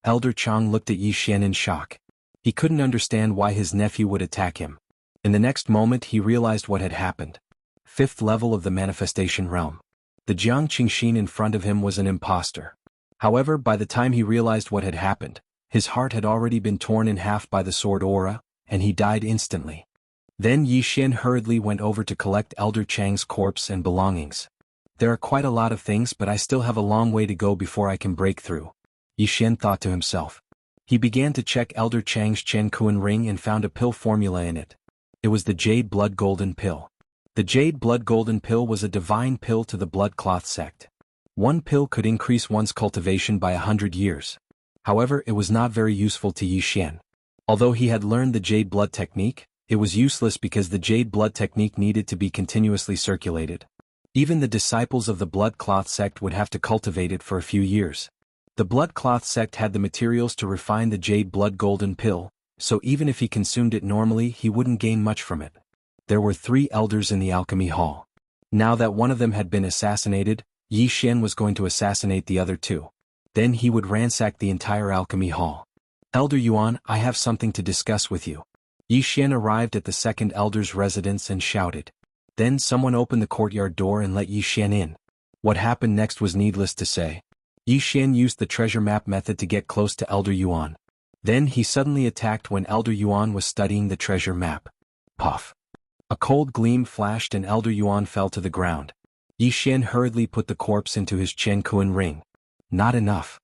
S1: Elder Chang looked at Yi Xian in shock. He couldn't understand why his nephew would attack him. In the next moment he realized what had happened. 5th level of the manifestation realm. The Jiang Qingxin in front of him was an impostor. However, by the time he realized what had happened, his heart had already been torn in half by the sword aura, and he died instantly. Then Yi Xian hurriedly went over to collect Elder Chang's corpse and belongings. There are quite a lot of things, but I still have a long way to go before I can break through, Yi Xian thought to himself. He began to check Elder Chang's Chen Kuan ring and found a pill formula in it. It was the Jade Blood Golden Pill. The Jade Blood Golden Pill was a divine pill to the Blood Cloth sect. One pill could increase one's cultivation by 100 years. However, it was not very useful to Yi Xian. Although he had learned the Jade Blood technique, it was useless because the Jade Blood technique needed to be continuously circulated. Even the disciples of the Blood Cloth sect would have to cultivate it for a few years. The Blood Cloth sect had the materials to refine the Jade Blood Golden Pill, so even if he consumed it normally he wouldn't gain much from it. There were 3 elders in the alchemy hall. Now that one of them had been assassinated, Yi Xian was going to assassinate the other 2. Then he would ransack the entire alchemy hall. Elder Yuan, I have something to discuss with you. Yi Xian arrived at the second elder's residence and shouted. Then someone opened the courtyard door and let Yi Xian in. What happened next was needless to say. Yi Xian used the treasure map method to get close to Elder Yuan. Then he suddenly attacked when Elder Yuan was studying the treasure map. Puff. A cold gleam flashed and Elder Yuan fell to the ground. Yi Xian hurriedly put the corpse into his Chen Kuan ring. Not enough.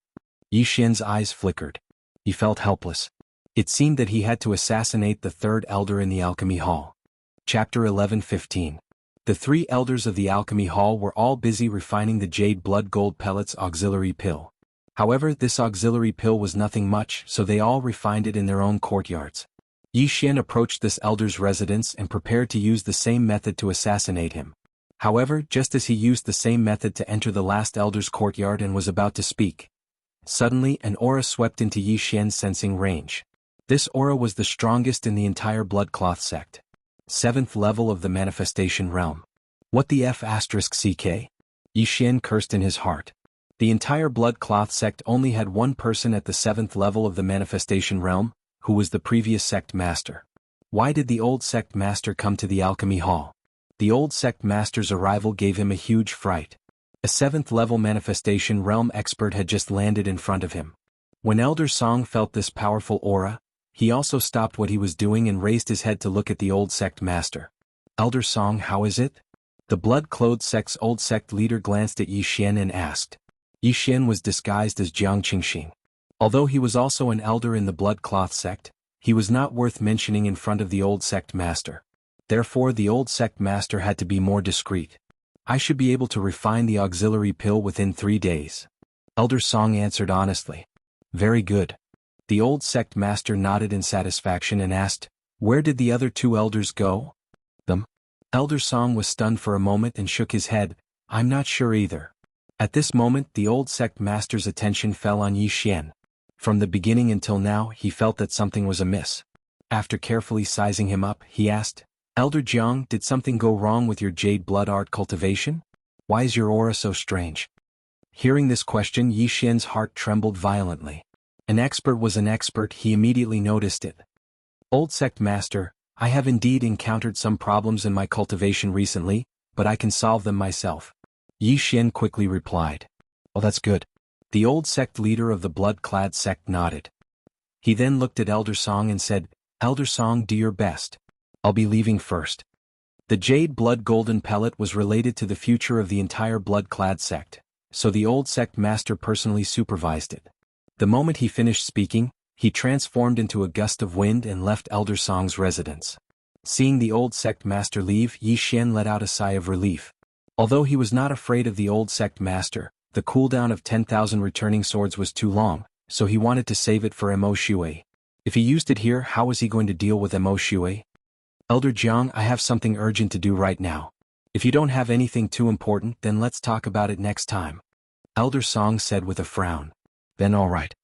S1: Yi Xian's eyes flickered. He felt helpless. It seemed that he had to assassinate the 3rd elder in the alchemy hall. Chapter 11:15. The 3 elders of the alchemy hall were all busy refining the Jade Blood Gold Pellets auxiliary pill. However, this auxiliary pill was nothing much, so they all refined it in their own courtyards. Yi Xian approached this elder's residence and prepared to use the same method to assassinate him. However, just as he used the same method to enter the last elder's courtyard and was about to speak, suddenly an aura swept into Yi Xian's sensing range. This aura was the strongest in the entire Blood Cloth sect. 7th level of the manifestation realm. What the F***ck? Yi Xian cursed in his heart. The entire Blood Cloth sect only had one person at the 7th level of the manifestation realm, who was the previous sect master. Why did the old sect master come to the alchemy hall? The old sect master's arrival gave him a huge fright. A 7th level manifestation realm expert had just landed in front of him. When Elder Song felt this powerful aura, he also stopped what he was doing and raised his head to look at the old sect master. Elder Song, how is it? The blood-clothed sect's old sect leader glanced at Yi Xian and asked. Yi Xian was disguised as Jiang Qingxin. Although he was also an elder in the Blood Cloth sect, he was not worth mentioning in front of the old sect master. Therefore the old sect master had to be more discreet. I should be able to refine the auxiliary pill within 3 days. Elder Song answered honestly. Very good. The old sect master nodded in satisfaction and asked, where did the other 2 elders go? Them? Elder Song was stunned for a moment and shook his head. I'm not sure either. At this moment the old sect master's attention fell on Yi Xian. From the beginning until now he felt that something was amiss. After carefully sizing him up, he asked, Elder Jiang, did something go wrong with your Jade Blood Art cultivation? Why is your aura so strange? Hearing this question, Yi Xian's heart trembled violently. An expert was an expert, he immediately noticed it. Old sect master, I have indeed encountered some problems in my cultivation recently, but I can solve them myself. Yi Xian quickly replied. Oh, that's good. The old sect leader of the blood-clad sect nodded. He then looked at Elder Song and said, Elder Song, do your best. I'll be leaving first. The Jade Blood Golden Pellet was related to the future of the entire blood-clad sect, so the old sect master personally supervised it. The moment he finished speaking, he transformed into a gust of wind and left Elder Song's residence. Seeing the old sect master leave, Yi Xian let out a sigh of relief. Although he was not afraid of the old sect master, the cooldown of 10,000 returning swords was too long, so he wanted to save it for Mo Shui. If he used it here, how was he going to deal with Mo Shui? Elder Jiang, I have something urgent to do right now. If you don't have anything too important, then let's talk about it next time. Elder Song said with a frown. Then all right.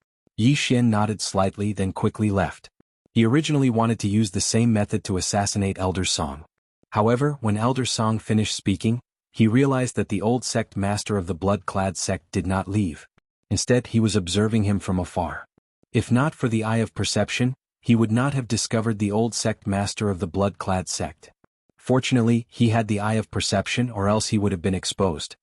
S1: Yi Xian nodded slightly then quickly left. He originally wanted to use the same method to assassinate Elder Song. However, when Elder Song finished speaking, he realized that the old sect master of the blood-clad sect did not leave. Instead, he was observing him from afar. If not for the eye of perception, he would not have discovered the old sect master of the blood-clad sect. Fortunately, he had the eye of perception, or else he would have been exposed.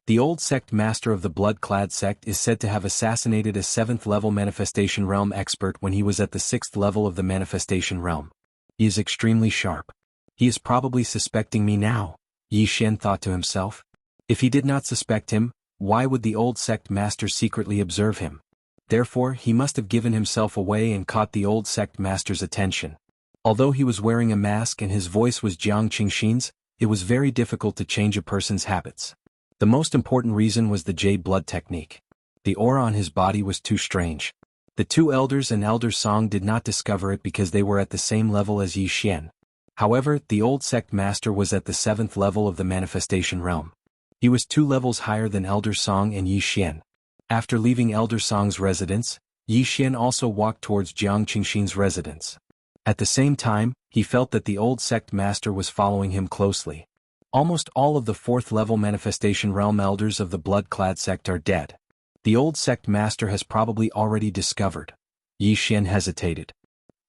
S1: The old sect master of the blood-clad sect is said to have assassinated a 7th-level manifestation realm expert when he was at the 6th level of the manifestation realm. He is extremely sharp. He is probably suspecting me now, Yi Xian thought to himself. If he did not suspect him, why would the old sect master secretly observe him? Therefore, he must have given himself away and caught the old sect master's attention. Although he was wearing a mask and his voice was Jiang Qingxin's, it was very difficult to change a person's habits. The most important reason was the Jade blood technique. The aura on his body was too strange. The two elders and Elder Song did not discover it because they were at the same level as Yi Xian. However, the old sect master was at the 7th level of the manifestation realm. He was 2 levels higher than Elder Song and Yi Xian. After leaving Elder Song's residence, Yi Xian also walked towards Jiang Qingxin's residence. At the same time, he felt that the old sect master was following him closely. Almost all of the 4th level manifestation realm elders of the blood-clad sect are dead. The old sect master has probably already discovered. Yi Xian hesitated.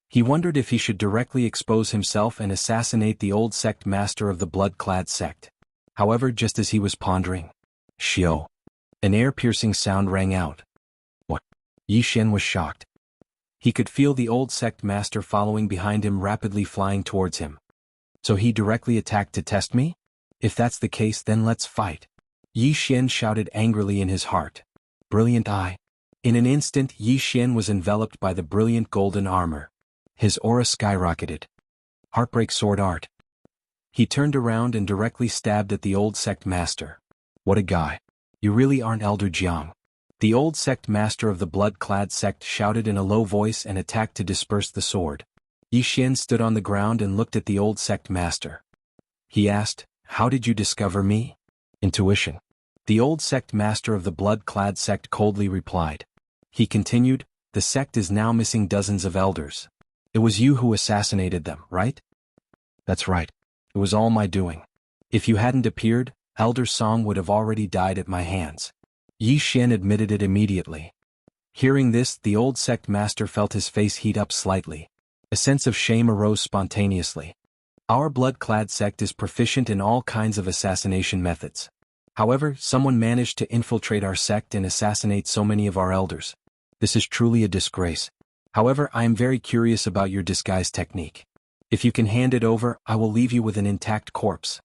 S1: He wondered if he should directly expose himself and assassinate the old sect master of the blood-clad sect. However, just as he was pondering, Shio! An air-piercing sound rang out. What? Yi Xian was shocked. He could feel the old sect master following behind him, rapidly flying towards him. So he directly attacked to test me? If that's the case, then let's fight. Yi Xian shouted angrily in his heart. Brilliant eye. In an instant, Yi Xian was enveloped by the brilliant golden armor. His aura skyrocketed. Heartbreak sword art. He turned around and directly stabbed at the old sect master. What a guy. You really aren't Elder Jiang. The old sect master of the blood-clad sect shouted in a low voice and attacked to disperse the sword. Yi Xian stood on the ground and looked at the old sect master. He asked, "How did you discover me?" Intuition. The old sect master of the blood-clad sect coldly replied. He continued, "The sect is now missing dozens of elders. It was you who assassinated them, right?" "That's right. It was all my doing. If you hadn't appeared, Elder Song would have already died at my hands." Yi Xian admitted it immediately. Hearing this, the old sect master felt his face heat up slightly. A sense of shame arose spontaneously. Our blood-clad sect is proficient in all kinds of assassination methods. However, someone managed to infiltrate our sect and assassinate so many of our elders. This is truly a disgrace. However, I am very curious about your disguise technique. If you can hand it over, I will leave you with an intact corpse.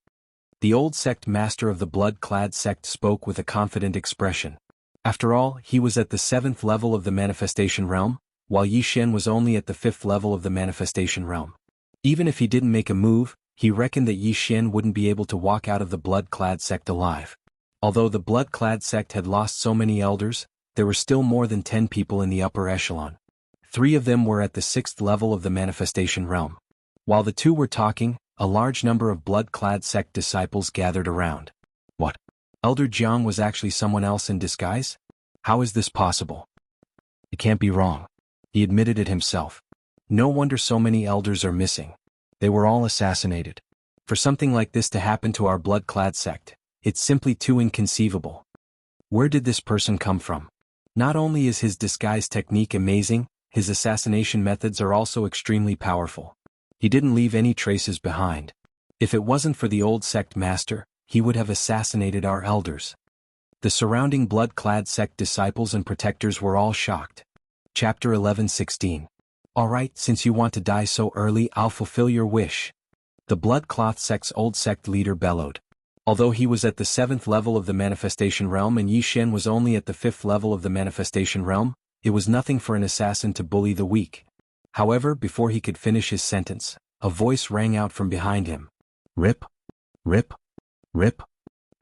S1: The old sect master of the blood-clad sect spoke with a confident expression. After all, he was at the 7th level of the manifestation realm, while Yi Xian was only at the 5th level of the manifestation realm. Even if he didn't make a move, he reckoned that Yi Xian wouldn't be able to walk out of the blood-clad sect alive. Although the blood-clad sect had lost so many elders, there were still more than 10 people in the upper echelon. 3 of them were at the 6th level of the manifestation realm. While the 2 were talking, a large number of blood-clad sect disciples gathered around. What? Elder Jiang was actually someone else in disguise? How is this possible? It can't be wrong. He admitted it himself. No wonder so many elders are missing. They were all assassinated. For something like this to happen to our blood-clad sect, it's simply too inconceivable. Where did this person come from? Not only is his disguise technique amazing, his assassination methods are also extremely powerful. He didn't leave any traces behind. If it wasn't for the old sect master, he would have assassinated our elders. The surrounding blood-clad sect disciples and protectors were all shocked. Chapter 11:16. Alright, since you want to die so early, I'll fulfill your wish. The blood-cloth sect's old sect leader bellowed. Although he was at the 7th level of the manifestation realm and Yi Xian was only at the 5th level of the manifestation realm, it was nothing for an assassin to bully the weak. However, before he could finish his sentence, a voice rang out from behind him. Rip, rip, rip.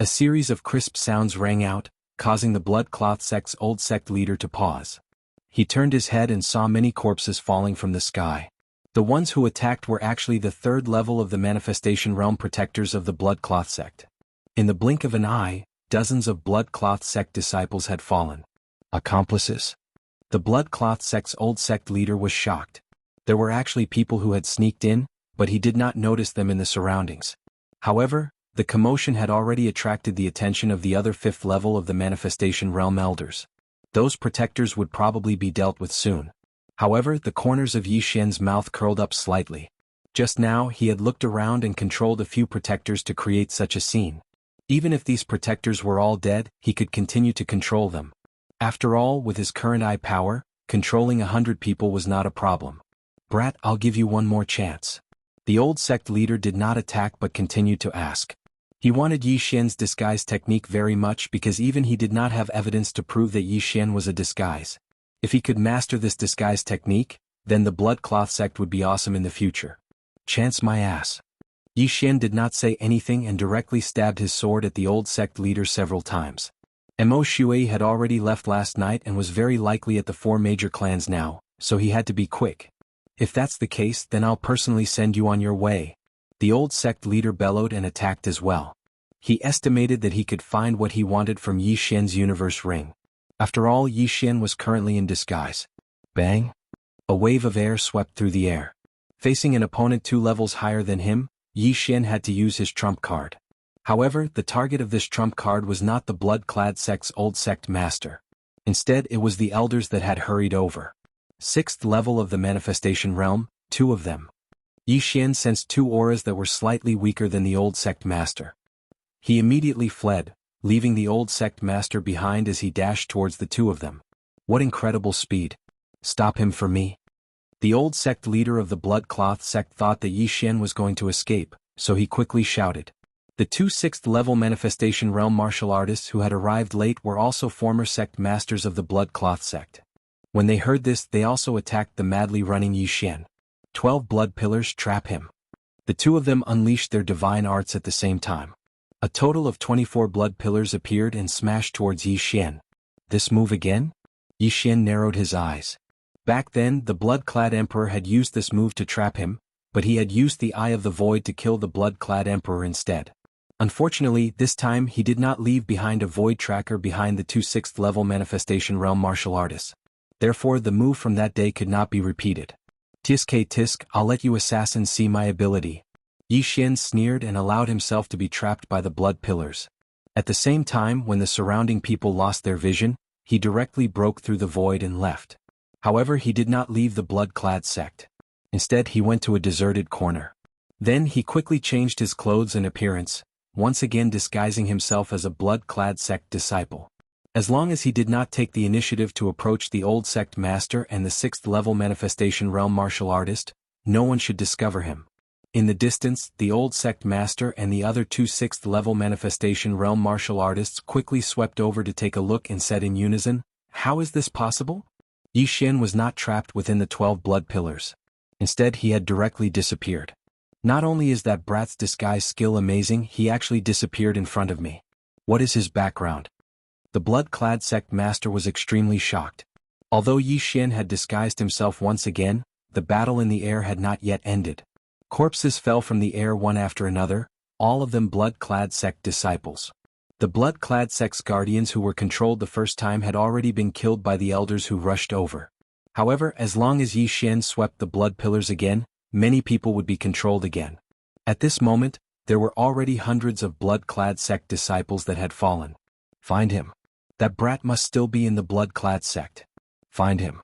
S1: A series of crisp sounds rang out, causing the blood-cloth sect's old sect leader to pause. He turned his head and saw many corpses falling from the sky. The ones who attacked were actually the 3rd level of the manifestation realm protectors of the blood-cloth sect. In the blink of an eye, dozens of blood-cloth sect disciples had fallen. Accomplices? The Blood Cloth sect's old sect leader was shocked. There were actually people who had sneaked in, but he did not notice them in the surroundings. However, the commotion had already attracted the attention of the other 5th level of the Manifestation Realm elders. Those protectors would probably be dealt with soon. However, the corners of Yi Xian's mouth curled up slightly. Just now he had looked around and controlled a few protectors to create such a scene. Even if these protectors were all dead, he could continue to control them. After all, with his current eye power, controlling 100 people was not a problem. Brat, I'll give you one more chance. The old sect leader did not attack but continued to ask. He wanted Yi Xian's disguise technique very much because even he did not have evidence to prove that Yi Xian was a disguise. If he could master this disguise technique, then the Blood Cloth sect would be awesome in the future. Chance my ass. Yi Xian did not say anything and directly stabbed his sword at the old sect leader several times. Mo Shui had already left last night and was very likely at the 4 major clans now, so he had to be quick. If that's the case, then I'll personally send you on your way. The old sect leader bellowed and attacked as well. He estimated that he could find what he wanted from Yi Xian's universe ring. After all, Yi Xian was currently in disguise. Bang! A wave of air swept through the air. Facing an opponent 2 levels higher than him, Yi Xian had to use his trump card. However, the target of this trump card was not the blood-clad sect's old sect master. Instead, it was the elders that had hurried over. 6th level of the Manifestation Realm, 2 of them. Yi Xian sensed 2 auras that were slightly weaker than the old sect master. He immediately fled, leaving the old sect master behind as he dashed towards the 2 of them. What incredible speed! Stop him for me. The old sect leader of the Blood Cloth sect thought that Yi Xian was going to escape, so he quickly shouted. The 2 6th level Manifestation Realm martial artists who had arrived late were also former sect masters of the Blood Cloth sect. When they heard this, they also attacked the madly running Yi Xian. 12 blood pillars trap him. The 2 of them unleashed their divine arts at the same time. A total of 24 blood pillars appeared and smashed towards Yi Xian. This move again? Yi Xian narrowed his eyes. Back then, the blood-clad emperor had used this move to trap him, but he had used the Eye of the Void to kill the blood-clad emperor instead. Unfortunately, this time he did not leave behind a void tracker behind the 2 6th level Manifestation Realm martial artists. Therefore, the move from that day could not be repeated. Tisk, I'll let you assassins see my ability. Yi Xian sneered and allowed himself to be trapped by the blood pillars. At the same time, when the surrounding people lost their vision, he directly broke through the void and left. However, he did not leave the blood-clad sect. Instead, he went to a deserted corner. Then he quickly changed his clothes and appearance, once again disguising himself as a blood-clad sect disciple. As long as he did not take the initiative to approach the old sect master and the 6th level Manifestation Realm martial artist, no one should discover him. In the distance, the old sect master and the other 2 6th level Manifestation Realm martial artists quickly swept over to take a look and said in unison, "How is this possible?" Yi Xian was not trapped within the 12 blood pillars. Instead, he had directly disappeared. Not only is that brat's disguise skill amazing, he actually disappeared in front of me. What is his background? The blood-clad sect master was extremely shocked. Although Yi Xian had disguised himself once again, the battle in the air had not yet ended. Corpses fell from the air one after another, all of them blood-clad sect disciples. The blood-clad sect's guardians who were controlled the first time had already been killed by the elders who rushed over. However, as long as Yi Xian swept the blood pillars again, many people would be controlled again. At this moment, there were already hundreds of blood-clad sect disciples that had fallen. Find him. That brat must still be in the blood-clad sect. Find him.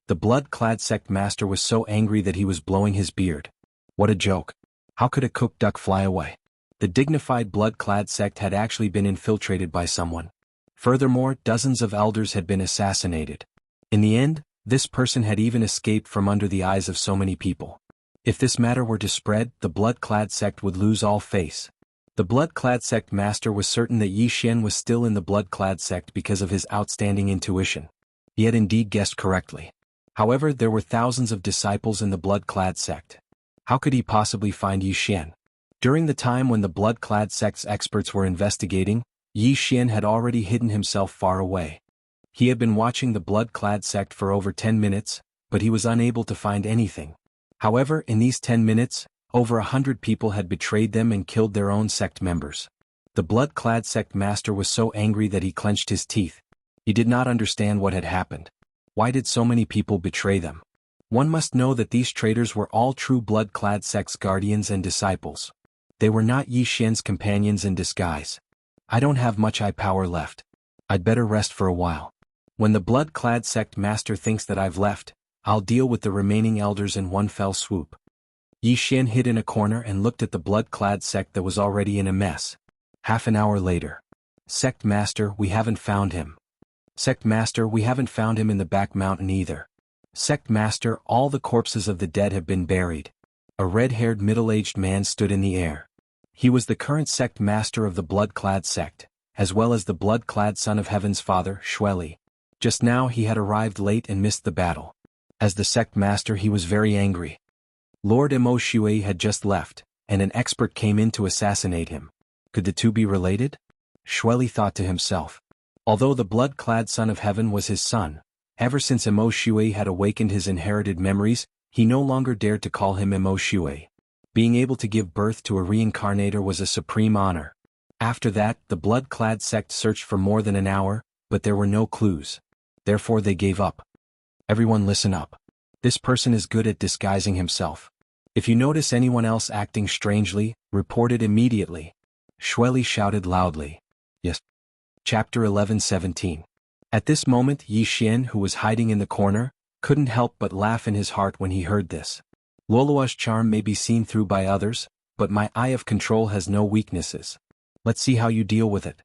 S1: The blood-clad sect master was so angry that he was blowing his beard. What a joke. How could a cooked duck fly away? The dignified blood-clad sect had actually been infiltrated by someone. Furthermore, dozens of elders had been assassinated. In the end, this person had even escaped from under the eyes of so many people. If this matter were to spread, the blood-clad sect would lose all face. The blood-clad sect master was certain that Yi Xian was still in the blood-clad sect because of his outstanding intuition. He had indeed guessed correctly. However, there were thousands of disciples in the blood-clad sect. How could he possibly find Yi Xian? During the time when the blood-clad sect's experts were investigating, Yi Xian had already hidden himself far away. He had been watching the blood-clad sect for over 10 minutes, but he was unable to find anything. However, in these 10 minutes, over 100 people had betrayed them and killed their own sect members. The blood-clad sect master was so angry that he clenched his teeth. He did not understand what had happened. Why did so many people betray them? One must know that these traitors were all true blood-clad sect's guardians and disciples. They were not Yi Xian's companions in disguise. I don't have much eye power left. I'd better rest for a while. When the blood-clad sect master thinks that I've left, I'll deal with the remaining elders in one fell swoop. Yi Xian hid in a corner and looked at the blood-clad sect that was already in a mess. Half an hour later. Sect master, we haven't found him. Sect master, we haven't found him in the back mountain either. Sect master, all the corpses of the dead have been buried. A red-haired middle-aged man stood in the air. He was the current sect master of the blood-clad sect, as well as the blood-clad son of heaven's father, Shueli. Just now he had arrived late and missed the battle. As the sect master he was very angry. Lord Imo Shui had just left, and an expert came in to assassinate him. Could the two be related? Shueli thought to himself. Although the blood-clad son of heaven was his son, ever since Imo Shui had awakened his inherited memories, he no longer dared to call him Imo Shui. Being able to give birth to a reincarnator was a supreme honor. After that, the blood-clad sect searched for more than an hour, but there were no clues. Therefore they gave up. Everyone listen up. This person is good at disguising himself. If you notice anyone else acting strangely, report it immediately. Shueli shouted loudly. Yes. Chapter 11:17. At this moment Yi Xian, who was hiding in the corner, couldn't help but laugh in his heart when he heard this. Luoluo's charm may be seen through by others, but my eye of control has no weaknesses. Let's see how you deal with it.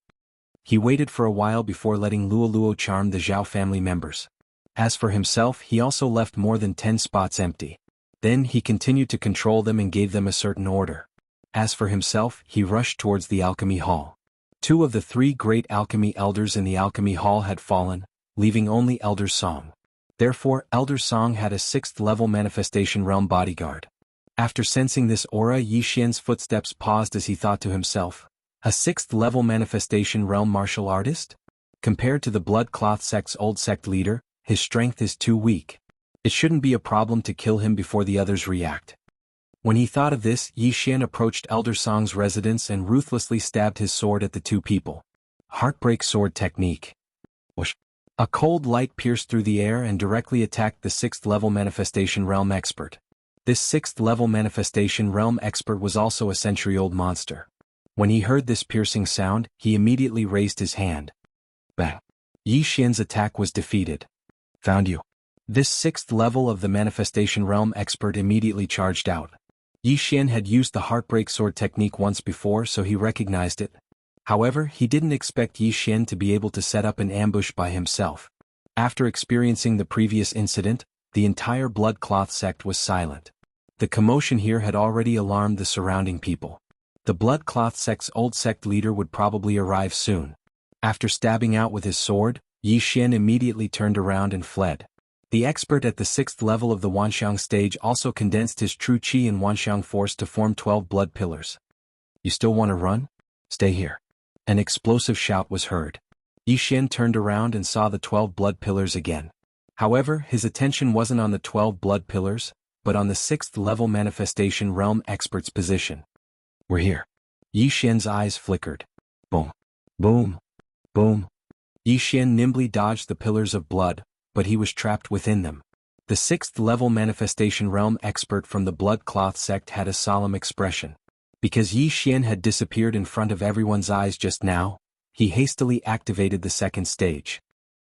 S1: He waited for a while before letting Luoluo charm the Zhao family members. As for himself, he also left more than 10 spots empty. Then he continued to control them and gave them a certain order. As for himself, he rushed towards the alchemy hall. 2 of the 3 great alchemy elders in the alchemy hall had fallen, leaving only Elder Song. Therefore, Elder Song had a 6th-level manifestation realm bodyguard. After sensing this aura, Yi Xian's footsteps paused as he thought to himself, a 6th-level manifestation realm martial artist? Compared to the Blood Cloth sect's old sect leader, his strength is too weak. It shouldn't be a problem to kill him before the others react. When he thought of this, Yi Xian approached Elder Song's residence and ruthlessly stabbed his sword at the 2 people. Heartbreak sword technique. Whoosh. A cold light pierced through the air and directly attacked the 6th-level manifestation realm expert. This 6th-level manifestation realm expert was also a century-old monster. When he heard this piercing sound, he immediately raised his hand. Bang. Yi Xian's attack was defeated. Found you. This 6th level of the manifestation realm expert immediately charged out. Yi Xian had used the heartbreak sword technique once before, so he recognized it. However, he didn't expect Yi Xian to be able to set up an ambush by himself. After experiencing the previous incident, the entire Blood Cloth sect was silent. The commotion here had already alarmed the surrounding people. The Blood Cloth sect's old sect leader would probably arrive soon. After stabbing out with his sword, Yi Xian immediately turned around and fled. The expert at the 6th level of the Wanxiang stage also condensed his true qi and Wanxiang force to form 12 blood pillars. You still want to run? Stay here. An explosive shout was heard. Yi Xian turned around and saw the 12 blood pillars again. However, his attention wasn't on the 12 blood pillars, but on the 6th level manifestation realm expert's position. We're here. Yi Xian's eyes flickered. Boom. Boom. Boom. Yi Xian nimbly dodged the pillars of blood, but he was trapped within them. The 6th level manifestation realm expert from the Blood Cloth sect had a solemn expression. Because Yi Xian had disappeared in front of everyone's eyes just now, he hastily activated the 2nd stage.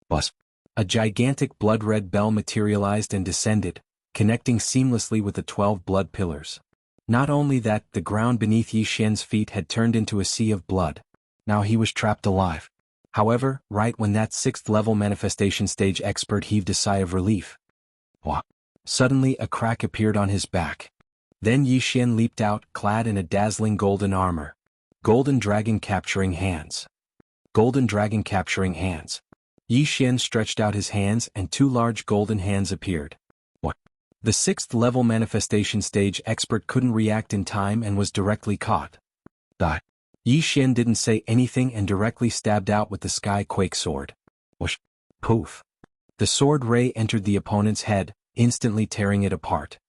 S1: Buzz. A gigantic blood-red bell materialized and descended, connecting seamlessly with the 12 blood pillars. Not only that, the ground beneath Yi Xian's feet had turned into a sea of blood. Now he was trapped alive. However, right when that 6th level manifestation stage expert heaved a sigh of relief. Wah! Suddenly a crack appeared on his back. Then Yi Xian leaped out, clad in a dazzling golden armor. Golden dragon capturing hands. Golden dragon capturing hands. Yi Xian stretched out his hands and 2 large golden hands appeared. What? The 6th level manifestation stage expert couldn't react in time and was directly caught. Die. Yi Xian didn't say anything and directly stabbed out with the Sky Quake sword. Whoosh! Poof! The sword ray entered the opponent's head, instantly tearing it apart.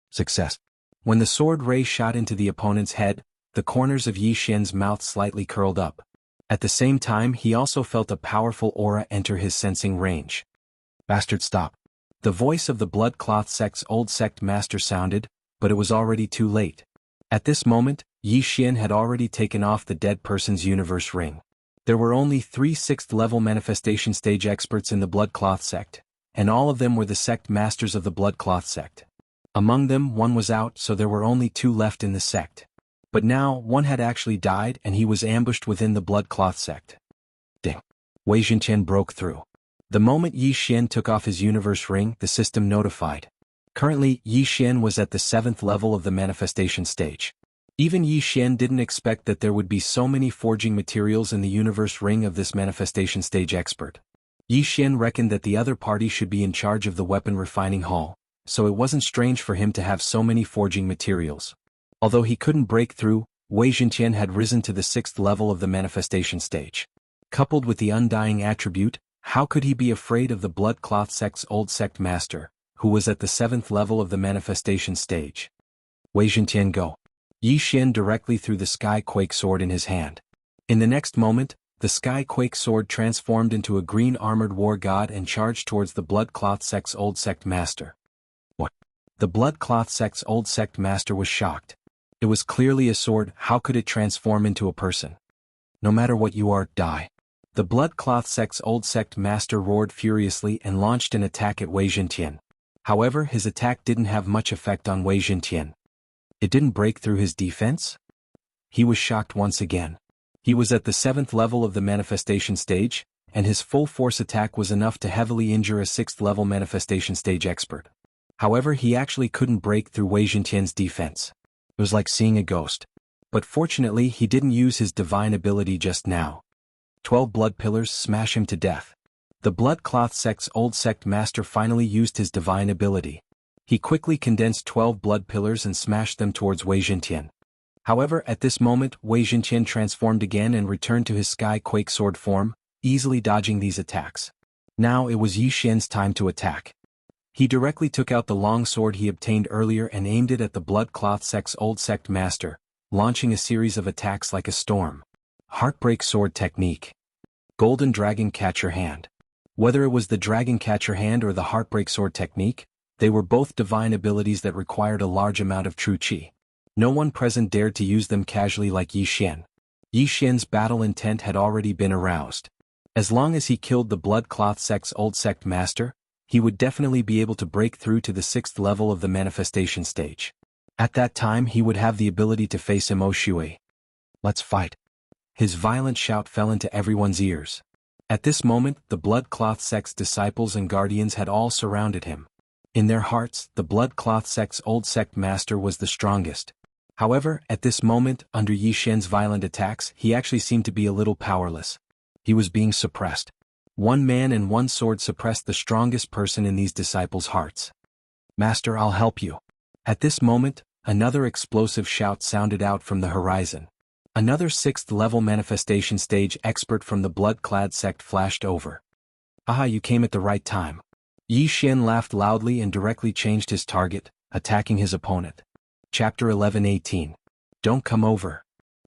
S1: Success. When the sword ray shot into the opponent's head, the corners of Yi Xian's mouth slightly curled up. At the same time, he also felt a powerful aura enter his sensing range. Bastard, stop. The voice of the blood cloth sect's old sect master sounded, but it was already too late. At this moment, Yi Xian had already taken off the dead person's universe ring. There were only 3 6th-level manifestation stage experts in the blood cloth sect, and all of them were the sect masters of the blood cloth sect. Among them, one was out, so there were only 2 left in the sect. But now, one had actually died and he was ambushed within the blood cloth sect. Ding. Wei Zhenqian broke through. The moment Yi Xian took off his universe ring, the system notified. Currently, Yi Xian was at the 7th level of the manifestation stage. Even Yi Xian didn't expect that there would be so many forging materials in the universe ring of this manifestation stage expert. Yi Xian reckoned that the other party should be in charge of the weapon refining hall, so it wasn't strange for him to have so many forging materials. Although he couldn't break through, Wei Zhenqian had risen to the 6th level of the manifestation stage. Coupled with the undying attribute, how could he be afraid of the blood cloth sect's old sect master, who was at the 7th level of the manifestation stage? Wei Zhenqian, go. Yi Xian directly threw the Sky Quake sword in his hand. In the next moment, the Sky Quake sword transformed into a green armored war god and charged towards the blood cloth sect's old sect master. What? The blood cloth sect's old sect master was shocked. It was clearly a sword, how could it transform into a person? No matter what you are, die. The blood cloth sect's old sect master roared furiously and launched an attack at Wei Zhenqian. However, his attack didn't have much effect on Wei Zhenqian. It didn't break through his defense? He was shocked once again. He was at the 7th level of the manifestation stage, and his full force attack was enough to heavily injure a 6th level manifestation stage expert. However, he actually couldn't break through Wei Zhenqian's defense. It was like seeing a ghost. But fortunately, he didn't use his divine ability just now. 12 blood pillars smash him to death. The blood cloth sect's old sect master finally used his divine ability. He quickly condensed 12 blood pillars and smashed them towards Wei Zhenqian. However, at this moment, Wei Zhenqian transformed again and returned to his Sky Quake sword form, easily dodging these attacks. Now it was Yi Xian's time to attack. He directly took out the long sword he obtained earlier and aimed it at the blood cloth sect's old sect master, launching a series of attacks like a storm. Heartbreak sword technique. Golden dragon catcher hand. Whether it was the dragon catcher hand or the heartbreak sword technique, they were both divine abilities that required a large amount of true qi. No one present dared to use them casually like Yi Xian. Yi Xian's battle intent had already been aroused. As long as he killed the blood cloth sect's old sect master, he would definitely be able to break through to the 6th level of the manifestation stage. At that time he would have the ability to face Mo Shui. Let's fight. His violent shout fell into everyone's ears. At this moment, the blood cloth sect's disciples and guardians had all surrounded him. In their hearts, the blood cloth sect's old sect master was the strongest. However, at this moment, under Yi Xian's violent attacks, he actually seemed to be a little powerless. He was being suppressed. One man and one sword suppressed the strongest person in these disciples' hearts. Master, I'll help you. At this moment, another explosive shout sounded out from the horizon. Another 6th level manifestation stage expert from the blood-clad sect flashed over. Aha, you came at the right time. Yi Xian laughed loudly and directly changed his target, attacking his opponent. Chapter 11:18. Don't come over.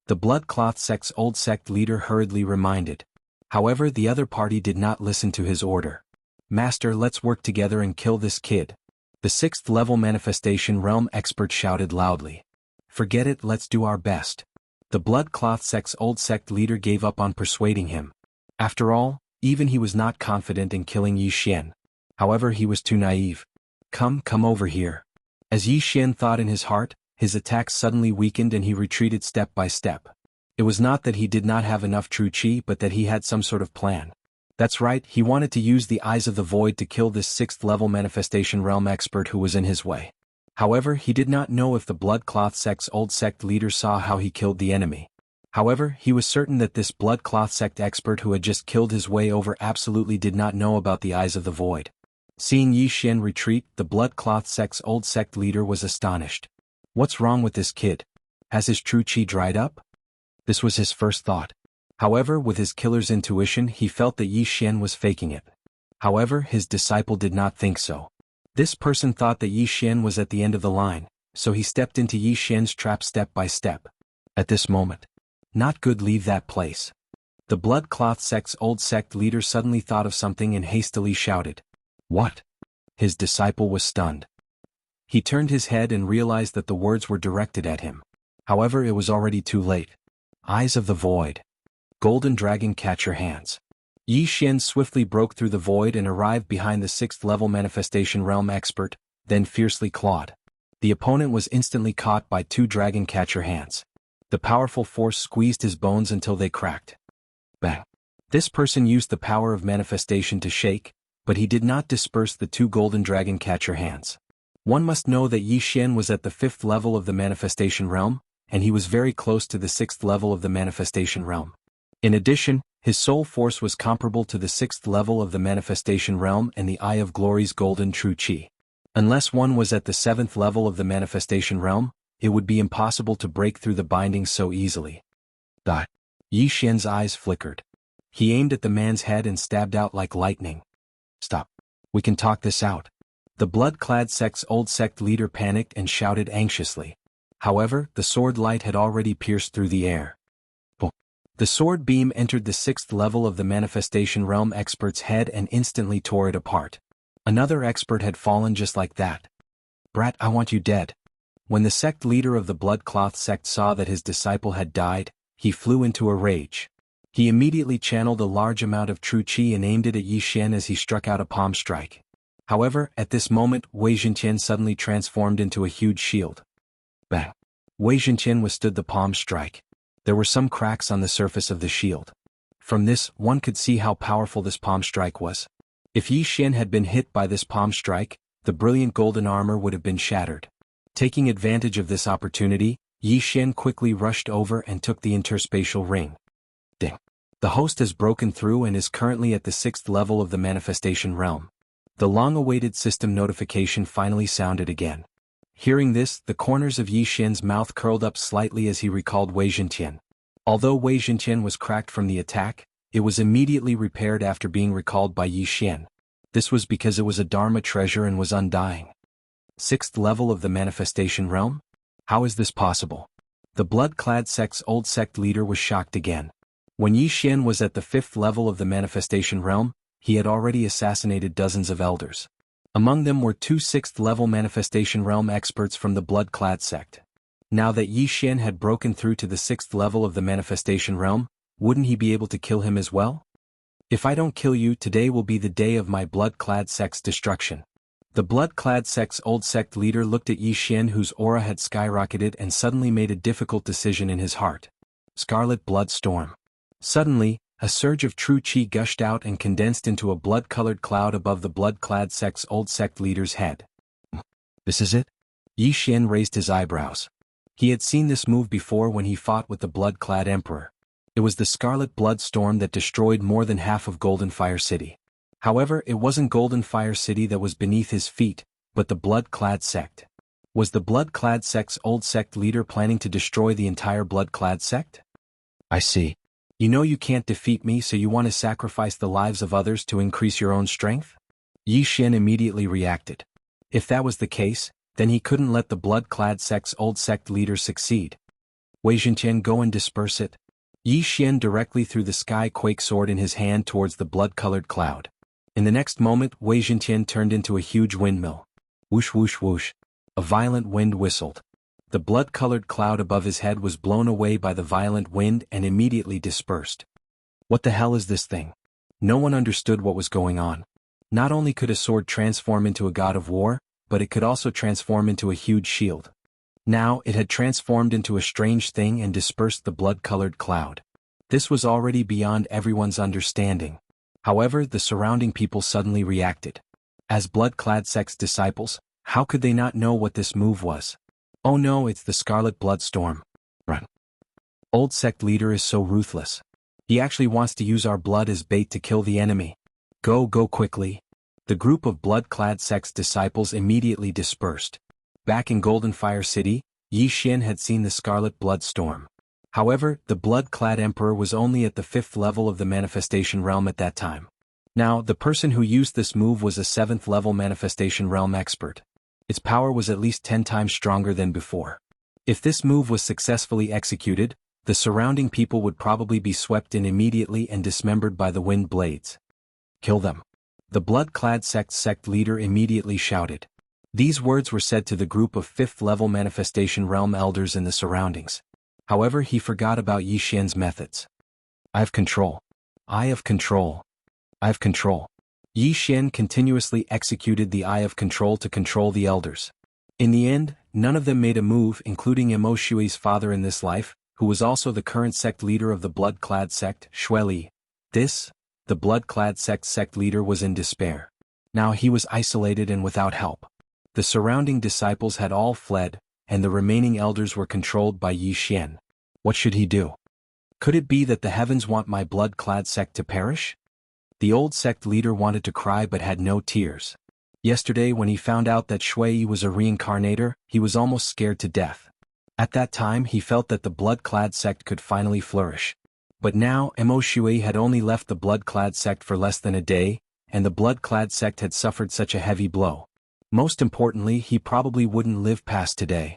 S1: The blood cloth sect's old sect leader hurriedly reminded. However, the other party did not listen to his order. Master, let's work together and kill this kid. The 6th level manifestation realm expert shouted loudly. Forget it, let's do our best. The blood cloth sect's old sect leader gave up on persuading him. After all, even he was not confident in killing Yi Xian. However, he was too naive. Come over here. As Yi Xian thought in his heart, his attack suddenly weakened and he retreated step by step. It was not that he did not have enough true qi but that he had some sort of plan. That's right, he wanted to use the Eyes of the Void to kill this 6th level manifestation realm expert who was in his way. However, he did not know if the blood cloth sect's old sect leader saw how he killed the enemy. However, he was certain that this blood cloth sect expert who had just killed his way over absolutely did not know about the Eyes of the Void. Seeing Yi Xian retreat, the blood cloth sect's old sect leader was astonished. What's wrong with this kid? Has his true qi dried up? This was his first thought. However, with his killer's intuition, he felt that Yi Xian was faking it. However, his disciple did not think so. This person thought that Yi Xian was at the end of the line, so he stepped into Yi Xian's trap step by step. At this moment, not good, leave that place. The blood cloth sect's old sect leader suddenly thought of something and hastily shouted. What? His disciple was stunned. He turned his head and realized that the words were directed at him. However, it was already too late. Eyes of the void. Golden dragon, catch your hands. Yi Xian swiftly broke through the void and arrived behind the 6th level manifestation realm expert, then fiercely clawed. The opponent was instantly caught by 2 dragon catcher hands. The powerful force squeezed his bones until they cracked. Bang. This person used the power of manifestation to shake, but he did not disperse the 2 golden dragon catcher hands. One must know that Yi Xian was at the 5th level of the manifestation realm, and he was very close to the 6th level of the manifestation realm. In addition, his soul force was comparable to the 6th level of the manifestation realm and the Eye of Glory's golden true chi. Unless one was at the 7th level of the manifestation realm, it would be impossible to break through the bindings so easily. Yi Xian's eyes flickered. He aimed at the man's head and stabbed out like lightning. Stop. We can talk this out. The blood-clad sect's old sect leader panicked and shouted anxiously. However, the sword light had already pierced through the air. The sword beam entered the 6th level of the manifestation realm expert's head and instantly tore it apart. Another expert had fallen just like that. Brat, I want you dead. When the sect leader of the Bloodcloth sect saw that his disciple had died, he flew into a rage. He immediately channeled a large amount of true chi and aimed it at Yi Xian as he struck out a palm strike. However, at this moment, Wei Zhenqian suddenly transformed into a huge shield. Bang! Wei Zhenqian withstood the palm strike. There were some cracks on the surface of the shield. From this, one could see how powerful this palm strike was. If Yi Xian had been hit by this palm strike, the brilliant golden armor would have been shattered. Taking advantage of this opportunity, Yi Xian quickly rushed over and took the interspatial ring. Ding! The host has broken through and is currently at the 6th level of the manifestation realm. The long-awaited system notification finally sounded again. Hearing this, the corners of Yi Xian's mouth curled up slightly as he recalled Wei Zhenqian. Although Wei Zhenqian was cracked from the attack, it was immediately repaired after being recalled by Yi Xian. This was because it was a Dharma treasure and was undying. 6th level of the manifestation realm? How is this possible? The blood-clad sect's old sect leader was shocked again. When Yi Xian was at the 5th level of the manifestation realm, he had already assassinated dozens of elders. Among them were 2 6th level manifestation realm experts from the blood-clad sect. Now that Yi Xian had broken through to the 6th level of the manifestation realm, wouldn't he be able to kill him as well? If I don't kill you, today will be the day of my blood-clad sect's destruction. The blood-clad sect's old sect leader looked at Yi Xian, whose aura had skyrocketed, and suddenly made a difficult decision in his heart. Scarlet blood storm. Suddenly, a surge of true chi gushed out and condensed into a blood-colored cloud above the blood-clad sect's old sect leader's head. This is it? Yi Xian raised his eyebrows. He had seen this move before when he fought with the blood-clad emperor. It was the scarlet blood storm that destroyed more than half of Golden Fire City. However, it wasn't Golden Fire City that was beneath his feet, but the blood-clad sect. Was the blood-clad sect's old sect leader planning to destroy the entire blood-clad sect? I see. You know you can't defeat me, so you want to sacrifice the lives of others to increase your own strength? Yi Xian immediately reacted. If that was the case, then he couldn't let the blood-clad sect's old sect leader succeed. Wei Zhenqian, go and disperse it. Yi Xian directly threw the sky quake sword in his hand towards the blood-colored cloud. In the next moment, Wei Zhenqian turned into a huge windmill. Whoosh whoosh whoosh. A violent wind whistled. The blood-colored cloud above his head was blown away by the violent wind and immediately dispersed. What the hell is this thing? No one understood what was going on. Not only could a sword transform into a god of war, but it could also transform into a huge shield. Now it had transformed into a strange thing and dispersed the blood-colored cloud. This was already beyond everyone's understanding. However, the surrounding people suddenly reacted. As blood-clad sect's disciples, how could they not know what this move was? Oh no, it's the Scarlet Blood Storm. Run. Old sect leader is so ruthless. He actually wants to use our blood as bait to kill the enemy. Go quickly. The group of blood-clad sect's disciples immediately dispersed. Back in Golden Fire City, Yi Xian had seen the Scarlet Blood Storm. However, the blood-clad emperor was only at the 5th level of the manifestation realm at that time. Now, the person who used this move was a 7th level manifestation realm expert. Its power was at least 10 times stronger than before. If this move was successfully executed, the surrounding people would probably be swept in immediately and dismembered by the wind blades. Kill them. The blood-clad sect leader immediately shouted. These words were said to the group of 5th-level manifestation realm elders in the surroundings. However, he forgot about Yi Xian's methods. I have control. Eye of control. Eye of control. Yi Xian continuously executed the Eye of Control to control the elders. In the end, none of them made a move, including Emo Shui's father in this life, who was also the current sect leader of the blood-clad sect, Shueli. The blood-clad sect leader was in despair. Now he was isolated and without help. The surrounding disciples had all fled, and the remaining elders were controlled by Yi Xian. What should he do? Could it be that the heavens want my blood-clad sect to perish? The old sect leader wanted to cry but had no tears. Yesterday when he found out that Shui was a reincarnator, he was almost scared to death. At that time he felt that the blood-clad sect could finally flourish. But now Emo Shui had only left the blood-clad sect for less than a day, and the blood-clad sect had suffered such a heavy blow. Most importantly, he probably wouldn't live past today.